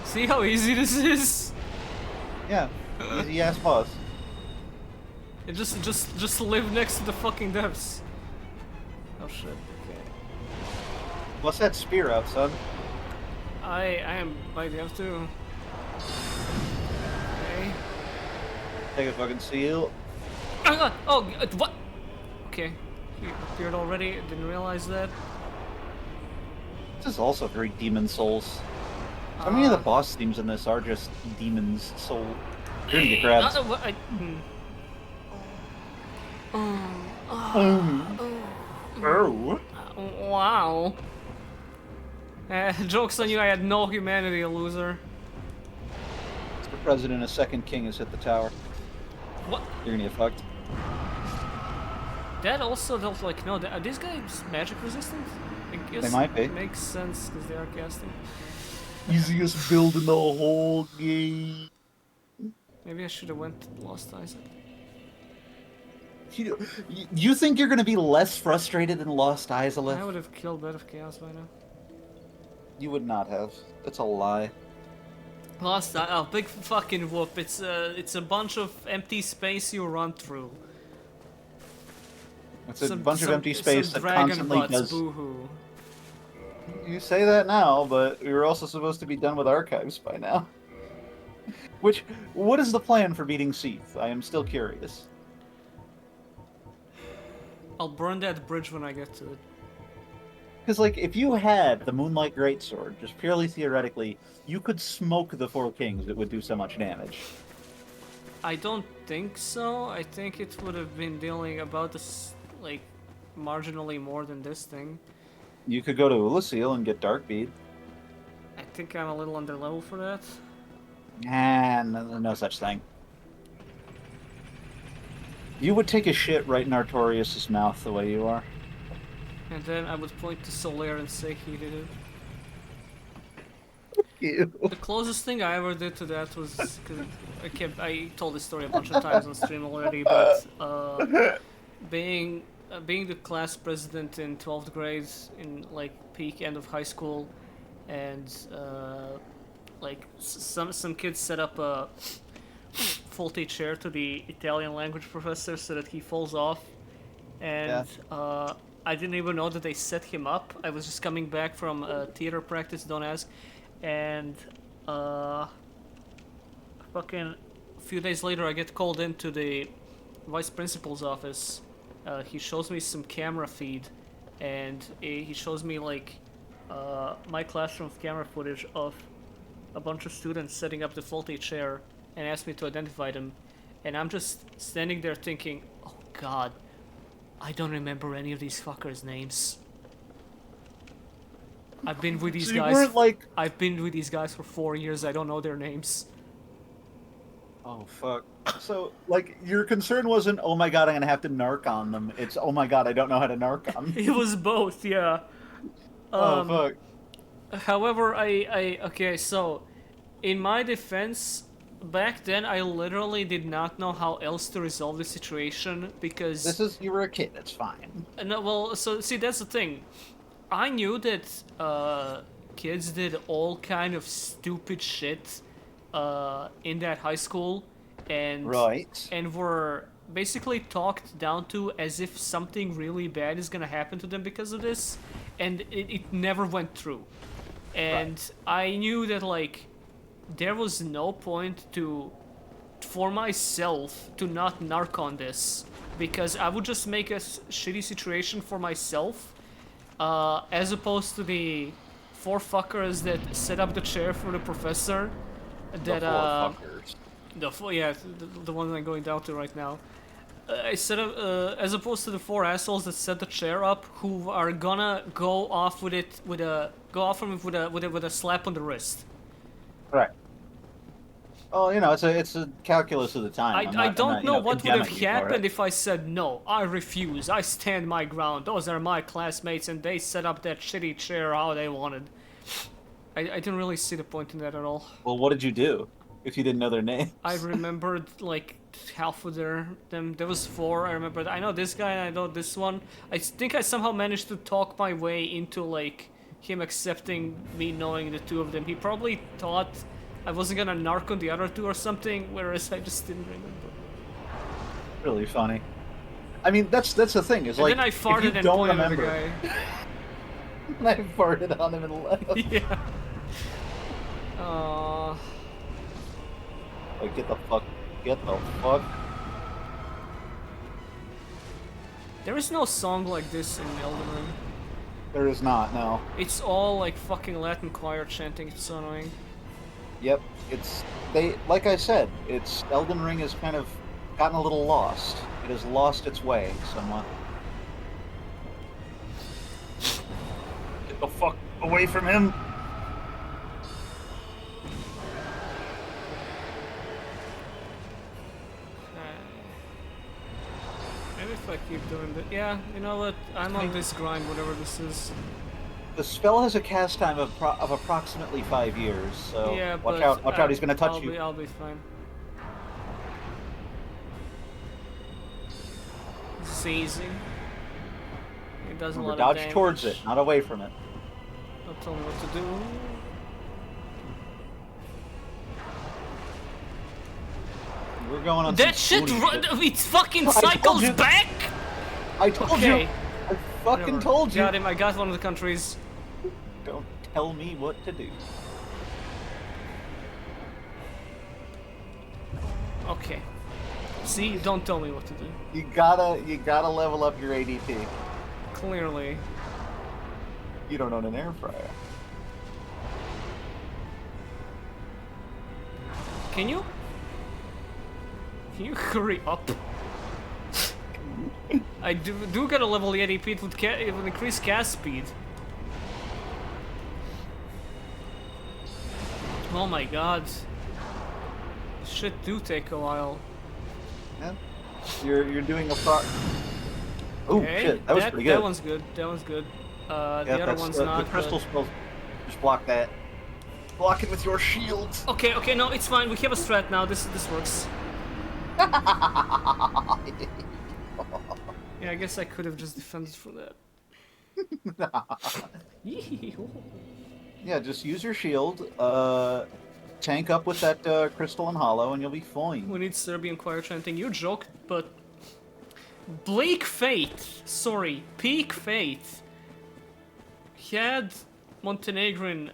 See how easy this is? Yeah, easy ass boss. It just live next to the fucking devs. Oh shit. Okay. What's that spear out, son? I am by dev too. Okay. Take a fucking seal. Oh, what? Okay. He appeared already. Didn't realize that. This is also very Demon Souls. So many of the boss themes in this are just Demon's Soul. You're gonna get grabbed. What? Oh. Wow. Joke's on you, I had no humanity, loser. Mr. President, a second king has hit the tower. What? You're gonna get fucked. That also don't like, no, are these guys magic resistant? I guess They might be. It makes sense because they are casting. Easiest build in the whole game. Maybe I should have went Lost Isaac. You think you're gonna be less frustrated in Lost I Izalith? would have killed Bed of Chaos by now. You would not have. That's a lie. Oh, big fucking whoop. It's a bunch of empty space you run through. It's a bunch of empty space that dragon constantly butts, does. boo-hoo. You say that now, but we were also supposed to be done with archives by now. What is the plan for beating Seath? I am still curious. I'll burn that bridge when I get to it. Because, like, if you had the Moonlight Greatsword, just purely theoretically, you could smoke the Four Kings. It would do so much damage. I don't think so. I think it would have been dealing about this, like, marginally more than this thing. You could go to Ulasil and get Darkbead. I think I'm a little under level for that. No such thing. You would take a shit right in Artorias' mouth the way you are. And then I would point to Solaire and say he did it. Ew. The closest thing I ever did to that was, cause I told this story a bunch of times on stream already, but being the class president in 12th grade in like peak end of high school, and like some kids set up a faulty chair to the Italian language professor so that he falls off, and I didn't even know that they set him up. I was just coming back from theater practice, don't ask, and fucking a few days later, I get called into the vice principal's office. He shows me some camera feed, and he shows me like my classroom's camera footage of a bunch of students setting up the faulty chair, and asks me to identify them. And I'm just standing there thinking, oh god, I don't remember any of these fuckers' names. I've been with these So you guys. weren't like, I've been with these guys for 4 years. I don't know their names. oh fuck. So like your concern wasn't, oh my god, I'm gonna have to narc on them. It's, oh my god, I don't know how to narc on them. It was both, yeah. Oh fuck. However, okay, so in my defense, back then I literally did not know how else to resolve the situation because This is, you were a kid. It's fine. no, well, so see that's the thing. I knew that kids did all kind of stupid shit in that high school, and Right. and were basically talked down to as if something really bad is gonna happen to them because of this, and it never went through. And I knew that like there was no point for myself to not narc on this, because I would just make a shitty situation for myself, as opposed to the four fuckers that set up the chair for the professor. That The four fuckers. the one I'm going down to right now. I set up, as opposed to the four assholes that set the chair up, who are gonna go off with it with a with a slap on the wrist. Right. Oh, you know, it's a calculus of the time. I don't know what would have condemning you for happened it. if I said no. I refuse. I stand my ground. Those are my classmates, and they set up that shitty chair how they wanted. I didn't really see the point in that at all. Well, what did you do if you didn't know their names? I remembered like half of them. There was four. I remembered. I know this guy and I know this one. I think I somehow managed to talk my way into like him accepting me knowing the two of them. He probably thought I wasn't gonna narc on the other two or something, whereas I just didn't remember. Really funny. I mean, that's the thing. Is And like then I if you farted and don't pointed at the remember, guy. and I farted on him and left. Yeah. Like, get the fuck. There is no song like this in Elden Ring. There is not, no. It's all like fucking Latin choir chanting. It's so annoying. Yep, like I said, it's Elden Ring has kind of gotten a little lost. It has lost its way somewhat. Get the fuck away from him! Maybe if I keep doing that. Yeah, you know what? I'm on this grind, whatever this is. The spell has a cast time of approximately 5 years, so Yeah, watch but out, he's gonna touch you. I'll be fine. It's easy. It does a lot Remember, of dodge damage. towards it, not away from it. Don't tell me what to do. We're going on That some shit, booty it fucking I told cycles you. back! I told Okay. you! I fucking Whatever. told you! Got him, I got one of the countries. Don't tell me what to do. Okay. See, don't tell me what to do. You gotta level up your ADP. Clearly. You don't own an air fryer. Can you hurry up? I do gotta level the ADP with increased cast speed. Oh my god. Shit do take a while. Yeah. You're doing a pro. Oh Okay, shit, that was pretty good. That one's good. That one's good. Yeah, The other that's, one's the not. crystal but- spells. Just block that. Block it with your shield. Okay, no, it's fine. We have a strat now. This works. Yeah, I guess I could have just defended from that. Yeah, just use your shield. Tank up with that crystal and hollow, and you'll be fine. We need Serbian choir chanting. You joked, but Bleak Fate, sorry, Peak Fate had Montenegrin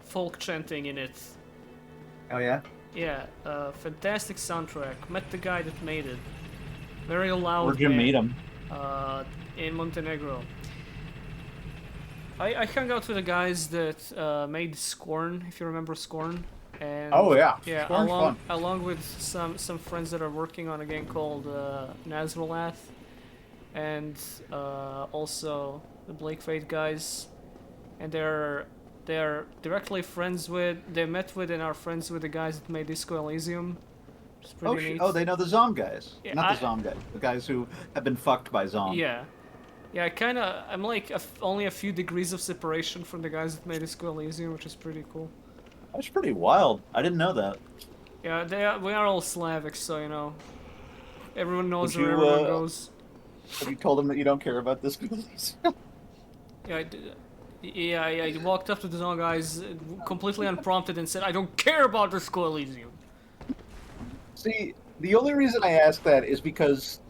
folk chanting in it. Oh yeah. Yeah, fantastic soundtrack. Met the guy that made it. Very loud. Where'd you man. meet him? In Montenegro. I hung out with the guys that made Scorn, if you remember Scorn. And Oh yeah. yeah, Scorn's along with some friends that are working on a game called Nazralath, and also the Blake Fate guys, and they're directly friends with, they met with and are friends with the guys that made Disco Elysium. Which is pretty neat. Oh, they know the Zom guys. Yeah, Not the Zom guys. The guys who have been fucked by Zom. Yeah. Yeah, I'm like only a few degrees of separation from the guys that made Disco Elysium, which is pretty cool. That's pretty wild. I didn't know that. Yeah, we are all Slavic, so you know, everyone knows Would where you, everyone goes. Have you told them that you don't care about this? Yeah, I walked up to the Zone guys completely unprompted and said, I don't care about Disco Elysium. See, the only reason I ask that is because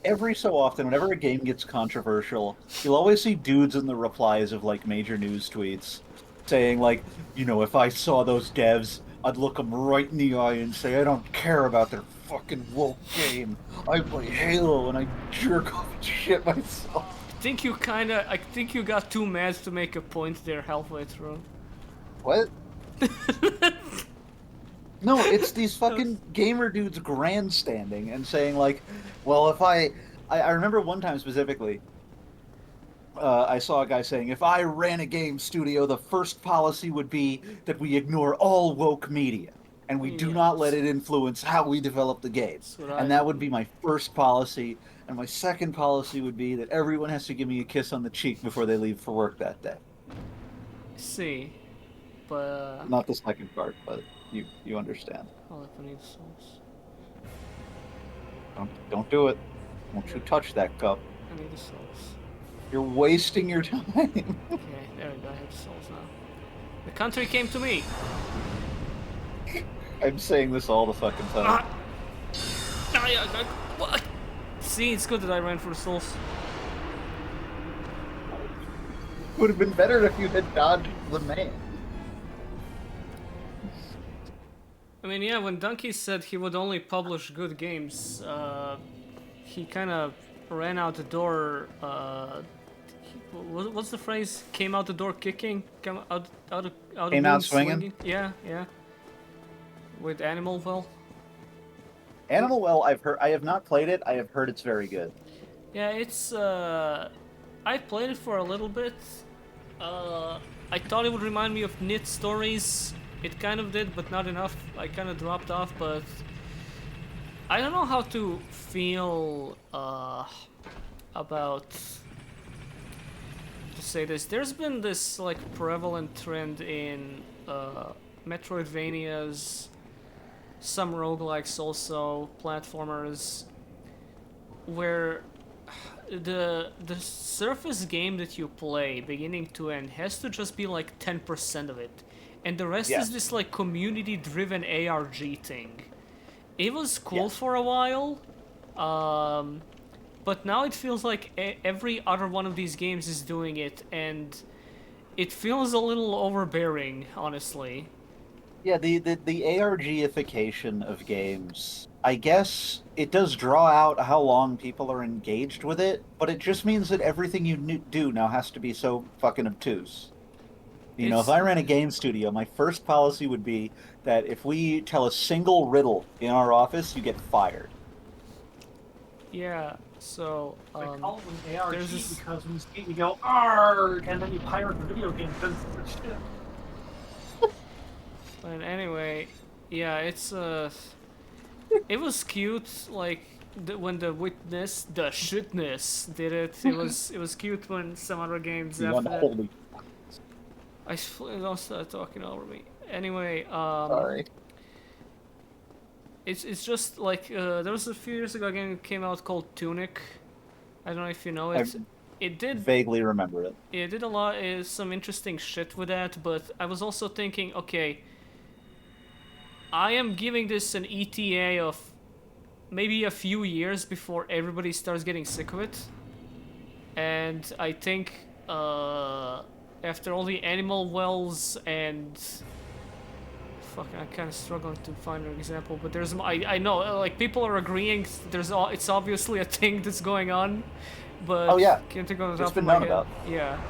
every so often, whenever a game gets controversial, you'll always see dudes in the replies of like major news tweets saying like, you know, if I saw those devs, I'd look them right in the eye and say, I don't care about their fucking woke game. I play Halo and I jerk off and shit myself. I think you got too mad to make a point there halfway through. What? No, it's these fucking gamer dudes grandstanding and saying like, well, if I remember one time specifically, I saw a guy saying, if I ran a game studio, the first policy would be that we ignore all woke media and we do not let it influence how we develop the games. And that would be my first policy. And my second policy would be that everyone has to give me a kiss on the cheek before they leave for work that day. See, but not the second part, but you understand. I'll have to need souls. Don't do it. Don't you touch that cup. I need the souls. You're wasting your time. Okay, there we go. I have the souls now. The country came to me. I'm saying this all the fucking time. What? See, it's good that I ran for the souls. Would have been better if you had dodged the man. I mean, yeah, when Donkey said he would only publish good games, he kind of ran out the door. What's the phrase? Came out the door kicking? Came out swinging? Yeah. With Animal Well. Animal Well, I have not played it. I have heard it's very good. Yeah, it's. I played it for a little bit. I thought it would remind me of Knit Stories. It kind of did, but not enough. I kind of dropped off, but I don't know how to feel about, to say this. There's been this like prevalent trend in Metroidvanias, some roguelikes also, platformers, where the surface game that you play, beginning to end, has to just be like 10% of it. And the rest is this like community-driven ARG thing. It was cool for a while, but now it feels like every other one of these games is doing it, and it feels a little overbearing, honestly. Yeah, the ARG-ification of games, I guess it does draw out how long people are engaged with it, but it just means that everything you do now has to be so fucking obtuse. You know, if I ran a game studio, my first policy would be that if we tell a single riddle in our office, you get fired. Yeah, so They call it an ARG this... because when you speak, you go ARG, and then you pirate the video game because it's shit. But anyway, yeah, it's it was cute. Like when the Witness, the Shitness did it. It was cute when some other games after that. Don't start talking over me. Anyway, sorry. It's just like there was a few years ago a game that came out called Tunic. I don't know if you know it. It did vaguely remember it. It did some interesting shit with that, but I was also thinking, okay, I am giving this an ETA of maybe a few years before everybody starts getting sick of it, and I think after all the Animal Wells and I'm kind of struggling to find an example, but there's I know like people are agreeing. It's obviously a thing that's going on, but Oh, yeah. can't think of the It's top been of my known head. about. Yeah,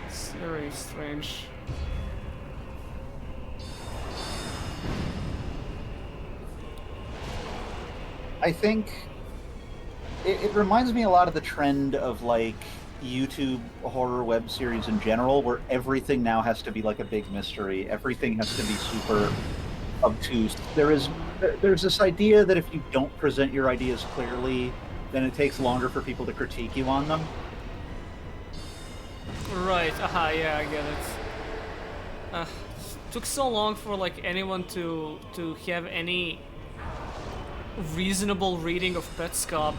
it's very strange. I think it reminds me a lot of the trend of like YouTube horror web series in general, where everything now has to be like a big mystery. Everything has to be super obtuse. There's this idea that if you don't present your ideas clearly, then it takes longer for people to critique you on them. Right. Aha. Yeah, I get it. Took so long for like anyone to have any reasonable reading of Petscop,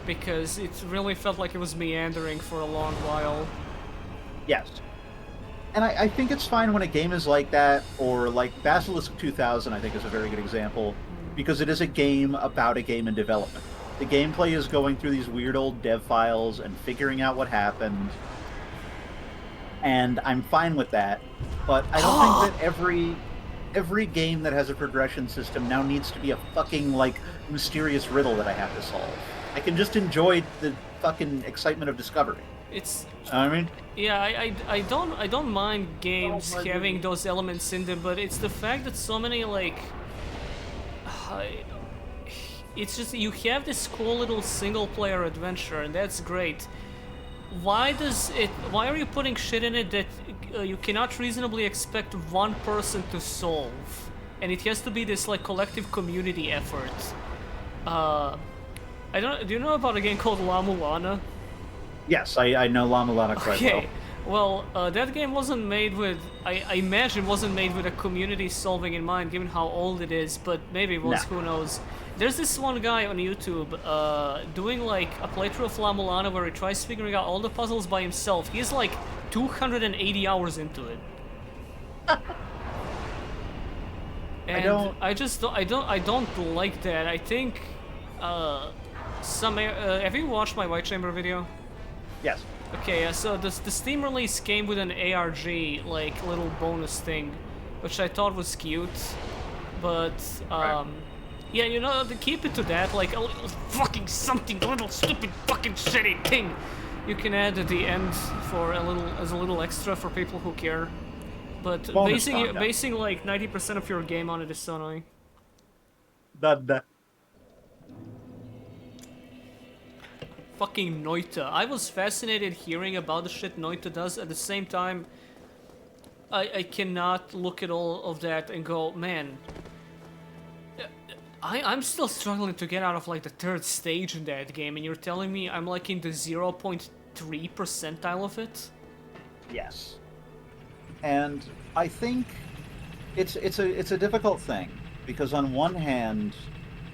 because it really felt like it was meandering for a long while. Yes. And I think it's fine when a game is like that, or like Basilisk 2000, I think is a very good example, because it is a game about a game in development. The gameplay is going through these weird old dev files and figuring out what happened, and I'm fine with that, but I don't think that every game that has a progression system now needs to be a fucking, like, mysterious riddle that I have to solve. I can just enjoy the fucking excitement of discovery. It's You know what I mean? yeah, I don't mind games having those elements in them, but it's the fact that so many like it's just you have this cool little single player adventure and that's great. Why are you putting shit in it that you cannot reasonably expect one person to solve? And it has to be this like collective community effort. Do you know about a game called La Mulana? Yes, I know La Mulana quite well. Okay, well, that game wasn't made with, I imagine wasn't made with a community solving in mind, given how old it is, but maybe it was, No. who knows. There's this one guy on YouTube doing like a playthrough of La Mulana where he tries figuring out all the puzzles by himself. He's like 280 hours into it. And I don't like that. I think have you watched my White Chamber video? Yes. Okay, so the Steam release came with an ARG, like, little bonus thing, which I thought was cute, but, yeah, you know, to keep it to that, like, a little fucking something, a little stupid fucking shitty thing you can add at the end for as a little extra for people who care. But Bonus content. basing like 90% of your game on it is so annoying. That. Fucking Noita. I was fascinated hearing about the shit Noita does. At the same time, I cannot look at all of that and go, man, I'm still struggling to get out of like the third stage in that game, and you're telling me I'm like in the 0.3 percentile of it? Yes. And I think it's a difficult thing, because on one hand,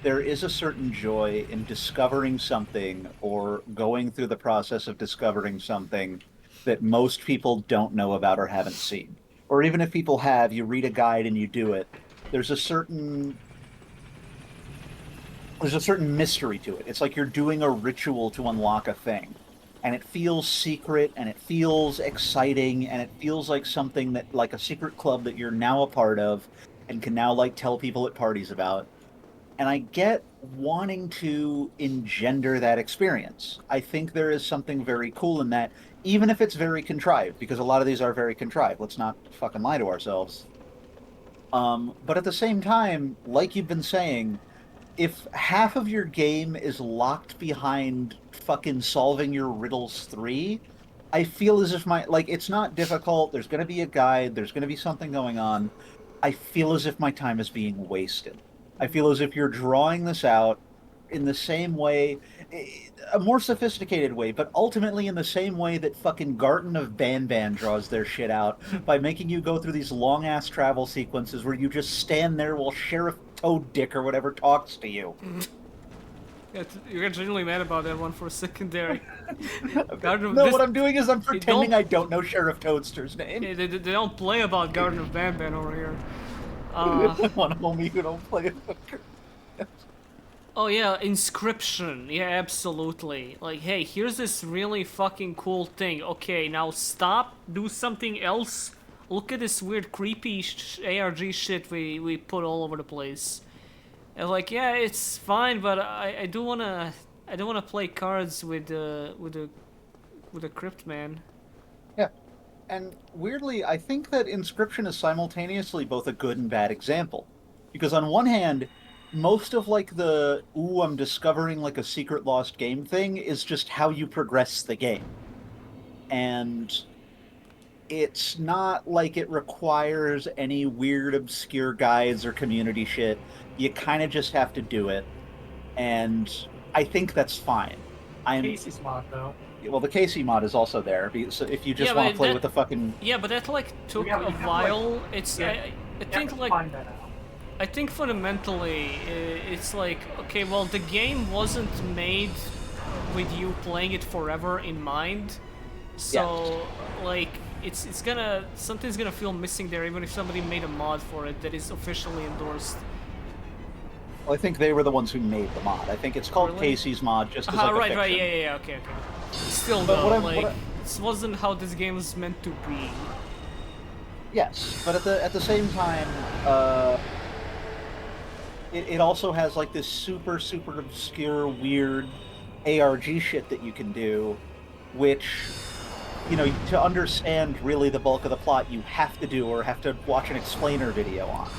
there is a certain joy in discovering something or going through the process of discovering something that most people don't know about or haven't seen. Or even if people have, you read a guide and you do it. There's a certain mystery to it. It's like you're doing a ritual to unlock a thing. And it feels secret, and it feels exciting, and it feels like something that, like a secret club that you're now a part of and can now like tell people at parties about. And I get wanting to engender that experience. I think there is something very cool in that, even if it's very contrived, because a lot of these are very contrived. Let's not fucking lie to ourselves. But at the same time, like you've been saying, if half of your game is locked behind fucking solving your riddles 3, I feel as if it's not difficult. There's going to be a guide. There's going to be something going on. I feel as if my time is being wasted. I feel as if you're drawing this out in the same way, a more sophisticated way, but ultimately in the same way that fucking Garten of Banban draws their shit out by making you go through these long-ass travel sequences where you just stand there while Sheriff Toad Dick or whatever talks to you. You got genuinely mad about that one for a secondary. What I'm doing is I'm pretending I don't know Sheriff Toadster's name. They don't play about Garden of Banban over here. One homie who don't play it. Oh yeah, Inscription. Yeah, absolutely. Like, hey, here's this really fucking cool thing. Okay, now stop, do something else. look at this weird creepy ARG shit we put all over the place. And like, yeah, it's fine, but I do wanna play cards with the crypt man. Yeah. And weirdly, I think that Inscription is simultaneously both a good and bad example. Because on one hand, most of like the ooh, I'm discovering like a secret lost game thing is just how you progress the game. And it's not like it requires any weird obscure guides or community shit. You kind of just have to do it. And I think that's fine. Casey's mod, though. Well, the KC mod is also there. So if you just Yeah, want but to play that- with the fucking... Yeah, but that like took Yeah, but a you have, while. like- It's Yeah, I You have think to like find that out. I think fundamentally it's like, okay, well, the game wasn't made with you playing it forever in mind, so like it's gonna something's gonna feel missing there even if somebody made a mod for it that is officially endorsed. Well, I think they were the ones who made the mod. I think it's called Really? KC's mod just as like a Right, fiction. right, yeah, okay. Still But though, what I'm- like what this wasn't how this game was meant to be. Yes, but at the same time, it also has like this super obscure weird ARG shit that you can do, which, you know, to understand really the bulk of the plot, you have to do or have to watch an explainer video on,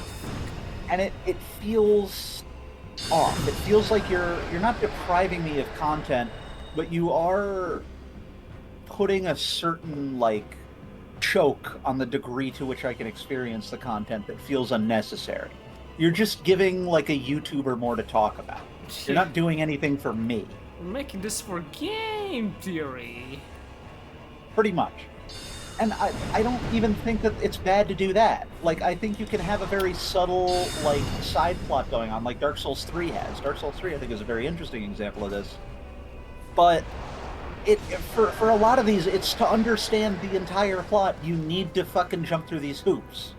and it feels off. It feels like you're not depriving me of content, but you are putting a certain like choke on the degree to which I can experience the content that feels unnecessary. You're just giving like a YouTuber more to talk about. You're not doing anything for me. We're making this for game theory. Pretty much. And I don't even think that it's bad to do that. Like, I think you can have a very subtle, like, side plot going on, like Dark Souls 3 has. Dark Souls 3, I think, is a very interesting example of this. But for a lot of these, it's to understand the entire plot, you need to fucking jump through these hoops.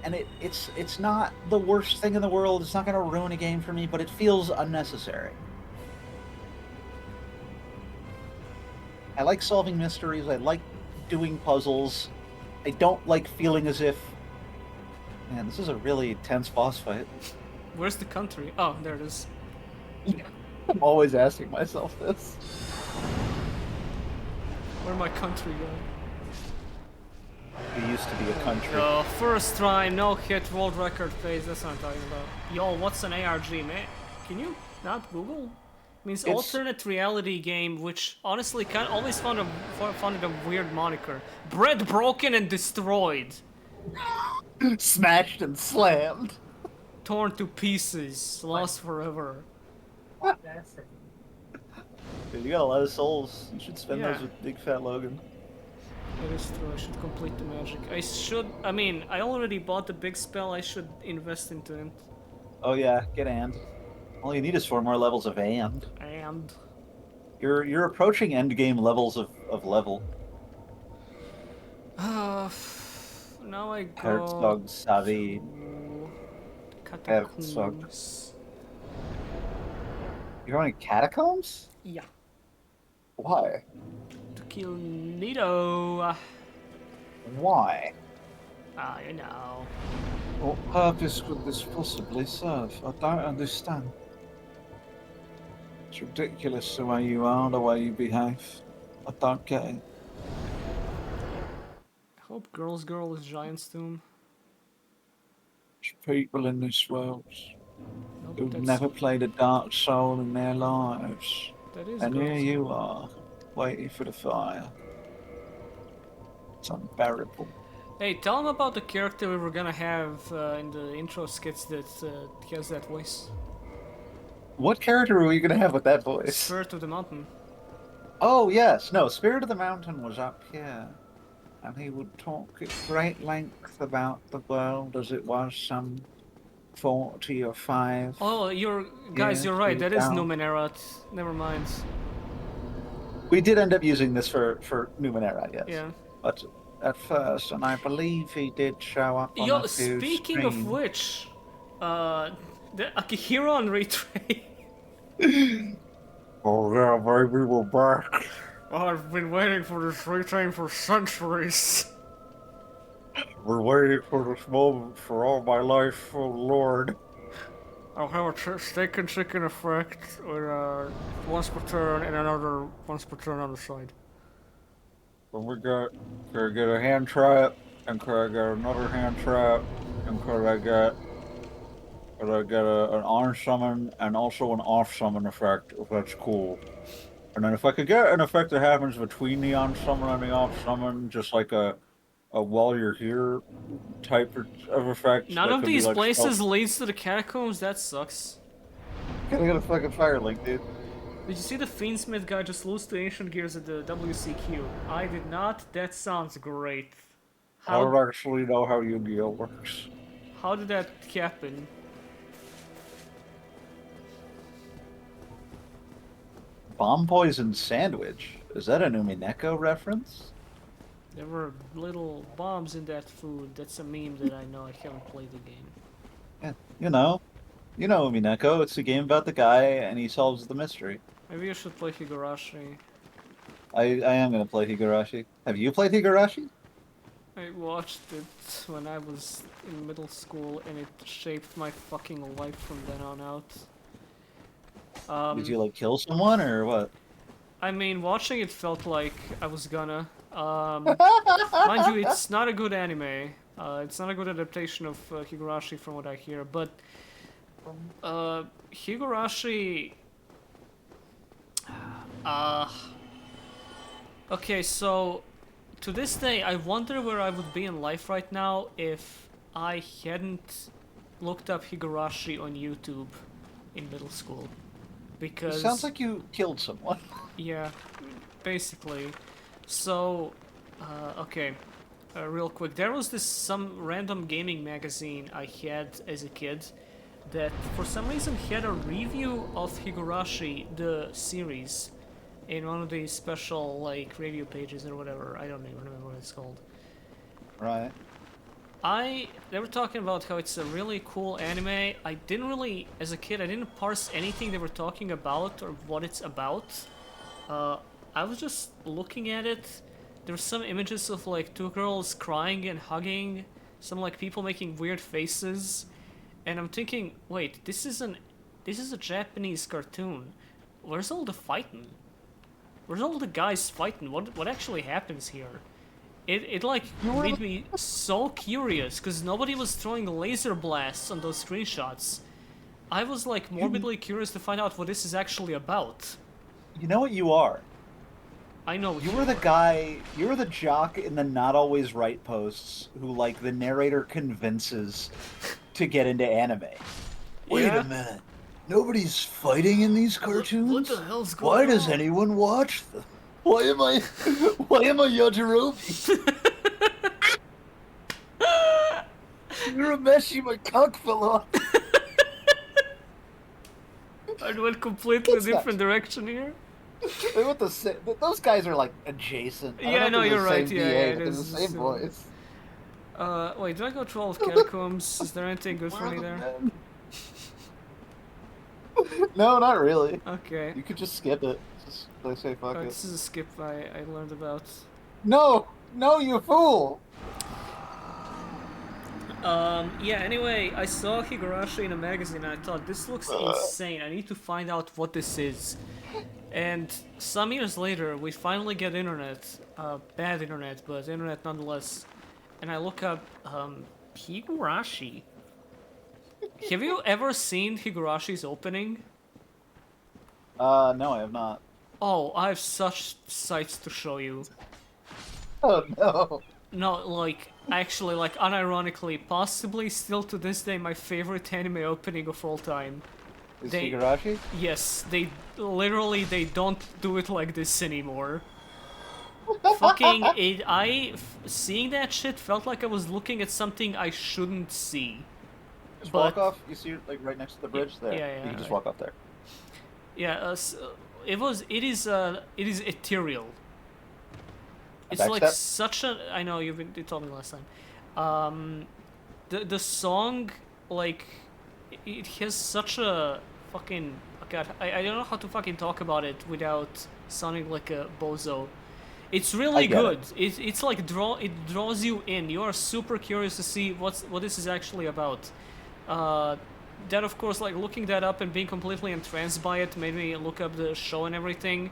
And it's not the worst thing in the world, it's not going to ruin a game for me, but it feels unnecessary. I like solving mysteries, I like doing puzzles. I don't like feeling as if... Man, this is a really tense boss fight. Where's the country? Oh, there it is. I'm always asking myself this. Where my country go? It used to be a country. First try, no hit, world record phase, that's what I'm talking about. Yo, what's an ARG, man? Can you not Google? Means It's- alternate reality game, which honestly always found it a weird moniker. Bread broken and destroyed. Smashed and slammed. Torn to pieces, lost forever. That's it. Dude, you got a lot of souls. You should spend Yeah. those with Big Fat Logan. That is true, I should complete the magic. I mean, I already bought the big spell, I should invest into it. Oh yeah, get And. All you need is 4 more levels of And. And... You're approaching endgame levels of level. Now I go... Herzog Savi. to Herzog. Catacombs. You're going to Catacombs? Yeah. Why? To kill Nito. Why? You know. What purpose could this possibly serve? I don't understand. It's ridiculous the way you are, the way you behave. I don't get it. I hope Girl's Girl is Giant's Tomb. There's people in this world Nope, who've that's- never played a Dark Soul in their lives. That is And here Girl's you Girl. are, waiting for the fire. It's unbearable. Hey, tell them about the character we were gonna have in the intro skits that has that voice. What character were you going to have with that voice? Spirit of the Mountain. Oh, yes. No, Spirit of the Mountain was up here. And he would talk at great length about the world as it was some 40 or 5. Oh, guys, Yeah, you're right. That is down. Numenera. Never mind. We did end up using this for Numenera, yes. Yeah. But at first, and I believe he did show up on Yo, a few speaking of streams. which, the Akihiro on Retray. Oh yeah, baby, we're back. Oh, I've been waiting for this retrain for centuries. been waiting for this moment for all my life, oh Lord. I'll have a steak and chicken effect with once per turn and another once per turn on the side. And can I get a hand trap? And can I get another hand trap? And could I get an on summon and also an off summon effect, if that's cool. And then if I could get an effect that happens between the on summon and the off summon, just like a while you're here type of effect. None that of could be these like places leads to the catacombs. That sucks. Can I get a fucking fire link, dude? Did you see the Fiendsmith guy just lose to Ancient Gears at the WCQ? I did not. That sounds great. I don't actually know how Yu-Gi-Oh works. How did that happen? Bomb poison sandwich. Is that an Umineko reference? There were little bombs in that food. That's a meme that I know. I haven't played the game. Yeah, you know Umineko. It's a game about the guy and he solves the mystery. Maybe you should play Higurashi. I am gonna play Higurashi. Have you played Higurashi? I watched it when I was in middle school and it shaped my fucking life from then on out. Did you like kill someone or what? I mean, watching it felt like I was gonna. Mind you, it's not a good anime. It's not a good adaptation of Higurashi from what I hear, but Higurashi... Okay, so to this day, I wonder where I would be in life right now if I hadn't looked up Higurashi on YouTube in middle school. Because... It sounds like you killed someone. Yeah, basically. So, okay, real quick. There was some random gaming magazine I had as a kid that for some reason had a review of Higurashi, the series, in one of these special, like, review pages or whatever. I don't even remember what it's called. Right. They were talking about how it's a really cool anime. I didn't really, as a kid, I didn't parse anything they were talking about or what it's about. I was just looking at it. There were some images of like two girls crying and hugging, some like people making weird faces, and I'm thinking, wait, this is a Japanese cartoon. Where's all the fighting? Where's all the guys fighting? What actually happens here? It like made me so curious because nobody was throwing laser blasts on those screenshots. I was like morbidly curious to find out what this is actually about. You know what you are? I know. You were the guy, you were the jock in the not always right posts who, like, the narrator convinces to get into anime. Wait a minute. Nobody's fighting in these cartoons? What the hell's going on? Why does anyone watch them? Why am I Yajirobe? You're a Meshi, my cock fell off. I went completely different direction here. They went those guys are like adjacent. Yeah, I know, you're right. Yeah, it it's is the same voice. Wait, do I go through all of Catacombs? Is there anything good for me there? No, not really. Okay. You could just skip it. Just say fuck it. This is a skip I learned about. No, you fool! Yeah, anyway, I saw Higurashi in a magazine and I thought, this looks insane, I need to find out what this is. And some years later, we finally get internet, bad internet, but internet nonetheless. And I look up, Higurashi. Have you ever seen Higurashi's opening? No, I have not. Oh, I have such sights to show you. Oh, no. No, like, actually, like, unironically, possibly still to this day my favorite anime opening of all time. Is Higurashi? Yes, they don't do it like this anymore. Fucking seeing that shit felt like I was looking at something I shouldn't see. Just walk off. You see, like right next to the bridge there. Yeah, you can just walk off there. Yeah, it is ethereal. It's like Backstep? such a. I know you told me last time. The song, like, it has such a fucking. God, I don't know how to fucking talk about it without sounding like a bozo. It's really get good. It's like it draws you in. You are super curious to see what this is actually about. That of course, like looking that up and being completely entranced by it made me look up the show and everything,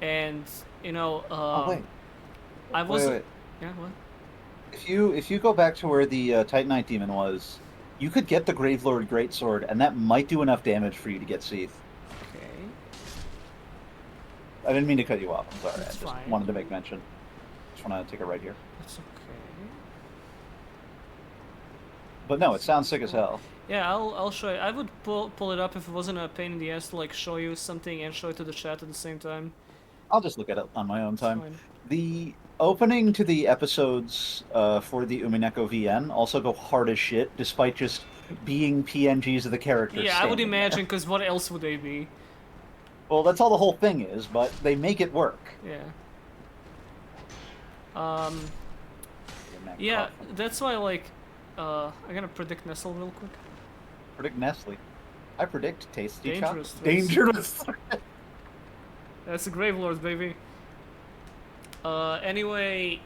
and you know, Oh wait. I was Wait. yeah what. If you go back to where the Titanite demon was, you could get the Gravelord Greatsword, and that might do enough damage for you to get Seath. Okay. I didn't mean to cut you off. I'm sorry. That's I just fine. wanted to make mention. Just want to take it right here. That's okay. But no, it sounds sick as hell. Yeah, I'll show you. I would pull it up if it wasn't a pain in the ass to like show you something and show it to the chat at the same time. I'll just look at it on my own time. Fine. The opening to the episodes for the Umineko VN also go hard as shit, despite just being PNGs of the characters. Yeah, I would standing there. imagine, because what else would they be? Well, that's all the whole thing is, but they make it work. Yeah. Yeah, that's why, like, I'm gonna predict Nestle real quick. Predict Nestle. I predict Tasty Dangerous Chop. threats. Dangerous. That's a Gravelord, baby. Anyway,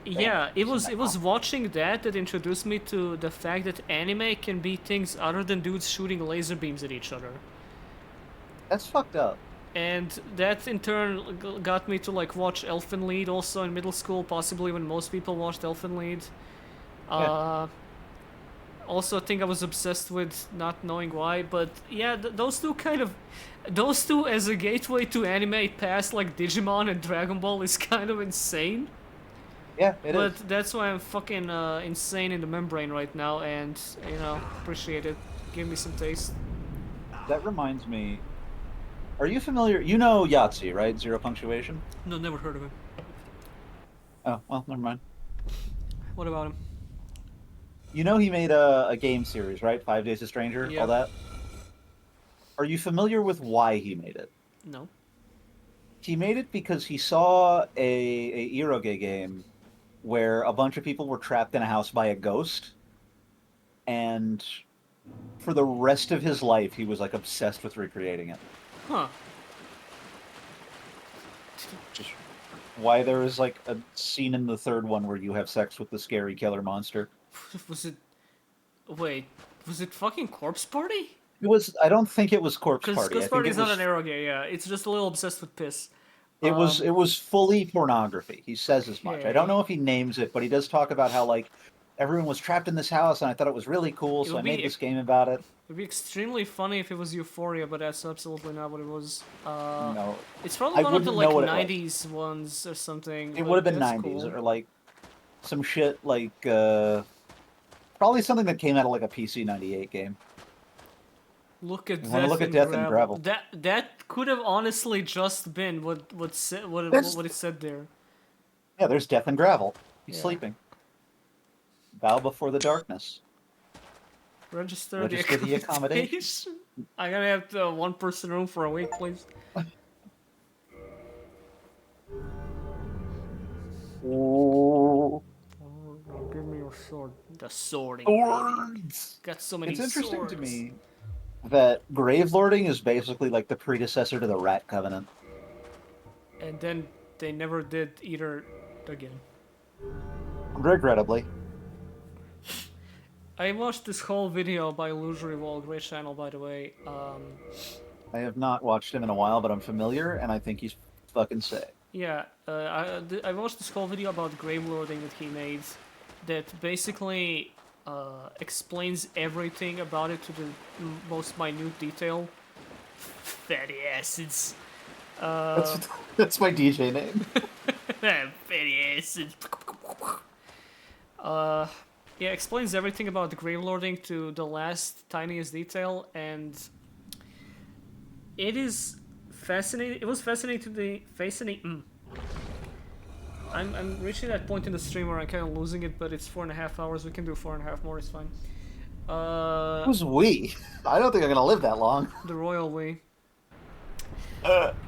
yeah, it was watching that introduced me to the fact that anime can be things other than dudes shooting laser beams at each other. That's fucked up. And that in turn got me to like watch Elfen Lied also in middle school, possibly when most people watched Elfen Lied. Also, I think I was obsessed with not knowing why, but yeah, those two as a gateway to anime past like Digimon and Dragon Ball is kind of insane. Yeah, it is. But that's why I'm fucking insane in the membrane right now, and you know, appreciate it. Give me some taste. That reminds me. Are you familiar? You know Yahtzee, right? Zero punctuation. No, never heard of him. Oh well, never mind. What about him? You know he made a game series, right? 5 Days a Stranger, Yeah. all that. Are you familiar with why he made it? No. He made it because he saw a eroge game where a bunch of people were trapped in a house by a ghost, and for the rest of his life he was like obsessed with recreating it. Huh. Just why there is like a scene in the third one where you have sex with the scary killer monster. Was it? Wait, was it fucking Corpse Party? It was. I don't think it was Corpse Because Party. Corpse I think Party it is not was, an eroge, yeah. It's just a little obsessed with piss. It was fully pornography. He says as much. I don't Okay. know if he names it, but he does talk about how like everyone was trapped in this house, and I thought it was really cool, It so would I made be- this game about it. It'd be extremely funny if it was Euphoria, but that's absolutely not what it was. No, It's probably I one of the wouldn't know like what it was. 90s ones or something. it but would have been that's 90s cool. or like some shit like probably something that came out of like a PC 98 game. Look at You wanna Death look at and Death and Gravel. Gravel. That could have honestly just been what That's- it said there. Yeah, there's Death and Gravel. He's Yeah. sleeping. Bow before the darkness. Register Register the the accommodation. accommodation. I gotta have the one-person room for a week, please. Oh, Give me your sword. The swording. swords! Got so many It's interesting swords. to me that Gravelording is basically like the predecessor to the Rat Covenant. And then they never did either again. Regrettably. I watched this whole video by Illusory Wall, great channel by the way. I have not watched him in a while, but I'm familiar, and I think he's fucking sick. Yeah, I watched this whole video about Gravelording that he made that basically explains everything about it to the most minute detail. Fatty acids. That's my DJ name. Fatty acids. Yeah, explains everything about the Gravelording to the last tiniest detail, and it is fascinating. It was fascinating. I'm reaching that point in the stream where I'm kind of losing it, but it's 4.5 hours. We can do 4.5 more. It's fine. Who's we? I don't think I'm gonna live that long. The royal way.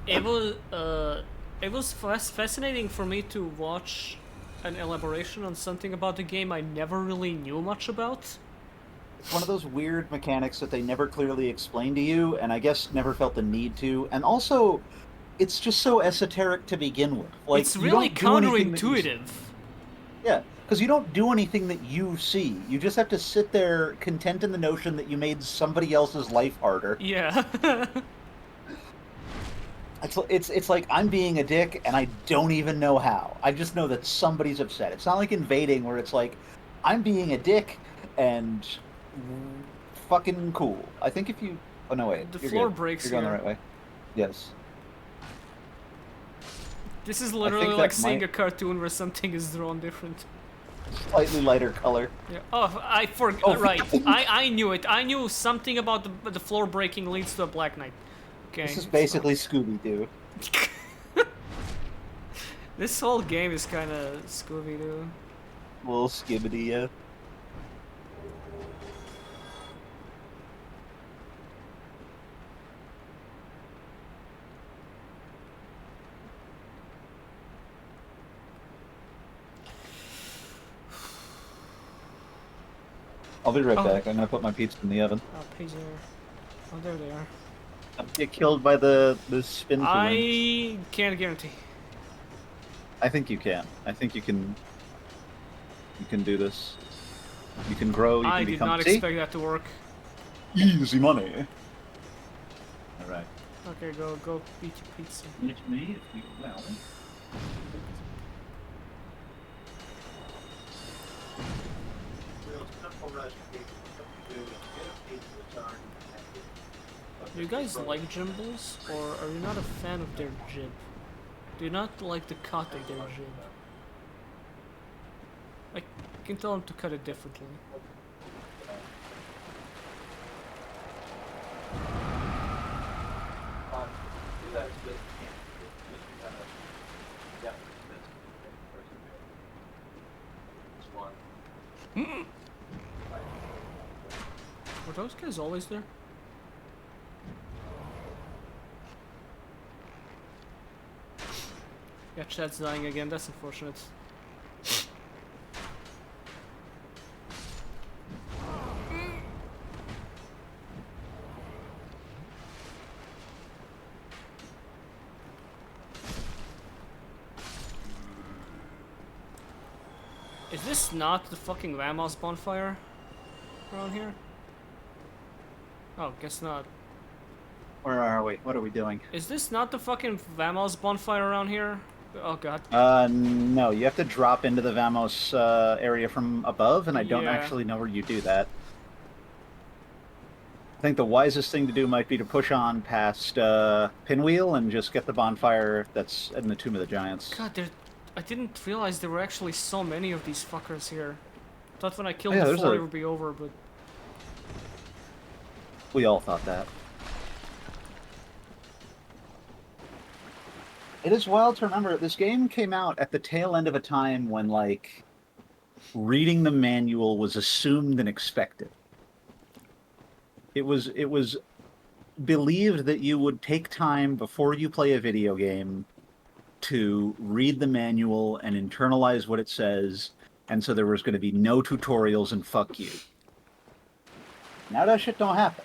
It was fascinating for me to watch an elaboration on something about the game I never really knew much about. It's one of those weird mechanics that they never clearly explained to you, and I guess never felt the need to. And also, it's just so esoteric to begin with. Like, it's you really don't do anything that you see. counterintuitive. Yeah, because you don't do anything that you see. You just have to sit there content in the notion that you made somebody else's life harder. Yeah. It's like I'm being a dick and I don't even know how. I just know that somebody's upset. It's not like invading where it's like I'm being a dick and fucking cool. I think if you oh no wait, The you're floor good. breaks You're going the here. right way. Yes. This is literally think like that seeing might- a cartoon where something is drawn different. Slightly lighter color. Yeah. Oh, I forgot. Oh. Right. I knew it. I knew something about the floor breaking leads to a Black Knight. Okay. This is basically Scooby Doo. This whole game is kind of Scooby Doo. Little skibbity, yeah. I'll be right Oh. back. I'm gonna put my pizza in the oven. Oh, pigs are. Oh, there they are. Get killed by the spin balloon. I can't guarantee. I think you can. I think you can. You can do this. You can grow. You I can did become. not See? expect that to work. Easy money. All right. Okay, go eat your pizza. It's me. If you well. Do you guys like Jimbles, or are you not a fan of their jib? Do you not like the cut of their jib? I can tell them to cut it differently. Were those guys always there? Yeah, chat's dying again, that's unfortunate. Is this not the fucking Vamos bonfire around here? Oh, guess not. Where are we? What are we doing? Is this not the fucking Vamos bonfire around here? Oh god. No. You have to drop into the Vamos area from above, and I don't Yeah. actually know where you do that. I think the wisest thing to do might be to push on past Pinwheel and just get the bonfire that's in the Tomb of the Giants. God, I didn't realize there were actually so many of these fuckers here. Thought when I killed Yeah, the there's four a- it would be over, but We all thought that. It is wild to remember this game came out at the tail end of a time when, like, reading the manual was assumed and expected. It was believed that you would take time before you play a video game to read the manual and internalize what it says, and so there was going to be no tutorials and fuck you. Now that shit don't happen.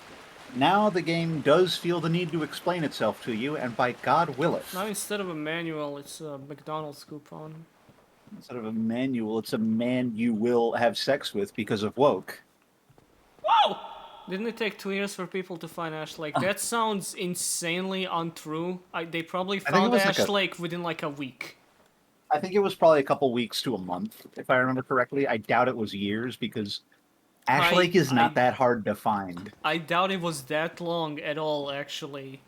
Now the game does feel the need to explain itself to you, and by God will it. now instead of a manual, it's a McDonald's coupon. Instead of a manual, it's a man you will have sex with because of woke. Whoa! Didn't it take 2 years for people to find Ash Lake? That sounds insanely untrue. They probably think it found was like Ash a- Lake within like a week. I think it was probably a couple weeks to a month, if I remember correctly. I doubt it was years because Ash Lake is not that hard to find. I doubt it was that long at all, actually.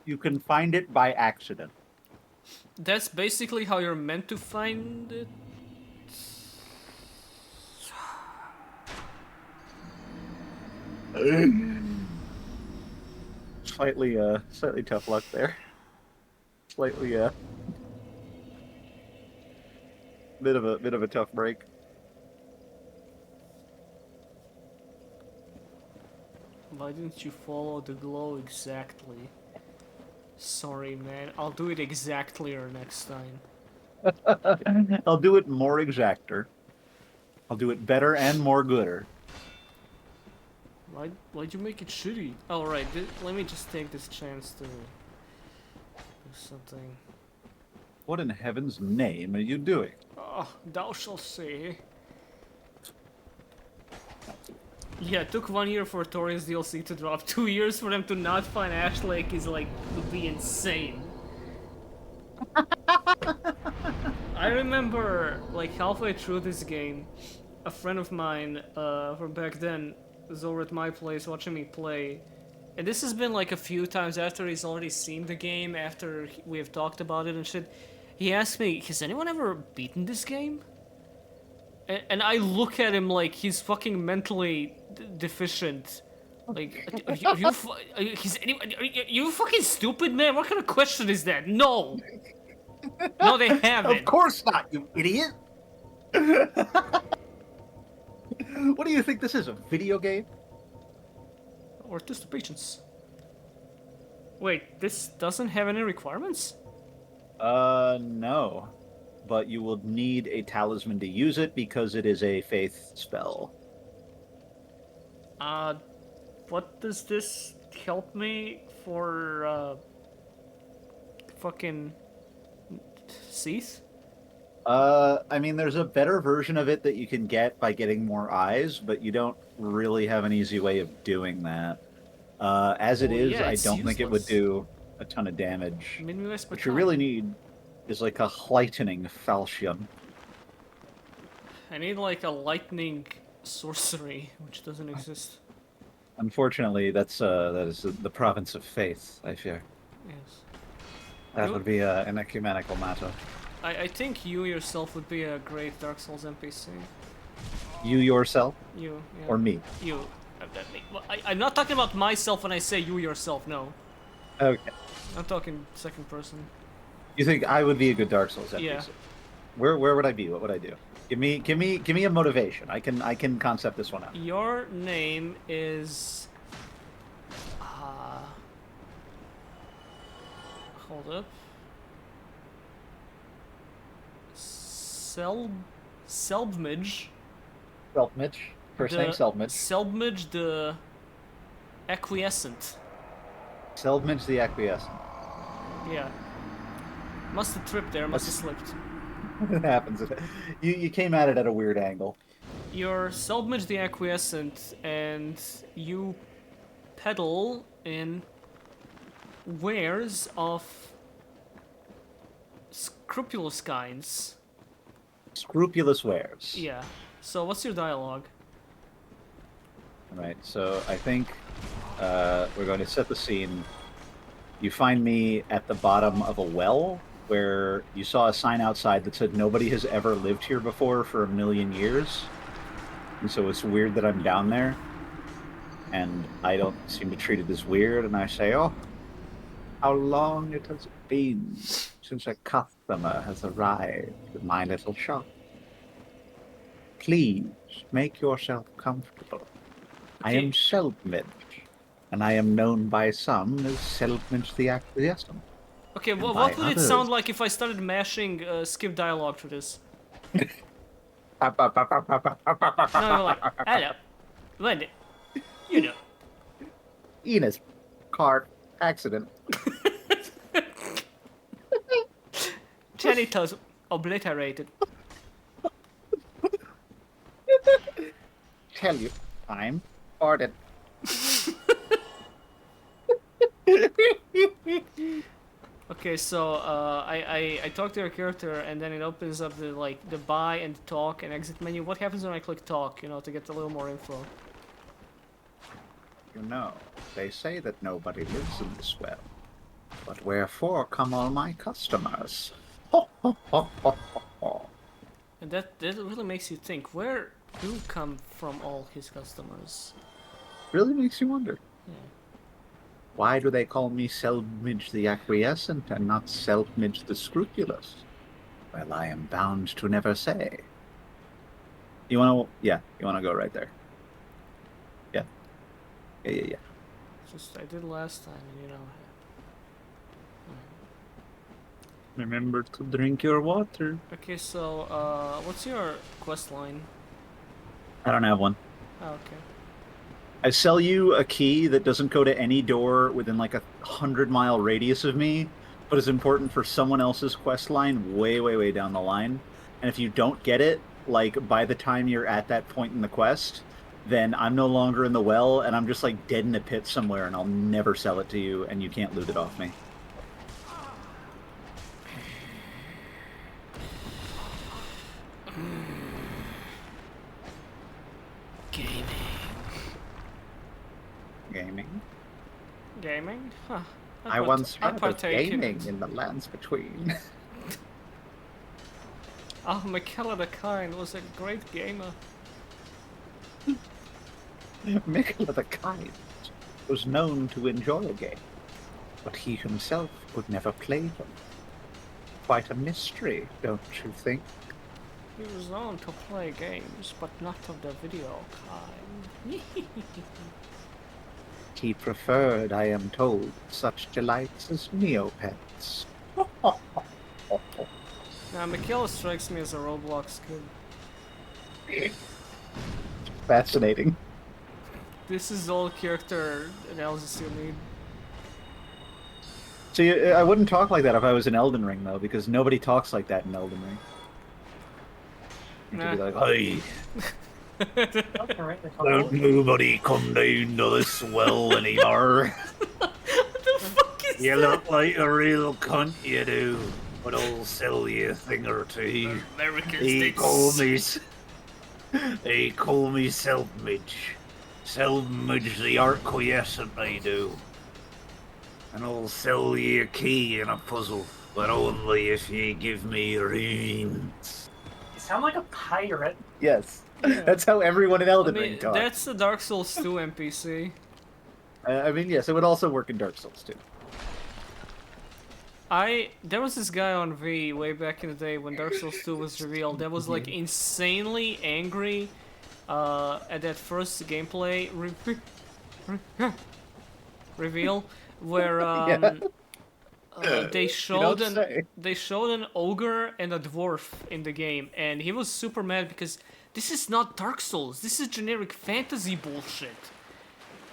You can find it by accident. That's basically how you're meant to find it. Slightly tough luck there. Slightly bit of a tough break. Why didn't you follow the glow exactly? Sorry, man. I'll do it exactlier next time. I'll do it more exacter. I'll do it better and more gooder. Why'd you make it shitty? Oh, right. Let me just take this chance to something. What in heaven's name are you doing? Oh, thou shalt see. Yeah, it took 1 year for Tori's DLC to drop. 2 years for them to not find Ash Lake is like, would be insane. I remember, like, halfway through this game, a friend of mine from back then was over at my place watching me play. And this has been like a few times after he's already seen the game, after we have talked about it and shit. He asked me, has anyone ever beaten this game? And I look at him like he's fucking mentally deficient. Like, are you fucking stupid, man? What kind of question is that? No! No, they haven't. Of course not, you idiot! What do you think this is, a video game? Or just patience. Wait, this doesn't have any requirements? No. But you will need a talisman to use it because it is a faith spell. What does this help me for, fucking Seath? I mean, there's a better version of it that you can get by getting more eyes, but you don't really have an easy way of doing that. As it is, yeah, I it's don't think it would useless. do a ton of damage. Minuet What you really need is like a lightning falchion. I need like a lightning sorcery, which doesn't exist. Unfortunately, that is the province of faith, I fear. Yes. That You- would be an ecumenical matter. I think you yourself would be a great Dark Souls NPC. You yourself, You, yeah. or me? You. Well, I'm not talking about myself when I say you yourself, no. Okay. I'm talking second person. You think I would be a good Dark Souls NPC? Yeah. Where would I be? What would I do? Give me a motivation. I can concept this one out. Your name is... hold up. Selbmage. Selfmage. First name Selfmage. Selbmage the Acquiescent. Selfmage the Acquiescent. Yeah. Must have tripped there, must have slipped. It happens. You came at it at a weird angle. You're Selbmage the Acquiescent, and you peddle in wares of scrupulous kinds. Scrupulous wares. Yeah. So what's your dialogue? Right. So I think we're going to set the scene. You find me at the bottom of a well where you saw a sign outside that said nobody has ever lived here before for 1,000,000 years. And so it's weird that I'm down there. And I don't seem to treat it as weird. And I say, oh, how long it has been since a customer has arrived at my little shop. Please make yourself comfortable. I am Selbmage, and I am known by some as Selbmage the Acquiescent. Okay, well, by what would it others. sound like if I started mashing skip dialogue to this? No, like, hello. When, you know. Enos, car accident. Genitals obliterated. Tell you, I'm farted. Okay, so I talk to your character, and then it opens up the the buy and talk and exit menu. What happens when I click talk? You know, to get a little more info. You know, they say that nobody lives in this well. But wherefore come all my customers? Ho, ho, ho, ho, ho, ho. And that really makes you think. Where do come from all his customers? Really makes you wonder. Yeah. Why do they call me Selbmage the Acquiescent and not Selbmage the Scrupulous? Well, I am bound to never say. You wanna go right there. Yeah. Just I did last time, and you know. Remember to drink your water. Okay, so what's your quest line? I don't have one. Oh, okay. I sell you a key that doesn't go to any door within like 100-mile radius of me, but is important for someone else's quest line way, way, way down the line. And if you don't get it, like, by the time you're at that point in the quest, then I'm no longer in the well, and I'm just, like, dead in a pit somewhere, and I'll never sell it to you, and you can't loot it off me. Gaming. Gaming? Gaming? Huh. I once I heard of partake in gaming it. in the lands between. Oh, Michaela the Kind was a great gamer. Michaela the Kind was known to enjoy a game, but he himself would never play them. Quite a mystery, don't you think? He was known to play games, but not of the video kind. He preferred, I am told, such delights as Neopets. Now, Michaela strikes me as a Roblox kid. Fascinating. This is all character analysis you need. See, I wouldn't talk like that if I was in Elden Ring, though, because nobody talks like that in Elden Ring. You Nah. could be like, hey, Don't don't nobody come down to this well anymore. What the fuck is You that? look like a real cunt, you do. But I'll sell you a thing or two. Americans, They call me... They call me Self-Midge. Self-Midge the art quiescent I do. And I'll sell you a key and a puzzle, but only if you give me rings. You sound like a pirate. Yes. That's how everyone in I Elden mean, Ring talks. that's the Dark Souls 2 NPC. I mean, yes, it would also work in Dark Souls, too. There was this guy on V way back in the day when Dark Souls 2 was revealed that was like insanely angry at that first gameplay reveal where they showed an ogre and a dwarf in the game, and he was super mad because this is not Dark Souls, this is generic fantasy bullshit.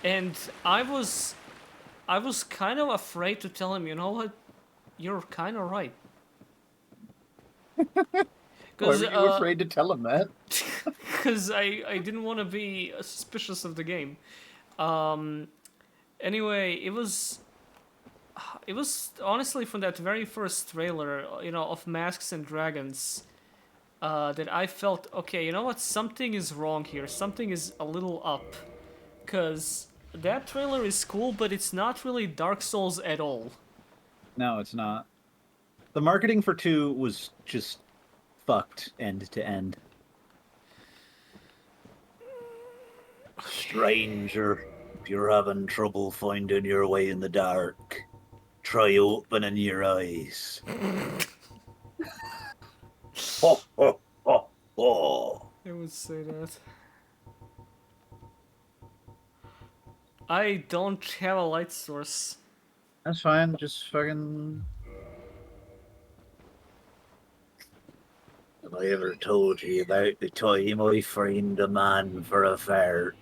And I was kind of afraid to tell him, you know what? You're kind of right. Why were you afraid to tell him that? Because I didn't want to be suspicious of the game. Anyway, it was honestly from that very first trailer, you know, of Masks and Dragons, that I felt, okay, you know what? Something is wrong here. Something is a little up. Because that trailer is cool, but it's not really Dark Souls at all. No, it's not. The marketing for 2 was just fucked end to end. Stranger, if you're having trouble finding your way in the dark, try opening your eyes. Ho, ho, ho, ho. I would say that. I don't have a light source. That's fine, just fucking... Have I ever told you about the time I framed a man for a fart?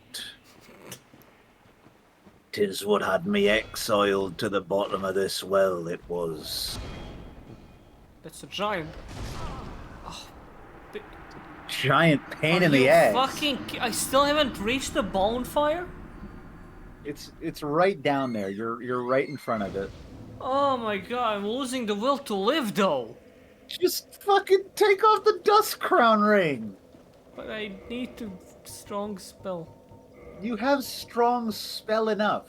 'Tis what had me exiled to the bottom of this well, it was. That's a giant. Giant pain Are in the you ass. fucking... I still haven't reached the bonfire? It's right down there. You're right in front of it. Oh my god, I'm losing the will to live though. Just fucking take off the dust crown ring. But I need to strong spell. You have strong spell enough.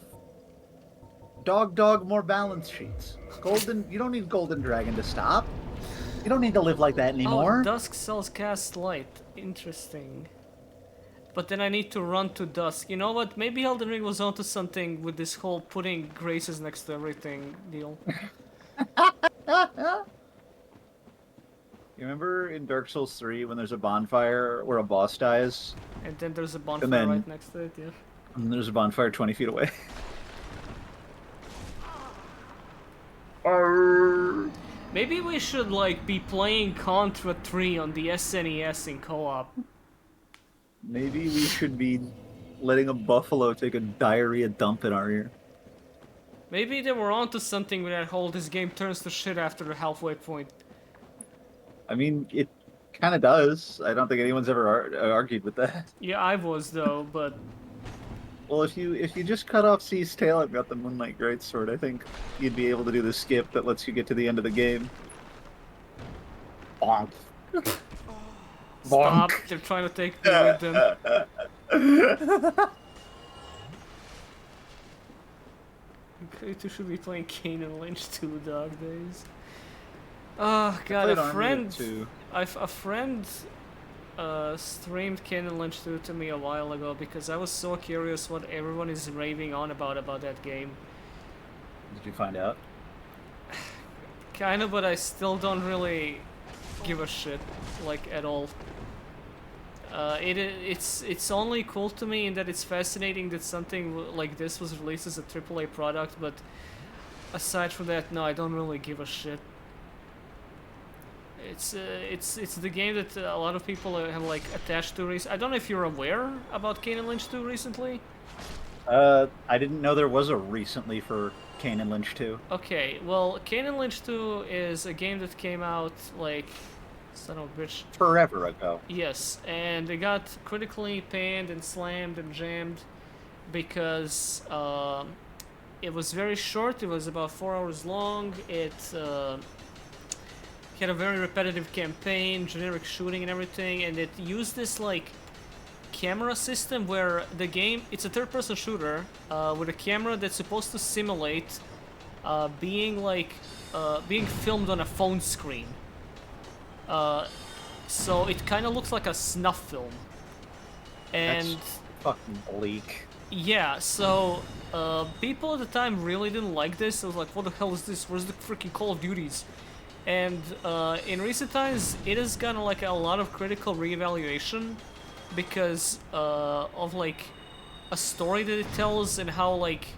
Dog, more balance sheets. You don't need Golden Dragon to stop. You don't need to live like that anymore. Oh, Dusk cells cast light. Interesting. But then I need to run to Dusk. You know what? Maybe Elden Ring was onto something with this whole putting graces next to everything deal. You remember in Dark Souls 3 when there's a bonfire where a boss dies? And then there's a bonfire then- right next to it, yeah. And there's a bonfire 20 feet away. Maybe we should like be playing Contra 3 on the SNES in co-op. Maybe we should be letting a buffalo take a diarrhea dump in our ear. Maybe they were onto something with that whole this game turns to shit after the halfway point. I mean, it kind of does. I don't think anyone's ever argued with that. Yeah, I was though, but Well, if you just cut off C's tail and got the Moonlight Greatsword, I think you'd be able to do the skip that lets you get to the end of the game. Bonk. stop. They're trying to take me with them. You should be playing Kane and Lynch 2 dog days. Oh god, played a Army of friend, Two. a friend streamed Kane and Lynch 2 to me a while ago because I was so curious what everyone is raving on about that game. Did you find out? Kinda, but I still don't really give a shit, like, at all. It's only cool to me in that it's fascinating that something like this was released as a AAA product, but aside from that, no, I don't really give a shit. It's the game that a lot of people have like attached to. I don't know if you're aware about Kane and Lynch 2 recently. I didn't know there was a recently for Kane and Lynch 2. Okay, well, Kane and Lynch 2 is a game that came out like son of a bitch. Forever ago. Yes, and it got critically panned and slammed and jammed because it was very short. It was about 4 hours long. It had a very repetitive campaign, generic shooting and everything, and it used this like camera system where the game, it's a third-person shooter with a camera that's supposed to simulate being filmed on a phone screen. So it kind of looks like a snuff film. And That's fucking bleak. yeah, so people at the time really didn't like this. I was like, what the hell is this? Where's the freaking Call of Duties? And in recent times, it has gotten like a lot of critical reevaluation because of like a story that it tells and how like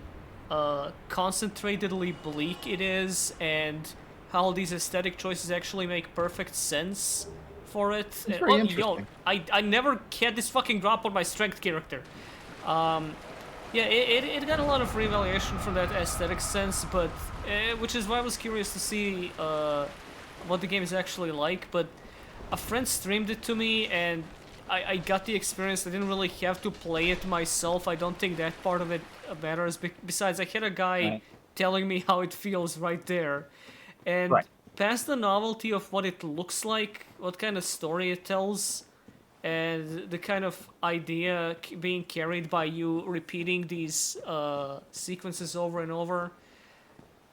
concentratedly bleak it is, and how these aesthetic choices actually make perfect sense for it. It's very interesting. I never had this fucking drop on my strength character. Yeah, it got a lot of reevaluation from that aesthetic sense, but which is why I was curious to see what the game is actually like. But a friend streamed it to me, and I got the experience. I didn't really have to play it myself. I don't think that part of it matters. Besides, I had a guy telling me how it feels right there. And past the novelty of what it looks like, what kind of story it tells, and the kind of idea being carried by you repeating these sequences over and over,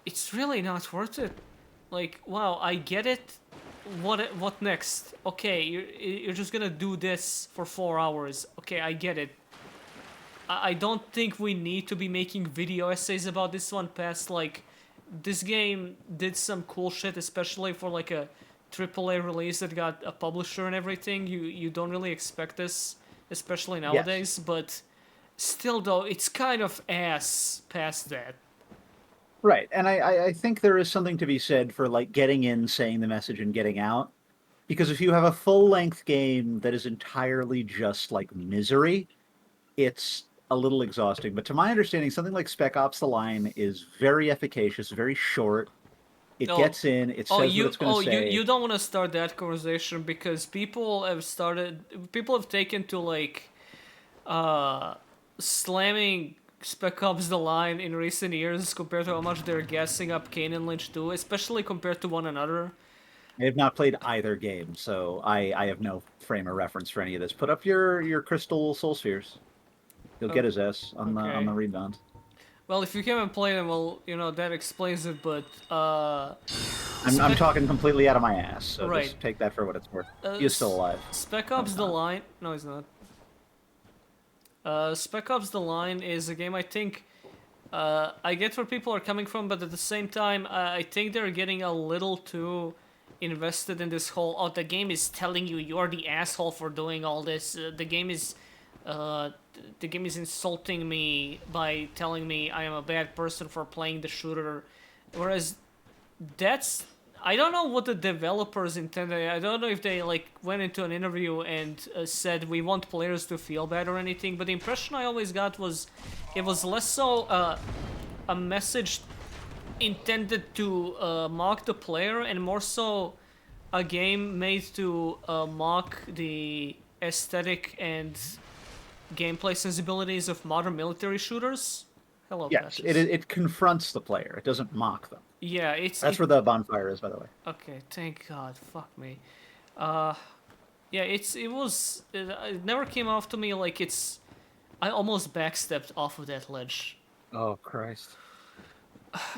it's really not worth it. Like, wow, I get it. What next? Okay, you're just gonna do this for 4 hours. Okay, I get it. I don't think we need to be making video essays about this one past, like, this game did some cool shit, especially for like a AAA release that got a publisher and everything. You don't really expect this, especially nowadays, but still though, it's kind of ass past that. Right, and I think there is something to be said for like getting in, saying the message, and getting out. Because if you have a full-length game that is entirely just like misery, it's a little exhausting. But to my understanding, something like Spec Ops: The Line is very efficacious, very short. It gets in, it says what it's going to say. You don't want to start that conversation because people have taken to like slamming Spec Ops: The Line in recent years compared to how much they're gassing up Kane and Lynch 2, especially compared to one another. I have not played either game, so I have no frame of reference for any of this. Put up your Crystal Soul Spheres. He'll get his ass on the rebound. Well, if you haven't played them, well, you know, that explains it, but I'm talking completely out of my ass, so just take that for what it's worth. He's still alive. Spec Ops: The Line... No, he's not. Spec Ops: The Line is a game I think... I get where people are coming from, but at the same time, I think they're getting a little too invested in this whole, oh, the game is telling you you're the asshole for doing all this. The game is insulting me by telling me I am a bad person for playing the shooter. Whereas that's... I don't know what the developers intended. I don't know if they like went into an interview and said we want players to feel bad or anything, but the impression I always got was it was less so a message intended to mock the player, and more so a game made to mock the aesthetic and gameplay sensibilities of modern military shooters. Hello, Yes, Patches. it confronts the player. It doesn't mock them. Yeah, it's That's where the bonfire is, by the way. okay. Thank God. Fuck me. Yeah, it never came off to me like it's. I almost backstepped off of that ledge. Oh Christ.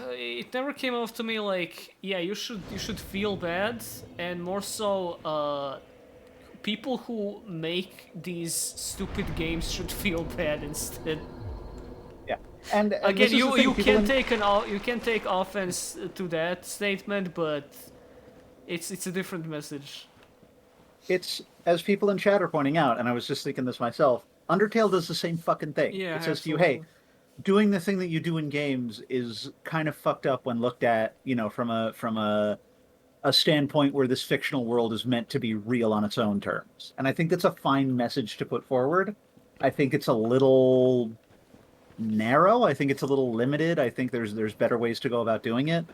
It never came off to me like, yeah, you should feel bad, and more so, people who make these stupid games should feel bad instead. Yeah. And Again, this is the you thing, you people can in- take you can take offense to that statement, but it's a different message. It's, as people in chat are pointing out, and I was just thinking this myself, Undertale does the same fucking thing. Yeah, it says to you, hey, absolutely. doing the thing that you do in games is kind of fucked up when looked at, from a standpoint where this fictional world is meant to be real on its own terms. And I think that's a fine message to put forward. I think it's a little narrow. I think it's a little limited. I think there's better ways to go about doing it.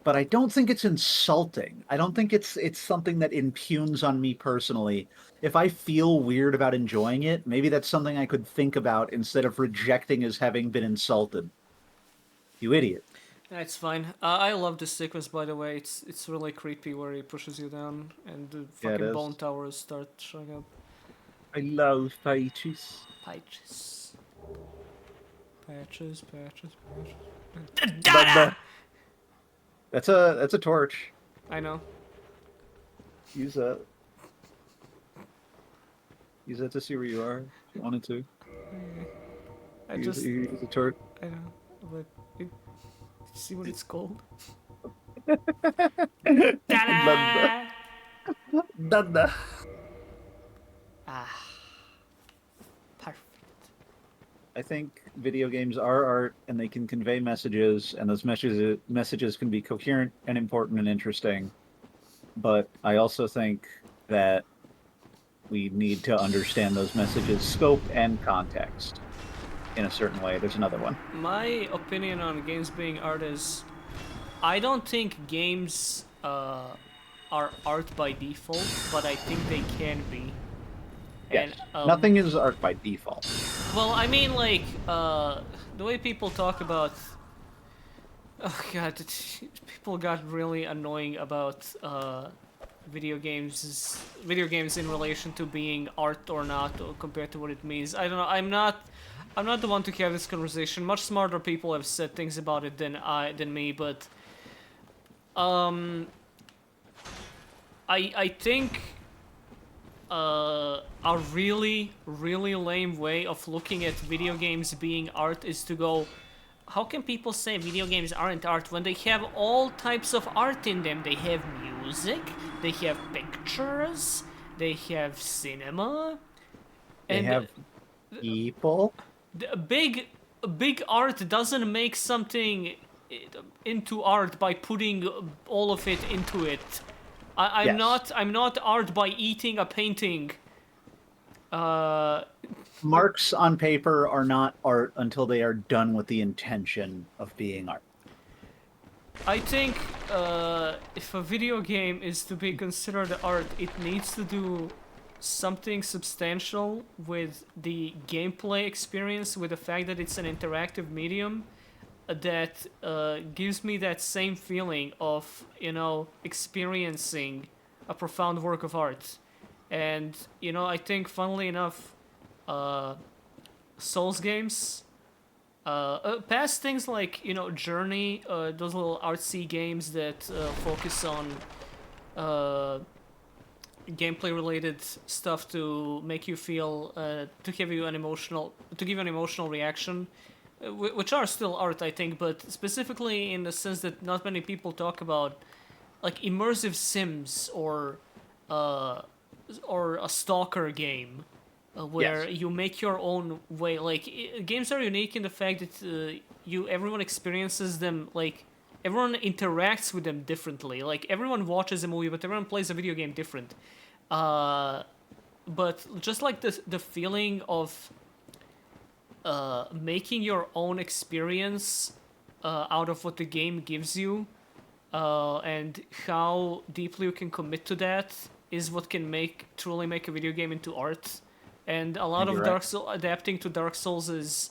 But I don't think it's insulting. I don't think it's something that impugns on me personally. If I feel weird about enjoying it, maybe that's something I could think about instead of rejecting as having been insulted. You idiot. That's fine. I love this sequence, by the way. It's really creepy where he pushes you down and the Yeah, it fucking is. bone towers start showing up. I love pages. Patches. Patches. That's a torch. I know. Use that. Use that to see where you are. If you wanted to. I use, just use the torch. I know, but see what it's called. Ta-da! Dada. Ah, perfect. I think video games are art, and they can convey messages, and those messages can be coherent and important and interesting. But I also think that we need to understand those messages' scope and context in a certain way. There's another one. My opinion on games being art is, I don't think games are art by default, but I think they can be. Yes. And, Nothing is art by default. Well, I mean, like, the way people talk about... Oh god, people got really annoying about video games in relation to being art or not, or compared to what it means. I don't know. I'm not the one to have this conversation. Much smarter people have said things about it than me, but I think a really lame way of looking at video games being art is to go, how can people say video games aren't art when they have all types of art in them? They have music, they have pictures, they have cinema, They and have people. a big art doesn't make something into art by putting all of it into it. I'm Yes. not art by eating a painting. Marks on paper are not art until they are done with the intention of being art. I think if a video game is to be considered art, it needs to do something substantial with the gameplay experience, with the fact that it's an interactive medium that gives me that same feeling of, experiencing a profound work of art. And, I think, funnily enough, Souls games, past things like, Journey, those little artsy games that focus on gameplay related stuff to make you feel, to give you an emotional reaction, which are still art, I think, but specifically in the sense that not many people talk about, like immersive Sims or a Stalker game, where Yes. you make your own way. Like games are unique in the fact that everyone experiences them, like everyone interacts with them differently. Like everyone watches a movie, but everyone plays a video game different. But just like the feeling of making your own experience out of what the game gives you, and how deeply you can commit to that is what can truly make a video game into art. And a lot of You're Dark right. Souls adapting to Dark Souls'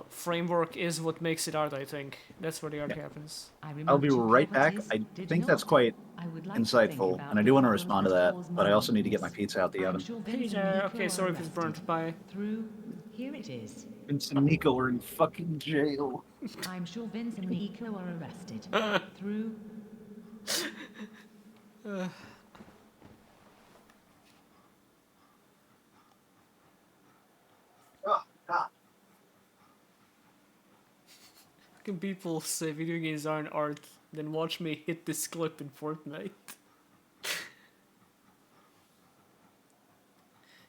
framework is what makes it art. I think that's where the art happens. I'll be right back. I think that's quite I would like to think insightful, about and I the do want to problems respond to this that, causes but I also need to get my minds. pizza out the I'm oven. sure Vince Peter, and Nico okay, are sorry if it's burnt. arrested. Bye. Through, here it is. Vince and Nico are in fucking jail. I'm sure Vince and Nico are arrested. Through, Oh, God. Can people say video games aren't art, then watch me hit this clip in Fortnite?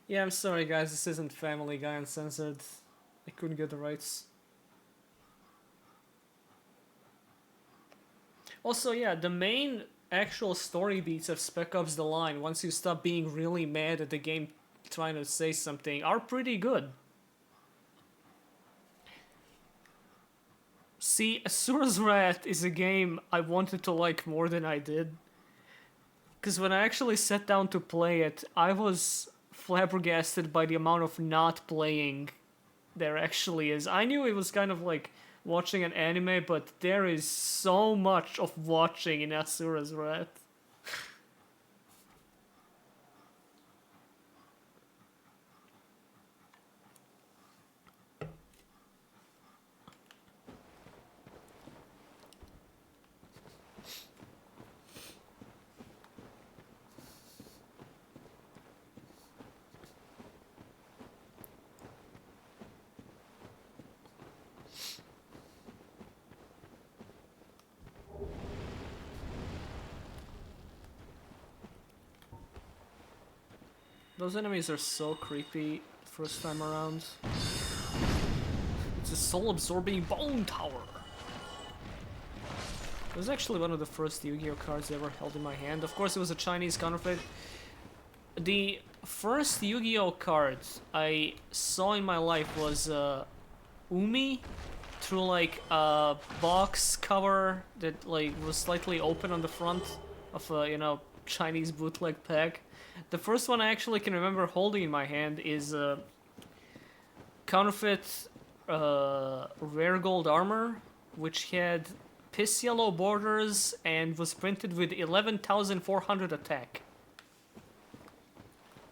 Yeah, I'm sorry guys, this isn't Family Guy Uncensored. I couldn't get the rights. Also, yeah, the main actual story beats of Spec Ops The Line, once you stop being really mad at the game trying to say something, are pretty good. See, Asura's Wrath is a game I wanted to like more than I did. Because when I actually sat down to play it, I was flabbergasted by the amount of not playing there actually is. I knew it was kind of like watching an anime, but there is so much of watching in Asura's Wrath. Those enemies are so creepy first time around. It's a soul-absorbing bone tower. It was actually one of the first Yu-Gi-Oh cards I ever held in my hand. Of course, it was a Chinese counterfeit. The first Yu-Gi-Oh card I saw in my life was Umi, through like a box cover that like was slightly open on the front of a, you know, Chinese bootleg pack. The first one I actually can remember holding in my hand is counterfeit rare gold armor, which had piss yellow borders and was printed with 11,400 attack.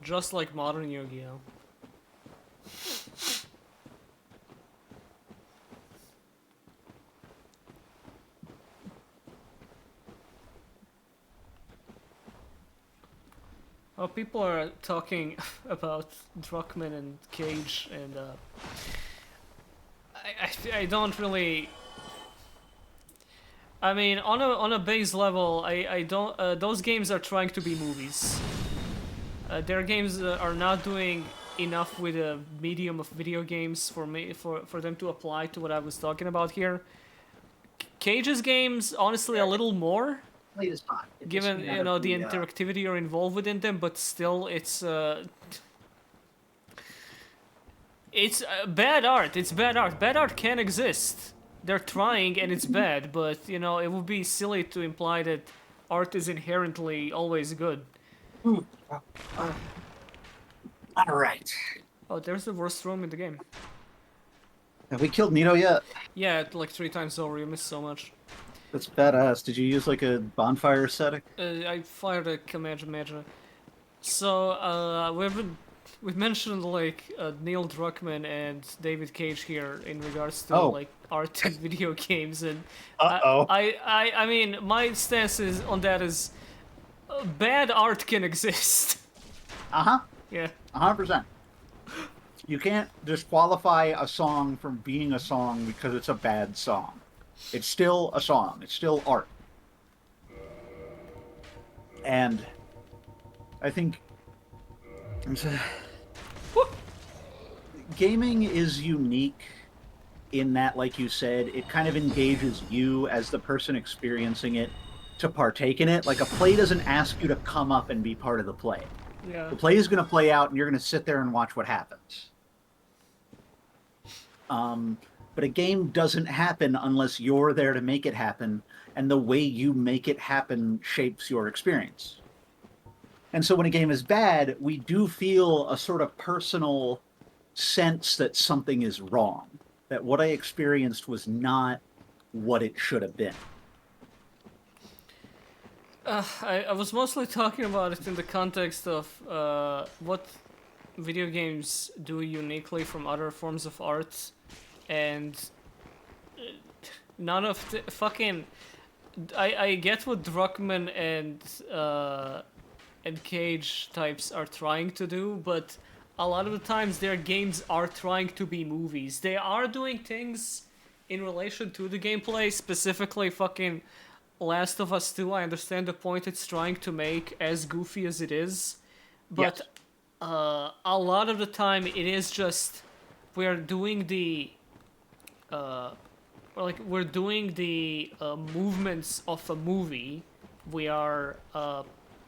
Just like modern Yu-Gi-Oh! Oh, people are talking about Druckmann and Cage, and I don't really. I mean, on a base level, I don't. Those games are trying to be movies. Their games are not doing enough with a medium of video games for them to apply to what I was talking about here. Cage's games, honestly, a little more. Is fine. Given, you know, the interactivity you're involved within them, but still, it's bad art. It's bad art. Bad art can exist. They're trying, and it's bad. But you know, it would be silly to imply that art is inherently always good. All right. Oh, there's the worst room in the game. Have we killed Nito yet? Yeah, like 3 times over. You missed so much. That's badass. Did you use like a bonfire setting? I fired a Kamehameha. So, we've mentioned like Neil Druckmann and David Cage here in regards to like art in video games, and I mean, my stance is on that is bad art can exist. Yeah. 100%. You can't disqualify a song from being a song because it's a bad song. It's still a song. It's still art. And I think gaming is unique in that, like you said, it kind of engages you as the person experiencing it to partake in it. Like a play doesn't ask you to come up and be part of the play. Yeah. The play is going to play out and you're going to sit there and watch what happens. But a game doesn't happen unless you're there to make it happen, and the way you make it happen shapes your experience. And so when a game is bad, we do feel a sort of personal sense that something is wrong, that what I experienced was not what it should have been. I was mostly talking about it in the context of what video games do uniquely from other forms of art, and none of the fucking... I get what Druckmann and Cage types are trying to do, but a lot of the times their games are trying to be movies. They are doing things in relation to the gameplay, specifically fucking Last of Us 2. I understand the point it's trying to make, as goofy as it is, but Yes. A lot of the time it is just we're doing the movements of a movie. We are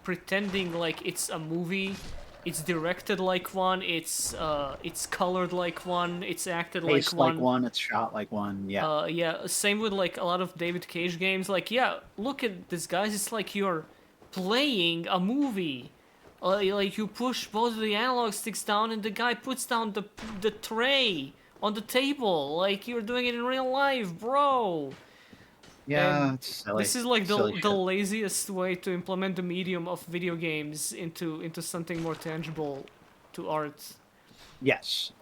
pretending like it's a movie. It's directed like one. It's colored like one. It's acted Paced like one. like one, it's shot like one, yeah. Yeah. Same with like a lot of David Cage games. Like, yeah, look at this, guys. It's like you're playing a movie. Like you push both of the analog sticks down, and the guy puts down the tray on the table. Like you're doing it in real life, bro. Yeah, And it's silly. this is like Silly the shit. laziest way to implement the medium of video games into something more tangible to art. Yes.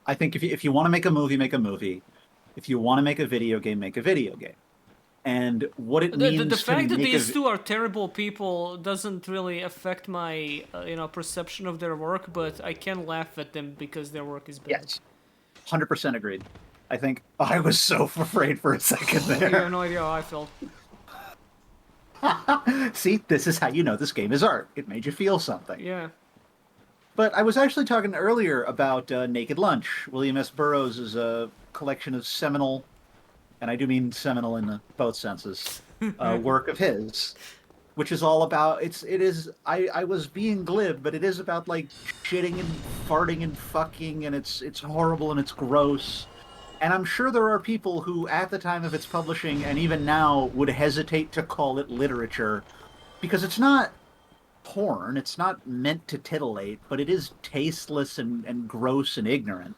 I think if you want to make a movie, make a movie. If you want to make a video game, make a video game. And what it means The to fact that make these two are terrible people doesn't really affect my perception of their work, but I can laugh at them because their work is bad. Yes. 100% agreed. I think I was so afraid for a second You have there. no idea how I felt. See, this is how you know this game is art. It made you feel something. Yeah. But I was actually talking earlier about Naked Lunch. William S. Burroughs is a collection of seminal, and I do mean seminal in both senses, work of his, which is all about, I was being glib, but it is about like shitting and farting and fucking, and it's horrible and it's gross. And I'm sure there are people who, at the time of its publishing, and even now, would hesitate to call it literature, because it's not porn, it's not meant to titillate, but it is tasteless and gross and ignorant.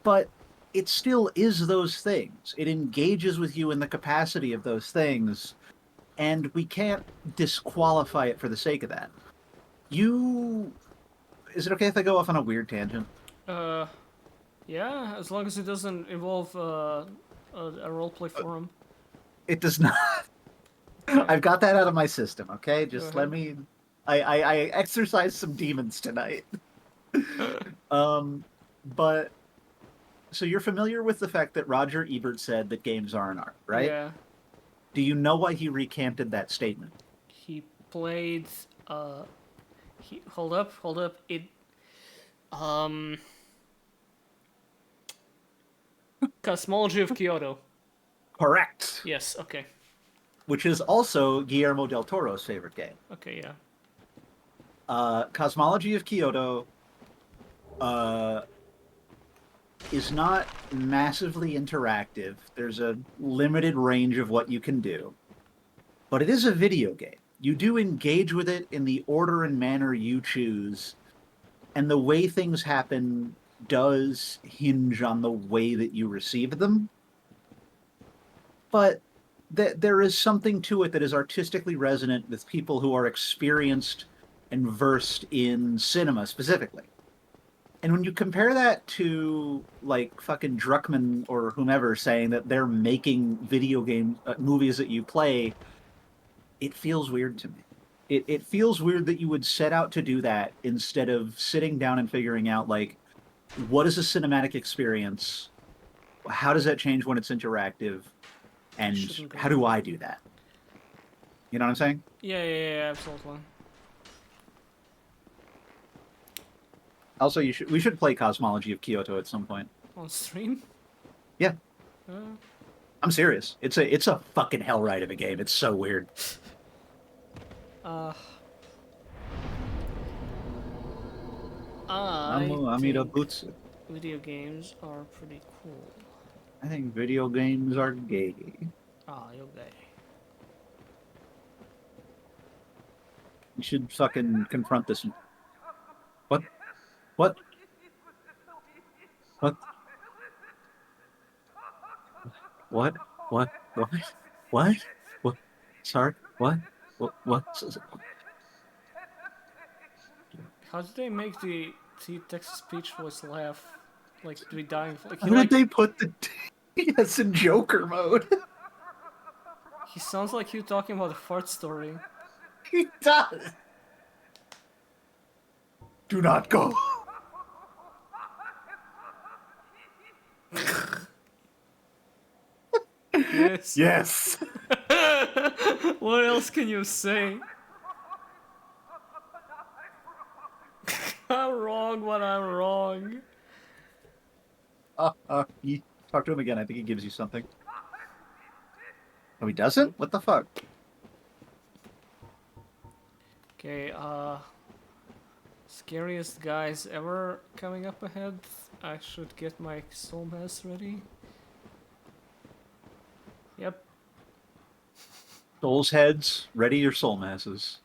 But it still is those things. It engages with you in the capacity of those things, and we can't disqualify it for the sake of that. Is it okay if I go off on a weird tangent? Yeah, as long as it doesn't involve a roleplay forum. It does not. I've got that out of my system, okay? Just let me... I exercised some demons tonight. But... So you're familiar with the fact that Roger Ebert said that games aren't art, right? Yeah. Do you know why he recanted that statement? He played hold up. It Cosmology of Kyoto. Correct. Yes, okay. Which is also Guillermo del Toro's favorite game. Okay, yeah. Cosmology of Kyoto is not massively interactive. There's a limited range of what you can do. But it is a video game. You do engage with it in the order and manner you choose, and the way things happen does hinge on the way that you receive them. But there is something to it that is artistically resonant with people who are experienced and versed in cinema specifically. And when you compare that to, like, fucking Druckmann or whomever saying that they're making video game movies that you play, it feels weird to me. It feels weird that you would set out to do that instead of sitting down and figuring out, like, what is a cinematic experience? How does that change when it's interactive? And how do I do that? You know what I'm saying? Yeah, absolutely. Also, we should play Cosmology of Kyoto at some point. On stream? Yeah. I'm serious. It's a fucking hell ride of a game. It's so weird. I Amida think Butsu. video games are pretty cool. I think video games are gay. Ah, you're gay. You should fucking confront this. What? What? What? What? What? What? What? What? Sorry? What? What? How did they make the text-to-speech voice laugh? Like, to be dying? Like, How did they put the yes in Joker mode? He sounds like you talking about a fart story. He does. Do not go. Yes. Yes. What else can you say? I'm wrong when I'm wrong. You talk to him again. I think he gives you something. Oh, he doesn't? What the fuck? Okay, scariest guys ever coming up ahead. I should get my soul mass ready. Yep. Soul's heads, ready your soul masses.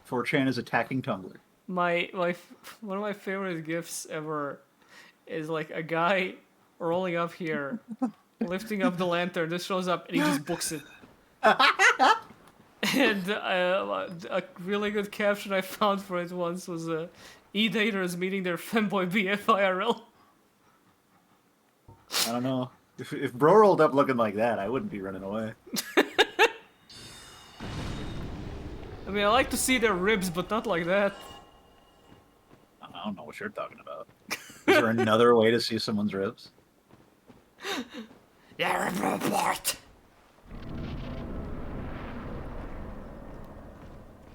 4chan is attacking Tumblr. One of my favorite gifs ever is like a guy rolling up here, lifting up the lantern. This shows up and he just books it. And a really good caption I found for it once was E-daters meeting their femboy BF IRL. I don't know. If bro rolled up looking like that, I wouldn't be running away. I mean, I like to see their ribs, but not like that. I don't know what you're talking about. Is there another way to see someone's ribs? Yeah, report.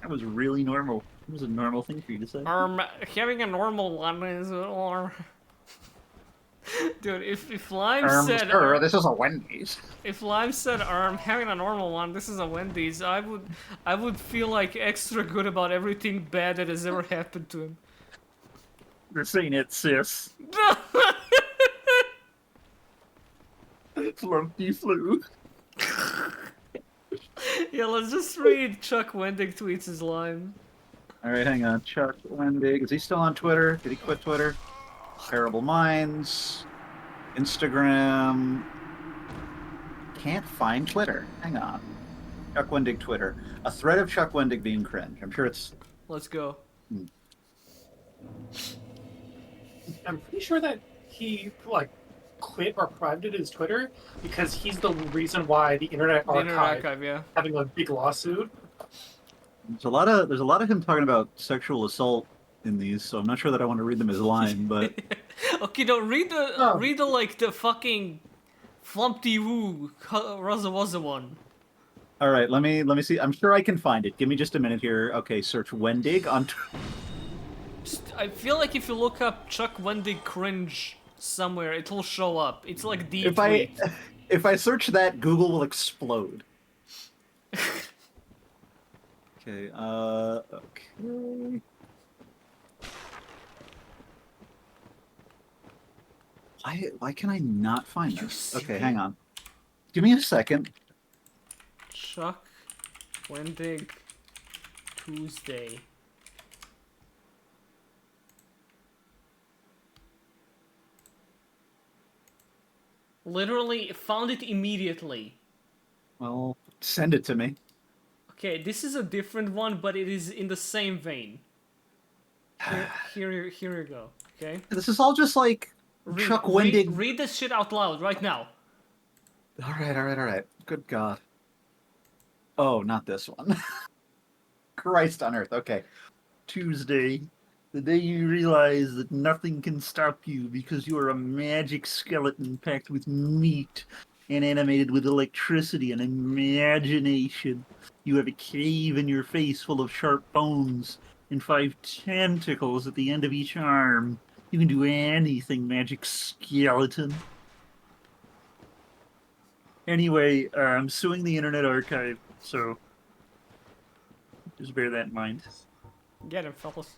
That was really normal. It was a normal thing for you to say. Having a normal one is or. Dude, if Lime said sir, this is a Wendy's. If Lime said having a normal one, this is a Wendy's, I would feel like extra good about everything bad that has ever happened to him. This ain't it, sis. Flumpy flu. Yeah, let's just read Chuck Wendig tweets his Lime. Alright, hang on. Chuck Wendig. Is he still on Twitter? Did he quit Twitter? Terrible Minds. Instagram. Can't find Twitter. Hang on. Chuck Wendig Twitter. A thread of Chuck Wendig being cringe. I'm sure it's... Let's go. I'm pretty sure that he quit or privated his Twitter because he's the reason why the Internet Archive, yeah, having a big lawsuit. There's a lot of him talking about sexual assault in these, so I'm not sure that I want to read them as line, but okay, no, read the fucking Flumpty Woo Razawaza one. all right, let me see. I'm sure I can find it. Give me just a minute here. Okay, search Wendig on. I feel like if you look up Chuck Wendig cringe somewhere, it will show up. It's like the tweet. If I search that, Google will explode. Okay. Okay. Why can I not find this? Okay, hang on. Give me a second. Chuck Wendig Tuesday. Literally found it immediately. Well, send it to me. Okay, this is a different one, but it is in the same vein. Here you go. Okay. This is all just like Chuck Wendig. Read this shit out loud right now. All right. Good God. Oh, not this one. Christ on earth. Okay. Tuesday, the day you realize that nothing can stop you because you are a magic skeleton packed with meat and animated with electricity and imagination. You have a cave in your face full of sharp bones and 5 tentacles at the end of each arm. You can do anything, magic skeleton. Anyway, I'm suing the Internet Archive, so just bear that in mind. Get him, fellas.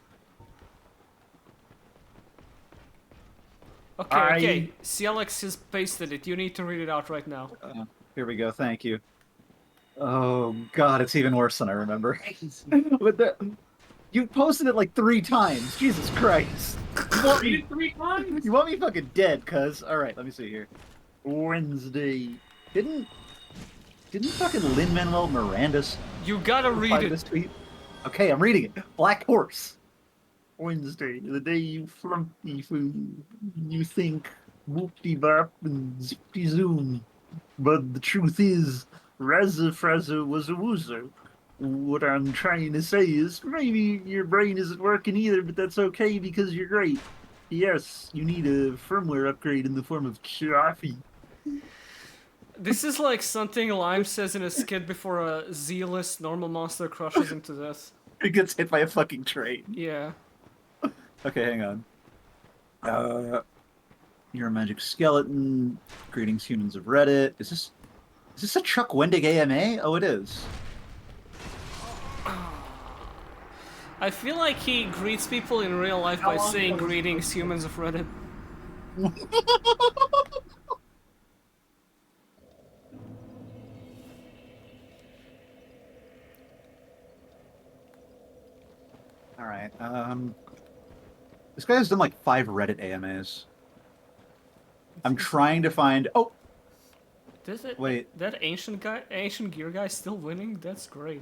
Okay, okay. CLX has pasted it. You need to read it out right now. Here we go. Thank you. Oh God, it's even worse than I remember. But you posted it like 3 times. Jesus Christ. Read it 3 times? You want me fucking dead, cuz. Alright, let me see here. Wednesday. Didn't fucking Lin-Manuel Miranda You gotta read reply to it. this tweet? Okay, I'm reading it. Black Horse. Wednesday, the day you flunked food. You think whoop-de-bop and zip-de-zoom. But the truth is, Razza Frazza was a woozer. What I'm trying to say is, maybe your brain isn't working either, but that's okay because you're great. Yes, you need a firmware upgrade in the form of coffee. This is like something Lime says in a skit before a Z-list normal monster crushes him to death. It gets hit by a fucking train. Yeah. Okay, hang on. You're a magic skeleton. Greetings, humans of Reddit. Is this a Chuck Wendig AMA? Oh, it is. I feel like he greets people in real life by saying greetings, humans of Reddit. Alright, this guy has done like 5 Reddit AMAs. I'm trying to find... Oh! Wait. That ancient gear guy still winning? That's great.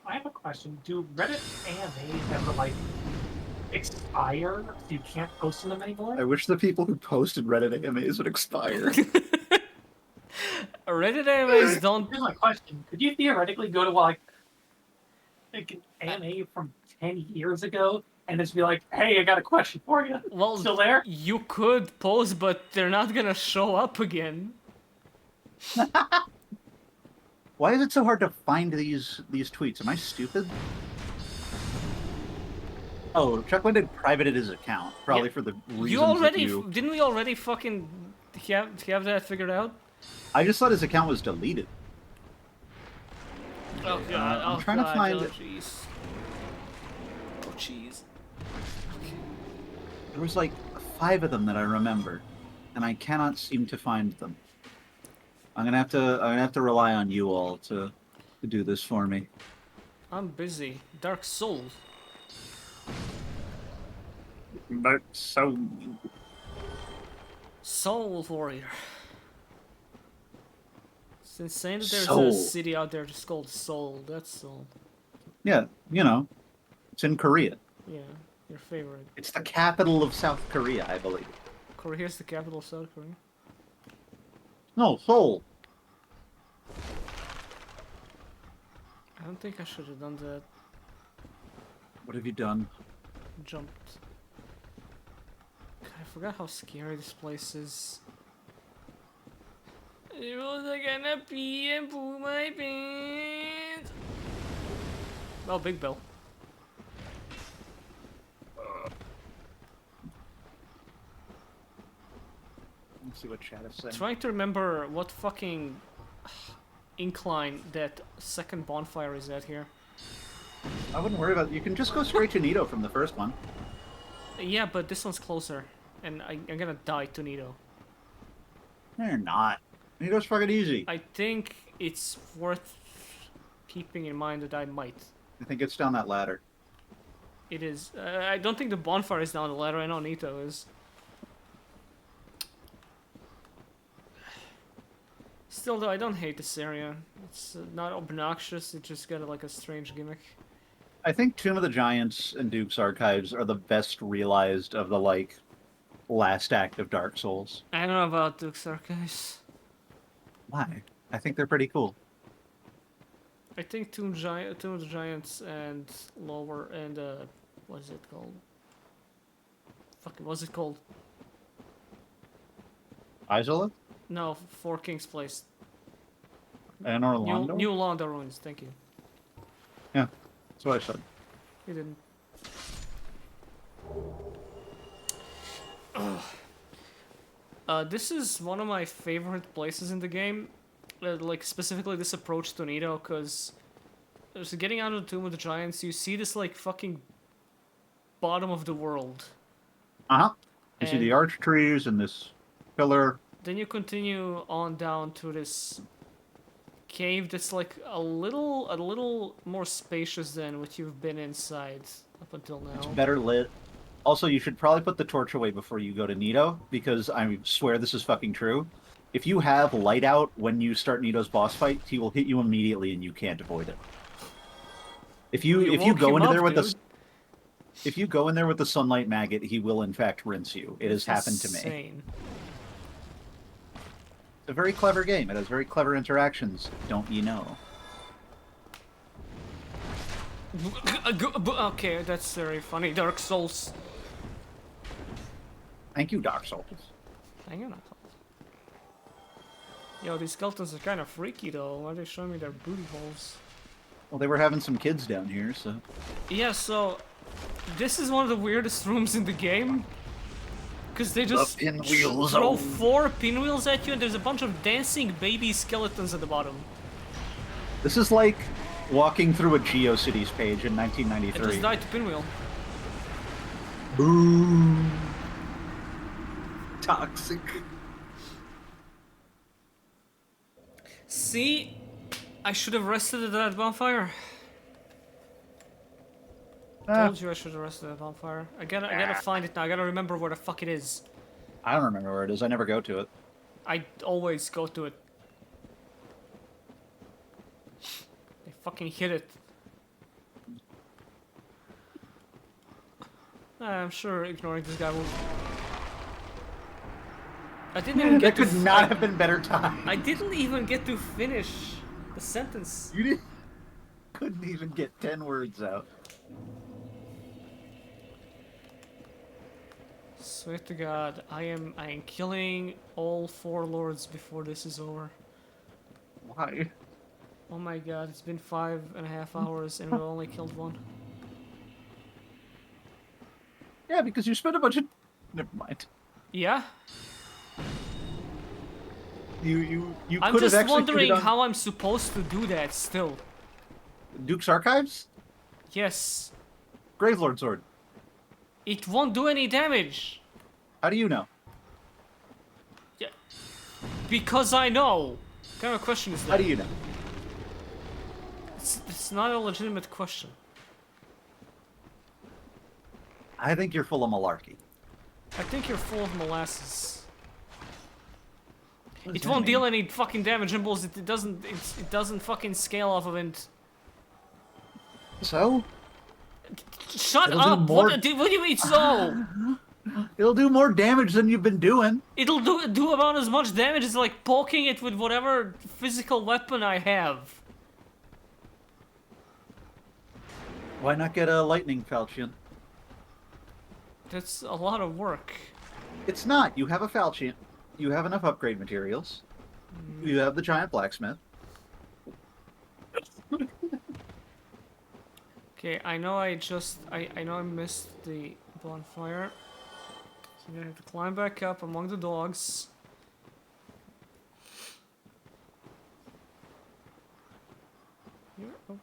I have a question. Do Reddit AMAs ever, like, expire so you can't post them anymore? I wish the people who posted Reddit AMAs would expire. Reddit AMAs don't... Here's my question. Could you theoretically go to, like an AMA from 10 years ago and just be like, hey, I got a question for you? Well, still there? You could post, but they're not gonna show up again. Why is it so hard to find these tweets? Am I stupid? Oh, Chuck Wendig privated his account, probably for the reasons You already... that you... Didn't we already fucking have that figured out? I just thought his account was deleted. Oh god, I'm trying to find... Oh jeez. Oh jeez. There was like 5 of them that I remember, and I cannot seem to find them. I'm gonna have to rely on you all to do this for me. I'm busy. Dark Souls. Dark Soul. Soul Warrior. It's insane that there's Soul. a city out there just called Seoul. That's Seoul. Yeah, you know, it's in Korea. Yeah, your favorite. It's the capital of South Korea, I believe. Korea's the capital of South Korea? No, Seoul. I don't think I should have done that. What have you done? Jumped. God, I forgot how scary this place is. It was gonna pee and poo my pants. Oh, Big Bill. Let's see what chat is saying. Trying to remember what fucking incline that second bonfire is at here. I wouldn't worry about it. You can just go straight to Nito from the first one. Yeah, but this one's closer, and I'm gonna die to Nito. No, you're not. Nito's fucking easy. I think it's worth keeping in mind that I might. I think it's down that ladder. It is. I don't think the bonfire is down the ladder. I know Nito is. Still, though, I don't hate this area. It's not obnoxious. It just got like a strange gimmick. I think Tomb of the Giants and Duke's Archives are the best realized of the, like, last act of Dark Souls. I don't know about Duke's Archives. Why? I think they're pretty cool. I think Tomb of the Giants and Lower and what is it called? Fucking, what's it called? Isola? No, Four Kings Place. And Orlando? New Orlando Ruins, thank you. Yeah, that's what I said. You didn't. This is one of my favorite places in the game. Like, specifically this approach to Nito, because so getting out of the Tomb of the Giants, you see this like fucking bottom of the world. Uh huh. You see And- the arch trees and this pillar. Then you continue on down to this cave that's like a little more spacious than what you've been inside up until now. It's better lit. Also, you should probably put the torch away before you go to Nito, because I swear this is fucking true. If you have light out when you start Nito's boss fight, he will hit you immediately and you can't avoid it. If you woke go him into up, there with dude. if you go in there with the sunlight maggot, he will in fact rinse you. It has happened to me. Insane. It's a very clever game. It has very clever interactions, don't you know? Okay, that's very funny. Dark Souls. Thank you, Dark Souls. Hang on. Yo, these skeletons are kind of freaky though. Why are they showing me their booty holes? Well, they were having some kids down here, so... Yeah, so this is one of the weirdest rooms in the game. Because they just pinwheel throw zone. 4 pinwheels at you and there's a bunch of dancing baby skeletons at the bottom. This is like walking through a GeoCities page in I just 1993. died to pinwheel. Boom. Toxic. See? I should have rested at that bonfire. Told you I should have rested at that bonfire. I gotta find it now. I gotta remember where the fuck it is. I don't remember where it is. I never go to it. I always go to it. They fucking hit it. I'm sure ignoring this guy will. I didn't even That get to. could not have been better time. I didn't even get to finish the sentence. You couldn't even get 10 words out. Swear to God, I am killing all 4 lords before this is over. Why? Oh my God, it's been 5.5 hours and we only killed 1. Yeah, because you spent a bunch of... Never mind. Yeah? You I'm could have just executed wondering on how I'm supposed to do that still. Duke's Archives? Yes. Gravelord Sword. It won't do any damage. How do you know? Yeah. Because I know. What kind of question is that? How do you know? It's not a legitimate question. I think you're full of malarkey. I think you're full of molasses. What does It that won't mean? deal any fucking damage, Impulse. It doesn't. It doesn't fucking scale off of it. So? Shut It'll do up! more- What do you mean so? It'll do more damage than you've been doing. It'll do about as much damage as like poking it with whatever physical weapon I have. Why not get a lightning falchion? That's a lot of work. It's not. You have a falchion. You have enough upgrade materials. You have the giant blacksmith. Okay, I know I know I missed the bonfire. So I'm gonna have to climb back up among the dogs. Here, oh.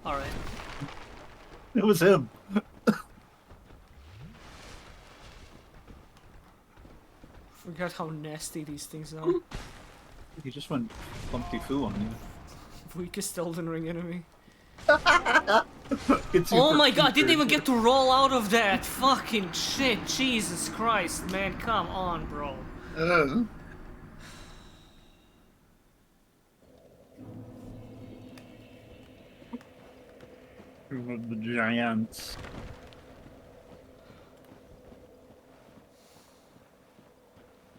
Alright. It was him. Forgot how nasty these things are. He just went bumpty foo on you. Weakest Elden Ring enemy. It's Oh super my god, didn't super- even get to roll out of that! Fucking shit, Jesus Christ, man, come on, bro. The giants.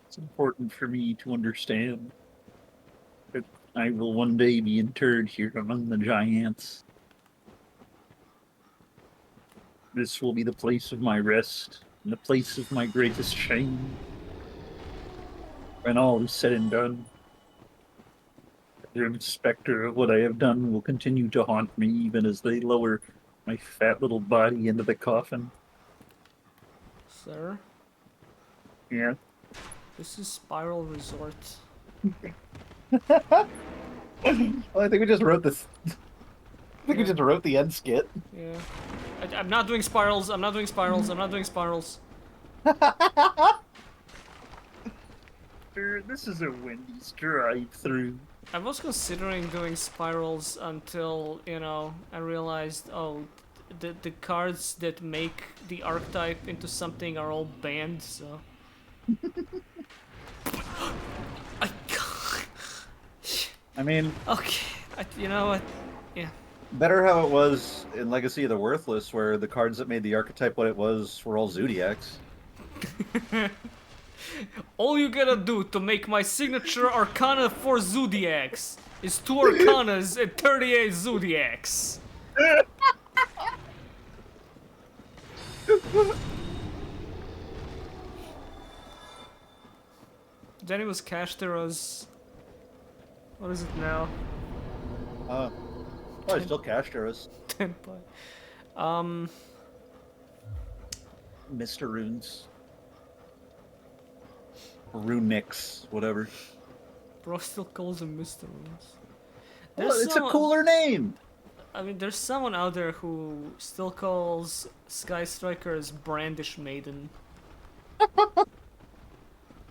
It's important for me to understand that I will one day be interred here among the giants. This will be the place of my rest, and the place of my greatest shame. When all is said and done, The specter of what I have done will continue to haunt me even as they lower my fat little body into the coffin. Sir, Yeah. this is Spiral Resort. Well, I think we just wrote this. I think we just wrote the end skit. Yeah. I'm not doing spirals. I'm not doing spirals. I'm not doing spirals. Sir, this is a Wendy's drive-through. I was considering doing spirals until, you know, I realized, oh, the cards that make the archetype into something are all banned, so... I mean, Okay, you know what? Yeah. better how it was in Legacy of the Worthless, where the cards that made the archetype what it was were all Zodiacs. All you gotta do to make my signature Arcana for Zodiacs is 2 Arcanas and 38 Zodiacs. Then it was Kashtera's. What is it now? Oh, it's still Kashtera's. Tenpai. Mr. Runes. Runix, whatever. Bro still calls him Mr. Runes. Well, it's a cooler name! I mean, there's someone out there who still calls Sky Strikers Brandish Maiden.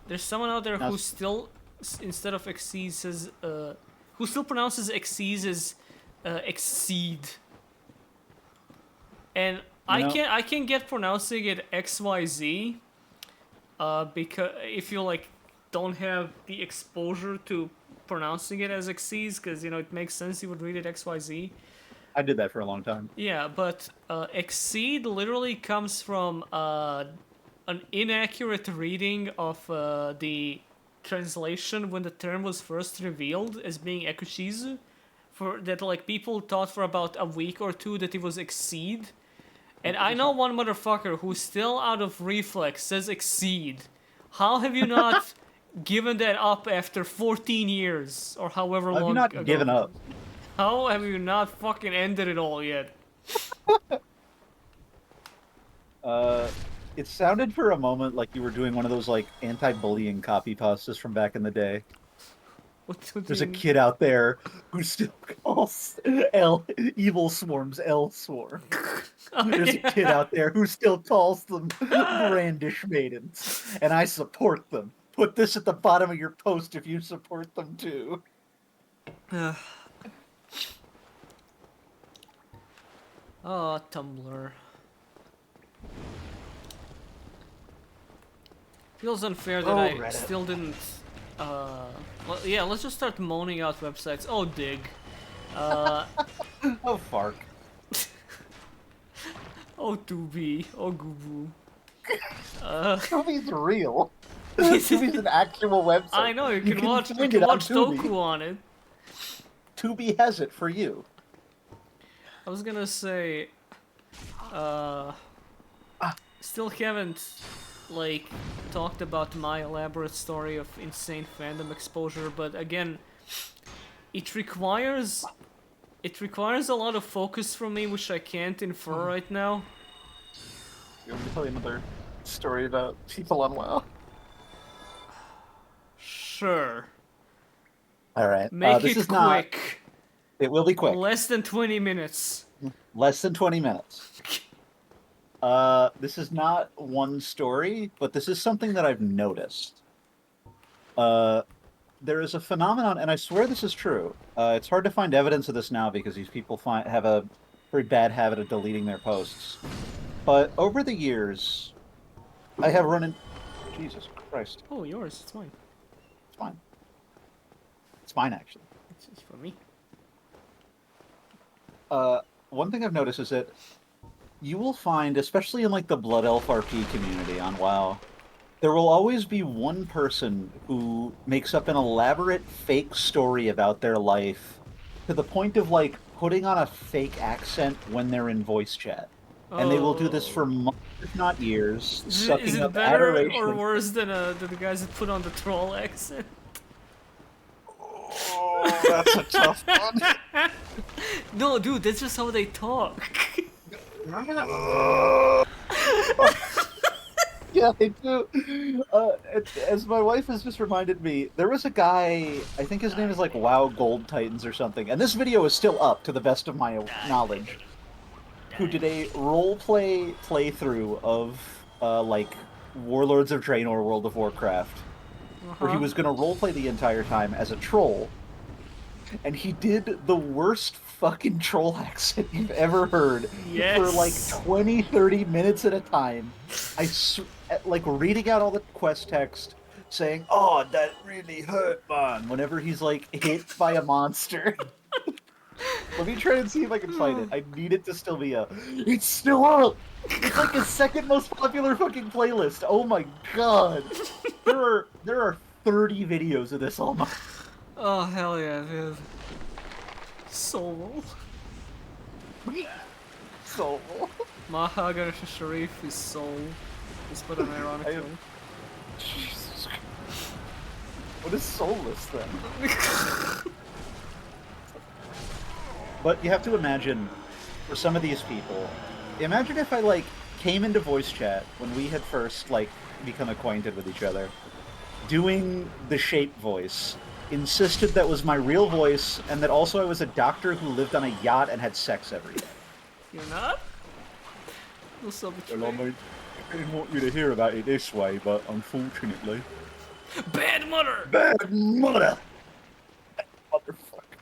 There's someone out there who still, instead of Exceed, says, who still pronounces Exceed as Exceed. And I can get pronouncing it XYZ, because if you like don't have the exposure to pronouncing it as Exceed, because you know it makes sense you would read it XYZ. I did that for a long time. Yeah, but Exceed literally comes from an inaccurate reading of the translation when the term was first revealed as being Ekushizu. For that, like, people thought for about a week or two that it was Exceed. And I know one motherfucker who still out of reflex says Exceed. How have you not given that up after 14 years or however long Have you not ago? given up? How have you not fucking ended it all yet? It sounded for a moment like you were doing one of those like anti-bullying copy pastas from back in the day. What There's a kid out there who still calls Evil Swarms L Swarm. There's a kid out there who still calls them Brandish Maidens, and I support them. Put this at the bottom of your post if you support them too. Oh, Tumblr. Feels unfair that I Reddit. still didn't. Well, yeah, let's just start moaning out websites. Oh, Dig. Oh, Fark. Oh, Tubi. Oh, Gubu. Tubi's real. Tubi's an actual website. I know, you can watch find it on Tubi. Toku on it. Tubi has it for you. I was gonna say, still haven't, like, talked about my elaborate story of insane fandom exposure, but again, it requires a lot of focus from me, which I can't infer right now. You want me to tell you another story about people on WoW? Sure. Alright. Make this it is quick. not... It will be quick. Less than 20 minutes. Less than 20 minutes. This is not one story, but this is something that I've noticed. There is a phenomenon, and I swear this is true. It's hard to find evidence of this now because these people have a very bad habit of deleting their posts. But over the years, I have run in... Jesus Christ. Oh, yours. It's mine. It's fine. It's fine, actually. It's for me. One thing I've noticed is that you will find, especially in like the Blood Elf RP community on WoW, there will always be one person who makes up an elaborate fake story about their life to the point of like putting on a fake accent when they're in voice chat. And they will do this for months, if not years, sucking Is it up better adoration. or worse than the guys that put on the troll accent? Oh, that's a tough one. No, dude, that's just how they talk. Yeah, they do. As my wife has just reminded me, there was a guy, I think his name is like WoW Gold Titans or something, and this video is still up to the best of my knowledge, who did a roleplay playthrough of, like, Warlords of Draenor World of Warcraft, where he was going to roleplay the entire time as a troll, and he did the worst fucking troll accent you've ever heard for like 20, 30 minutes at a time. Like reading out all the quest text, saying, "Oh, that really hurt, man," whenever he's like hit by a monster. Let me try and see if I can find it. I need it to still be it's still up! It's like his second most popular fucking playlist. Oh my god. There are 30 videos of this almost. Oh, hell yeah, dude. Soul. Soul. Mahagar Sharif is soul. Let's put an ironic one. Jesus Christ. What is soulless then? But you have to imagine, for some of these people, imagine if I, like, came into voice chat when we had first, like, become acquainted with each other, doing the shape voice, insisted that was my real voice, and that also I was a doctor who lived on a yacht and had sex every day. You're not? You'll still be Well, I mean, I didn't want you to hear about it this way, but unfortunately... Bad mother! Bad mother! Motherfucker.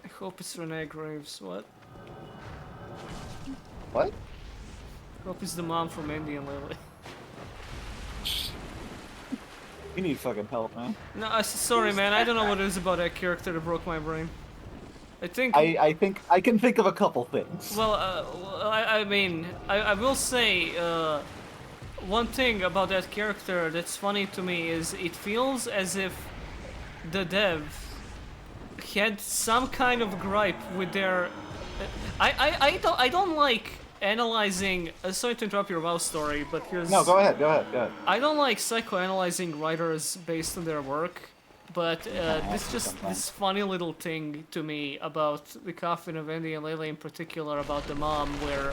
I hope it's Renee Graves. What? What? I hope it's the mom from Andy and Lily. You need fucking help, man. No, sorry, man. I don't know what it is about that character that broke my brain. I think I can think of a couple things. Well, I mean, I will say one thing about that character that's funny to me is it feels as if the dev had some kind of gripe with their. I don't like analyzing. Sorry to interrupt your WoW story, but here's. No, go ahead. I don't like psychoanalyzing writers based on their work. But this funny little thing to me about the coffin of Andy and Lele in particular, about the mom, where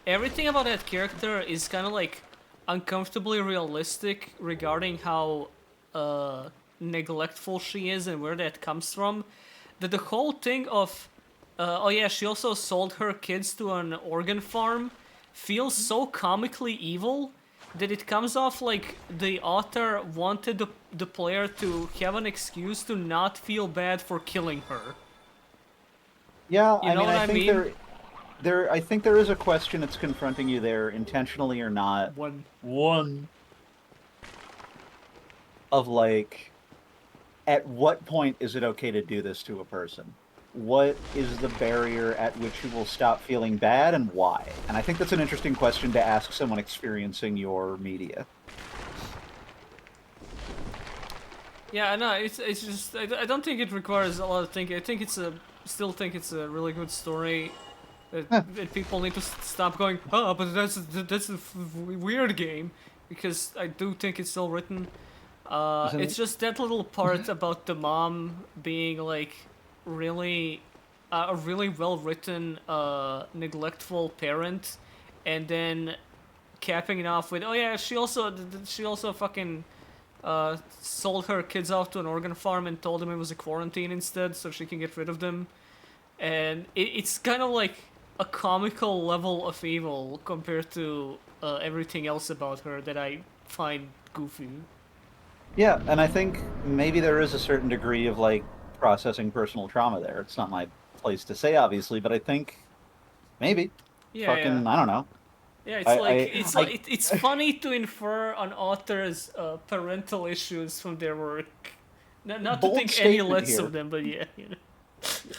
everything about that character is kind of like uncomfortably realistic regarding how neglectful she is and where that comes from. That the whole thing of oh yeah, she also sold her kids to an organ farm feels so comically evil that it comes off like the author wanted the player to have an excuse to not feel bad for killing her. Yeah, You know what I mean? I think there is a question that's confronting you there, intentionally or not. One of like, at what point is it okay to do this to a person? What is the barrier at which you will stop feeling bad, and why? And I think that's an interesting question to ask someone experiencing your media. Yeah, no, it's just I don't think it requires a lot of thinking. I think still think it's a really good story. That people need to stop going, oh, but that's a weird game, because I do think it's well written. It's just that little part about the mom being like really a really well written neglectful parent, and then capping it off with, oh yeah, she also fucking sold her kids off to an organ farm and told them it was a quarantine instead so she can get rid of them. And it's kind of like a comical level of evil compared to everything else about her that I find goofy. Yeah, and I think maybe there is a certain degree of like processing personal trauma there. It's not my place to say, obviously, but I think maybe. Yeah, fucking, yeah. I don't know. Yeah, it's funny to infer on authors' parental issues from their work. Not to Bold think any statement less here. of them, but yeah. You know.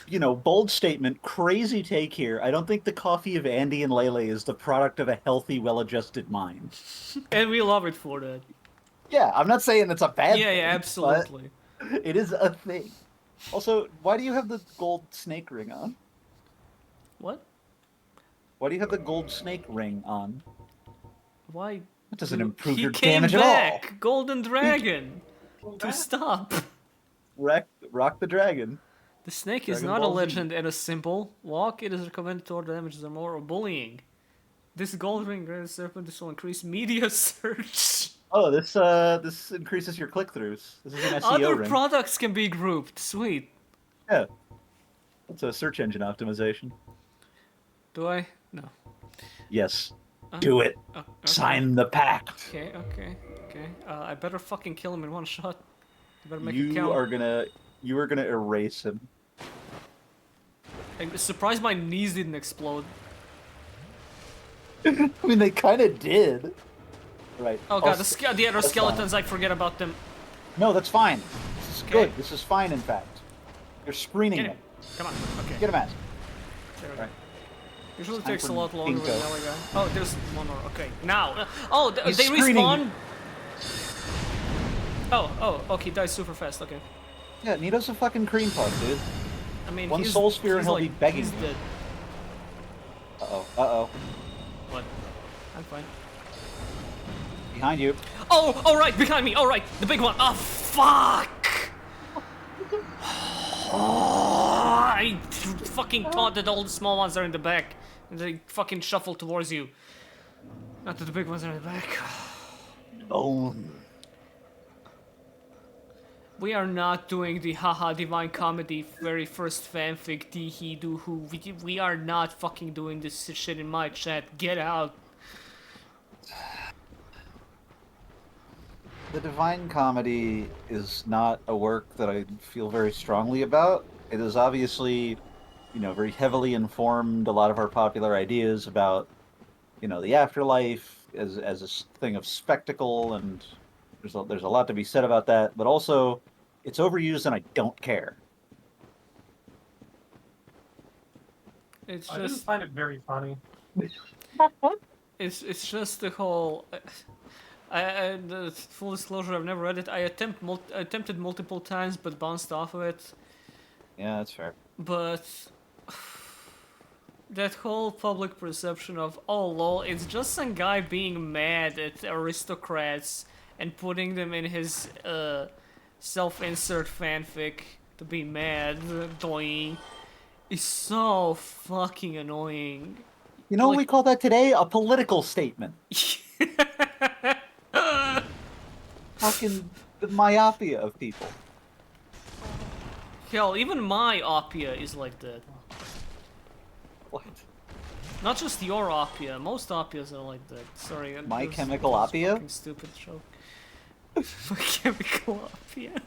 You know, bold statement, crazy take here. I don't think the coffee of Andy and Lele is the product of a healthy, well-adjusted mind. And we love it for that. Yeah, I'm not saying it's a bad thing. Yeah, absolutely. But it is a thing. Also, why do you have the gold snake ring on? What? Why do you have the gold snake ring on? Why? That doesn't improve your came damage back. at all. Golden Dragon. To stop. Rock the dragon. The snake is Dragon not a Ball Z. legend and a symbol. Walk, it is recommended toward damages or more, or bullying. This gold ring grants serpent this will increase media search. Oh, this increases your click-throughs. This is an SEO Other ring. products can be grouped. Sweet. Yeah. It's a search engine optimization. Do I? No. Yes. Do it. Oh, okay. Sign the pact. Okay. I better fucking kill him in one shot. I better make it You count. are gonna erase him. I'm surprised my knees didn't explode. I mean, they kind of did. Right. Oh god, Also- the other that's skeletons, I forget about them. No, that's fine. This is Okay. good. This is fine, in fact. You're screening Get them. him. Come on. Okay. Get him out. There we go. Right. Usually Time takes a for lot longer with Dinko. the other guy. Oh, there's one more. Okay. Now. Oh, He's they screening respawn. Oh, okay, he dies super fast. Okay. Yeah, Nito's a fucking cream puff, dude. I mean, One he's, soul spear and he's he'll like, be begging he's you. dead. Uh-oh. What? I'm fine. Behind you. Oh, right, behind me. Oh, right, the big one. Oh, fuck! Oh, I fucking thought that all the small ones are in the back, and they fucking shuffle towards you. Not that the big ones are in the back. Boom. We are not doing the haha divine comedy very first fanfic dee hee doo hoo. We are not fucking doing this shit in my chat. Get out. The Divine Comedy is not a work that I feel very strongly about. It is obviously, very heavily informed a lot of our popular ideas about, the afterlife as a thing of spectacle, and there's a lot to be said about that. But also, it's overused, and I don't care. It's I just just find it very funny. it's just the whole. The full disclosure, I've never read it. I attempted multiple times, but bounced off of it. Yeah, that's fair. But that whole public perception of, oh lol, it's just some guy being mad at aristocrats and putting them in his self-insert fanfic to be mad, doing, is so fucking annoying. You know what Like- we call that today? A political statement. Fucking the myopia of people. Hell, even my opia is like that. What? Not just your opia, most opias are like that. Sorry. My that Chemical was a Opia? fucking stupid joke. My chemical opia.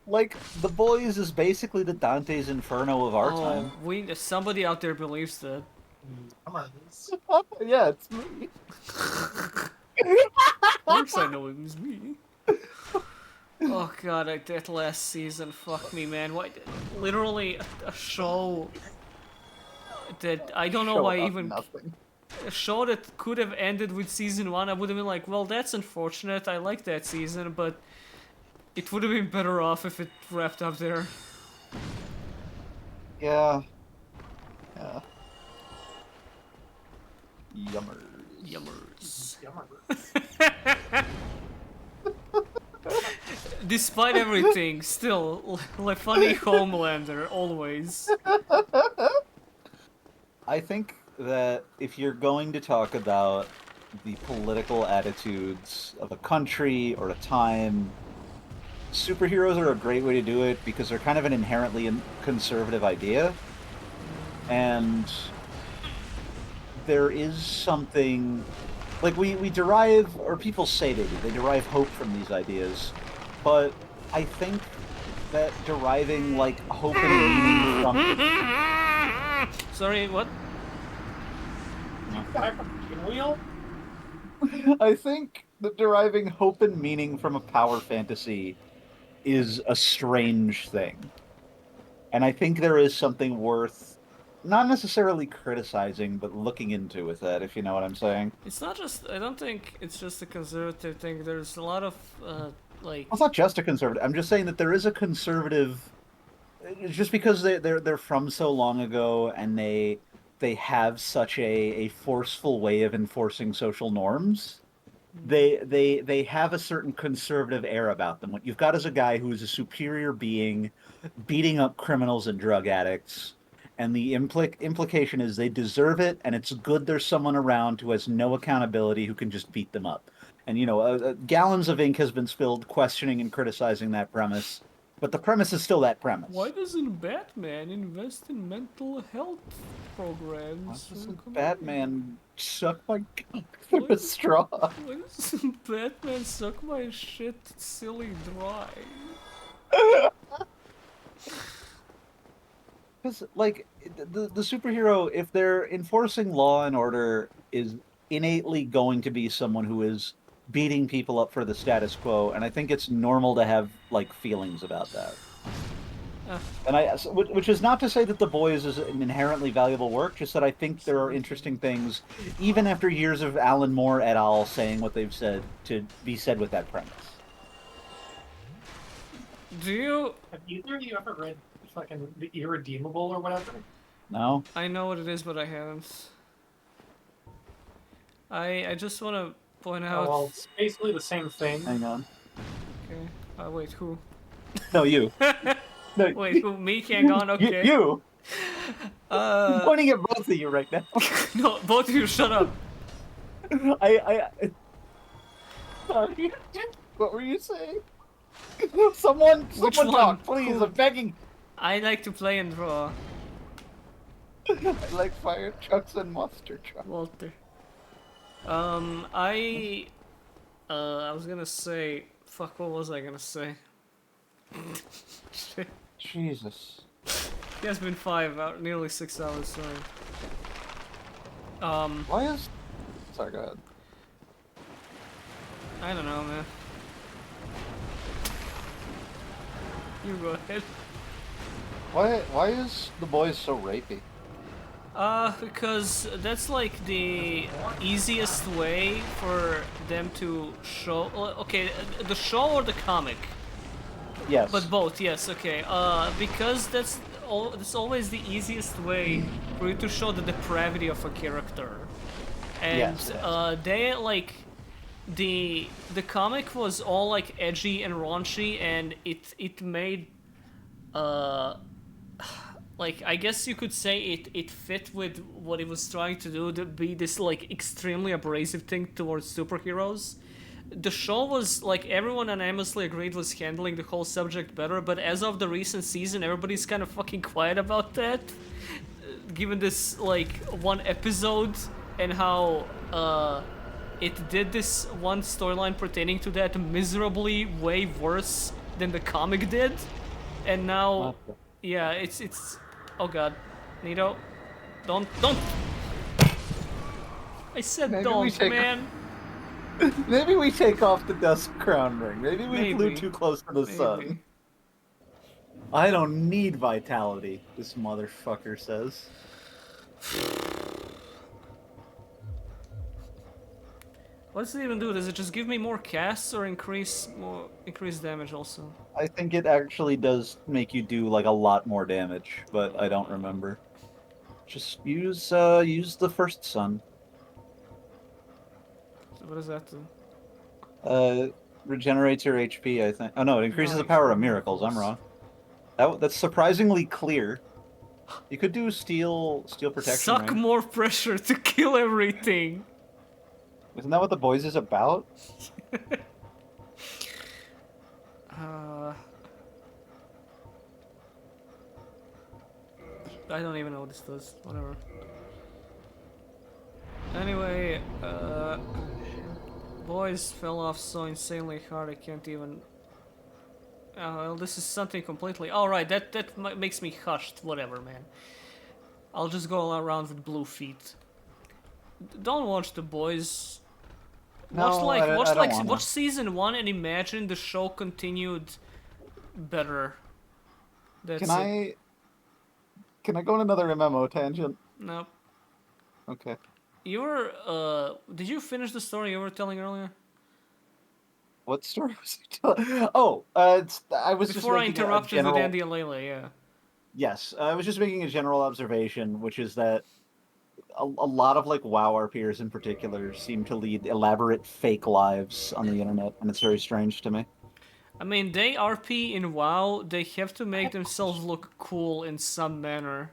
Like, The Boys is basically the Dante's Inferno of our time. Somebody out there believes that. Come on. Yeah, it's me. Of course I know it was me. Oh god, that last season, fuck me, man. What? Literally a show that I don't know Show why about even nothing. a show that could have ended with season 1. I would have been like, well, that's unfortunate. I like that season, but it would have been better off if it wrapped up there. Yeah. Yummers. Yummers. Yummer. Despite everything, still, like funny Homelander, always. I think that if you're going to talk about the political attitudes of a country or a time, superheroes are a great way to do it because they're kind of an inherently conservative idea. And there is something, like we derive, or people say they derive hope from these ideas, but I think that deriving like hope and meaning from Sorry, what? Guy from Pinwheel? I think that deriving hope and meaning from a power fantasy is a strange thing. And I think there is something worth not necessarily criticizing, but looking into with that, if you know what I'm saying. It's not just. I don't think it's just a conservative thing. There's a lot of like. Well, it's not just a conservative. I'm just saying that there is a conservative. It's just because they're from so long ago and they have such a forceful way of enforcing social norms they have a certain conservative air about them. What you've got is a guy who is a superior being, beating up criminals and drug addicts, and the implication is they deserve it, and it's good there's someone around who has no accountability who can just beat them up. And gallons of ink has been spilled questioning and criticizing that premise, but the premise is still that premise. Why doesn't Batman invest in mental health programs? Why doesn't Come on. Batman suck my cock through a straw? Why doesn't Batman suck my shit silly dry? Because, like, the superhero, if they're enforcing law and order, is innately going to be someone who is beating people up for the status quo, and I think it's normal to have, like, feelings about that. Which is not to say that The Boys is an inherently valuable work, just that I think there are interesting things, even after years of Alan Moore et al. Saying what they've said, to be said with that premise. Do you... Have either of you ever read fucking The Irredeemable or whatever? No? I know what it is, but I haven't. I just want to point out... Well, it's basically the same thing. Hang on. Okay. Wait, who? No, you. No, Wait, who? Me? Hang on, okay. You! I'm pointing at both of you right now. No, both of you shut up. Sorry. What were you saying? Someone talk, please. Who? I'm begging. I like to play and draw. I like fire trucks and monster trucks. Walter. I was gonna say... Fuck, what was I gonna say? Shit. Jesus. It has been 5 hours, nearly 6 hours, sorry. Why is... Sorry, go ahead. I don't know, man. You go ahead. Why is The Boys so rapey? Because that's like the easiest way for them to show... Okay, the show or the comic? Yes. But both, yes, okay. Because that's always the easiest way for you to show the depravity of a character. And Yes. they like the comic was all like edgy and raunchy, and it made like, I guess you could say it fit with what it was trying to do, to be this like extremely abrasive thing towards superheroes. The show was, like, everyone unanimously agreed was handling the whole subject better, but as of the recent season, everybody's kind of fucking quiet about that. Given this, like, one episode and how it did this one storyline pertaining to that miserably way worse than the comic did. And now, yeah, it's... Oh god. Nito, don't... I said Maybe don't, man. Maybe we take off the Dusk Crown ring. Maybe we flew too close to the sun. I don't need vitality, this motherfucker says. What does it even do? Does it just give me more casts or increase damage also? I think it actually does make you do like a lot more damage, but I don't remember. Just use the first sun. So what does that do? Regenerates your HP, I think. Oh no, it increases the power of miracles. I'm wrong. That's surprisingly clear. You could do steel protection. Suck right? more pressure to kill everything. Isn't that what The Boys is about? I don't even know what this does. Whatever. Anyway, Boys fell off so insanely hard I can't even... Oh, well, this is something completely... Alright, that makes me hushed. Whatever, man. I'll just go around with blue feet. Don't watch The Boys. No, Watch season 1 and imagine the show continued better. That's Can I go on another MMO tangent? Nope. Okay. You were, did you finish the story you were telling earlier? What story was I telling? Oh, I was Before I just interrupted general... with Andy and Layla, yeah. Yes, I was just making a general observation, which is that a lot of like WoW RPers in particular seem to lead elaborate fake lives on the internet, and it's very strange to me. I mean, they RP in WoW, they have to make themselves look cool in some manner.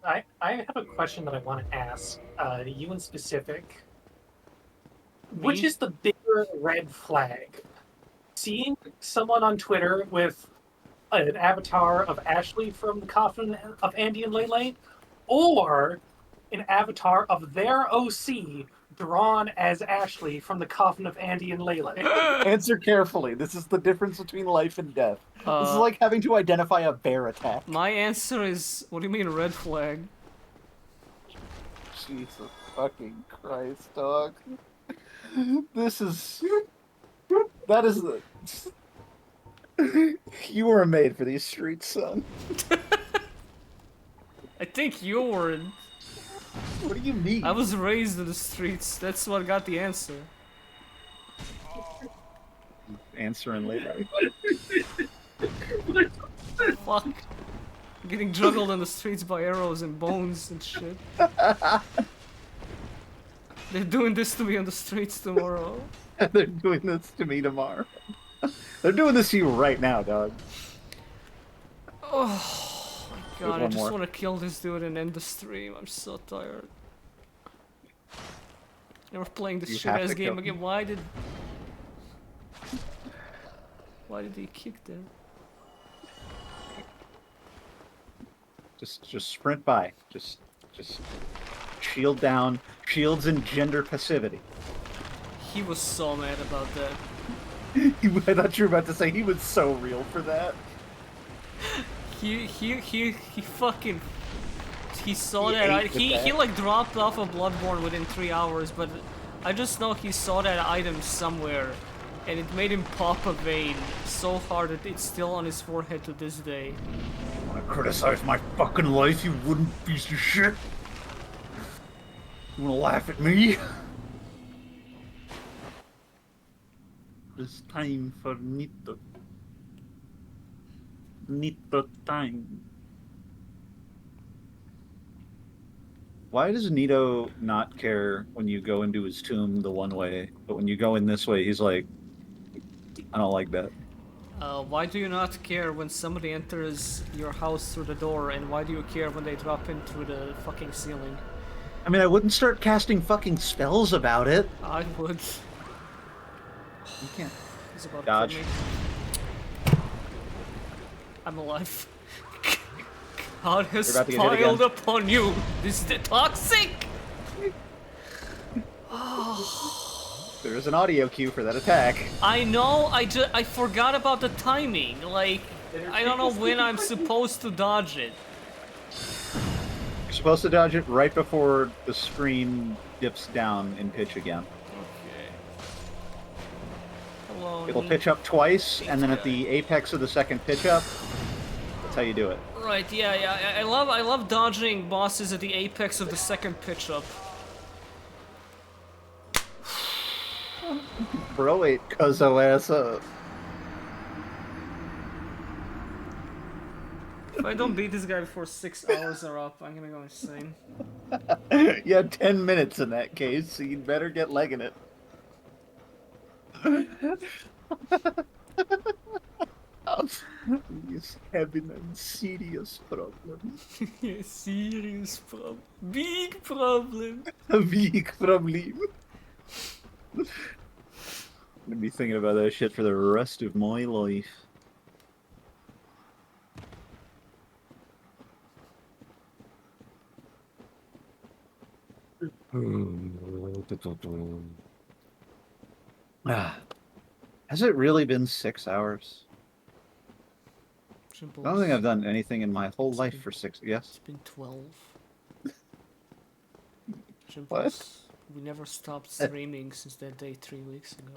I have a question that I want to ask you in specific. Me? Which is the bigger red flag? Seeing someone on Twitter with an avatar of Ashley from the Coffin of Andy and Lele, or an avatar of their OC drawn as Ashley from the Coffin of Andy and Lele? Answer carefully. This is the difference between life and death. This is Uh, like having to identify a bear attack. My answer is, what do you mean red flag? Jesus fucking Christ, dog. This is... That is the... You were made for these streets, son. I think you were. What do you mean? I was raised in the streets. That's what got the answer. Answering later. Fuck. Getting juggled on the streets by arrows and bones and shit. They're doing this to me on the streets tomorrow. They're doing this to me tomorrow. They're doing this to you right now, dog. Oh my god, I one just more. want to kill this dude and end the stream. I'm so tired. Never playing this You shit have ass to game kill again. Why did he kick there? Just sprint by. Just shield down. Shields and gender passivity. He was so mad about that. I thought you were about to say he was so real for that. He fucking he saw He that. ate with He that. like dropped off of Bloodborne within 3 hours, but I just know he saw that item somewhere, and it made him pop a vein so hard that it's still on his forehead to this day. Wanna criticize my fucking life, you wooden piece of shit? You wanna laugh at me? It's time for Nito. Nito time. Why does Nito not care when you go into his tomb the one way, but when you go in this way, he's like, I don't like that. Why do you not care when somebody enters your house through the door, and why do you care when they drop in through the fucking ceiling? I mean, I wouldn't start casting fucking spells about it. I would. You can't. He's about Dodge. to kill me. I'm alive. God has You're about to get hit piled again. upon you. This is the toxic. There is an audio cue for that attack. I know. I forgot about the timing. Like, I don't know when I'm supposed to dodge it. You're supposed to dodge it right before the screen dips down in pitch again. Okay. Hello. It'll pitch up twice, and then at the apex of the second pitch up, that's how you do it. Right. Yeah. I love dodging bosses at the apex of the second pitch up. Bro ate Cuzzo ass up. If I don't beat this guy before 6 hours are up, I'm gonna go insane. You had 10 minutes in that case, so you'd better get legging it. He's having a serious problem. Serious problem. Big problem. A big problem. I'm gonna be thinking about that shit for the rest of my life. Has it really been 6 hours? I don't think I've done anything in my whole life for 6. Yes. It's been 12. What? We never stopped streaming since that day 3 weeks ago.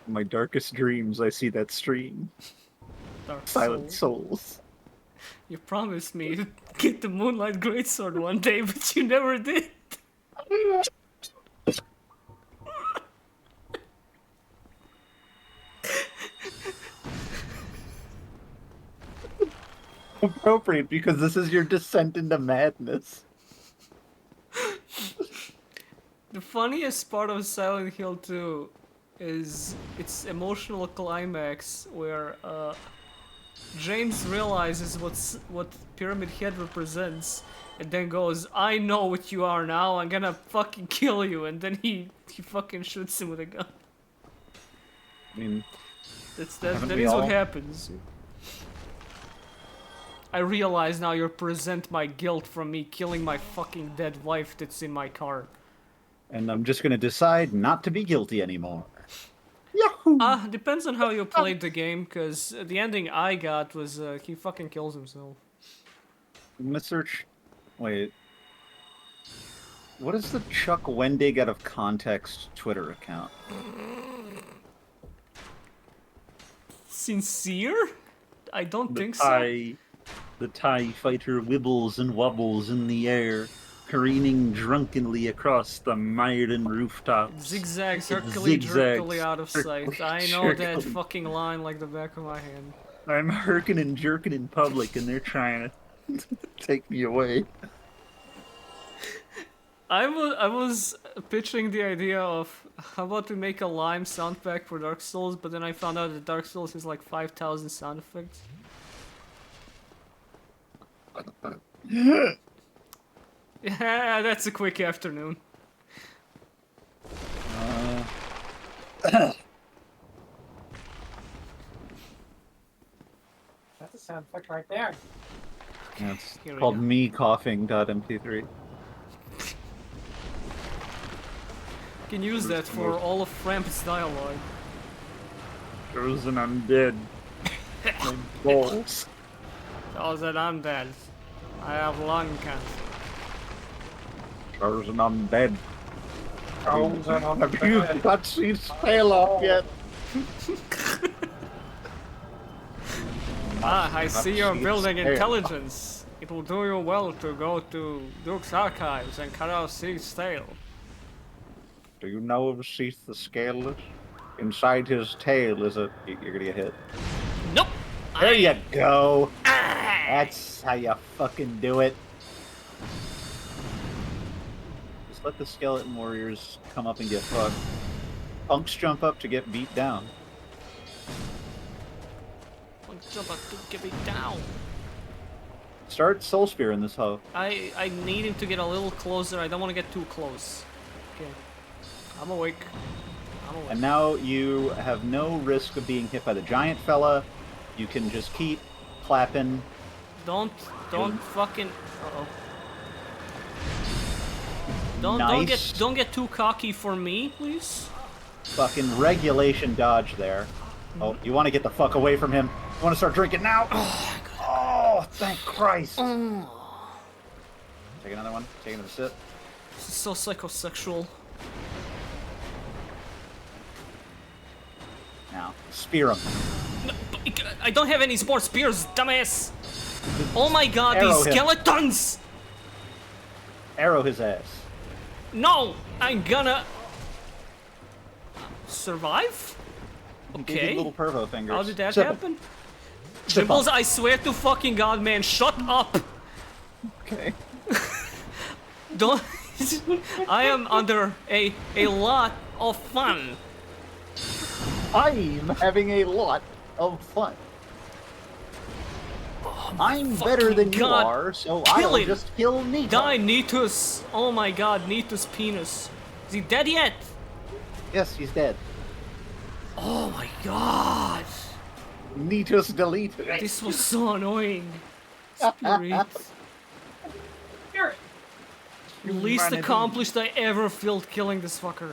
In my darkest dreams, I see that stream. Dark Silent Soul. Souls. You promised me to get the Moonlight Greatsword one day, but you never did. appropriate because this is your descent into madness. The funniest part of Silent Hill 2 is its emotional climax where James realizes what Pyramid Head represents and then goes, I know what you are now, I'm gonna fucking kill you, and then he fucking shoots him with a gun. I mean, That Haven't is we what all? happens. I realize now you present my guilt from me killing my fucking dead wife that's in my car. and I'm just gonna decide not to be guilty anymore. Yahoo! Depends on how you played the game, because the ending I got was he fucking kills himself. I'm gonna search. Wait. What is the Chuck Wendig out of context Twitter account? Sincere? I don't think so. The TIE fighter wibbles and wobbles in the air, careening drunkenly across the Myron rooftops. Zigzags hercily zigzags, jerkily out of sight. I know that jerkily. fucking line like the back of my hand. I'm herking and jerking in public, and they're trying to take me away. I was pitching the idea of how about we make a Lime sound pack for Dark Souls, but then I found out that Dark Souls has like 5,000 sound effects. Yeah, that's a quick afternoon. That's a sound effect right there. It's Here we called go. me coughing.mp3. You can use that for all of Framp's dialogue. There's an undead. My balls. Oh, that I'm dead. I have lung cancer. There's an undead. Drones and on the Have you bed. not seen Sail Off yet? I see you're seen building Scale. intelligence. It will do you well to go to Duke's archives and cut out Seath's tail. Do you know of Seath the Scaleless? Inside his tail is a... You're gonna get hit. Nope! There you go! That's how you fucking do it. Just let the skeleton warriors come up and get fucked. Punks jump up to get beat down. Jump up to get me down. Start Soul Spear in this hoe. I need him to get a little closer. I don't want to get too close. Okay. I'm awake. I'm awake. And now you have no risk of being hit by the giant fella. You can just keep clapping. Don't fucking. Uh-oh. Nice. Don't get too cocky for me, please. Fucking regulation dodge there. Oh, you want to get the fuck away from him? You want to start drinking now? Oh, thank Christ. Take another one. Take another sip. This is so psychosexual. Now, spear him. No, I don't have any more spears, dumbass. Oh my god, Arrow these him. skeletons! Arrow his ass. No, I'm gonna survive. He gave you Okay. little pervo fingers. How did that Sip 'em. happen? Sip 'em. Jibbles, I swear to fucking god, man, shut up! Okay. Don't. I am under a lot of fun. I'm having a lot of fun. I'm better than you God. are, so Kill I'll him. just kill Nito. Die, Nitus! Oh my god, Nitus' penis. Is he dead yet? Yes, he's dead. Oh my god. Nito's deleted. This was so annoying. Spirit. Spirit. Least Humanity. accomplished I ever felt killing this fucker.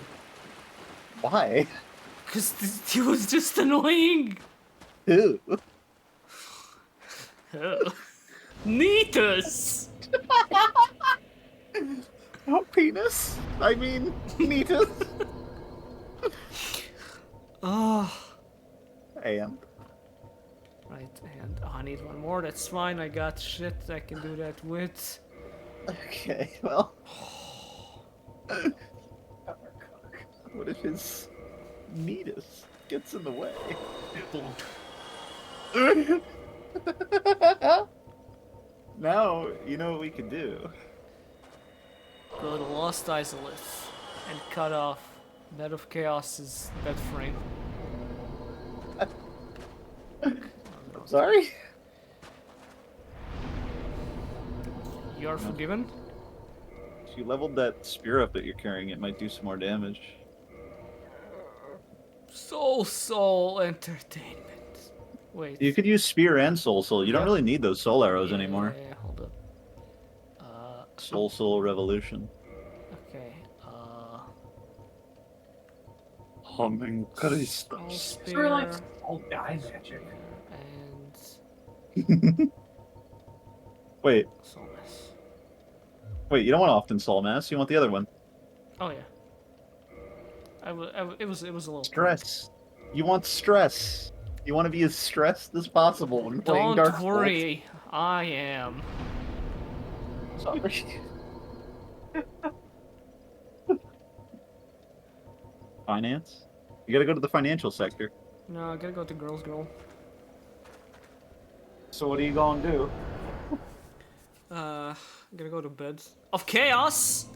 Why? Cause he was just annoying. Who? Nitus! Oh, penis. I mean, Nito. Oh. And Right, and I need one more, that's fine, I got shit I can do that with. okay, well. What if his Nidus gets in the way? Now, you know what we could do. Go to Lost Isolith and cut off Bed of Chaos's bed frame. Sorry? You are forgiven? If you leveled that spear up that you're carrying, it might do some more damage. Soul entertainment. Wait. You could use spear and soul. You don't really need those soul arrows anymore. Yeah, hold up. Soul revolution. Okay. Humming Soul Christus. It's sort of like spear old guy magic. and Wait, soul mass. you don't want often soul mass. You want the other one. Oh yeah. It was a little Stress. You want stress. You want to be as stressed as possible when playing Dark Don't Souls. worry, I am. Sorry. Finance? You gotta go to the financial sector. No, I gotta go to girls' girl. So what are you gonna do? I'm gonna go to bed of chaos.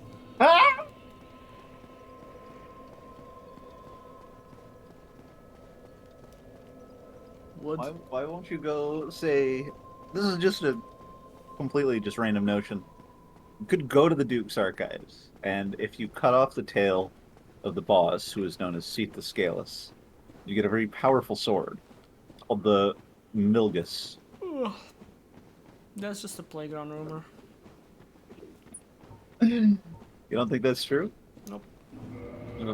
Wood. Why won't you go say... This is just a completely just random notion. You could go to the Duke's Archives, and if you cut off the tail of the boss, who is known as Seath the Scaleless, you get a very powerful sword called the Milgus. Ugh. That's just a playground rumor. You don't think that's true? Nope.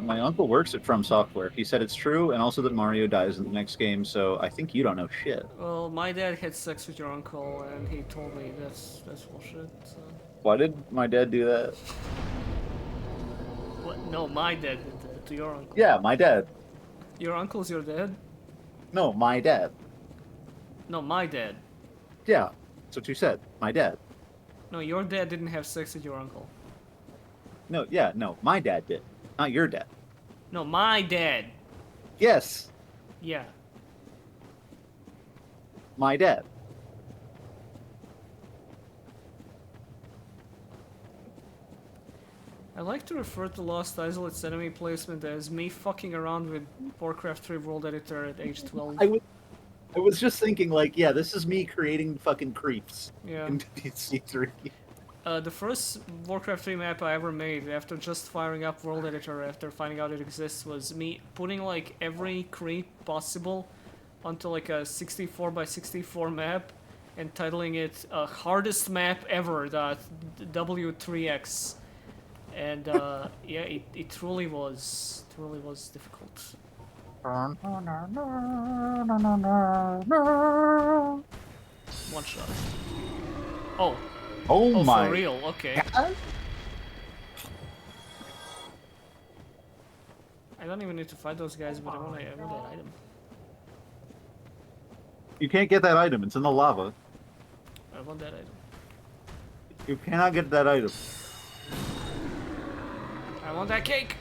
My uncle works at From Software. He said it's true, and also that Mario dies in the next game, so I think you don't know shit. Well, my dad had sex with your uncle, and he told me that's bullshit. So. Why did my dad do that? What? No, my dad did that to your uncle. Yeah, my dad. Your uncle's your dad? No, my dad. No, my dad. Yeah, that's what you said. My dad. No, your dad didn't have sex with your uncle. No, my dad did. Not your dad. No, my dad. Yes, Yeah. my dad. I like to refer to Lost Isolet's enemy placement as me fucking around with Warcraft 3 World Editor at age 12. I was just thinking, like, yeah, this is me creating fucking creeps Yeah. in DC3. The first Warcraft 3 map I ever made after just firing up World Editor after finding out it exists was me putting like every creep possible onto like a 64 by 64 map and titling it hardest map ever, W3X. And yeah, it truly was difficult. One shot. Oh. Oh my. For real, okay. I don't even need to fight those guys, but I want that item. You can't get that item. It's in the lava. I want that item. You cannot get that item. I want that cake!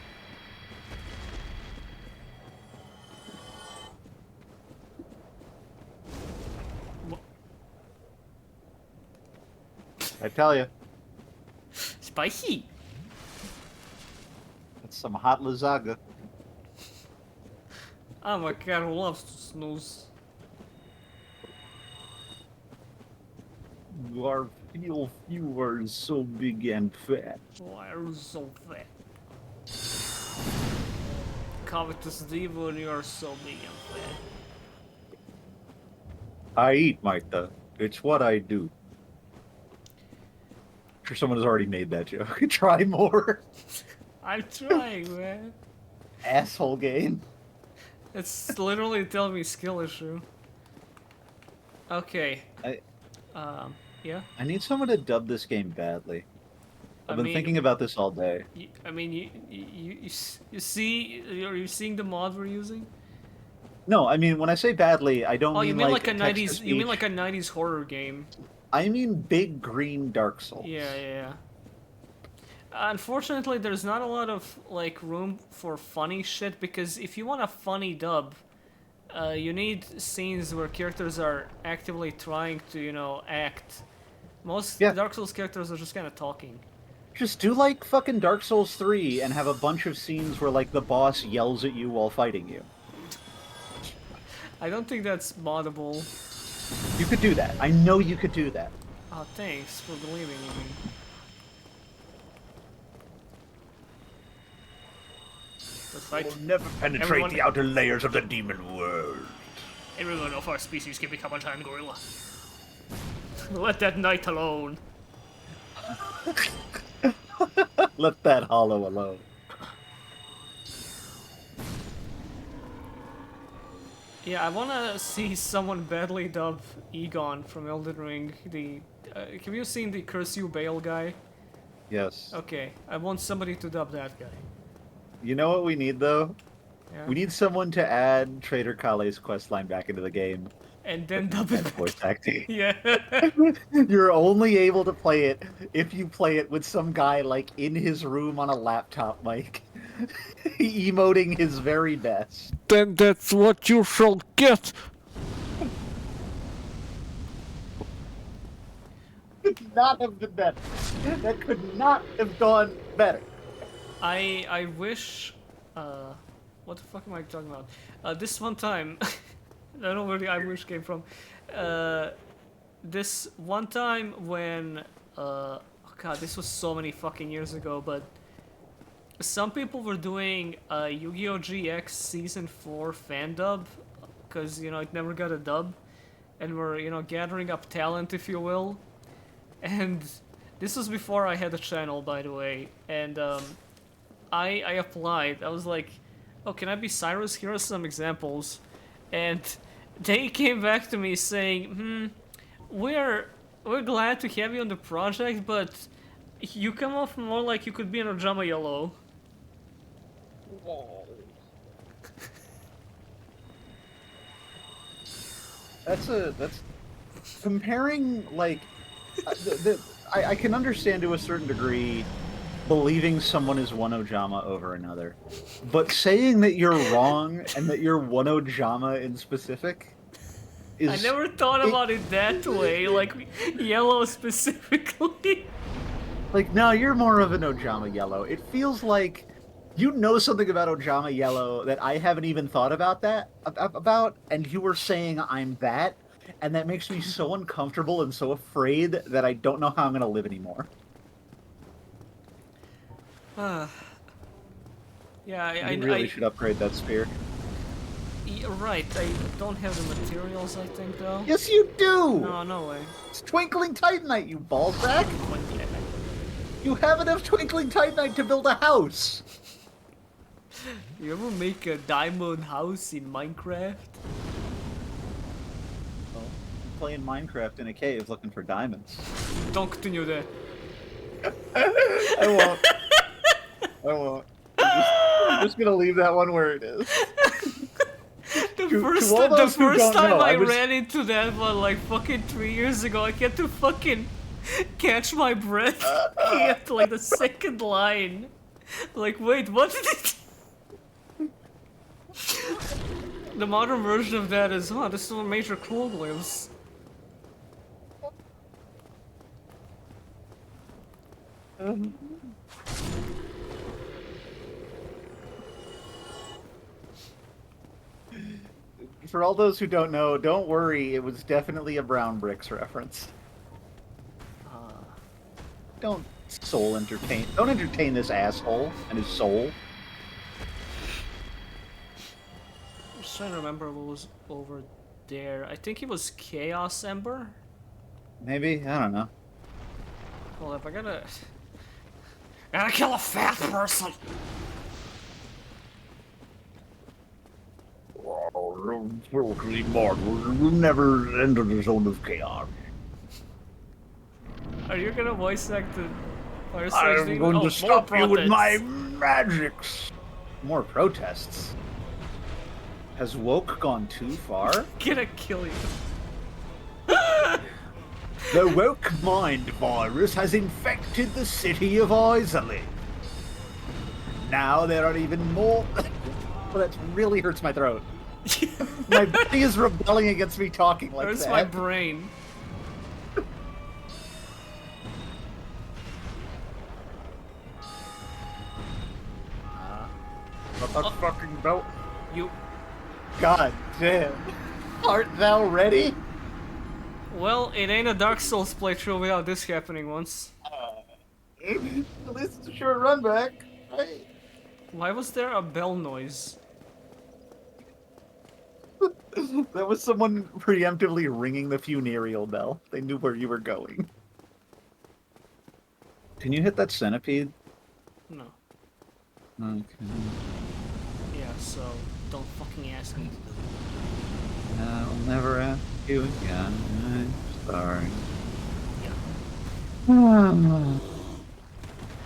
I tell you, Spicy! that's some hot lasagna. I'm a cat who loves to snooze. Your you are so big and fat. Why are you so fat? Covetous demon, you are so big and fat. I eat, Micah. It's what I do. I'm sure someone has already made that joke. Try more. I'm trying, man. Asshole game. It's literally telling me skill issue. Okay. Yeah? I need someone to dub this game badly. I've been mean, thinking about this all day. I mean, you see, are you seeing the mod we're using? No, I mean when I say badly, I don't Oh, mean you mean like a 90s? text-to-speech. You mean like a 90s horror game? I mean big green Dark Souls. Yeah. Unfortunately, there's not a lot of like room for funny shit because if you want a funny dub, you need scenes where characters are actively trying to, act Most Yeah. Dark Souls characters are just kind of talking. Just do like fucking Dark Souls 3 and have a bunch of scenes where like the boss yells at you while fighting you. I don't think that's moddable. You could do that. I know you could do that. Oh, thanks for believing in me. Let's fight. We'll never penetrate Everyone- the outer layers of the demon world. Everyone of our species can become a giant gorilla. Let that knight alone. Let that hollow alone. Yeah, I wanna see someone badly dub Egon from Elden Ring. Have you seen the Curse You Bale guy? Yes. Okay, I want somebody to dub that guy. You know what we need though? Yeah? We need someone to add Trader Kale's questline back into the game. And then dub it And back. voice acting. Yeah. You're only able to play it if you play it with some guy like in his room on a laptop mic, emoting his very best. Then that's what you shall get. Could not have been better. That could not have gone better. I wish. What the fuck am I talking about? This one time, I don't know where the I wish came from. This one time when, oh god, this was so many fucking years ago, but some people were doing Yu-Gi-Oh! GX Season 4 fan dub, because, you know, it never got a dub, and were, you know, gathering up talent, if you will. And this was before I had a channel, by the way, and I applied. I was like, oh, can I be Cyrus? Here are some examples. And they came back to me saying, we're glad to have you on the project, but you come off more like you could be in Ojama Yellow. That's comparing like I can understand to a certain degree believing someone is one Ojama over another, but saying that you're wrong and that you're one Ojama in specific is I never thought about it that way, like Yellow specifically. like, no, you're more of an Ojama Yellow. It feels like you know something about Ojama Yellow that I haven't even thought about and you were saying I'm that, and that makes me so uncomfortable and so afraid that I don't know how I'm gonna live anymore. Yeah, I You really should upgrade that spear. Yeah, right, I don't have the materials, I think, though. Yes, you do! No, no way. It's Twinkling Titanite, you ballsack! You have enough Twinkling Titanite to build a house! You ever make a diamond house in Minecraft? Well, I'm playing Minecraft in a cave looking for diamonds. Don't continue that. I won't. I won't. I'm just gonna leave that one where it is. The first time I ran into that one like fucking 3 years ago, I had to fucking catch my breath at like the second line. Like, wait, what did it? The modern version of that is, this is where Major Krog lives. For all those who don't know, don't worry, it was definitely a Brown Bricks reference. Don't entertain this asshole and his soul. I'm just trying to remember what was over there. I think it was Chaos Ember? Maybe? I don't know. Hold up, I gotta kill a fat person! Filthy mortal will never enter the zone of chaos. Are you gonna voice act the Fire I'm Stage going thing? to stop you with my protests. magics. More protests. Has Woke gone too far? Gonna kill you. The woke mind virus has infected the city of Isley. Now there are even more... Oh, that really hurts my throat. My body is rebelling against me talking like Where's that. my brain? A fucking belt. You. God damn. Art thou ready? Well, it ain't a Dark Souls playthrough without this happening once. At least it's a short run back, right? Why was there a bell noise? That was someone preemptively ringing the funereal bell. They knew where you were going. Can you hit that centipede? No. Okay. Yeah, so don't fucking ask me. I'll never ask you again. I'm sorry. Yeah.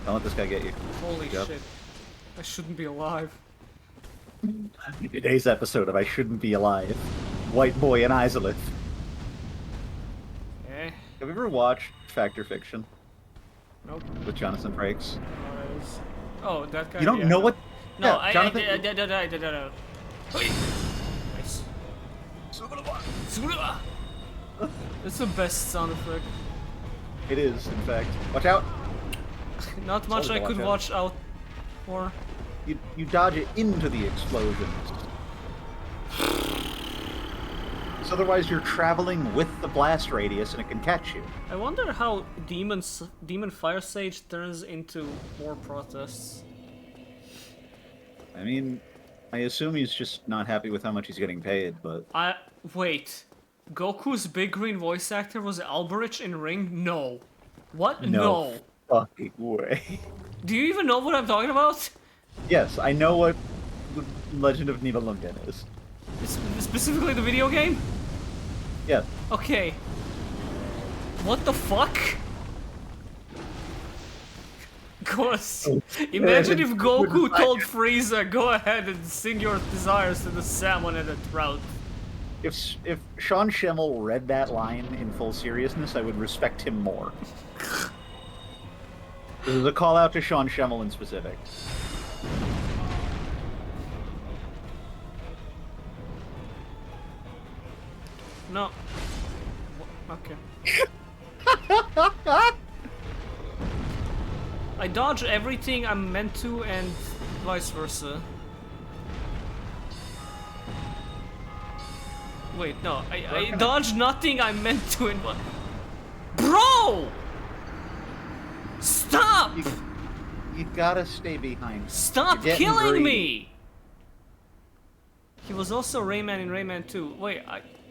Don't let this guy get you. Holy Yep. shit. I shouldn't be alive. Today's episode of I Shouldn't Be Alive. White Boy and Izalith. Eh? Have you ever watched Fact or Fiction Nope. with Jonathan Frakes? Oh, that guy. You don't yeah, know no. what? No, Yeah, I Jonathan- did. Nice. That's the best sound effect. It is, in fact. Watch out! Not much I Totally could watch watch out for. You dodge it into the explosions. So otherwise you're traveling with the blast radius and it can catch you. I wonder how Demon Fire Sage turns into more protests. I mean, I assume he's just not happy with how much he's getting paid, but... Wait. Goku's big green voice actor was Alberich in Ring? No. What? No fucking way. Do you even know what I'm talking about? Yes, I know what the Legend of Nibelungen is. Specifically the video game? Yes. Okay. What the fuck? Imagine if Goku told Frieza, go ahead and sing your desires to the salmon and the trout. If Sean Schemmel read that line in full seriousness, I would respect him more. This is a call out to Sean Schemmel in specific. No. Okay. I dodge everything I'm meant to and vice versa. Wait, no. I dodge nothing I'm meant to and what? Bro! Stop! You gotta stay behind. Stop killing me! He was also Rayman in Rayman 2. Wait,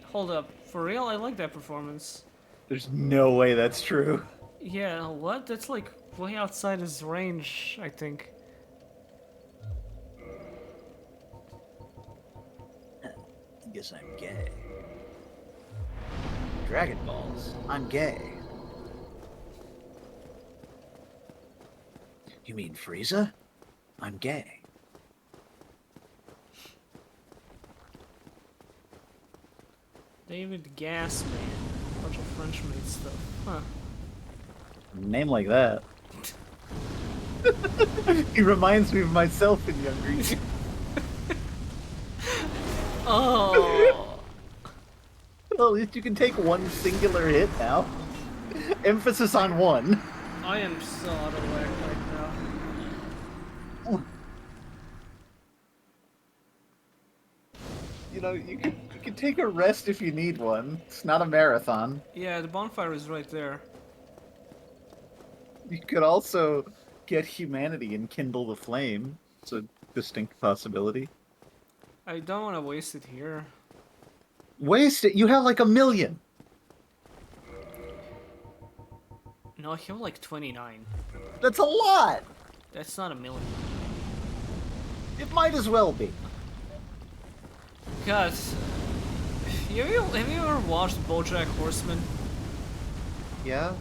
hold up. For real? I like that performance. There's no way that's true. Yeah, what? That's like way outside his range, I think. I guess I'm gay. Dragon Balls. I'm gay. You mean Frieza? I'm gay. David Gasman. Bunch of French made stuff. Huh. A name like that. He reminds me of myself in younger years. Oh! Well, at least you can take one singular hit now. Emphasis on one. I am so out of whack right now. You know, you can take a rest if you need one. It's not a marathon. Yeah, the bonfire is right there. You could also get humanity and kindle the flame. It's a distinct possibility. I don't want to waste it here. Waste it. You have like 1 million. No, I have like 29. That's a lot. That's not 1 million. It might as well be. God, have you ever watched BoJack Horseman? Yeah.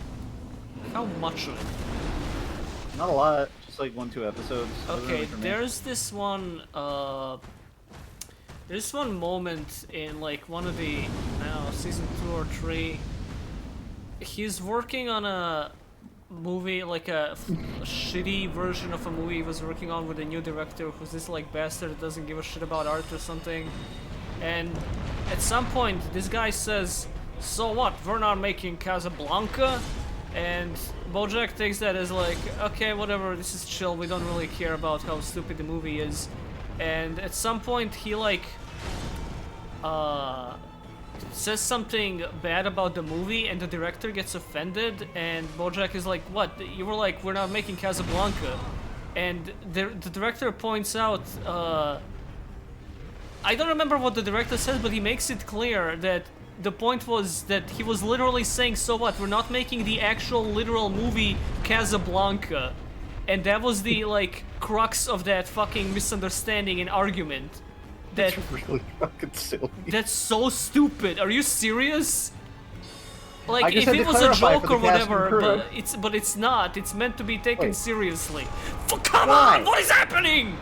How much of it? Not a lot. Just like 1-2 episodes. Wasn't Okay, really for me. there's this one moment in like one of the, I don't know, season 2 or 3. He's working on a movie, like a shitty version of a movie he was working on with a new director who's this like bastard that doesn't give a shit about art or something. And at some point, this guy says, "So what? We're not making Casablanca." And BoJack takes that as like, okay, whatever, this is chill, we don't really care about how stupid the movie is. and at some point he like says something bad about the movie, and the director gets offended, and Bojack is like, "What? You were like, we're not making Casablanca," and the director points out. I don't remember what the director says, but he makes it clear that the point was that he was literally saying, so what, we're not making the actual literal movie Casablanca. And that was the, like, crux of that fucking misunderstanding and argument. That's really fucking silly. That's so stupid. Are you serious? I Like, just if had it to was a clarify joke for or the cast and whatever, crew. but it's not. It's meant to be taken Wait. seriously. Come Why? on! What is happening?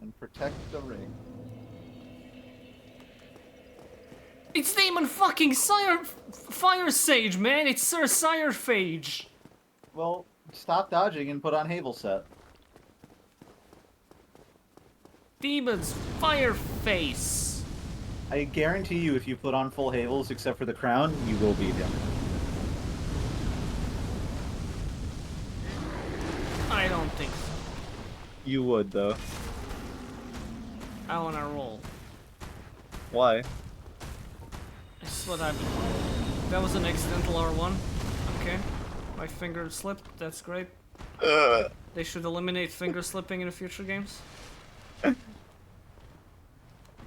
And protect the ring. It's Damon fucking Fire Sage, man! It's Sir Sire Phage! Well, stop dodging and put on Havel set. Demon's Fire Face! I guarantee you, if you put on full Havels except for the crown, you will beat him. I don't think so. You would, though. I wanna roll. Why? That's what I... That was an accidental R1. Okay. My finger slipped, that's great. They should eliminate finger slipping in future games.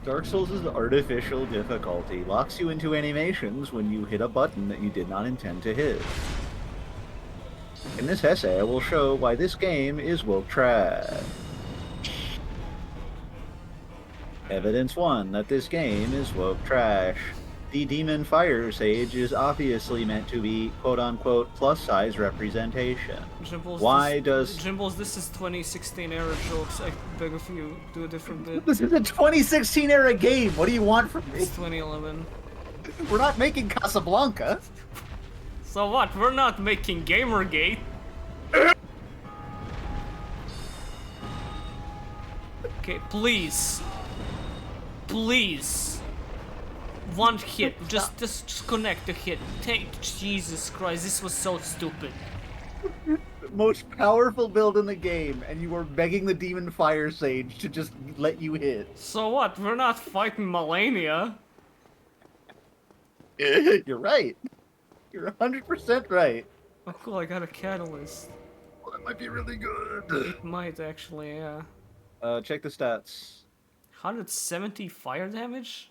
Dark Souls' artificial difficulty locks you into animations when you hit a button that you did not intend to hit. In this essay, I will show why this game is woke trash. Evidence 1 that this game is woke trash. The Demon Fire Sage is obviously meant to be quote-unquote plus-size representation. Jimbles, Why does... Jimbles, this is 2016 era jokes. I beg of you, do a different bit. This is a 2016 era game! What do you want from me? It's 2011. We're not making Casablanca! So what? We're not making Gamergate. Okay, please. Please. One hit. Just connect the hit. Jesus Christ, this was so stupid. Most powerful build in the game, and you were begging the Demon Fire Sage to just let you hit. So what? We're not fighting Malenia. You're right. You're 100% right. Oh cool, I got a catalyst. Well, that might be really good. It might actually, yeah. Check the stats. 170 fire damage?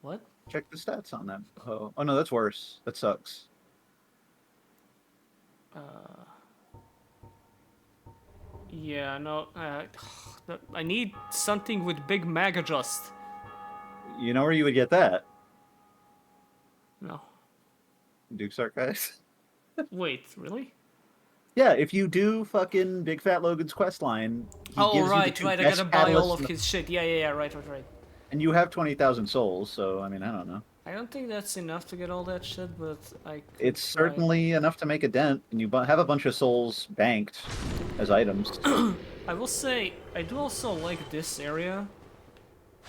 What? Check the stats on them. Oh no, that's worse. That sucks. Yeah, no, I need something with big mag adjust. You know where you would get that? No. Duke's Archives. Wait, really? Yeah, if you do fucking Big Fat Logan's questline, he Oh, gives right, you the two right, I best gotta buy all catalysts of in the- his shit. Yeah, right. And you have 20,000 souls, so I mean, I don't know. I don't think that's enough to get all that shit, but I could It's try. certainly enough to make a dent, and you have a bunch of souls banked as items. I will say, I do also like this area.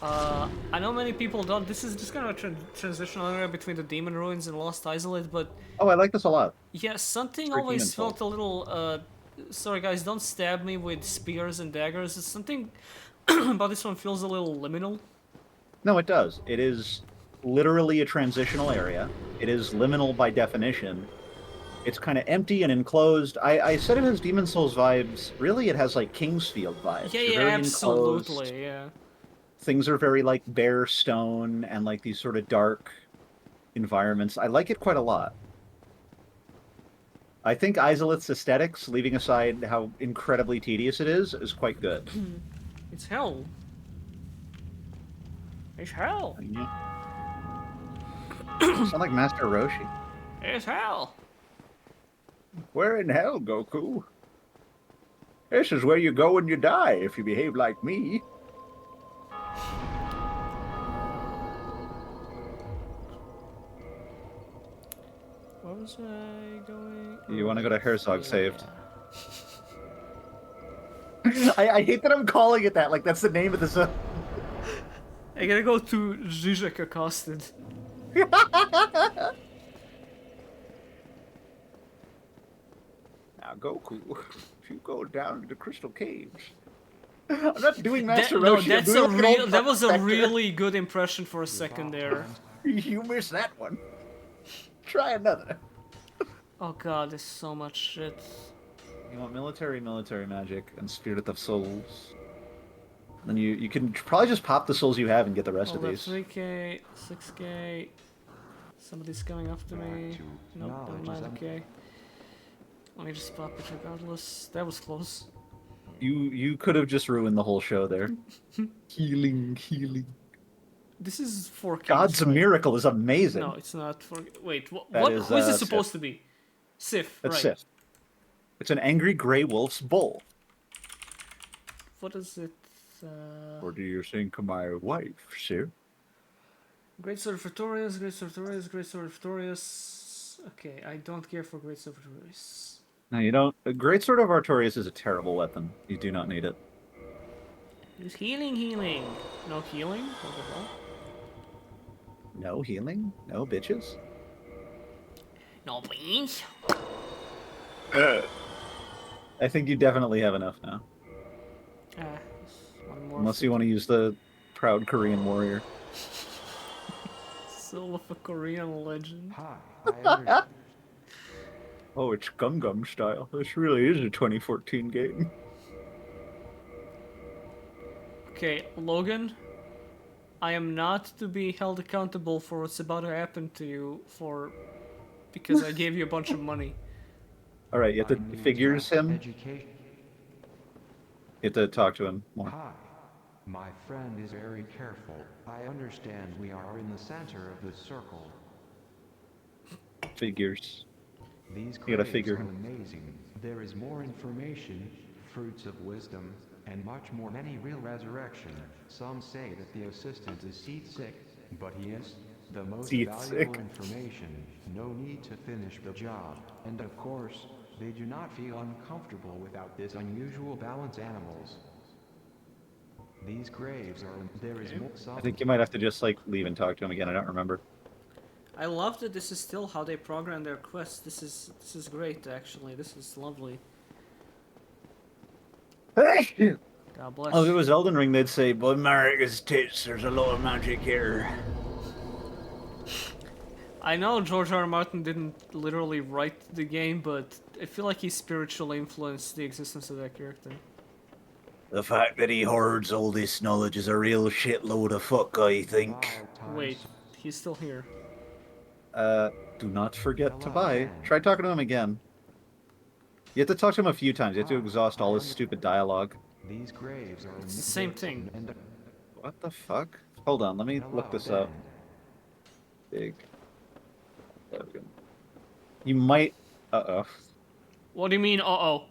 I know many people don't. This is just kind of a transitional area between the Demon Ruins and Lost Isolate, but Oh, I like this a lot. yeah, something For always Demon felt a little, sorry guys, don't stab me with spears and daggers. It's something about this one feels a little liminal. No, it does. It is literally a transitional area. It is liminal by definition. It's kind of empty and enclosed. I said it has Demon Souls vibes. Really, it has like Kingsfield vibes. You're very enclosed. Absolutely, yeah. Things are very like bare stone and like these sort of dark environments. I like it quite a lot. I think Isolate's aesthetics, leaving aside how incredibly tedious it is quite good. It's hell. It's hell. You sound like Master Roshi. It's hell. Where in hell, Goku? This is where you go when you die if you behave like me. Where was I going? You want to go to Herzog Saved? I hate that I'm calling it that. Like, that's the name of the zone. I gotta go to Zizek Accosted. Now, Goku, if you go down to the crystal caves. I'm not doing Master No, Roshi. that's I'm a doing like an real. old That was a Spectre. really good impression for a second there. You missed that one. Try another. Oh god, there's so much shit. You want military magic, and Spirit of Souls. Then you can probably just pop the souls you have and get the rest of Hold up, these. 3k, 6k. Somebody's coming after me. Nope, never mind, okay. Let me just pop it regardless. That was close. You could have just ruined the whole show there. Healing. This is 4k. God's Miracle is amazing. No, it's not. Wait, That what? is, Who is this Sif. supposed to be? Sif, That's right. Sif. It's an angry gray wolf's bowl. What is it? Or do you think my wife, Sif? Great Sword of Artorias, Great Sword of Artorias, Great Sword of Artorias. Okay, I don't care for Great Sword of Artorias. No, you don't. A Great Sword of Artorias is a terrible weapon. You do not need it. Use healing. No healing? What the hell? No healing? No bitches? No, please. I think you definitely have enough now. One more. Unless you want to use the proud Korean warrior. Soul of a Korean legend. Hi, I understand. Oh, it's Gungam style. This really is a 2014 game. Okay, Logan. I am not to be held accountable for what's about to happen to you because I gave you a bunch of money. Alright, you have I to need figures less him. Education. You have to talk to him more. Hi. My friend is very careful. I understand we are in the center of the circle. Figures. These You gotta graves figure are him. amazing. There is more information, fruits of wisdom, and much more. Many real resurrection. Some say that the assistant is seat sick, but he is the most Seat valuable sick. information. No need to finish the job. And of course, they do not feel uncomfortable without this unusual balance animals. These graves are. There is more. I think you might have to just like leave and talk to him again. I don't remember. I love that this is still how they program their quests. This is great actually. This is lovely. God bless. Oh, if it was Elden Ring, they'd say, "But Marcus tits, there's a lot of magic here." I know George R. R. Martin didn't literally write the game, but I feel like he spiritually influenced the existence of that character. The fact that he hoards all this knowledge is a real shitload of fuck, I think. Wait, he's still here. Do not forget to buy. Try talking to him again. You have to talk to him a few times. You have to exhaust all his stupid dialogue. These graves are. It's the same thing. And What the fuck? Hold on, let me look this up. Big. Logan. You might. Uh-oh. What do you mean, uh-oh?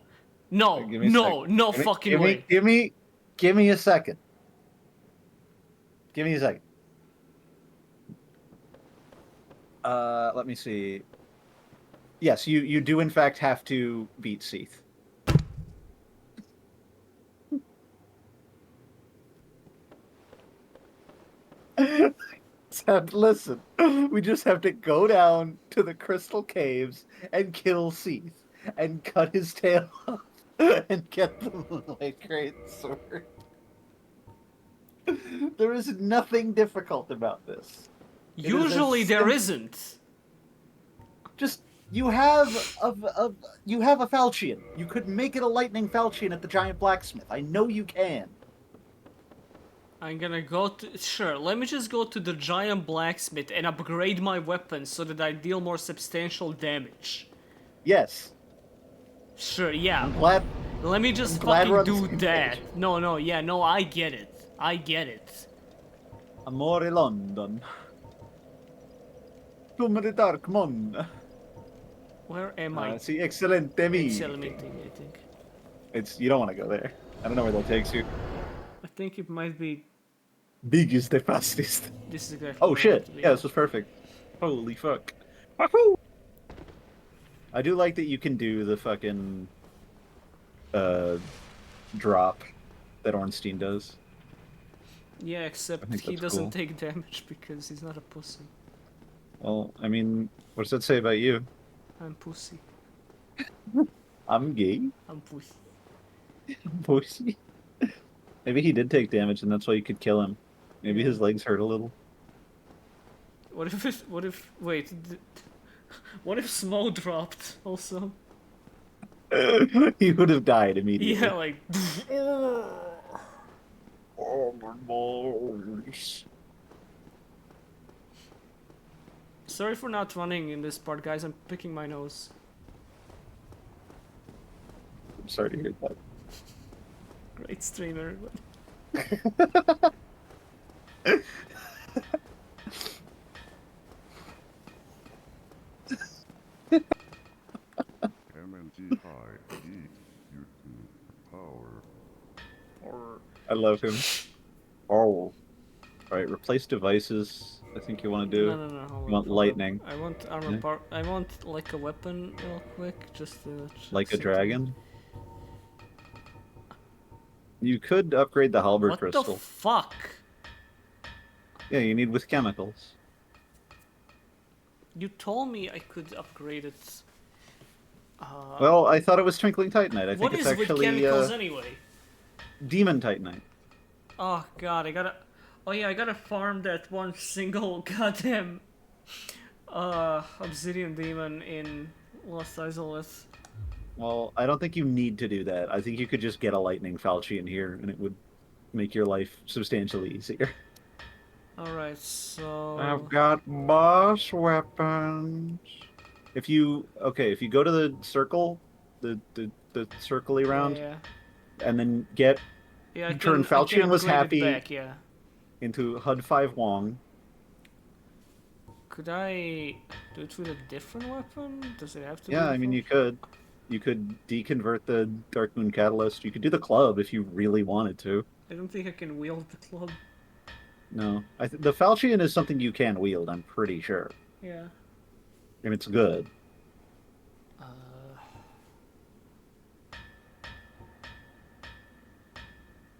No, Give me a no, second. no Give me- fucking give me- way. Give me a second. Give me a second. Let me see. Yes, you do in fact have to beat Seath. Said, listen, we just have to go down to the crystal caves and kill Seath and cut his tail off and get the Moonlight Great Sword. There is nothing difficult about this. It is as Usually there sim- isn't. Just you have a falchion. You could make it a lightning falchion at the giant blacksmith. I know you can. I'm gonna go to... Sure, let me just go to the giant blacksmith and upgrade my weapon so that I deal more substantial damage. Yes. Sure, yeah. I'm glad. Let me just I'm glad we're fucking on the do same that. page. No, yeah, no, I get it. I get it. Amore London. Tumere Dark Mon. Where am I? Si excelente mi. Experimenting, I think. It's you don't want to go there. I don't know where that takes you. I think it might be... Biggest the fastest. This is exactly Oh where I shit! have to be. Yeah, this was perfect. Holy fuck! Wahoo! I do like that you can do the fucking drop that Ornstein does. Yeah, I except think he that's doesn't cool. take damage because he's not a pussy. Well, I mean, what does that say about you? I'm pussy. I'm gay. I'm pussy. Pussy. Maybe he did take damage, and that's why you could kill him. Maybe Yeah. his legs hurt a little. What if, wait, what if Smo dropped also? He would have died immediately. Yeah, like, Oh, my balls. sorry for not running in this part, guys, I'm picking my nose. I'm sorry to hear that. Great streamer. MNT high, eat, YouTube, power. I love him. Oh. Alright, replace devices. I think you want to do. No, hold You on, want hold on. lightning. I want armor Yeah. part. I want like a weapon real quick, just to Like a something. dragon. You could upgrade the halberd What crystal. the fuck? Yeah, you need with chemicals. You told me I could upgrade it. Well, I thought it was Twinkling Titanite. I think what it's is with actually chemicals anyway? Demon Titanite. Oh god, I gotta. Oh yeah, I gotta farm that one single goddamn obsidian demon in Lost Izalith. Well, I don't think you need to do that. I think you could just get a lightning falchion here, and it would make your life substantially easier. Alright, so. I've got boss weapons. If you go to the circle, the circly round, Yeah, and then get yeah. I turn can Falchion was upgrade it happy back, yeah. into HUD 5 Wong. Could I do it with a different weapon? Does it have to? Yeah, be I mean you could deconvert the Dark Moon Catalyst. You could do the club if you really wanted to. I don't think I can wield the club. No, the Falchion is something you can wield. I'm pretty sure, Yeah. and it's good.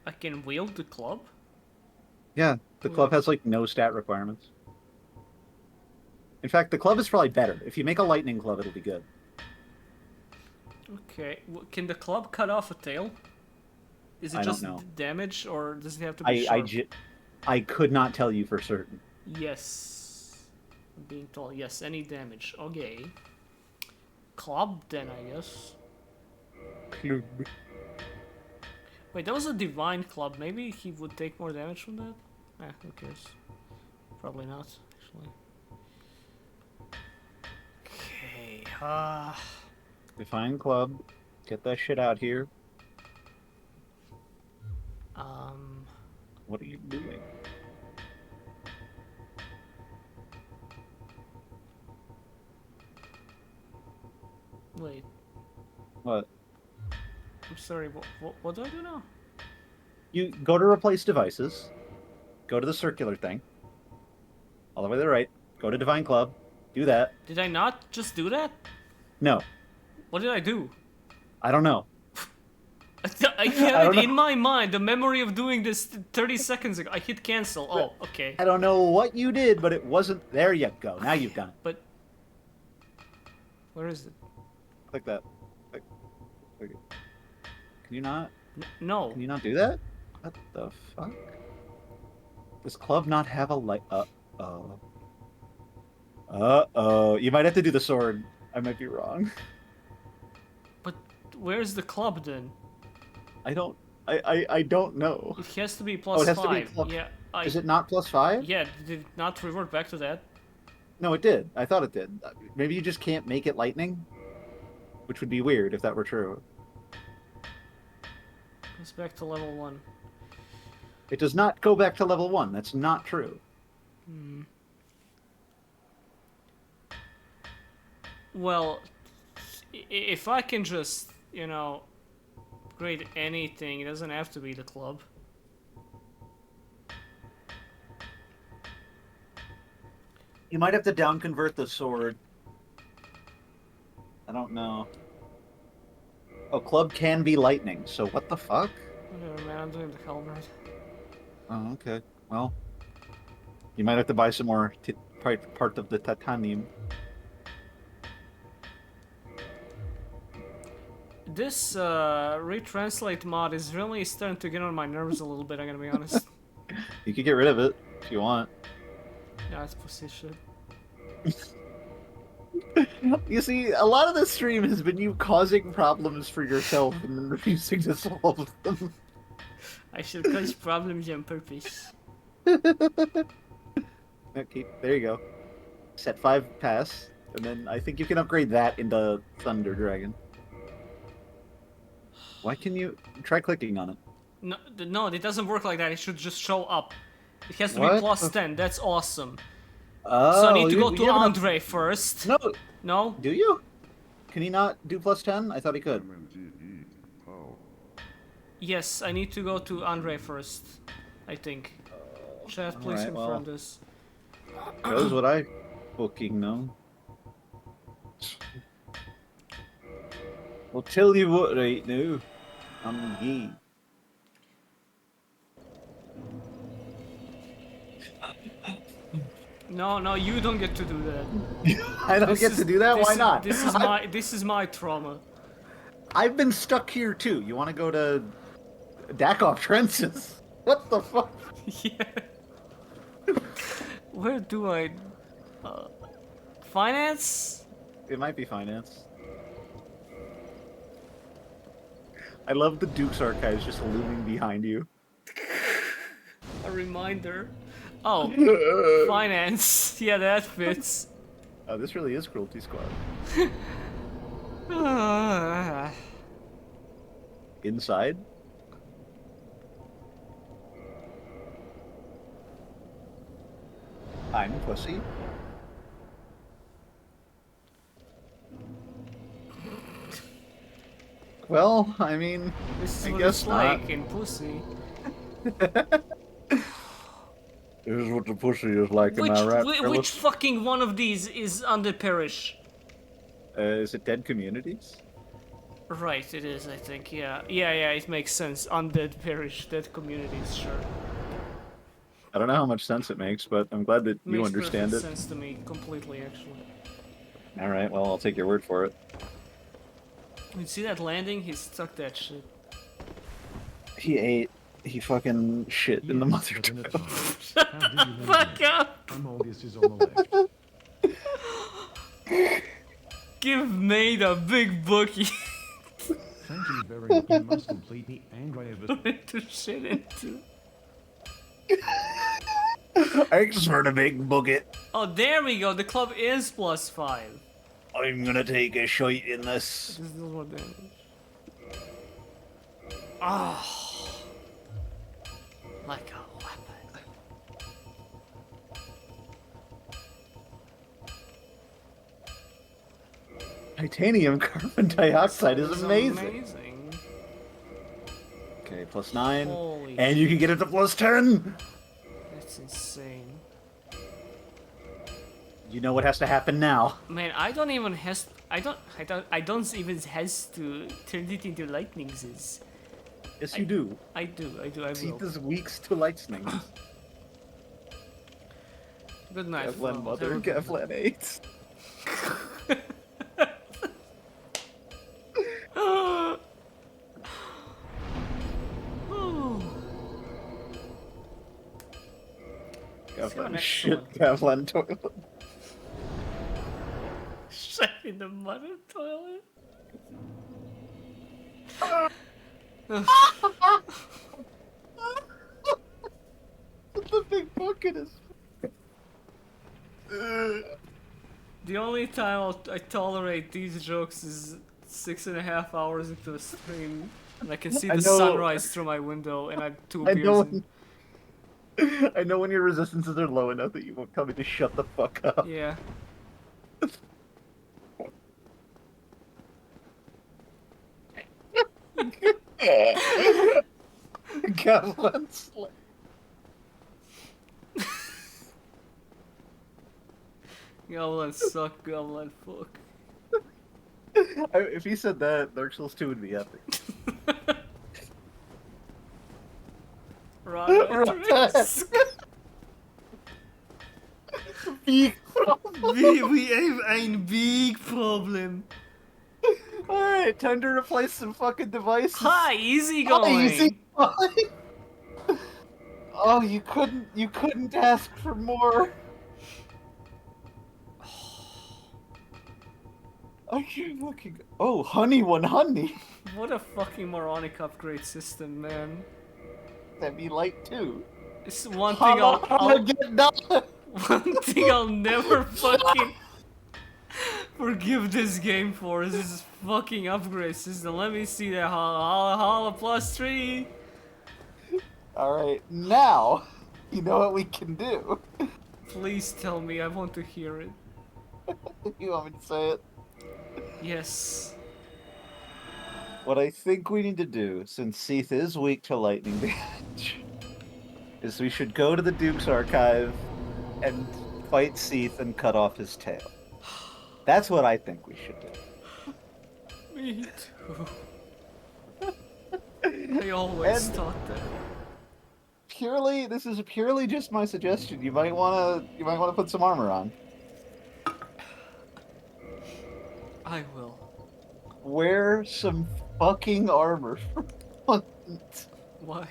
I can wield the club? Yeah, the club has like no stat requirements. In fact, the club is probably better. If you make a lightning club, it'll be good. Okay. Can the club cut off a tail? Is it I don't just know. damage, or does it have to be sharp? I could not tell you for certain. Yes. I'm being told. Yes, any damage. Okay. Club, then, I guess. Club. Wait, that was a divine club. Maybe he would take more damage from that? Who cares? Probably not, actually. Okay, Define club. Get that shit out here. What are you doing? Wait. What? I'm sorry, what do I do now? You go to replace devices. Go to the circular thing. All the way to the right. Go to Divine Club. Do that. Did I not just do that? No. What did I do? I don't know. I had it in my mind, the memory of doing this 30 seconds ago. I hit cancel. Oh, okay. I don't know what you did, but it wasn't. There you go. Now you've done it. But where is it? Click that. Click it. Can you not? No. Can you not do that? What the fuck? Does club not have a light? Uh-oh. Uh-oh. You might have to do the sword. I might be wrong. But where's the club then? I don't know. It has to be Oh, it has to be +5. plus- Yeah. Is it not +5? Yeah, did it not revert back to that? No, it did. I thought it did. Maybe you just can't make it lightning? Which would be weird if that were true. It's back to level 1. It does not go back to level 1. That's not true. Well, if I can just, upgrade anything, it doesn't have to be the club. You might have to down-convert the sword. I don't know. Oh, club can be lightning, so what the fuck? Whatever, man, I'm doing the halberd. Oh, okay. Well, you might have to buy some more part of the titanium. This retranslate mod is really starting to get on my nerves a little bit, I'm gonna be honest. You could get rid of it if you want. Yeah, it's pussy shit. You see, a lot of this stream has been you causing problems for yourself and then refusing to solve them. I should cause problems on purpose. Okay, there you go. Set 5 pass, and then I think you can upgrade that into Thunder Dragon. Why can you try clicking on it? No, it doesn't work like that. It should just show up. It has to be What? plus 10. That's awesome. Oh, So I need to you- go you to haven't- Andre first. No, No? do you? Can he not do plus 10? I thought he could. Power. Yes, I need to go to Andre first. I think. Chat, please Alright, confirm well. this. Knows what I fucking know. I'll tell you what right now. I'm gay. No, you don't get to do that. I don't get to do that? Why not? This is my trauma. I've been stuck here too. You want to go to Dakov Trenches? What the fuck? Yeah. Where do I... finance? It might be finance. I love the Duke's archives just looming behind you. A reminder. Oh, finance. Yeah, that fits. Oh, this really is Cruelty Squad. Inside? I'm pussy. Well, I mean, This is I what guess it's not. like in pussy. This is what the pussy is like, am I right, Which fellas? fucking one of these is under parish? Is it Dead Communities? Right, it is, I think, yeah. Yeah, it makes sense. Undead parish, dead communities, sure. I don't know how much sense it makes, but I'm glad that you Makes understand perfect it. sense to me, completely, actually. Alright, well, I'll take your word for it. You see that landing? He stuck that shit. He fucking shit in the mother Within a tub. time. How do you know Fuck that? up! Amogus is on the left. Give Maid a big bookie Thank you very much. You must complete the Angry to shit into. Thanks for the big bucket. Oh, there we go. The club is +5. I'm gonna take a shite in this. This is more damage. Ah. Like a weapon. Titanium carbon dioxide is It's amazing. amazing. Okay, +9. Holy And you can get it to +10. That's insane. You know what has to happen now. Man, I don't even I don't even has to turn it into lightnings. Yes, you do. I do, I will. Teeth is weaks to lightnings. Good night, Kevlan fellas. mother, Have a good Kevlan 8. Kevlan shit, Kevlan toilet. Shit in the mother toilet. The big bucket is. The only time I tolerate these jokes is 6.5 hours into a stream, and I can see I the know- sunrise through my window, and I'm 2 I beers know. in. I know when your resistances are low enough that you won't tell me to shut the fuck up. Yeah. Kevlan slut. Goblin suck, goblin fuck. If he said that, Dark Souls 2 would be epic. Rotax. Big We have ein big problem. Alright, Alright, time to replace some fucking devices. Hi, easy going. Easy going. Oh, you couldn't ask for more. Are you looking? Oh, honey, What a fucking moronic upgrade system, man. that'd be light too. It's one thing I'll get done. one thing I'll never fucking forgive this game for is this fucking upgrade system. Let me see that holla +3. Alright, now, you know what we can do. Please tell me, I want to hear it. You want me to say it? Yes. What I think we need to do, since Seath is weak to lightning damage, is we should go to the Duke's archive and fight Seath and cut off his tail. That's what I think we should do. Me too. I always And- thought that. This is purely just my suggestion. You might wanna put some armor on. I will. Wear some fucking armor for once. Why?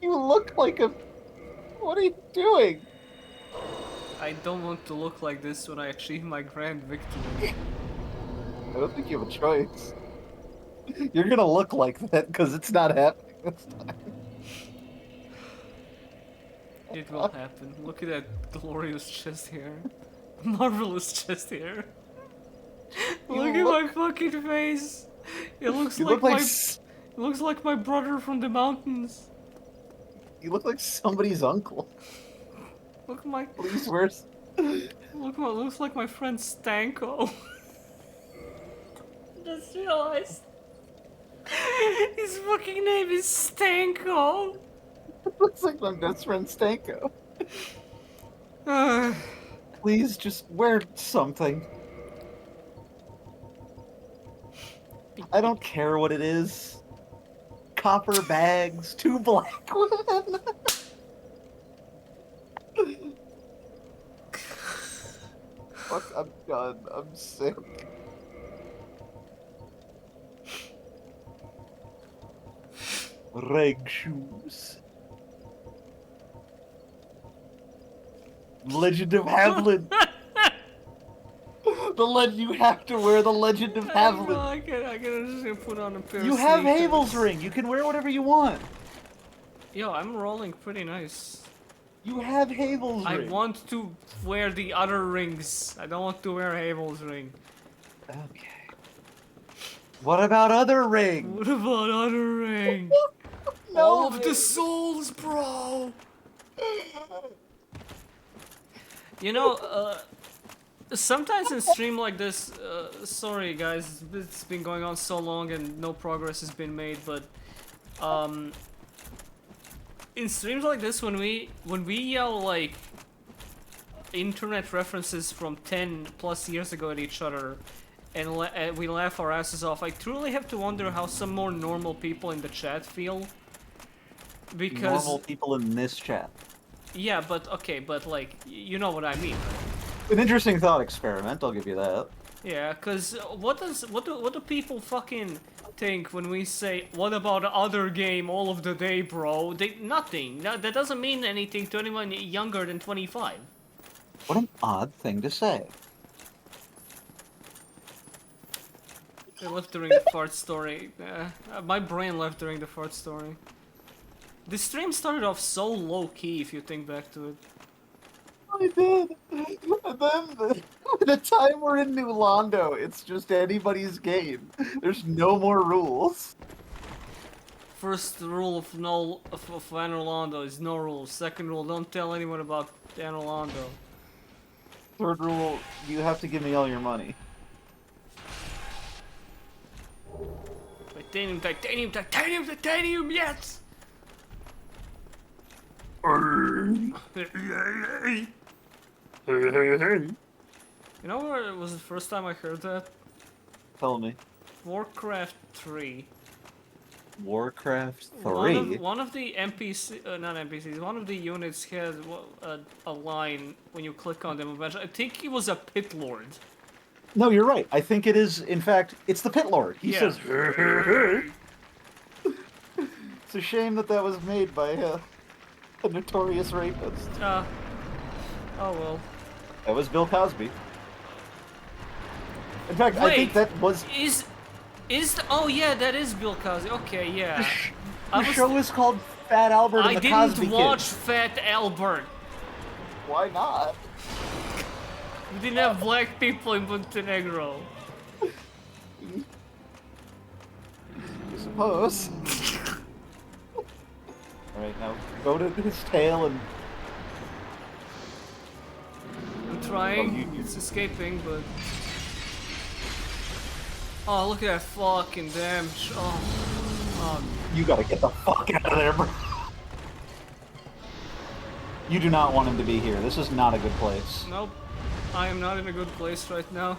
You look like a... What are you doing? I don't want to look like this when I achieve my grand victory. I don't think you have a choice. You're gonna look like that because it's not happening this time. It will happen. Look at that glorious chest hair. Marvelous chest hair. Look at my fucking face. It looks You like look like my it looks like my brother from the mountains. You look like somebody's uncle. Look at my Please, where's... looks like my friend Stanko. Just realized his fucking name is Stanko. Looks like my best friend Stanko. Please, just wear something. I don't care what it is. Copper bags, 2 black women. Fuck, I'm done. I'm sick. Reg shoes. Legend of Havlin. You have to wear the Legend of Havlin. I gotta just put on a pair You of have sneakers. Havel's ring. You can wear whatever you want. Yo, I'm rolling pretty nice. You have Havel's I ring. want to wear the other rings. I don't want to wear Havel's ring. Okay. What about other rings? What about other ring? No All of the ring. souls, bro. You know, sometimes in stream like this, sorry guys, it's been going on so long and no progress has been made, but in streams like this, when we yell like internet references from 10+ years ago at each other, and we laugh our asses off, I truly have to wonder how some more normal people in the chat feel. Because Normal people in this chat. yeah, but okay, but like you know what I mean. An interesting thought experiment. I'll give you that. Yeah, cause what do people fucking think when we say what about other game all of the day, bro? Nothing. That doesn't mean anything to anyone younger than 25. What an odd thing to say. I left during the fart story. My brain left during the fart story. The stream started off so low key if you think back to it. I did. And then the time we're in New Londo, it's just anybody's game. There's no more rules. First rule of Anor Londo is no rules. Second rule, don't tell anyone about Anor Londo. Third rule, you have to give me all your money. Titanium, titanium, titanium, titanium, yes! You know where it was the first time I heard that? Tell me. Warcraft 3. Warcraft 3? One of the NPC, not NPCs, one of the units had a line when you click on them. I think he was a pit lord. No, you're right. I think it is. In fact, it's the Pit Lord. He Yeah. says. It's a shame that that was made by a notorious rapist. Oh well. That was Bill Cosby. In fact, I think Wait, that was. Oh yeah, that is Bill Cosby. Okay, yeah. The show is called Fat Albert and I the didn't Cosby watch Kids. Fat Albert. Why not? We didn't have black people in Montenegro. I suppose. Alright, now go to his tail and. I'm trying. Oh, you- It's escaping, but. Oh, look at that fucking damage. Oh. You gotta get the fuck out of there, bro. You do not want him to be here. This is not a good place. Nope. I am not in a good place right now.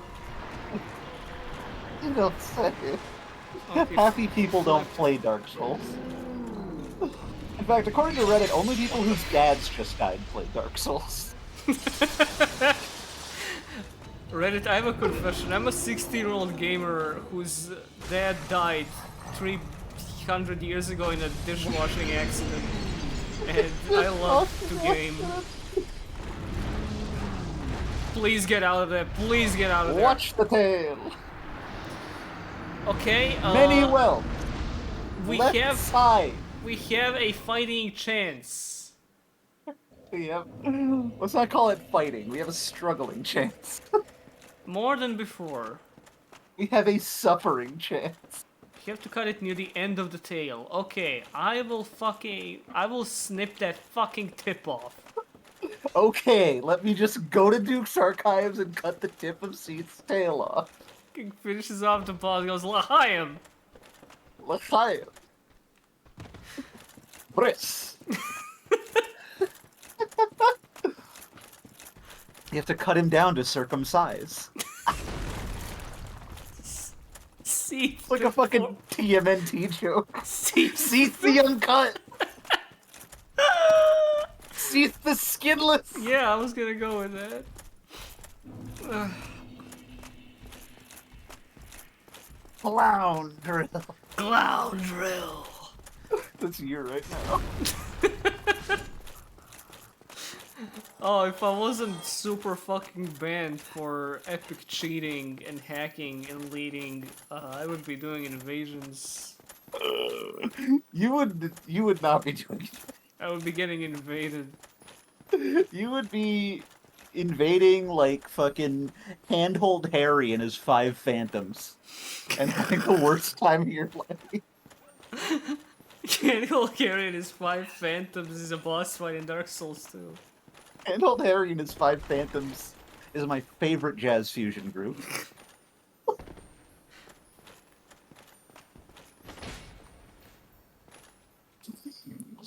You don't say. Okay. Happy people don't play Dark Souls. In fact, according to Reddit, only people whose dads just died play Dark Souls. Reddit, I have a confession. I'm a 60-year-old gamer whose dad died 300 years ago in a dishwashing accident. And I love to game. Please get out of there. Please get out of there. Watch the tail. Okay, Many well. we Left have side. we have a fighting chance. Yep. Let's not call it fighting. We have a struggling chance. More than before. We have a suffering chance. You have to cut it near the end of the tail. Okay, I will snip that fucking tip off. Okay, let me just go to Duke's Archives and cut the tip of Seath's tail off. He finishes off the boss, goes, L'chaim! L'chaim. Briss. You have to cut him down to circumcise. See, It's like a fucking TMNT joke. Seath the uncut. Seath the skinless. Yeah, I was gonna go with that. Clown drill. Clown drill. That's you right now. Oh, if I wasn't super fucking banned for epic cheating and hacking and leading, I would be doing invasions. You would not be doing it. I would be getting invaded. You would be invading like fucking Handhold Harry and his 5 phantoms. And having the worst time of your life. Handhold Harry and his 5 phantoms is a boss fight in Dark Souls 2. Handhold Harry and his 5 phantoms is my favorite jazz fusion group.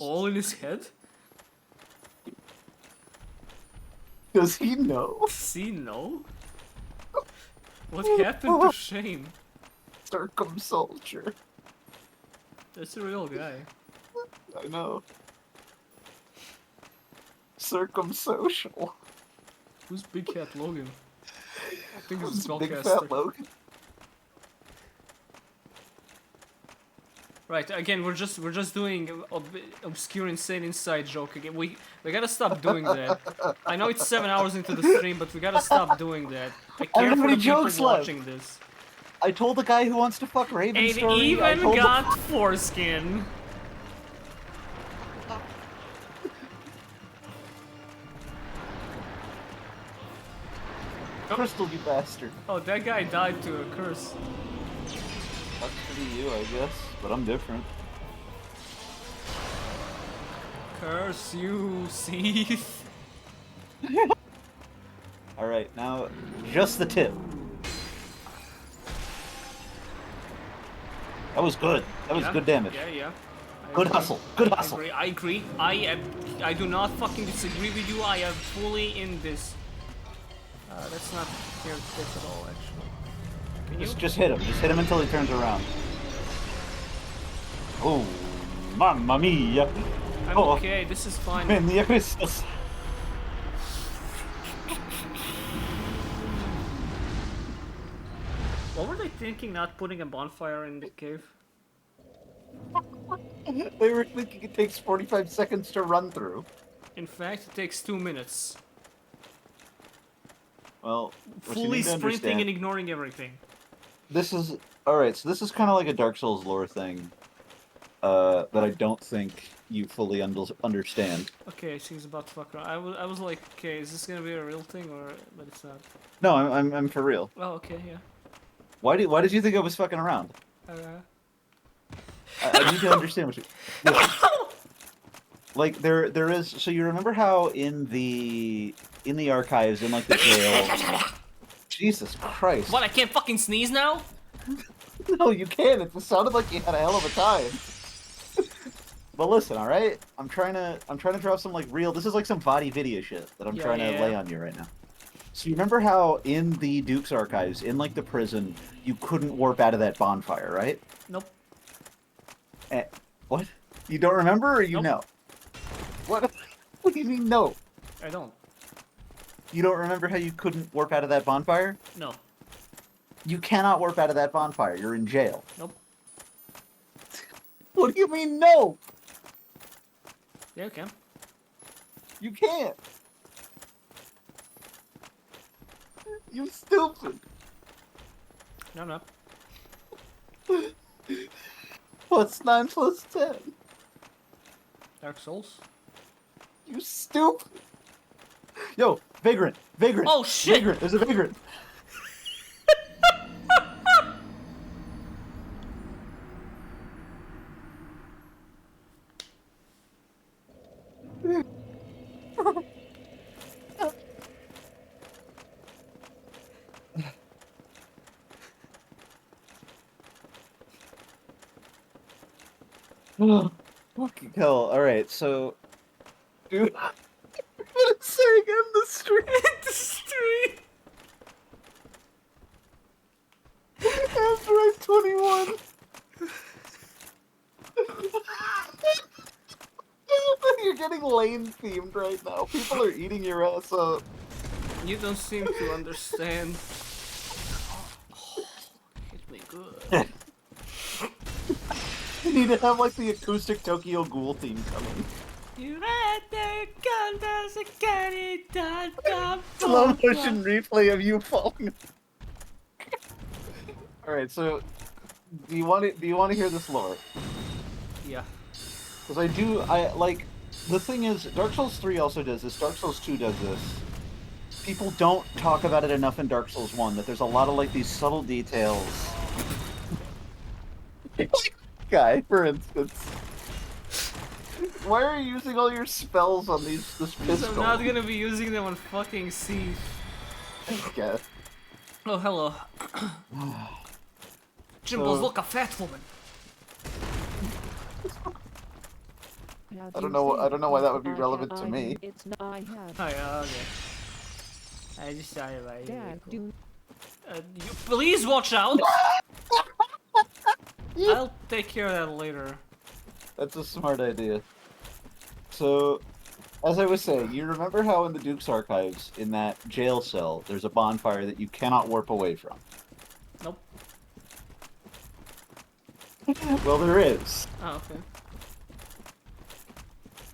All in his head? Does he know? Does he know? What happened to Shane? Circumsoldier. That's a real guy. I know. Circumsocial. Who's Big Cat Logan? I think it's Who's Big Spellcaster. Fat Logan? Right, again, we're just doing obscure insane inside joke again. We gotta stop doing that. I know it's 7 hours into the stream, but we gotta stop doing that. I care have for any the people jokes left. watching this. I told the guy who wants to fuck Raven It story. I even told got foreskin. Crystal, you bastard. Oh, that guy died to a curse. That's pretty you, I guess, but I'm different. Curse you, Seath. Alright, now, just the tip. That was good. That was Yeah, good damage. Yeah. I Good agree. hustle. Good hustle. I agree. I do not fucking disagree with you. I am fully in this. That's not fair tip at all, actually. Can you? Just hit him. Just hit him until he turns around. Oh, mamma mia. I'm Oh, okay. This is fine. Mia Christus. thinking not putting a bonfire in the cave? They were thinking it takes 45 seconds to run through. In fact, it takes 2 minutes. Well, what you Fully need to sprinting understand- and ignoring everything. This is alright, so this is kind of like a Dark Souls lore thing that I don't think you fully understand. Okay, she's about to fuck around. I was like, okay, is this gonna be a real thing or? But it's not. No, I'm for real. Oh, okay, yeah. Why did you think I was fucking around? Uh, I need to understand what you. Like there is. So you remember how in the archives in like the jail. Jesus Christ! What? I can't fucking sneeze now? No, you can. It just sounded like you had a hell of a time. But listen, all right. I'm trying to drop some like real. This is like some body video shit that I'm trying to lay on you right now. So you remember how in the Duke's archives, in like the prison, you couldn't warp out of that bonfire, right? Nope. What? You don't remember, or you Nope. know? What? What do you mean no? I don't. You don't remember how you couldn't warp out of that bonfire? No. You cannot warp out of that bonfire. You're in jail. Nope. What do you mean no? Yeah, okay. You can't. You stupid. No, no. What's 9 plus 10? Dark Souls. You stupid. Yo, Vagrant. Vagrant. Oh shit! Vagrant. There's a Vagrant. Fucking hell. Alright, so. Dude. What is saying in the street? The street! Android 21. You're getting lane themed right now. People are eating your ass up. You don't seem to understand. Oh, hit me good. You need to have like the acoustic Tokyo Ghoul theme coming. You read the gun, a candy, Slow motion replay of you falling. All right, so do you want to hear this lore? Yeah. Because I like. The thing is, Dark Souls 3 also does this. Dark Souls 2 does this. People don't talk about it enough in Dark Souls 1. That there's a lot of like these subtle details. Guy, for instance. Why are you using all your spells on this pistol? I'm not gonna be using them on fucking Seath. Yeah. Oh, hello. Jimbo's, look, a fat woman. I don't know why that would be relevant to me. It's not I have. Oh, okay. I just saw it right Dad, do you please watch out! I'll take care of that later. That's a smart idea. So, as I was saying, you remember how in the Duke's archives, in that jail cell, there's a bonfire that you cannot warp away from? Nope. Well, there is. Oh, okay.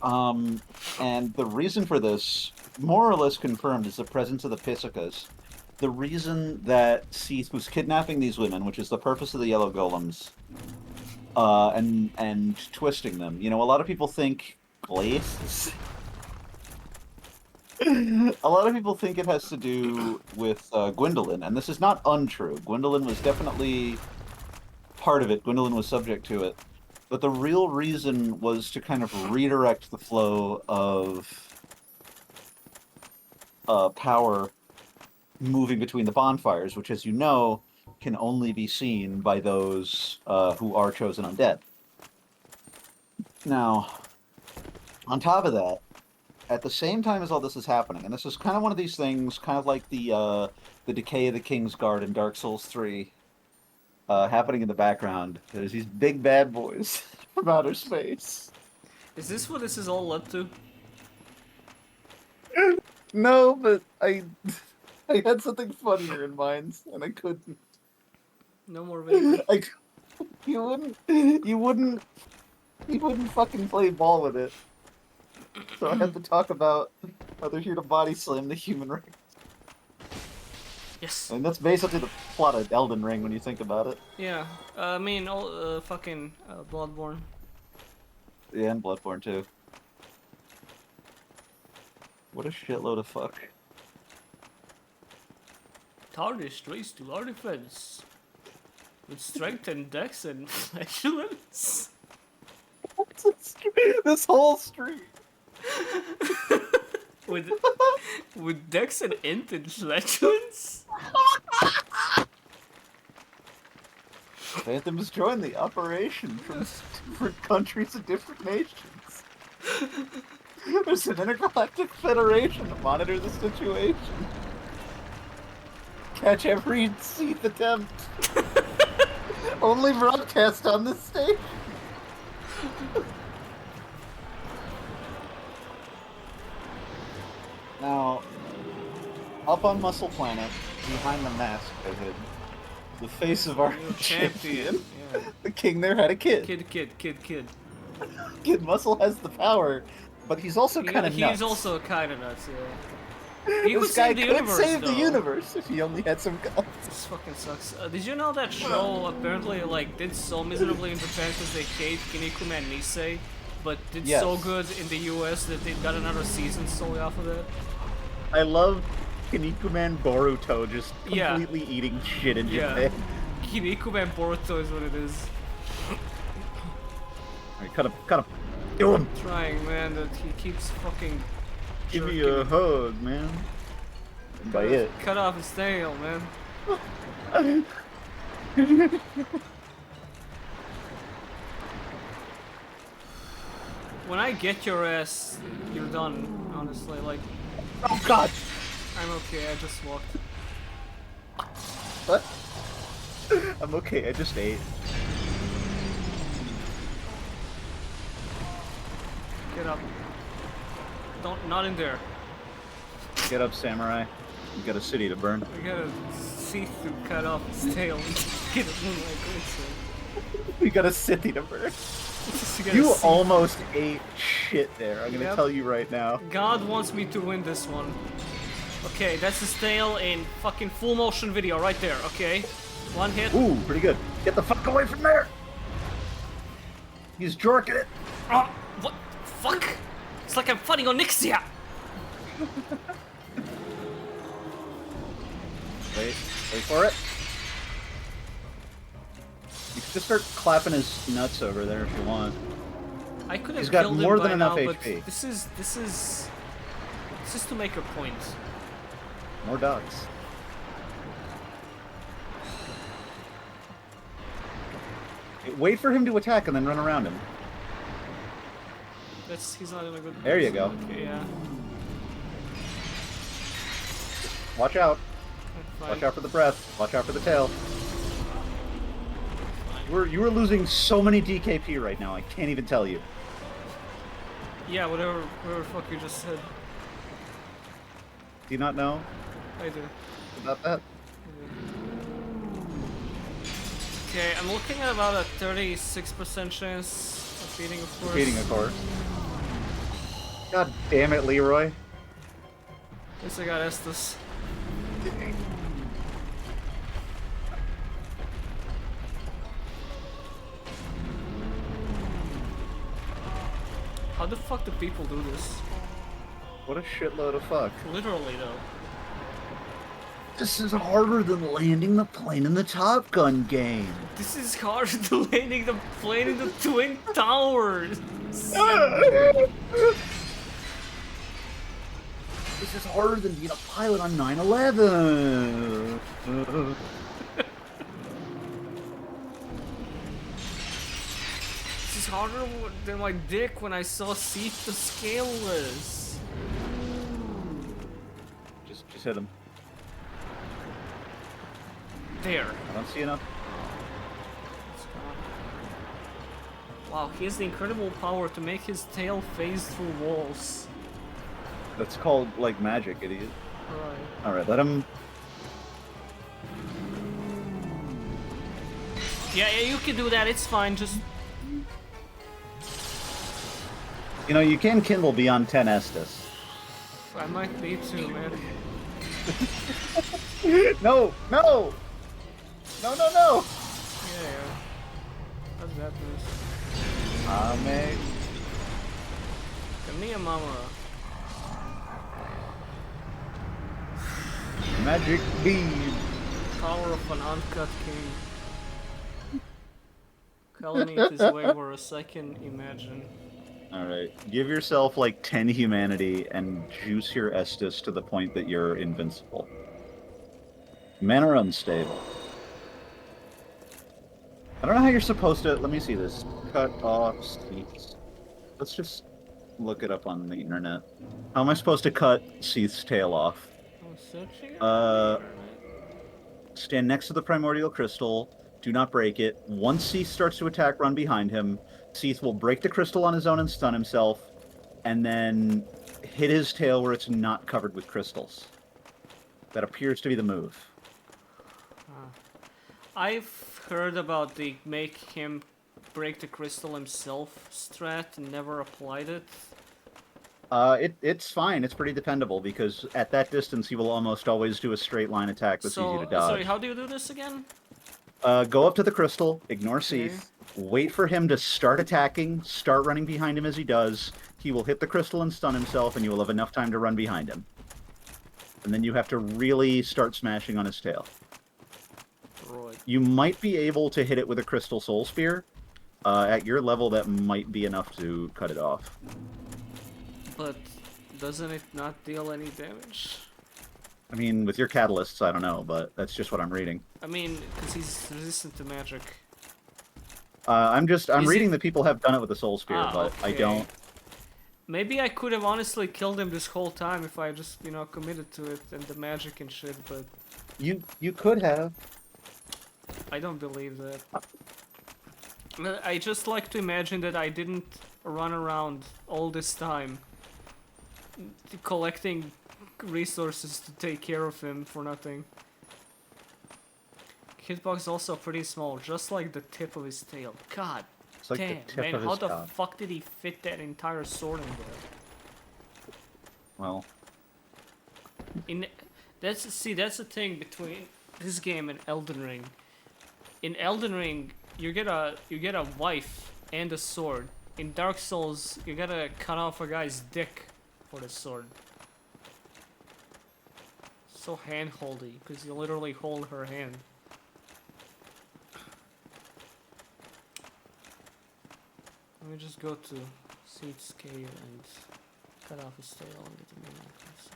And the reason for this, more or less confirmed, is the presence of the Pisikas. The reason that Seath was kidnapping these women, which is the purpose of the Yellow Golems, and twisting them. You know, a lot of people think glazes. A lot of people think it has to do with Gwendolyn, and this is not untrue. Gwendolyn was definitely part of it. Gwendolyn was subject to it. But the real reason was to kind of redirect the flow of power moving between the bonfires, which, as you know, can only be seen by those who are chosen undead. Now, on top of that, at the same time as all this is happening, and this is kind of one of these things, kind of like the decay of the Kingsguard in Dark Souls 3, happening in the background. There's these big bad boys from outer space. Is this what this is all led to? No, but I had something funnier in mind, and I couldn't. No more vaping. Like, you wouldn't fucking play ball with it. So I have to talk about how they're here to body slam the human race. Yes. I mean, that's basically the plot of Elden Ring when you think about it. Yeah. I mean, all fucking Bloodborne. Yeah, and Bloodborne too. What a shitload of fuck. Tarnished race to our defense. With strength and dex and excellence. This whole street. with dex and int and flatulence? Phantoms joined the operation from different countries and different nations. There's an intergalactic federation to monitor the situation. Catch every seath attempt. Only broadcast on this station. Now, up on Muscle Planet, behind the mask I hid, the face of our champion, Yeah. the king there had a kid. Kid. Kid Muscle has the power, but he's also kind of nuts. He's also kind of nuts, yeah. He This guy save the could universe, save the though. universe if he only had some guns. This fucking sucks. Did you know that show apparently like did so miserably in Japan because they hate Kinnikuman Nisei, but did Yes. so good in the US that they got another season solely off of it? I love Kinnikuman Boruto just Yeah. completely eating shit in Yeah. Japan. Kinnikuman Boruto is what it is. Alright, cut him. Kill him. Trying, man, that he keeps fucking Give me jerking. a hug, man. And by it. Cut off his tail, man. When I get your ass, you're done, honestly, like... Oh god! I'm okay, I just walked. What? I'm okay, I just ate. Get up. Not in there. Get up, samurai. You got a city to burn. We gotta see to cut off his tail and get a moonlight glimpse. We got a city to burn. gotta You see- almost ate shit there, I'm gonna Yep. tell you right now. God wants me to win this one. Okay, that's his tail in fucking full motion video right there, okay? One hit. Ooh, pretty good. Get the fuck away from there! He's jorking it! Oh, what? Fuck! It's like I'm fighting Onyxia! Wait for it. You can just start clapping his nuts over there if you want. I could have He's got killed more him than by enough now, but HP. this is to make a point. More dogs. Wait for him to attack and then run around him. He's not in a good There you place. go. Okay, yeah. Watch out. Fine. Watch out for the breath. Watch out for the tail. You were losing so many DKP right now, I can't even tell you. Yeah, whatever the fuck you just said. Do you not know I do. about that? Okay, I'm looking at about a 36% chance of beating, of course. Beating, of course. God damn it, Leroy. At least I got Estus. How the fuck do people do this? What a shitload of fuck. Literally, though. This is harder than landing the plane in the Top Gun game. This is harder than landing the plane in the Twin Towers! This is harder than being a pilot on 9/11. This is harder than my dick when I saw Seath the Scaleless. Just hit him. There. I don't see enough. Wow, he has the incredible power to make his tail phase through walls. That's called, like, magic, idiot. Alright. Alright, let him... Yeah, you can do that. It's fine. Just You know, you can kindle beyond 10 Estus. I might need to, man. No! No! No, no, no! Yeah. What's that mean? Mate. Come here, mama. Magic beam. Power of an uncut king. Kalamith is way worse, I can imagine. Alright, give yourself like 10 humanity and juice your Estus to the point that you're invincible. Men are unstable. I don't know how you're supposed to... Let me see this. Cut off Seath's. Let's just look it up on the internet. How am I supposed to cut Seath's tail off? Stand next to the primordial crystal. Do not break it. Once Seath starts to attack, run behind him. Seath will break the crystal on his own and stun himself, and then hit his tail where it's not covered with crystals. That appears to be the move. I've heard about the make him break the crystal himself strat and never applied it. It's fine. It's pretty dependable because at that distance he will almost always do a straight line attack that's easy to dodge. Sorry, how do you do this again? Go up to the crystal, ignore Seath, wait for him to start attacking, start running behind him as he does. He will hit the crystal and stun himself, and you will have enough time to run behind him. And then you have to really start smashing on his tail. Right. You might be able to hit it with a crystal soul spear. At your level, that might be enough to cut it off. But doesn't it not deal any damage? I mean, with your catalysts, I don't know, but that's just what I'm reading. I mean, because he's resistant to magic. I'm Is reading it- that people have done it with the soul spear, but I okay. don't. Maybe I could have honestly killed him this whole time if I just, you know, committed to it and the magic and shit, but You could have. I don't believe that. I just like to imagine that I didn't run around all this time collecting resources to take care of him for nothing. Hitbox is also pretty small, just like the tip of his tail. God It's like the damn, tip man, of how his the cock. fuck did he fit that entire sword in there? Well, That's the thing between this game and Elden Ring. In Elden Ring, you get a wife and a sword. In Dark Souls, you gotta cut off a guy's dick for the sword. So handholdy, because you literally hold her hand. Let me just go to Seath's cave and cut off his tail and get the main items.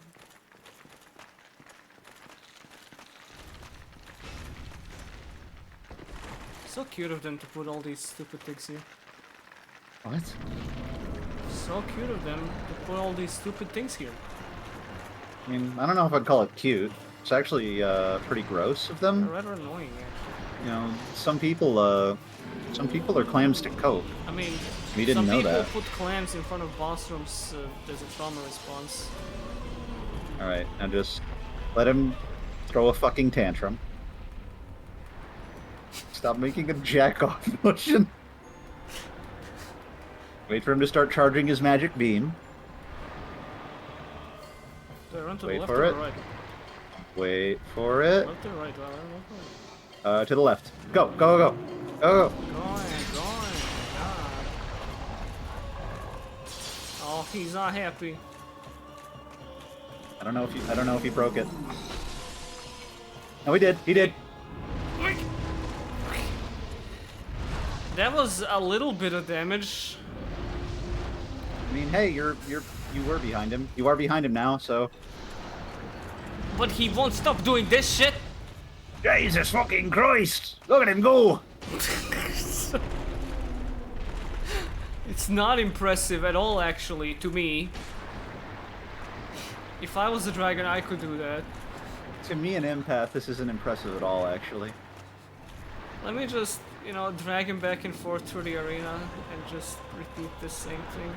So cute of them to put all these stupid things here. what? So cute of them to put all these stupid things here. I mean, I don't know if I'd call it cute. It's actually pretty gross of They're them. rather annoying, actually. You know, some people are clams to cope. I mean, We didn't some know people that. put clams in front of boss rooms. There's a trauma response. All right, now just let him throw a fucking tantrum. Stop making a jack-off motion. Wait for him to start charging his magic beam. Do I run to Wait the left for or it. the right? Wait for it. Left or right? Well, left or right. To the left. Go, go, go, go, go. Going. God. Oh, he's not happy. I don't know if he broke it. No, he did. He did. That was a little bit of damage. I mean, hey, you were behind him. You are behind him now, so. But he won't stop doing this shit. Jesus fucking Christ! Look at him go! It's not impressive at all, actually, to me. If I was a dragon, I could do that. To me, an empath, this isn't impressive at all, actually. Let me just, you know, drag him back and forth through the arena and just repeat the same thing.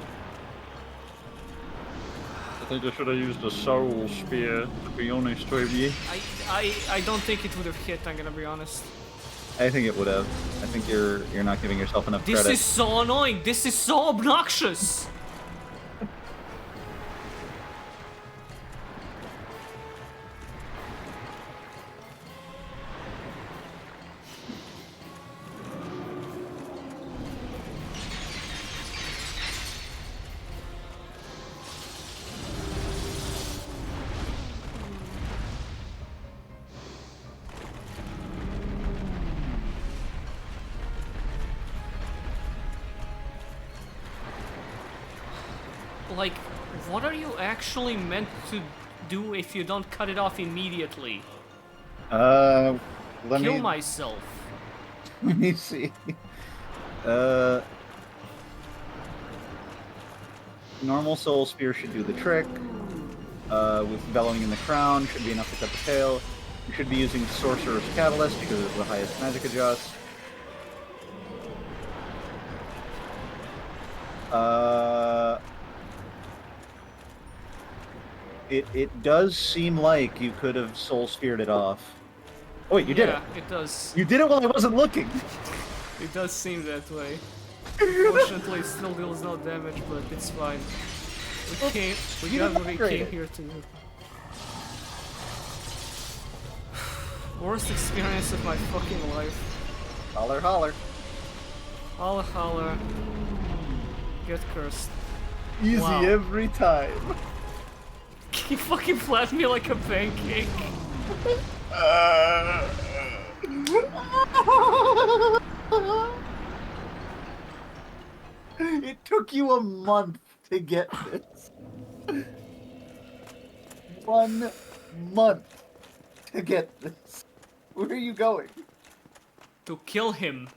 I think I should have used a soul spear, to be honest with you. I don't think it would have hit, I'm gonna be honest. I think it would have. I think you're not giving yourself enough This credit. is so annoying. This is so obnoxious. Like, what are you actually meant to do if you don't cut it off immediately? Let Kill me myself. let me see. Normal Soul Spear should do the trick. With Bellowing in the Crown should be enough to cut the tail. You should be using Sorcerer's Catalyst because it's the highest magic adjust. It does seem like you could have Soul Speared it off. Oh wait, you did it! Yeah, it does. You did it while I wasn't looking! It does seem that way. Unfortunately, it still deals no damage, but it's fine. We got what we came here to. Worst experience of my fucking life. Holler, holler. Holler, holler. Get cursed. Easy Wow. every time. He fucking flattened me like a pancake. It took you a month to get this. 1 month to get this. Where are you going? To kill him.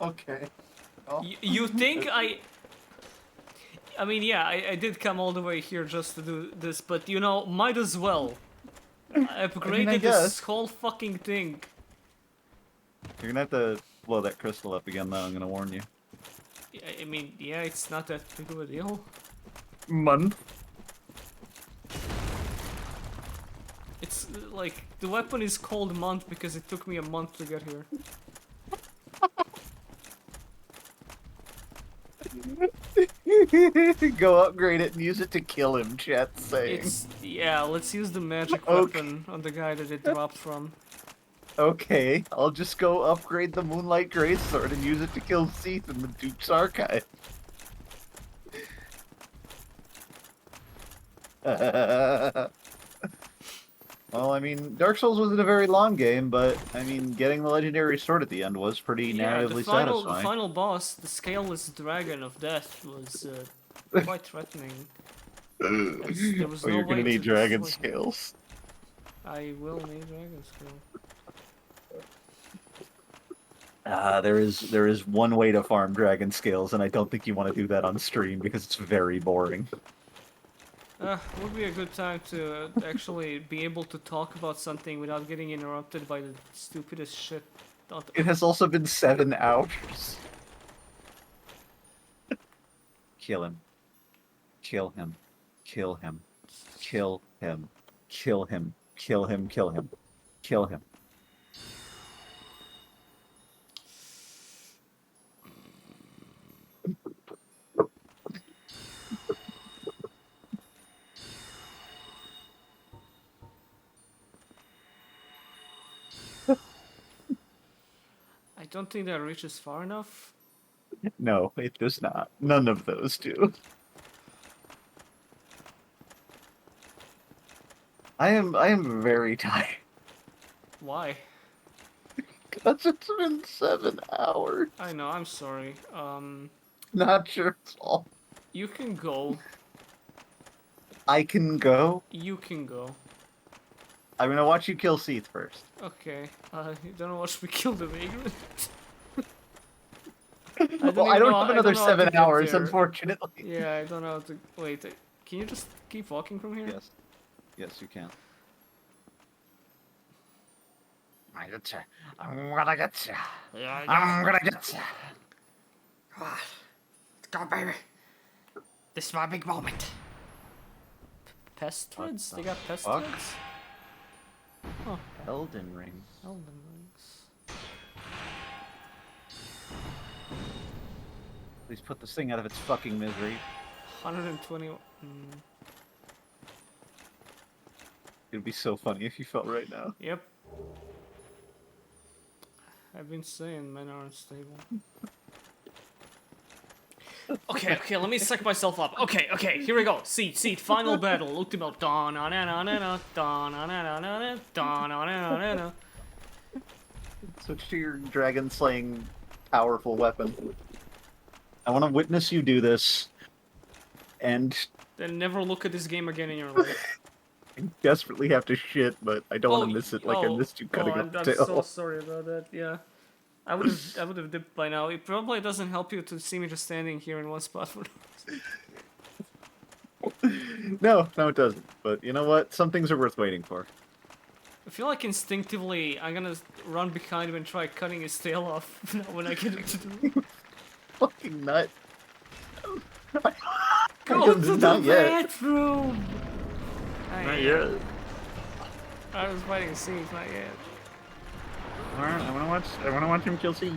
Okay. Oh. You think I mean, yeah, I did come all the way here just to do this, but you know, might as well. I upgraded guess. this whole fucking thing. You're gonna have to blow that crystal up again, though. I'm gonna warn you. I mean, yeah, it's not that big of a deal. Month. It's like the weapon is called month because it took me a month to get here. Go upgrade it and use it to kill him, chat's saying. Yeah, let's use the magic weapon on the guy that it dropped from. Okay, I'll just go upgrade the Moonlight Greatsword and use it to kill Seath in the Duke's Archive. Well, I mean, Dark Souls wasn't a very long game, but, I mean, getting the Legendary Sword at the end was pretty Yeah, narratively the satisfying. final boss, the Scaleless Dragon of Death, was quite threatening. There was Oh, no you're gonna way need to dragon destroy- scales. I will need dragon scale. There is one way to farm dragon scales, and I don't think you want to do that on stream because it's very boring. Would be a good time to actually be able to talk about something without getting interrupted by the stupidest shit. It has also been 7 hours. Kill him. Kill him. Kill him. Kill him. Kill him. Kill him. Kill him. Kill him. I don't think that reaches far enough. No, it does not. None of those do. I am very tired. Why? Because it's been 7 hours. I know, I'm sorry. Not your fault. You can go. I can go. You can go. I'm gonna watch you kill Seath first. Okay. You don't watch me kill the vagrant. Well, I don't have another 7 hours, unfortunately. Yeah, I don't know how to. Wait, can you just keep walking from here? Yes. Yes, you can. I'm gonna get you. Yeah, I'm gonna get you. Let's go, baby. This is my big moment. Pest threads? They got pest threads? Huh. Elden Ring. Elden Rings. Please put this thing out of its fucking misery. 120. It'd be so funny if you fell right now. Yep. I've been saying men are unstable. Okay, let me psych myself up. Okay, here we go. Seed, final battle, ultimate. Switch to your dragon slaying powerful weapon. I want to witness you do this. And Then never look at this game again in your life. I desperately have to shit, but I don't want to miss it like I missed you cutting up I'm the tail. so sorry about that. Yeah, I would have dipped by now. It probably doesn't help you to see me just standing here in one spot for. No, it doesn't. But you know what? Some things are worth waiting for. I feel like instinctively I'm gonna run behind him and try cutting his tail off when I get into the room. Fucking nut. Go to the Not yet. bathroom! Not yet. I was fighting Siege, not yet. Alright, I wanna watch him kill C.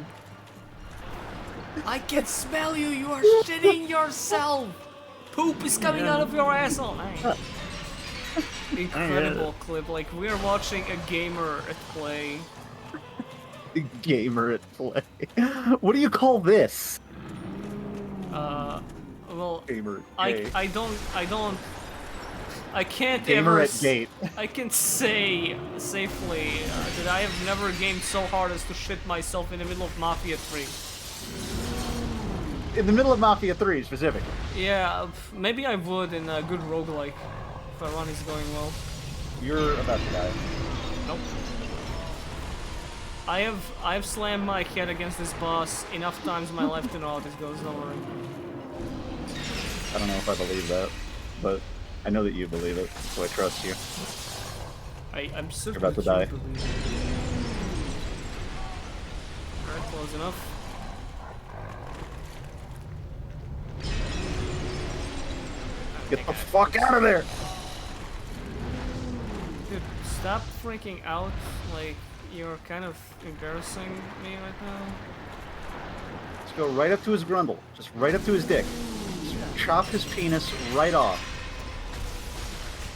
I can smell you! You are shitting yourself! Poop is coming out of your asshole! Incredible clip, like we're watching a gamer at play. Gamer at play. What do you call this? Well, Gamer I can't Gamer ever at gate. I can say safely that I have never gamed so hard as to shit myself in the middle of Mafia 3. In the middle of Mafia 3 specifically. Yeah, maybe I would in a good roguelike if our run is going well. You're about to die. Nope. I have slammed my head against this boss enough times in my life to know this goes nowhere. I don't know if I believe that, but I know that you believe it, so I trust you. I'm certain You're about to that die. you believe it. Alright, close enough. Get the fuck out of there! Dude, stop freaking out, like, you're kind of embarrassing me right now. Let's go right up to his grundle, just right up to his dick. Just chop his penis right off.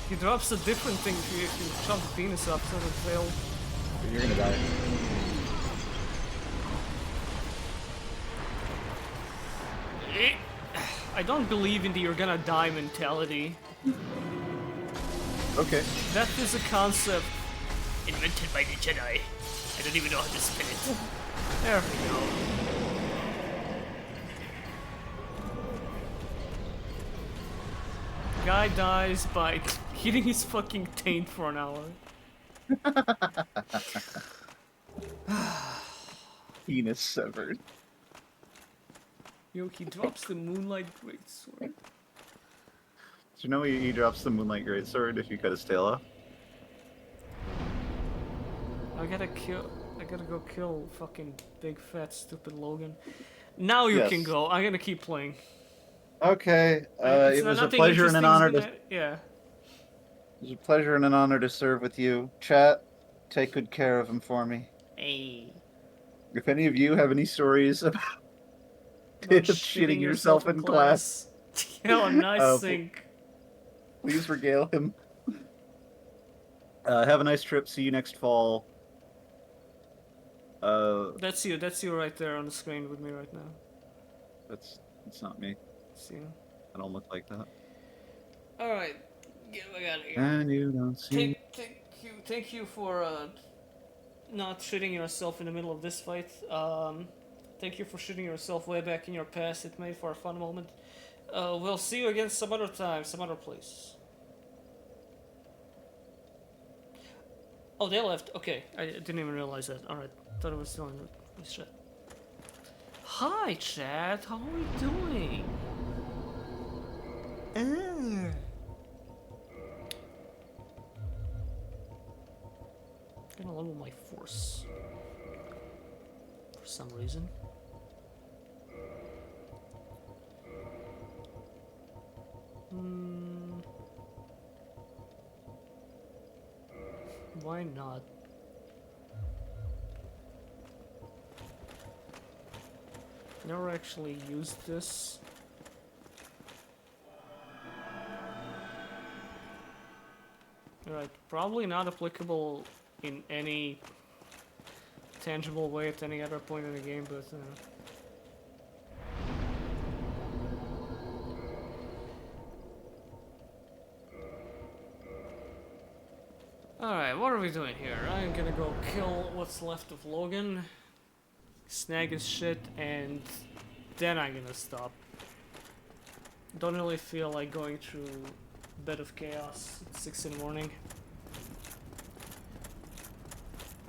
He drops a different thing if you chop the penis up so it fail. You're gonna die. I don't believe in the you're gonna die mentality. Okay. That is a concept invented by the Jedi. I don't even know how to spin it. There we go. Guy dies by hitting his fucking taint for an hour. Penis severed. Yo, he drops the Moonlight Greatsword. Do you know he drops the Moonlight Greatsword if you cut his tail off? I gotta go kill fucking big fat stupid Logan. Now you can go. I'm gonna keep playing. Okay. It was a pleasure and an honor to. Yeah. It was a pleasure and an honor to serve with you. Chat, take good care of him for me. Hey. If any of you have any stories about shitting yourself in class, Yo, nice sync. please regale him. Have a nice trip. See you next fall. That's you right there on the screen with me right now. It's not me. It's you. I don't look like that. Alright, get the fuck out of here. And you don't see. Thank you for not shitting yourself in the middle of this fight. Thank you for shitting yourself way back in your past. It made for a fun moment. We'll see you again some other time, some other place. Oh, they left. Okay, I didn't even realize that. Alright, thought it was still in the chat. Hi, chat. How are we doing? Gonna level my force for some reason. Why not? Never actually used this. Alright, probably not applicable in any tangible way at any other point in the game, but alright, what are we doing here? I'm gonna go kill what's left of Logan, snag his shit, and then I'm gonna stop. Don't really feel like going through a bed of chaos at 6 in the morning.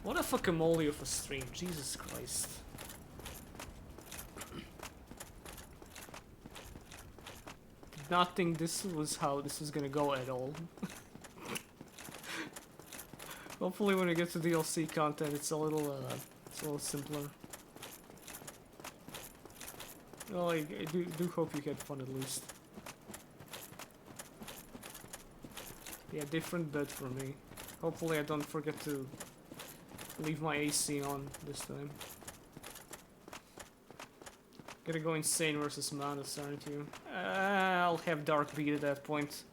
What a fuckamole of a stream, Jesus Christ. Did not think this was how this was gonna go at all. Hopefully when we get to DLC content it's a little simpler. Well, I do hope you had fun at least. Yeah, different bed for me. Hopefully I don't forget to leave my AC on this time. Gotta go insane versus Manus, aren't you? I'll have Dark beat at that point.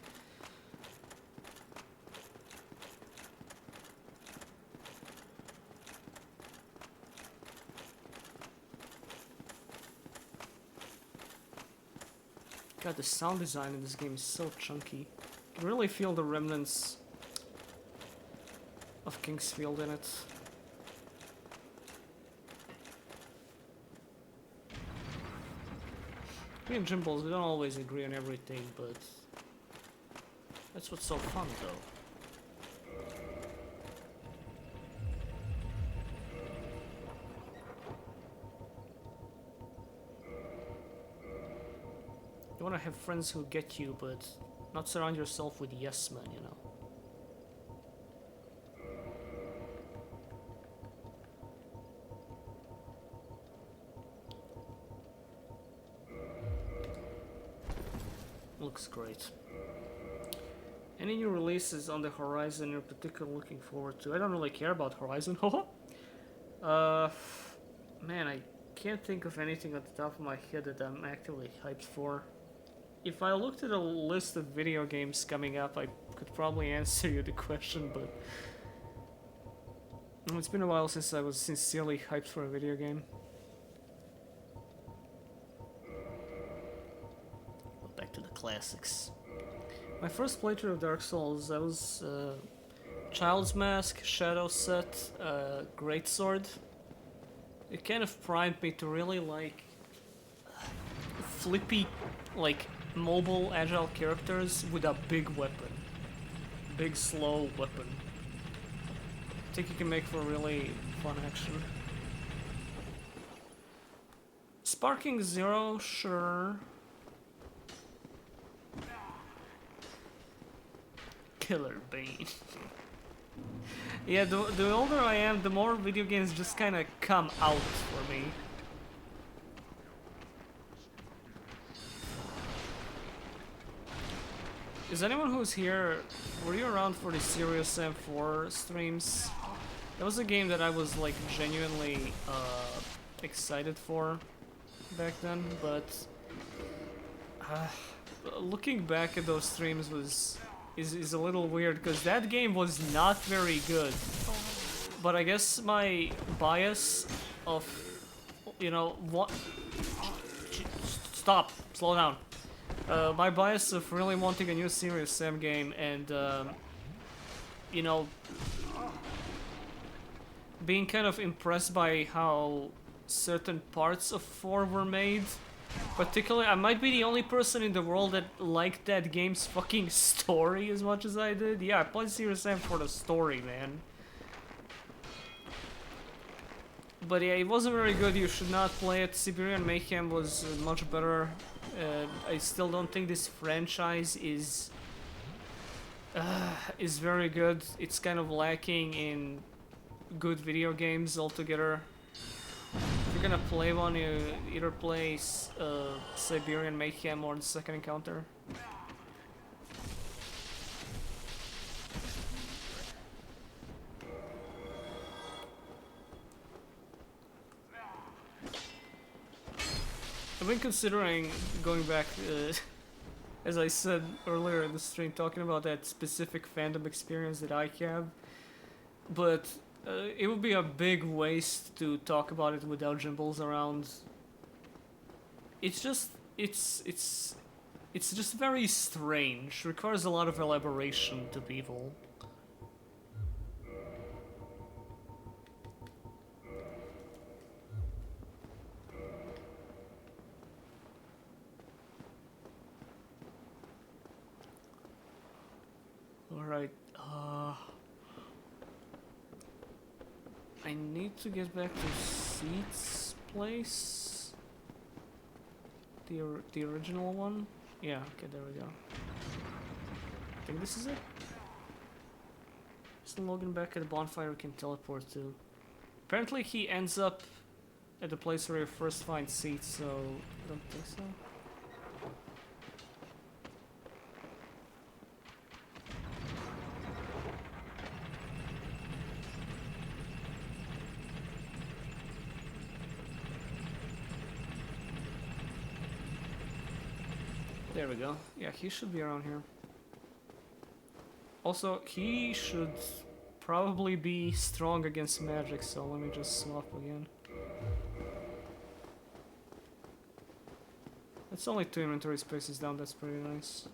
God, the sound design in this game is so chunky. You can really feel the remnants of Kingsfield in it. Me and Jimballs, we don't always agree on everything, but that's what's so fun, though. You wanna have friends who get you, but not surround yourself with yes men, you know. Looks great. Any new releases on the horizon you're particularly looking forward to? I don't really care about Horizon. Man, I can't think of anything at the top of my head that I'm actively hyped for. If I looked at a list of video games coming up, I could probably answer you the question, but it's been a while since I was sincerely hyped for a video game. Back to the classics. My first playthrough of Dark Souls, that was Child's Mask, Shadow Set, Greatsword. It kind of primed me to really like flippy, like mobile, agile characters with a big weapon. Big, slow weapon. I think you can make for really fun action. Sparking Zero, sure. Killer Bane. Yeah, the older I am, the more video games just kind of come out for me. Is anyone who's here, were you around for the Serious Sam 4 streams? That was a game that I was like genuinely excited for back then, but looking back at those streams is a little weird because that game was not very good. But I guess my bias of, you know, what? Stop, slow down. My bias of really wanting a new Serious Sam game and, you know, being kind of impressed by how certain parts of 4 were made. Particularly, I might be the only person in the world that liked that game's fucking story as much as I did. Yeah, I played Serious Sam for the story, man. But yeah, it wasn't very good, you should not play it. Siberian Mayhem was much better. I still don't think this franchise is very good. It's kind of lacking in good video games altogether. If you're gonna play one, you either play Siberian Mayhem or the Second Encounter. I've been considering going back, as I said earlier in the stream, talking about that specific fandom experience that I have, but it would be a big waste to talk about it without Jimbles around. It's just, it's just very strange. Requires a lot of elaboration to people. Alright, I need to get back to Seed's place. The original one? Yeah, okay, there we go. I think this is it. Just Logan back at the bonfire we can teleport to. Apparently he ends up at the place where you first find Seed, so I don't think so. There we go. Yeah, he should be around here. Also, he should probably be strong against magic, so let me just swap again. It's only 2 inventory spaces down, that's pretty nice.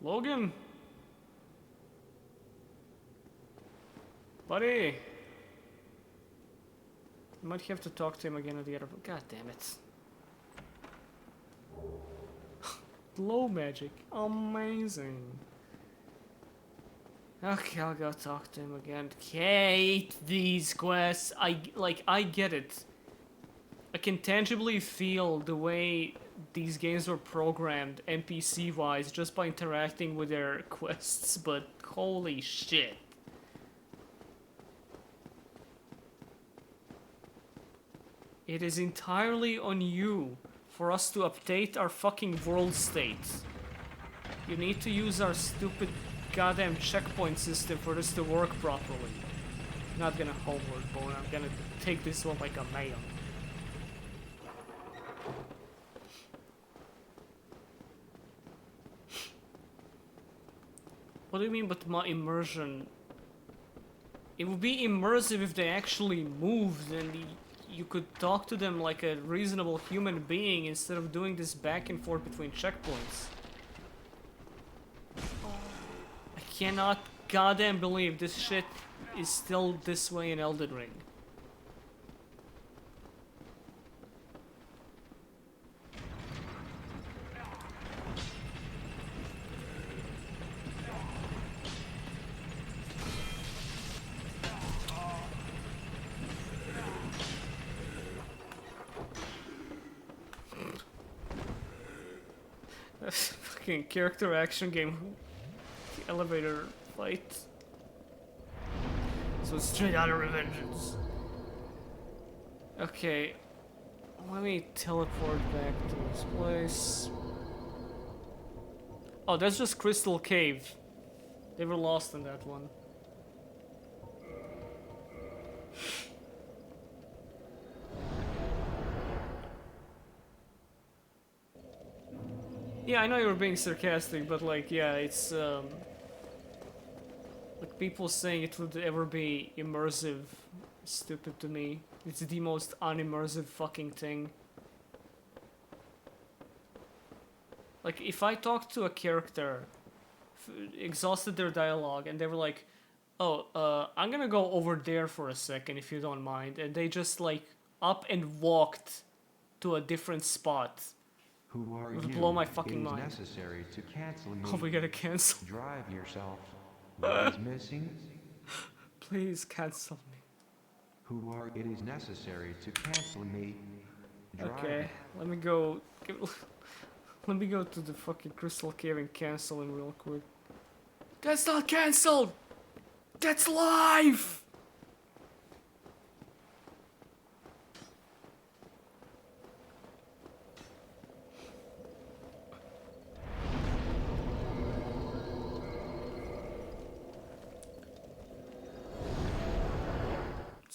Logan? Buddy? I might have to talk to him again at the airport. God damn it. Glow magic. Amazing. Okay, I'll go talk to him again. Hate these quests. I get it. I can tangibly feel the way these games were programmed NPC-wise just by interacting with their quests, but holy shit. It is entirely on you for us to update our fucking world state. You need to use our stupid goddamn checkpoint system for this to work properly. Not gonna homework, Bone. I'm gonna take this one like a man. What do you mean by immersion? It would be immersive if they actually moved and you could talk to them like a reasonable human being instead of doing this back and forth between checkpoints. I cannot goddamn believe this shit is still this way in Elden Ring. Fucking character action game elevator fight. So straight out of Revengeance. Okay, let me teleport back to this place. Oh, that's just Crystal Cave. They were lost in that one. Yeah, I know you were being sarcastic, but like, yeah, it's like people saying it would ever be immersive. Stupid to me. It's the most unimmersive fucking thing. Like, if I talked to a character, exhausted their dialogue, and they were like, oh, I'm gonna go over there for a second if you don't mind, and they just like up and walked to a different spot. Who are It would you? blow my fucking It is mind. necessary to cancel me. Oh, we gotta cancel. Drive yourself. What is missing? Please cancel me. Who are? It is necessary to cancel me. Drive. Okay, let me go. Let me go to the fucking Crystal Cave and cancel him real quick. That's not cancelled! That's live!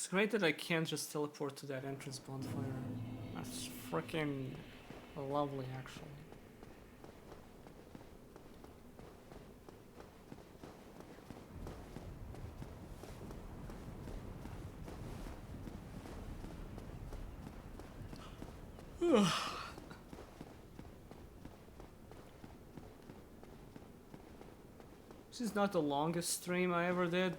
It's great that I can't just teleport to that entrance bonfire. That's freaking lovely, actually. This is not the longest stream I ever did.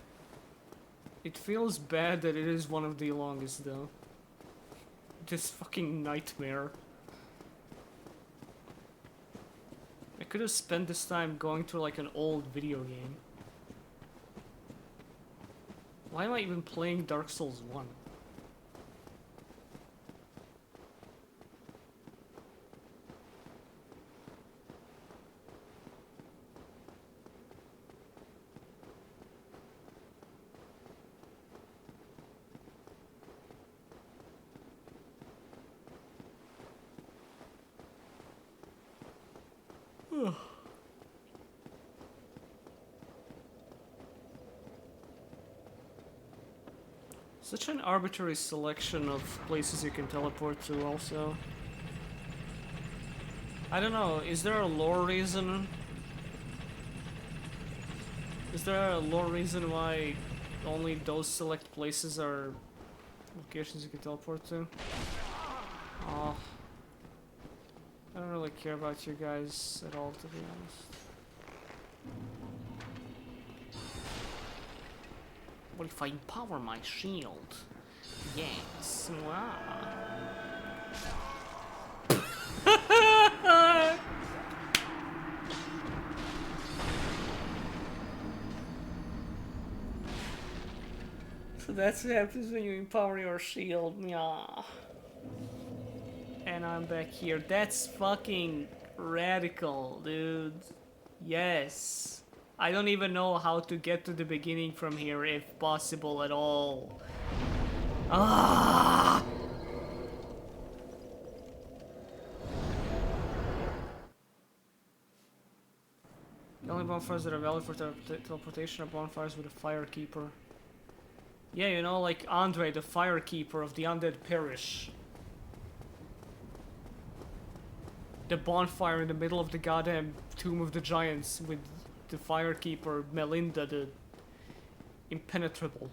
It feels bad that it is one of the longest though. This fucking nightmare. I could have spent this time going through like an old video game. Why am I even playing Dark Souls 1? Such an arbitrary selection of places you can teleport to also. I don't know, is there a lore reason? Is there a lore reason why only those select places are locations you can teleport to? Oh. I don't really care about you guys at all, to be honest. What if I empower my shield? Yes. Wow. So that's what happens when you empower your shield. Yeah. And I'm back here. That's fucking radical, dude. Yes. I don't even know how to get to the beginning from here, if possible at all. Ah! The only bonfires that are valid for teleportation are bonfires with a fire keeper. Yeah, you know, like Andre, the fire keeper of the Undead Parish. The bonfire in the middle of the goddamn Tomb of the Giants with the firekeeper Melinda, the impenetrable.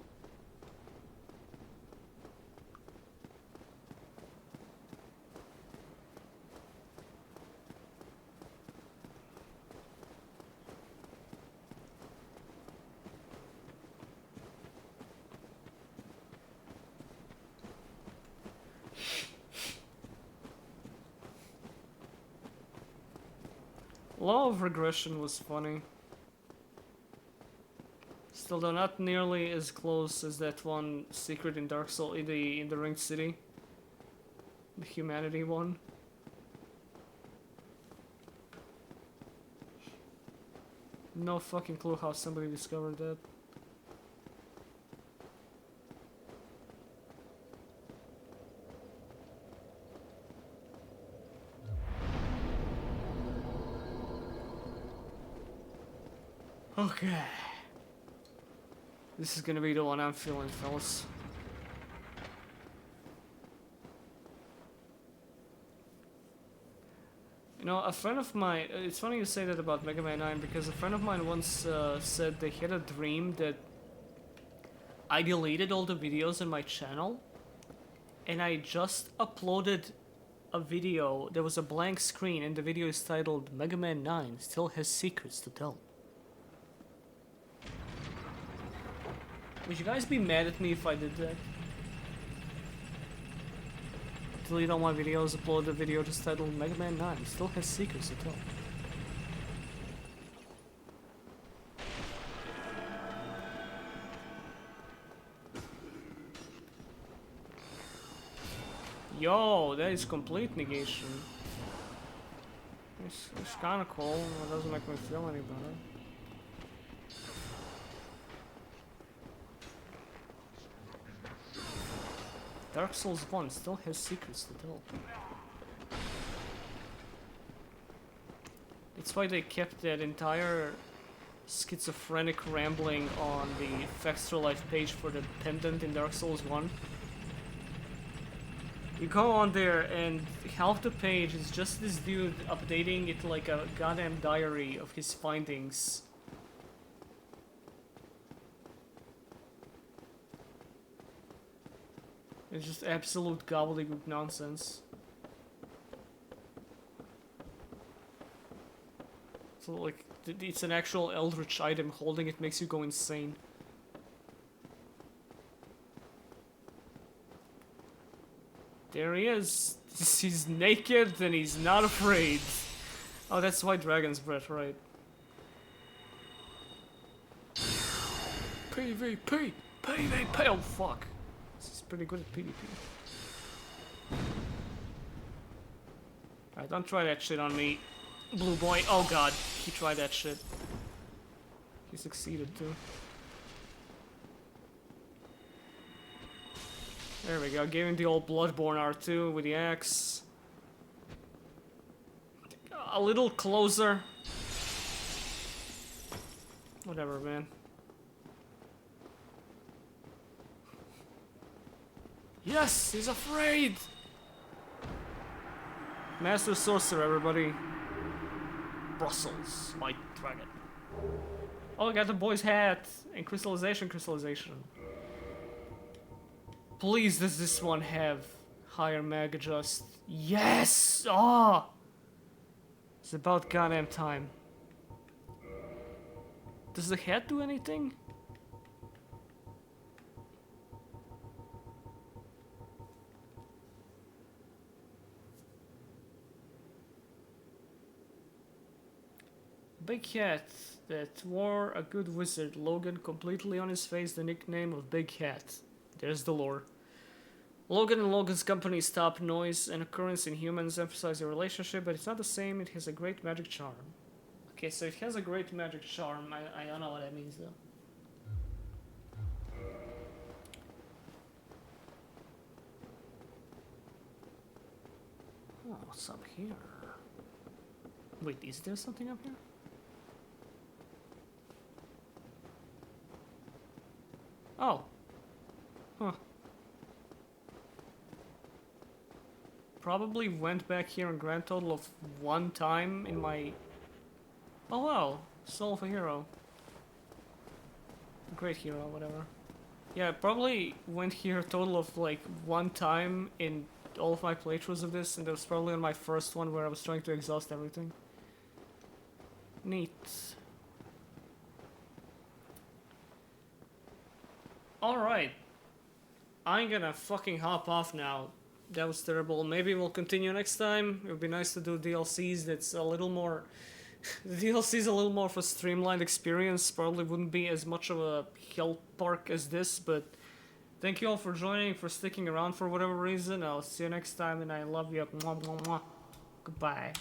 Law of Regression was funny. Still, though, not nearly as close as that one secret in Dark Souls in the Ringed City. The humanity one. No fucking clue how somebody discovered that. Okay. This is gonna be the one I'm feeling, fellas. You know, a friend of mine, it's funny you say that about Mega Man 9, because a friend of mine once said they had a dream that I deleted all the videos on my channel, and I just uploaded a video. There was a blank screen, and the video is titled Mega Man 9 Still Has Secrets to Tell. Would you guys be mad at me if I did that? Delete all my videos, upload the video just titled Mega Man 9 Still Has Secrets to Tell. Yo, that is complete negation. It's kinda cool, it doesn't make me feel any better. Dark Souls 1 still has secrets to tell. That's why they kept that entire schizophrenic rambling on the Extra Life page for the pendant in Dark Souls 1. You go on there and half the page is just this dude updating it like a goddamn diary of his findings. It's just absolute gobbledygook nonsense. So like, it's an actual eldritch item. Holding it makes you go insane. There he is. He's naked and he's not afraid. Oh, that's White Dragon's Breath, right? PvP! PvP! Oh, fuck. This is pretty good at PvP. Alright, don't try that shit on me. Blue boy. Oh god, he tried that shit. He succeeded too. There we go, gave him the old Bloodborne R2 with the axe. A little closer. Whatever, man. Yes, he's afraid! Master Sorcerer, everybody. Brussels, White Dragon. Oh, I got the boy's hat! And crystallization. Please, does this one have higher mag adjust? Yes! Oh! It's about goddamn time. Does the hat do anything? Big Hat that wore a good wizard, Logan completely on his face the nickname of Big Hat. There's the lore. Logan and Logan's company stop noise and occurrence in humans, emphasize their relationship, but it's not the same, it has a great magic charm. Okay, so it has a great magic charm, I don't know what that means though. Oh, what's up here? Wait, is there something up here? Oh. Huh. Probably went back here a grand total of 1 time in my... Oh wow, Soul of a Hero. Great hero, whatever. Yeah, I probably went here a total of like 1 time in all of my playthroughs of this, and that was probably on my first one where I was trying to exhaust everything. Neat. Alright. I'm gonna fucking hop off now. That was terrible. Maybe we'll continue next time. It would be nice to do DLCs that's a little more... The DLC is a little more of a streamlined experience. Probably wouldn't be as much of a hill park as this, but... Thank you all for joining, for sticking around for whatever reason. I'll see you next time, and I love you. Mwah, mwah, mwah. Goodbye.